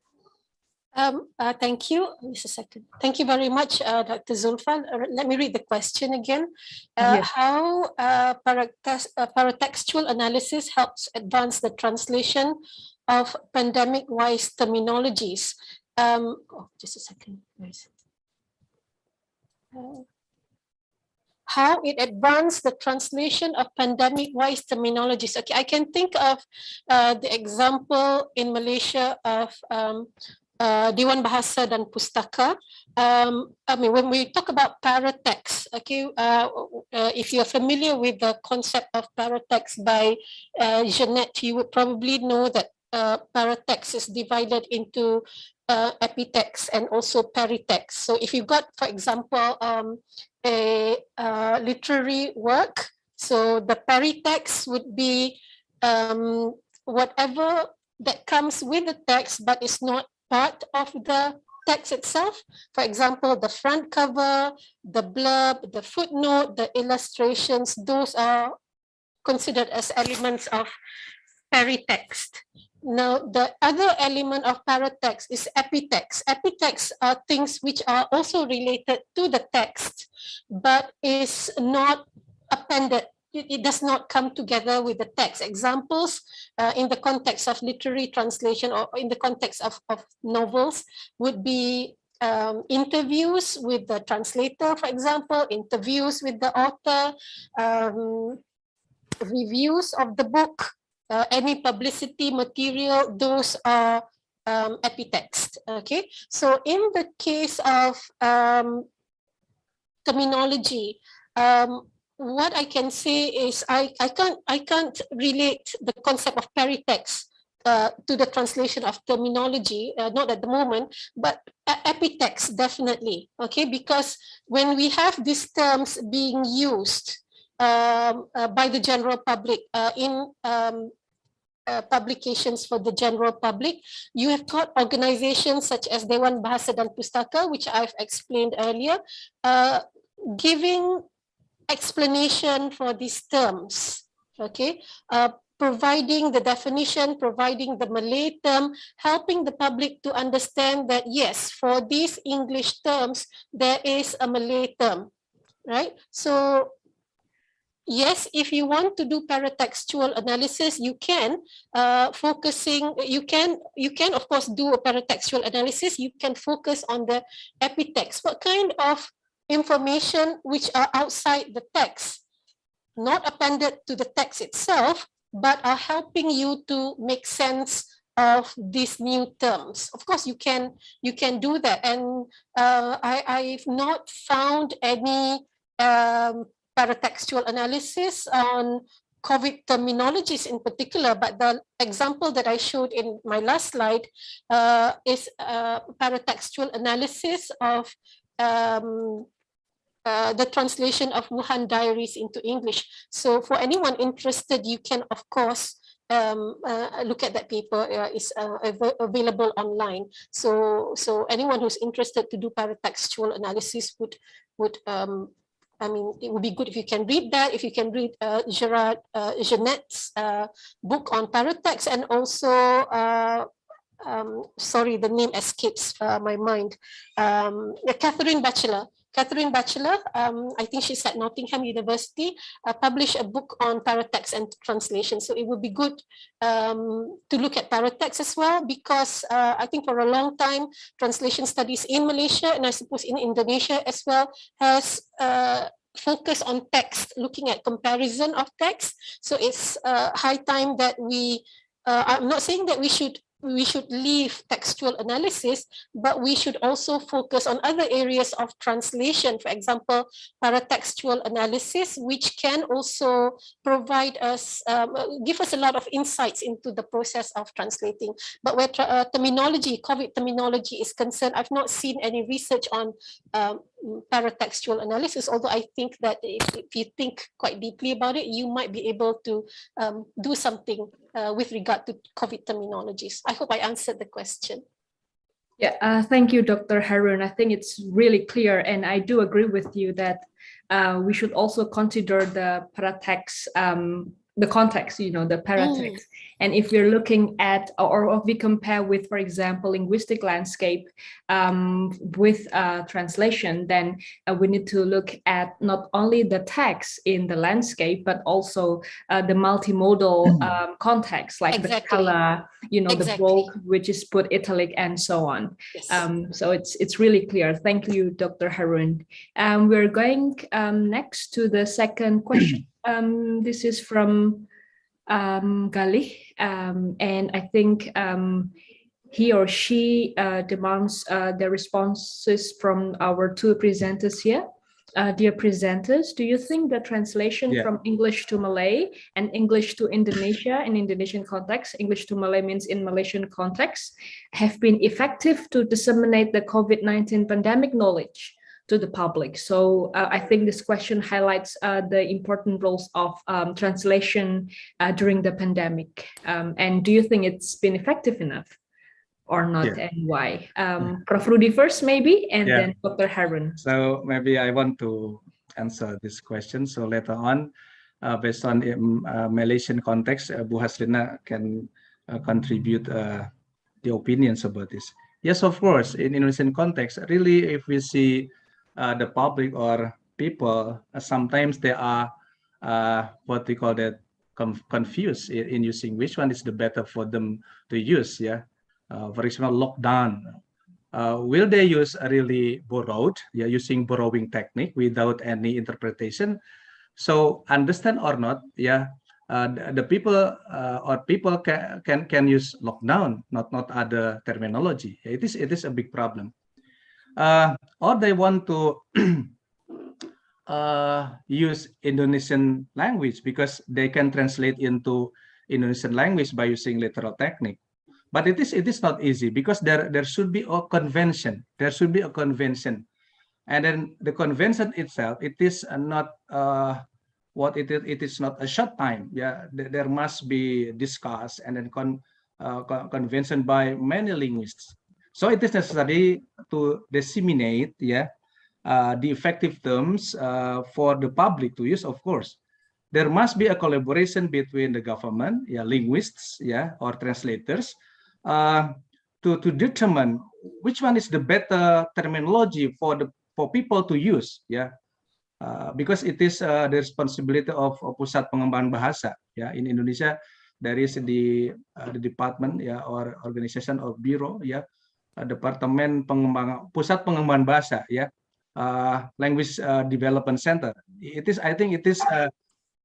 Speaker 21: Thank you. Just a second. Thank you very much, Dr. Zulfa. Let me read the question again.
Speaker 3: Yes.
Speaker 21: How paratextual analysis helps advance the translation of pandemic-wise terminologies? Just a second. How it advanced the translation of pandemic-wise terminologies. Okay, I can think of the example in Malaysia of Dewan Bahasa dan Pustaka. I mean, when we talk about paratext, okay, if you're familiar with the concept of paratext by Jeanette, you would probably know that paratext is divided into epitext and also peritext. So if you got, for example, a literary work, so the peritext would be whatever that comes with the text but is not part of the text itself. For example, the front cover, the blurb, the footnote, the illustrations, those are considered as elements of peritext. Now, the other element of paratext is epitext. Epitext are things which are also related to the text, but is not appended. It does not come together with the text. Examples in the context of literary translation or in the context of novels would be interviews with the translator, for example, interviews with the author, reviews of the book, any publicity material, those are epitext. Okay, so in the case of terminology, what I can say is I can't relate the concept of peritext to the translation of terminology, not at the moment, but epitext definitely, okay, because when we have these terms being used by the general public in publications for the general public, you have got organizations such as Dewan Bahasa dan Pustaka, which I've explained earlier, giving explanation for these terms. Okay, providing the definition, providing the Malay term, helping the public to understand that yes, for these English terms, there is a Malay term, right? So yes, if you want to do paratextual analysis, you can you can of course do a paratextual analysis. You can focus on the epitext. What kind of information which are outside the text, not appended to the text itself, but are helping you to make sense of these new terms. Of course, you can do that, and I've not found any paratextual analysis on COVID terminologies in particular, but the example that I showed in my last slide is paratextual analysis of the translation of Wuhan Diaries into English. So for anyone interested, you can of course look at that paper. Is available online. So anyone who's interested to do paratextual analysis would I mean, it would be good if you can read that. If you can read Jeanette's book on paratext, and also sorry, the name escapes my mind. Catherine Batchelor. I think she's at Nottingham University, published a book on paratext and translation. So it would be good to look at paratext as well, because I think for a long time, translation studies in Malaysia, and I suppose in Indonesia as well, has focus on text, looking at comparison of text. So it's high time that we, I'm not saying that we should leave textual analysis, but we should also focus on other areas of translation. For example, paratextual analysis, which can also provide us, give us a lot of insights into the process of translating. But where terminology, COVID terminology is concerned, I've not seen any research on paratextual analysis, although I think that if you think quite deeply about it, you might be able to do something with regard to COVID terminologies. I hope I answered the question.
Speaker 3: Yeah, thank you, Dr. Harun. I think it's really clear, and I do agree with you that we should also consider the paratext, the context, you know, the paratext. And if we're looking at, or if we compare with, for example, linguistic landscape with translation, then we need to look at not only the text in the landscape, but also the multimodal context, like the color, you know, the bold, which is put italic, and so on.
Speaker 21: Yes.
Speaker 3: So it's really clear. Thank you, Dr. Harun. We're going next to the second question. This is from Galih, and I think he or she demands the responses from our two presenters here. Dear presenters, do you think the translation from English to Malay and English to Indonesia in Indonesian context, English to Malay means in Malaysian context, have been effective to disseminate the COVID-19 pandemic knowledge to the public? So I think this question highlights the important roles of translation during the pandemic. And do you think it's been effective enough or not, and why? Prof. Rudy first, maybe, and then Dr. Harun.
Speaker 6: So maybe I want to answer this question. So later on, based on Malaysian context, Bu Haslina can contribute the opinions about this. Yes, of course, in Indonesian context, really, if we see the public or people, sometimes they are what we call that confused in using which one is the better for them to use. For example, lockdown. Will they use a really borrowed, using borrowing technique without any interpretation? So understand or not, the people or people can use lockdown, not other terminology. It is a big problem. Or they want to use Indonesian language because they can translate into Indonesian language by using literal technique. But it is not easy, because there should be a convention. There should be a convention, and then the convention itself, it is not what it is. It is not a short time. There must be discussed and then convention by many linguists. So it is necessary to disseminate the effective terms for the public to use, of course. there must be a collaboration between the government, linguists, or translators, to determine which one is the better terminology for people to use, because it is the responsibility of Pusat Pengembangan Bahasa. In Indonesia, there is the department, or organization or bureau, Departemen Pusat Pengembangan Bahasa, Language Development Center. I think it is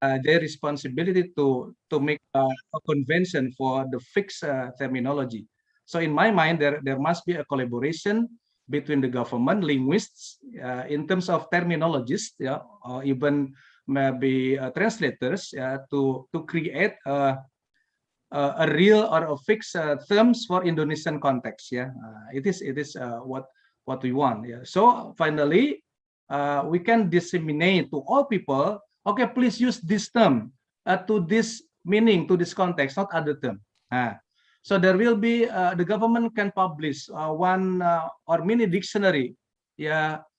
Speaker 6: their responsibility to make a convention for the fixed terminology. So in my mind, there must be a collaboration between the government, linguists, in terms of terminologists, or even maybe translators, to create a real or a fixed terms for Indonesian context. It is what we want. So finally, we can disseminate to all people. Okay, please use this term to this meaning, to this context, not other term. So there will be the government can publish one or mini dictionary,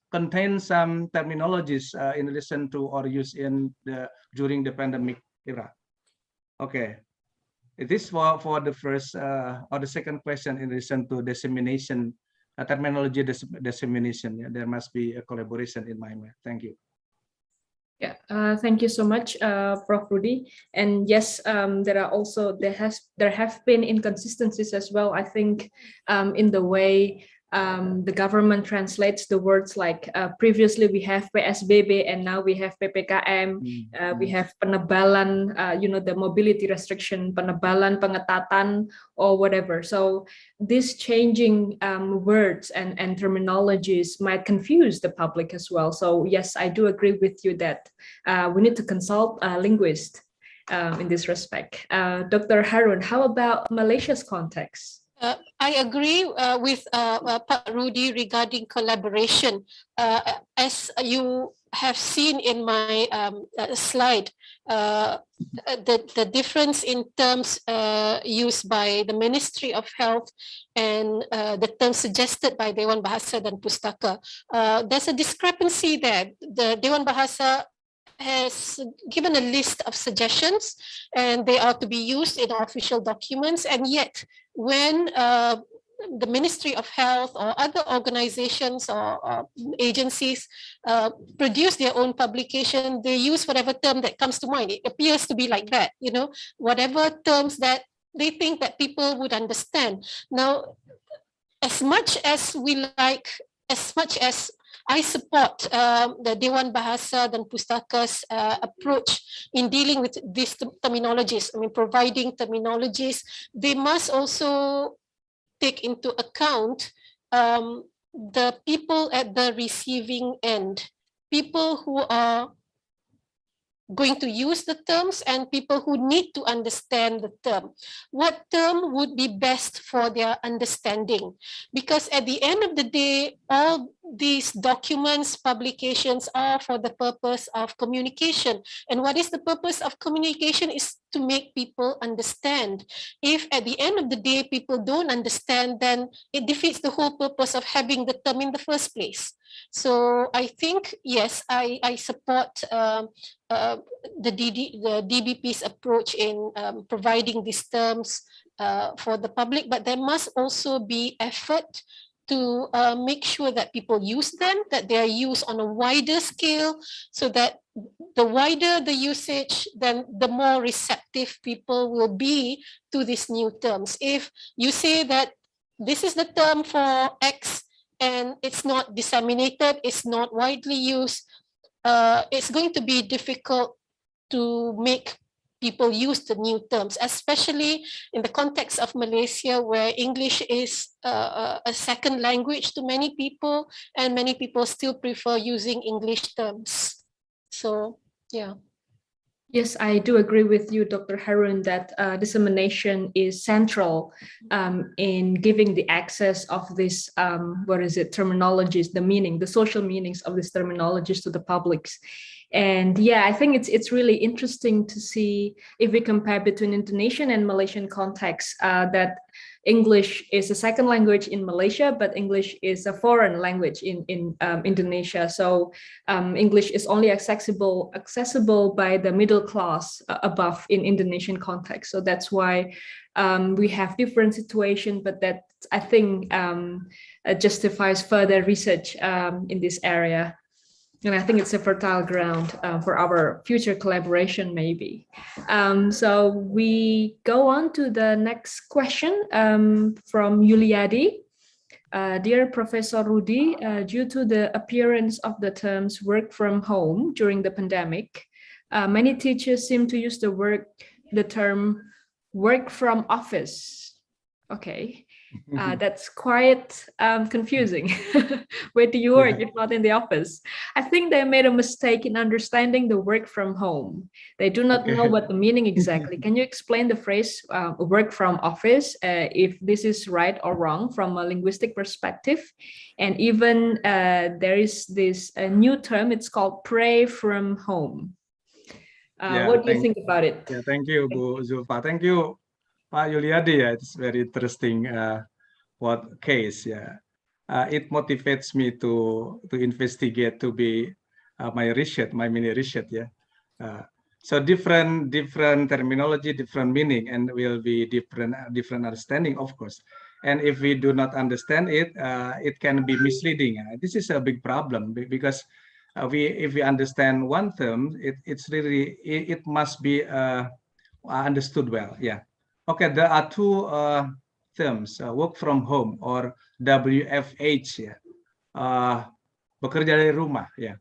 Speaker 6: contain some terminologies in relation to or used during the pandemic era. Okay. It is for the first or the second question in relation to dissemination, terminology dissemination. There must be a collaboration in my mind. Thank you.
Speaker 3: Yeah, thank you so much, Prof. Rudy. And yes, there have been inconsistencies as well. I think in the way the government translates the words, like previously we have PSBB and now we have PPKM. We have penebalan, the mobility restriction, penebalan, pengetatan, or whatever. So these changing words and terminologies might confuse the public as well. So yes, I do agree with you that we need to consult a linguist in this respect. Dr. Harun, how about Malaysia's context?
Speaker 21: I agree with Pak Rudy regarding collaboration. As you have seen in my slide, the difference in terms used by the Ministry of Health and the terms suggested by Dewan Bahasa dan Pustaka. There's a discrepancy there. The Dewan Bahasa has given a list of suggestions and they are to be used in official documents, and yet when the Ministry of Health or other organizations or agencies produce their own publication, they use whatever term that comes to mind. It appears to be like that, whatever terms that they think that people would understand. Now, as much as I support the Dewan Bahasa dan Pustaka's approach in dealing with these terminologies. I mean, providing terminologies, they must also take into account the people at the receiving end, people who are going to use the terms and people who need to understand the term. What term would be best for their understanding? Because at the end of the day, all these documents, publications are for the purpose of communication. And what is the purpose of communication is to make people understand. If at the end of the day, people don't understand, then it defeats the whole purpose of having the term in the first place. So I think, yes, I support the DBP's approach in providing these terms for the public, but there must also be effort to make sure that people use them, that they are used on a wider scale, so that the wider the usage, then the more receptive people will be to these new terms. If you say that this is the term for X, and it's not disseminated, it's not widely used, it's going to be difficult to make people use the new terms, especially in the context of Malaysia, where English is a second language to many people, and many people still prefer using English terms. So, yeah.
Speaker 3: Yes, I do agree with you, Dr. Harun, that dissemination is central in giving the access of this, terminologies, the social meanings of these terminologies to the publics. And yeah, I think it's really interesting to see if we compare between Indonesian and Malaysian context, that English is a second language in Malaysia, but English is a foreign language in Indonesia. So English is only accessible by the middle class above in Indonesian context. So that's why we have different situation, but that I think justifies further research in this area. And I think it's a fertile ground for our future collaboration, maybe. So we go on to the next question from Yuliadi. Dear Professor Rudy, due to the appearance of the terms work from home during the pandemic, many teachers seem to use the term work from office. Okay. That's quite confusing. Where do you work if not in the office? I think they made a mistake in understanding the work from home. They do not know what the meaning exactly. Can you explain the phrase work from office, if this is right or wrong from a linguistic perspective? And even there is this new term, it's called pray from home. What do you think about it?
Speaker 6: Yeah, thank you, Bu Zulfa. Thank you, Pak Yuliadi. Yeah, it's very interesting what case. Yeah, it motivates me to investigate, to be my research, my mini research. Yeah, so different terminology, different meaning, and will be different understanding, of course. And if we do not understand it, it can be misleading. This is a big problem because if we understand one term, it's really it must be understood well. Yeah. Okay, there are two terms, work from home or WFH, ya, bekerja dari rumah, ya.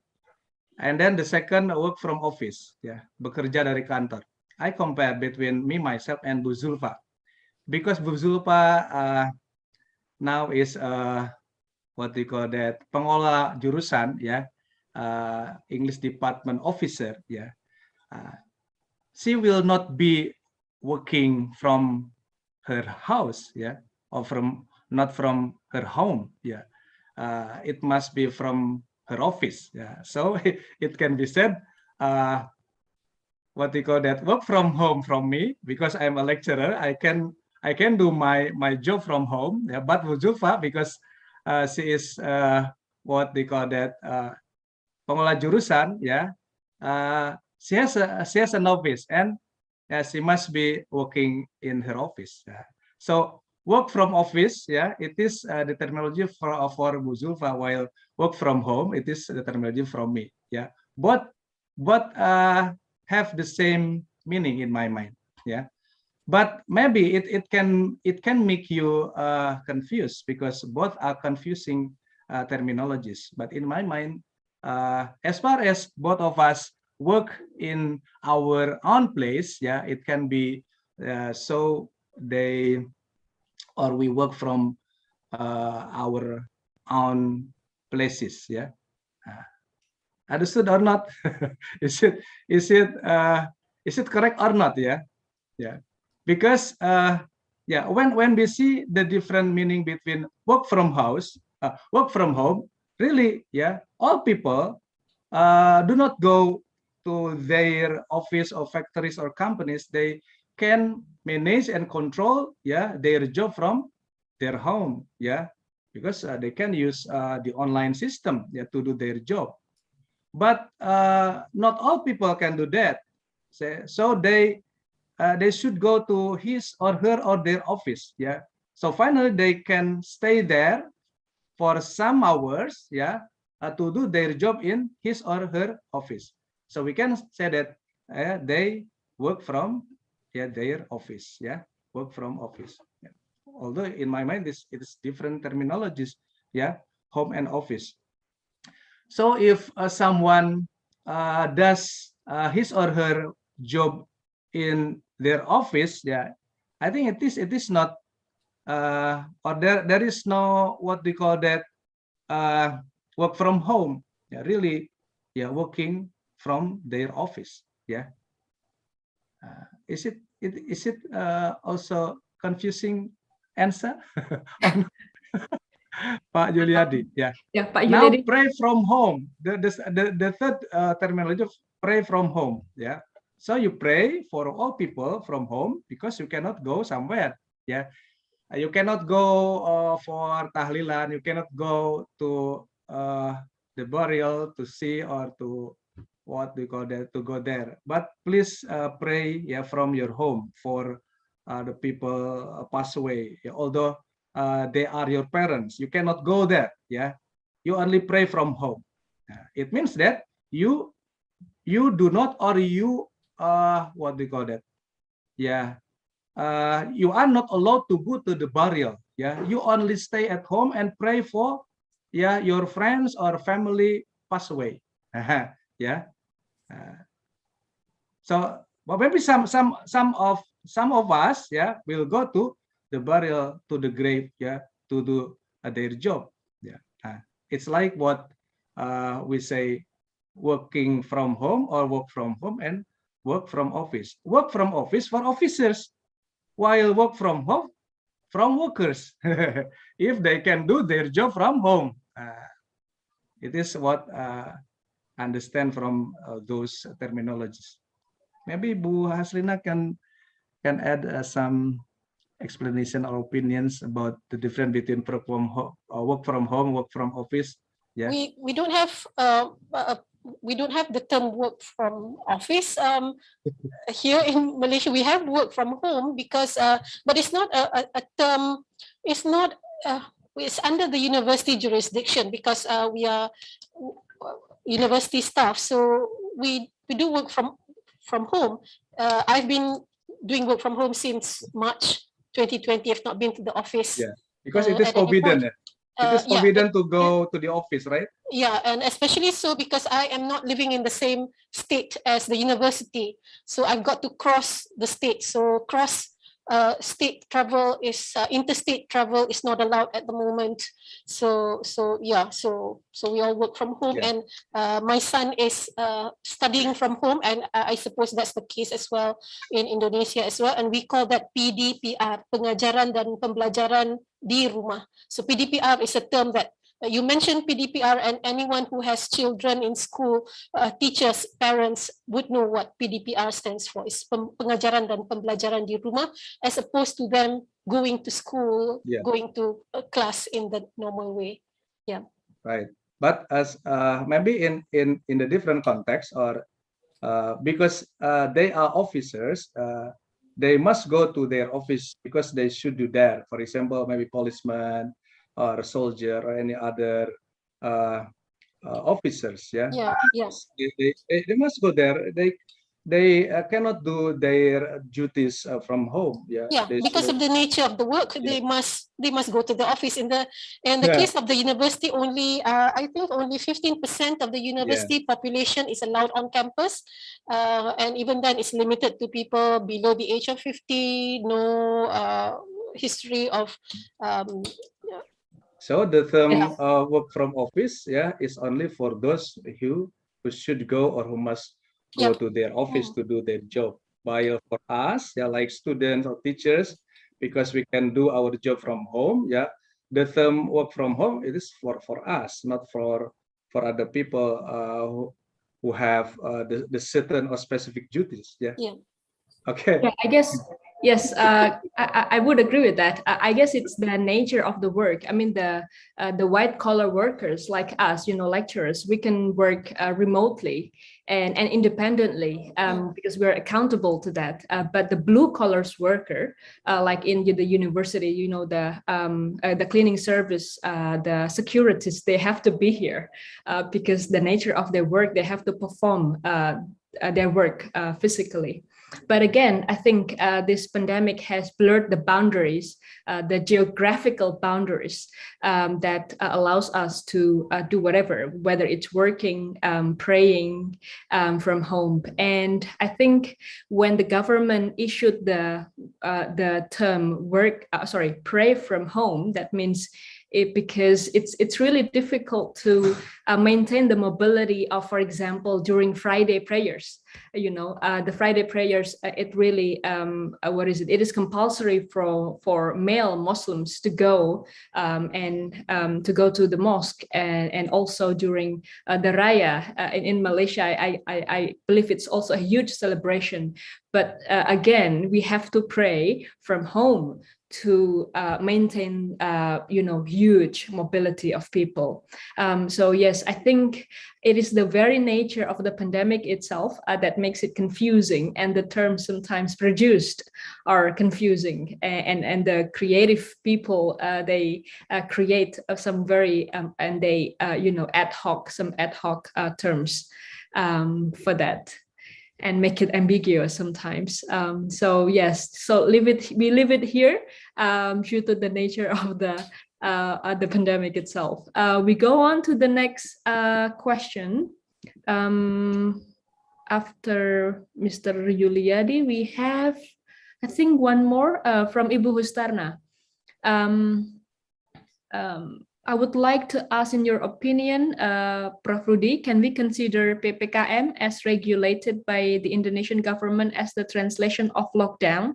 Speaker 6: And then the second, work from office, ya, bekerja dari kantor. I compare between me, myself, and Bu Zulfa, because Bu Zulfa now is what we call that, pengelola jurusan, ya, English department officer, ya. She will not be working from her house, yeah, or not from her home, yeah. It must be from her office, yeah. So it can be said, what we call that, work from home from me, because I'm a lecturer. I can do my job from home, yeah. But Zulfa, because she is what they call that, pengelola jurusan, yeah. She has an office, and she must be working in her office. So work from office, yeah, it is the terminology for Bu Zulfa, while work from home, it is the terminology from me. Yeah, both have the same meaning in my mind. Yeah, but maybe it can make you confused, because both are confusing terminologies. But in my mind, as far as both of us work in our own place, yeah, it can be so we work from our own places, yeah. Understood or not? is it correct or not? Yeah, yeah. Because yeah, when we see the different meaning between work from house, work from home, really, yeah, all people do not go to their office or factories or companies. They can manage and control, yeah, their job from their home, yeah, because they can use the online system, yeah, to do their job. But not all people can do that. So they should go to his or her or their office, yeah. So finally they can stay there for some hours, yeah, to do their job in his or her office. So we can say that they work from, yeah, their office, yeah, work from office. Yeah. Although in my mind it is different terminologies, yeah, home and office. So if someone does his or her job in their office, yeah, I think it is not or there is no what we call that, work from home. Yeah, really, yeah, working from their office. Yeah. Is it also confusing answer? Pak Juliadi, yeah.
Speaker 3: Yeah, Pak
Speaker 6: Now
Speaker 3: Juliadi.
Speaker 6: pray from home. The third terminology of pray from home. Yeah. So you pray for all people from home because you cannot go somewhere. Yeah. You cannot go for tahlilan. You cannot go to the burial to see or to what we call that to go there. But please pray, yeah, from your home for the people pass away. Yeah, although they are your parents, you cannot go there. Yeah, you only pray from home. It means that you do not, or you what do you call that? Yeah, you are not allowed to go to the burial. Yeah, you only stay at home and pray for your friends or family pass away. Yeah. So, but maybe some of us, will go to the burial, to the grave, to do their job. Yeah, it's like what we say, working from home or work from home and work from office. Work from office for officers, while work from home from workers. If they can do their job from home, it is what understand from those terminologies. Maybe Bu Haslina can add some explanation or opinions about the difference between work from home, work from office. Yeah.
Speaker 21: We don't have the term work from office. Here in Malaysia, we have work from home because, but it's not a term. It's not. It's under the university jurisdiction because we are university staff. So we do work from home. I've been doing work from home since March 2020. I've not been to the office.
Speaker 6: Yeah, because it is forbidden. It is forbidden to go to the office, right?
Speaker 21: Yeah, and especially so because I am not living in the same state as the university. So I've got to cross the state. So state travel is interstate travel is not allowed at the moment. So we all work from home, and my son is studying from home, and I suppose that's the case as well in Indonesia as well, and we call that PDPR, pengajaran dan pembelajaran di rumah. So PDPR is a term that you mentioned PDPR, and anyone who has children in school, teachers, parents would know what PDPR stands for. It's pengajaran dan pembelajaran di rumah, as opposed to them going to school, going to a class in the normal way. Yeah.
Speaker 6: Right. But as maybe in the different context, or because they are officers, they must go to their office because they should do that. For example, maybe policeman or a soldier or any other officers.
Speaker 21: Yes.
Speaker 6: They must go there. They cannot do their duties from home.
Speaker 21: Because of the nature of the work, they must go to the office. In the case of the university, only I think only 15% of the university population is allowed on campus, and even then it's limited to people below the age of 50. No history of.
Speaker 6: So the term work from office, is only for those who should go or who must go to their office to do their job. While for us, like students or teachers, because we can do our job from home, the term work from home, it is for us, not for other people who have the certain or specific duties. Okay.
Speaker 3: Yeah, I guess, yes, I would agree with that. I guess it's the nature of the work. I mean, the white collar workers like us, lecturers, we can work remotely and independently because we're accountable to that. But the blue collars worker, like in the university, the cleaning service, the securities, they have to be here because the nature of their work, they have to perform their work physically. But again, I think this pandemic has blurred the boundaries, the geographical boundaries that allows us to do whatever, whether it's working, praying from home. And I think when the government issued the term pray from home, that means because it's really difficult to maintain the mobility of, for example, during Friday prayers. The Friday prayers, it really it is compulsory for male Muslims to go and to go to the mosque, and also during the Raya in Malaysia, I believe it's also a huge celebration. But again, we have to pray from home to maintain huge mobility of people. So yes, I think it is the very nature of the pandemic itself that makes it confusing, and the terms sometimes produced are confusing, and the creative people they create some very and they ad hoc terms for that, and make it ambiguous sometimes. So yes, so we leave it here due to the nature of the pandemic itself. We go on to the next question. After Mr. Yuliadi, we have, I think, one more from Ibu Hustarna. I would like to ask, in your opinion, Prof. Rudy, can we consider PPKM as regulated by the Indonesian government as the translation of lockdown?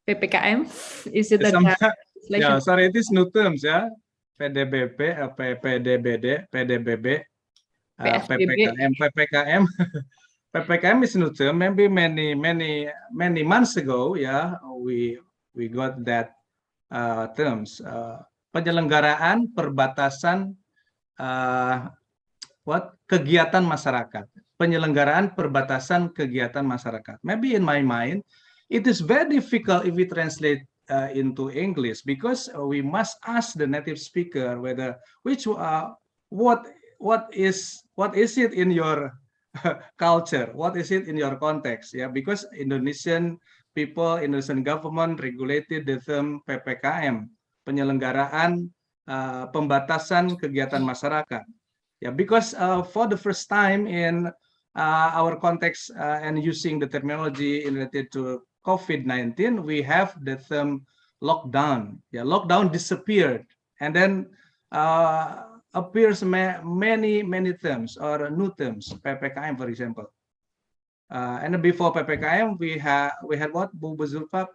Speaker 3: PPKM, is it a translation?
Speaker 6: Yeah, sorry, it is new terms, yeah. PDBP, PDBD, PDBB, PPKM, PPKM. PPKM is new term. Maybe many months ago, yeah, we got that terms. Penyelenggaraan perbatasan kegiatan masyarakat. Penyelenggaraan perbatasan kegiatan masyarakat. Maybe in my mind, it is very difficult if we translate into English, because we must ask the native speaker whether what is it in your culture, what is it in your context, yeah, because Indonesian people, Indonesian government regulated the term PPKM, penyelenggaraan pembatasan kegiatan masyarakat, yeah, because for the first time in our context and using the terminology related to COVID-19, we have the term lockdown. Yeah, lockdown disappeared, and then appears many terms or new terms, PPKM, for example. And before PPKM, we had what, Bu Zulfa?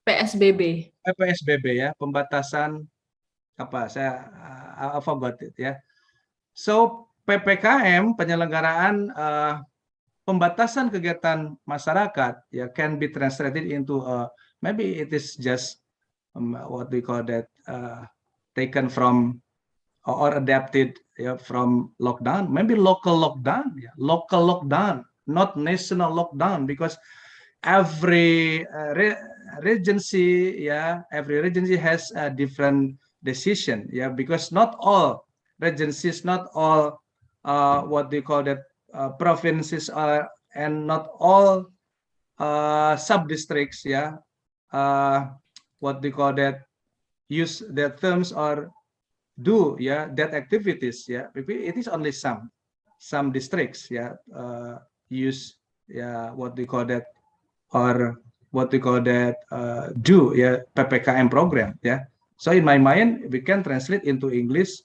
Speaker 3: PSBB.
Speaker 6: PSBB, ya, pembatasan apa? I forgot it, ya. So PPKM, penyelenggaraan pembatasan kegiatan masyarakat, ya, can be translated into maybe it is just what we call that taken from or adapted, yeah, from lockdown, maybe local lockdown, yeah, local lockdown, not national lockdown, because every regency, yeah, every regency has a different decision, yeah, because not all regencies, not all what they call that provinces are, and not all sub-districts, yeah, what they call that, use their terms or do, yeah, that activities, yeah, maybe it is only some districts, yeah, use, yeah, what they call that, or what we call that do, yeah, PPKM program, yeah. So in my mind, we can translate into English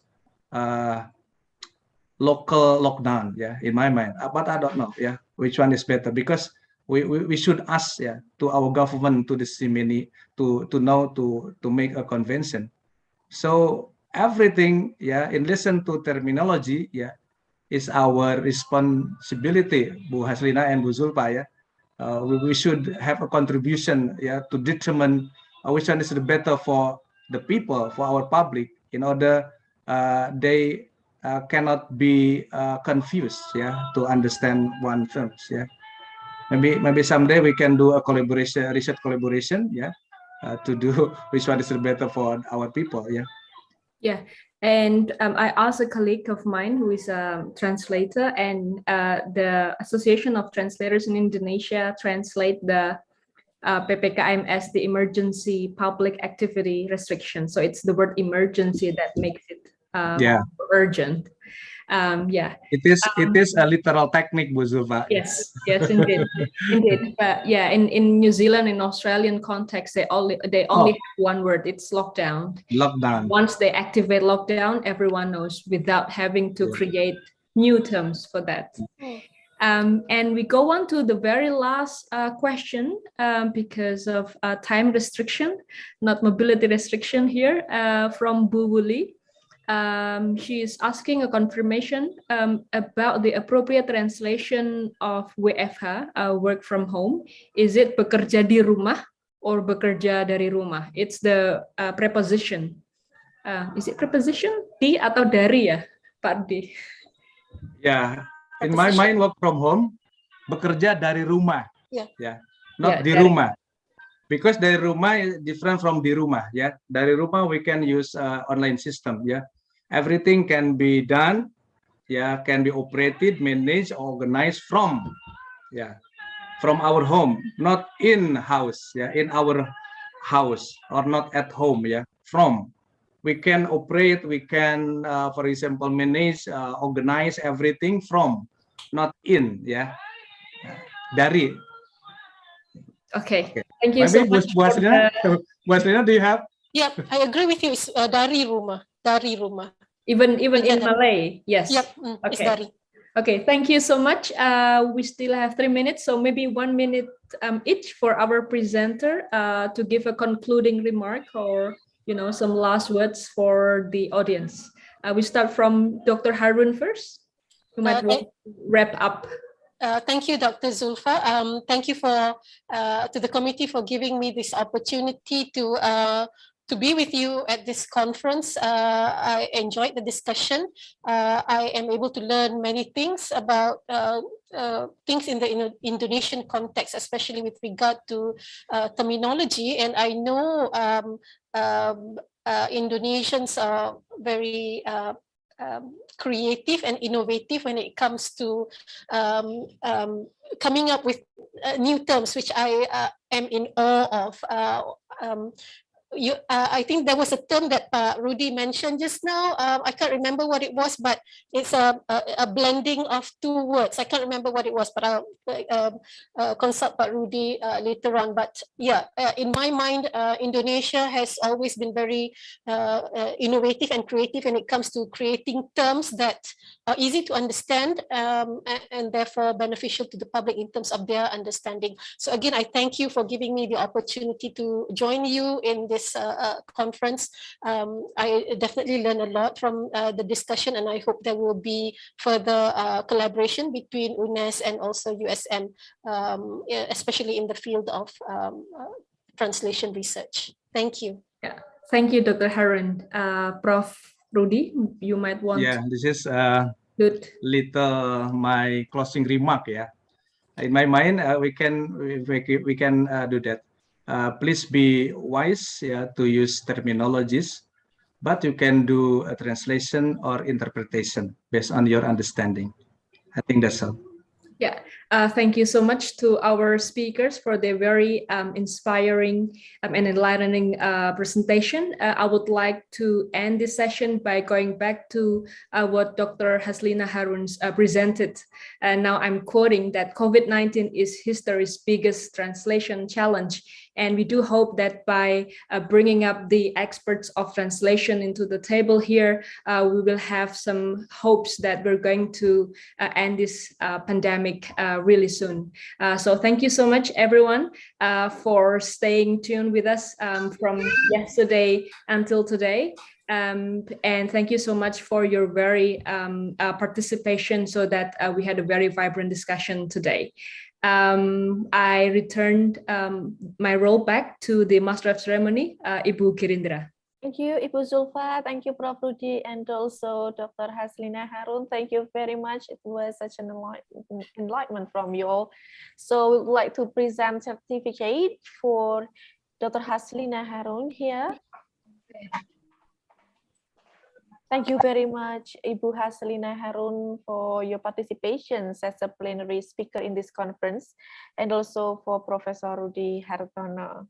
Speaker 6: local lockdown, yeah, in my mind, but I don't know, yeah, which one is better, because we should ask, yeah, to our government to disseminate, to know, to make a convention. So everything, yeah, in listen to terminology, yeah, is our responsibility, Bu Haslina and Bu Zulfa, yeah. We should have a contribution, yeah, to determine which one is the better for the people, for our public, in order they cannot be confused, yeah, to understand one terms, yeah. Maybe someday we can do a collaboration, research collaboration, yeah, to do which one is the better for our people, yeah.
Speaker 3: Yeah, and I asked a colleague of mine who is a translator, and the Association of Translators in Indonesia translate the PPKM as the emergency public activity restriction. So it's the word emergency that makes it urgent. Yeah.
Speaker 6: It is a literal technique, Bu Zulfa.
Speaker 3: Yes, yes, indeed, indeed. But yeah, in New Zealand, in Australian context, they only have one word. It's lockdown.
Speaker 6: Lockdown.
Speaker 3: Once they activate lockdown, everyone knows without having to create new terms for that. And we go on to the very last question because of time restriction, not mobility restriction here, from Bu Wuli. She is asking a confirmation about the appropriate translation of WFH, work from home. Is it bekerja di rumah or bekerja dari rumah? It's the preposition. Is it preposition? Di atau dari ya, Pak Di?
Speaker 6: Yeah, in my mind, work from home, bekerja dari rumah. Not di rumah. Because dari rumah is different from di rumah. Yeah, dari rumah we can use online system. Yeah, everything can be done. Yeah, can be operated, managed, organized from our home, not in house. Yeah, in our house or not at home. Yeah, from. We can operate, we can, for example, manage, organize everything from, not in, dari.
Speaker 3: Okay. Thank you so much.
Speaker 6: Bu Aslina, do you have?
Speaker 21: Yep, I agree with you. It's dari rumah, dari rumah.
Speaker 3: Even in Malay, yes.
Speaker 21: Yep, it's dari.
Speaker 3: Okay, thank you so much. We still have 3 minutes, so maybe 1 minute each for our presenter to give a concluding remark or some last words for the audience. We start from Dr. Harun first. You might want to wrap up.
Speaker 21: Thank you, Dr. Zulfa. Thank you to the committee for giving me this opportunity to be with you at this conference. I enjoyed the discussion. I am able to learn many things about things in the Indonesian context, especially with regard to terminology. And I know Indonesians are very creative and innovative when it comes to coming up with new terms, which I am in awe of. I think there was a term that Rudy mentioned just now. I can't remember what it was, but it's a blending of two words. I can't remember what it was, but I'll consult Pak Rudy later on. But yeah, in my mind, Indonesia has always been very innovative and creative when it comes to creating terms that are easy to understand and therefore beneficial to the public in terms of their understanding. So again, I thank you for giving me the opportunity to join you in this conference. I definitely learned a lot from the discussion, and I hope there will be further collaboration between UNES and also USM, especially in the field of translation research. Thank you.
Speaker 3: Yeah, thank you, Dr. Harun. Prof. Rudy, you might want.
Speaker 6: Yeah, this is little my closing remark. Yeah, in my mind, we can do that. Please be wise to use terminologies, but you can do a translation or interpretation based on your understanding. I think that's all.
Speaker 3: Yeah, thank you so much to our speakers for their very inspiring and enlightening presentation. I would like to end this session by going back to what Dr. Haslina Harun presented. And now I'm quoting that COVID-19 is history's biggest translation challenge. And we do hope that by bringing up the experts of translation into the table here, we will have some hopes that we're going to end this pandemic really soon. So thank you so much, everyone, for staying tuned with us from yesterday until today. And thank you so much for your very participation so that we had a very vibrant discussion today. I returned my role back to the Master of Ceremony, Ibu Kirindra.
Speaker 2: Thank you, Ibu Zulfa. Thank you, Prof. Rudy, and also Dr. Haslina Harun. Thank you very much. It was such an enlightenment from you all. So we would like to present certificate for Dr. Haslina Harun here. Thank you very much, Ibu Haslina Harun, for your participation as a plenary speaker in this conference, and also for Professor Rudy Hartono.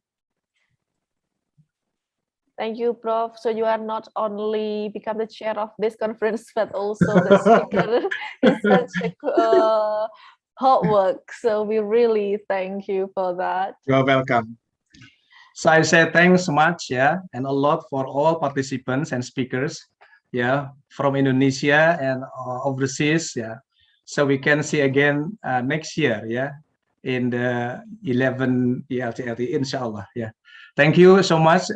Speaker 2: Thank you, Prof. So you are not only become the chair of this conference, but also the speaker in such a hard work. So we really thank you for that.
Speaker 6: You're welcome. So I say thanks so much, yeah, and a lot for all participants and speakers, yeah, from Indonesia and overseas, yeah. So we can see again next year, yeah, in the 11 ELTLT, inshallah, yeah. Thank you so much,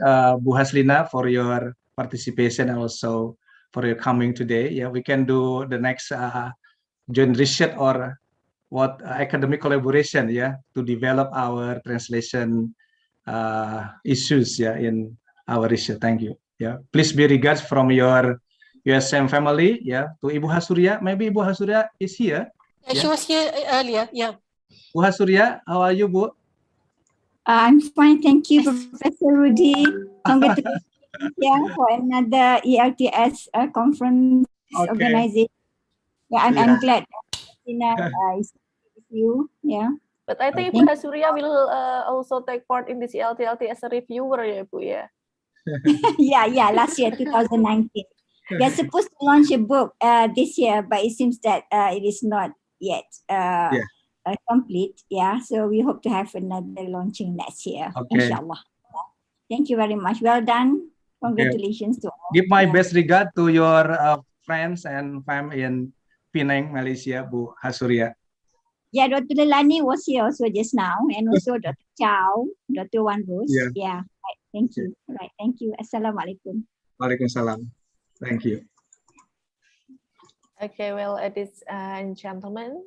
Speaker 6: Bu Haslina, for your participation and also for your coming today. Yeah, we can do the next joint research or what academic collaboration, yeah, to develop our translation issues, yeah, in our research. Thank you. Yeah, please be regards from your USM family. Yeah, to Ibu Hasuria. Maybe Ibu Hasuria is here.
Speaker 21: She was here earlier. Yeah.
Speaker 6: Bu Hasuria, how are you, Bu?
Speaker 7: I'm fine, thank you, Professor Rudy. Congratulations, yeah, for another ELTS conference organization. Yeah, I'm glad Tina is with you. Yeah.
Speaker 2: But I think Ibu Hasuria will also take part in this ELTLT as a reviewer, ya, Bu, ya.
Speaker 7: Yeah, last year, 2019. They're supposed to launch a book this year, but it seems that it is not yet complete. Yeah, so we hope to have another launching next year, inshallah. Thank you very much. Well done. Congratulations to all.
Speaker 6: Give my best regard to your friends and family in Penang, Malaysia, Bu Hasuria.
Speaker 7: Yeah, Dr. Lelani was here also just now, and also Dr. Chow, Dr. Wan Rose. Yeah, right. Thank you. Right, thank you. Assalamualaikum.
Speaker 6: Waalaikumsalam. Thank you.
Speaker 2: Okay, well, ladies and gentlemen,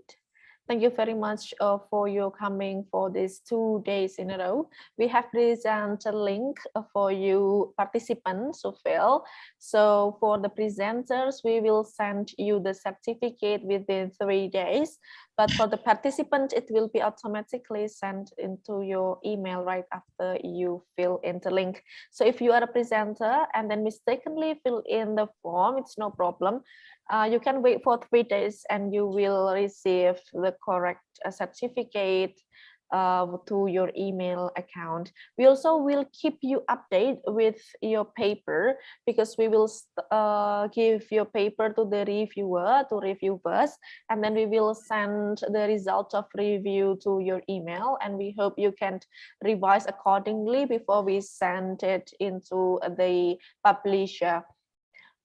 Speaker 2: thank you very much for your coming for these 2 days in a row. We have presented a link for you participants to fill. So for the presenters, we will send you the certificate within 3 days. But for the participant, it will be automatically sent into your email right after you fill in the link. So if you are a presenter and then mistakenly fill in the form, it's no problem. You can wait for 3 days and you will receive the correct certificate to your email account. We also will keep you updated with your paper because we will give your paper to the reviewer, to reviewers, and then we will send the result of review to your email, and we hope you can revise accordingly before we send it into the publisher.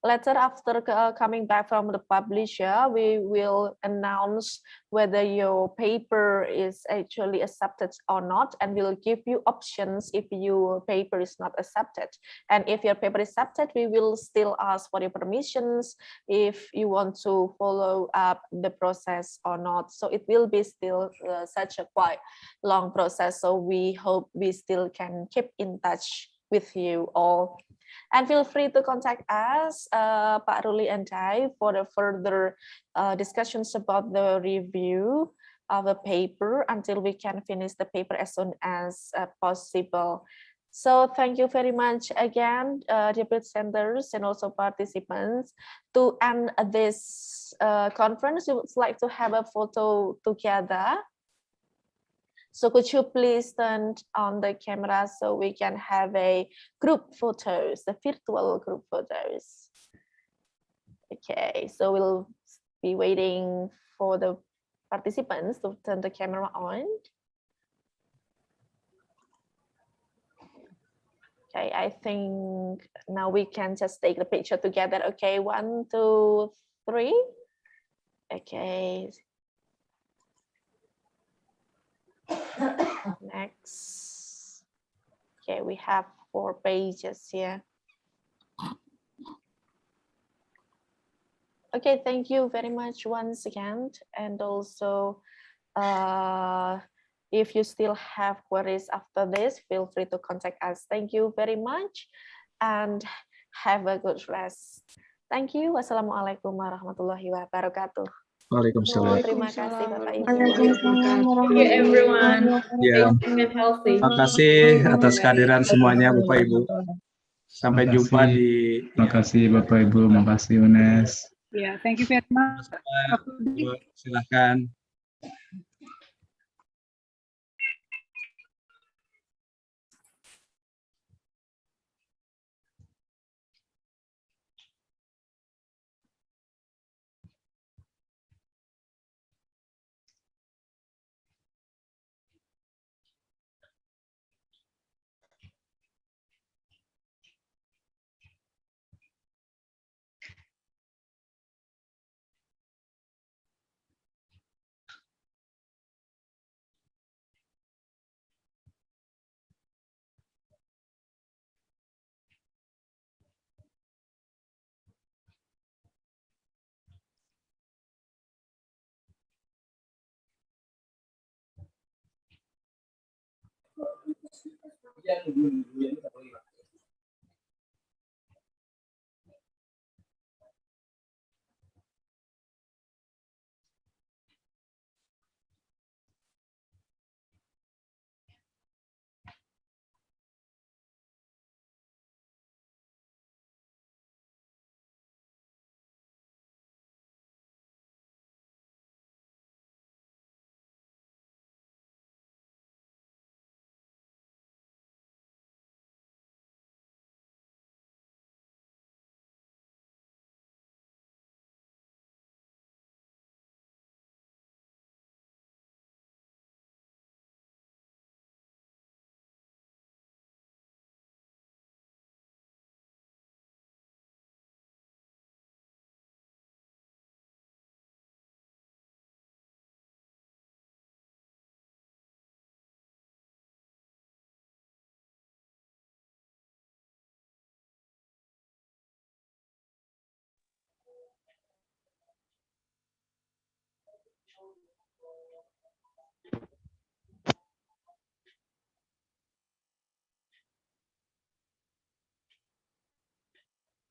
Speaker 2: Later, after coming back from the publisher, we will announce whether your paper is actually accepted or not, and we'll give you options if your paper is not accepted. And if your paper is accepted, we will still ask for your permissions if you want to follow up the process or not. So it will be still such a quite long process. So we hope we still can keep in touch with you all. And feel free to contact us, Pak Ruli and I, for the further discussions about the review of the paper until we can finish the paper as soon as possible. So thank you very much again, dear presenters and also participants. To end this conference, we would like to have a photo together. So could you please turn on the camera so we can have a group photos, the virtual group photos. Okay, so we'll be waiting for the participants to turn the camera on. Okay, I think now we can just take the picture together. Okay, 1, 2, 3. Okay. Next. Okay, we have 4 pages here. Okay, thank you very much once again. And also, if you still have queries after this, feel free to contact us. Thank you very much and have a good rest. Thank you. Wassalamualaikum warahmatullahi wabarakatuh.
Speaker 6: Waalaikumsalam.
Speaker 2: Terima kasih Bapak Ibu.
Speaker 3: Thank you everyone.
Speaker 6: Ya,
Speaker 3: Stay healthy.
Speaker 6: terima kasih atas kehadiran semuanya Bapak Ibu. Sampai jumpa di.
Speaker 22: Terima kasih Bapak Ibu, terima kasih UNES.
Speaker 23: Yeah, thank you very much.
Speaker 6: Silakan.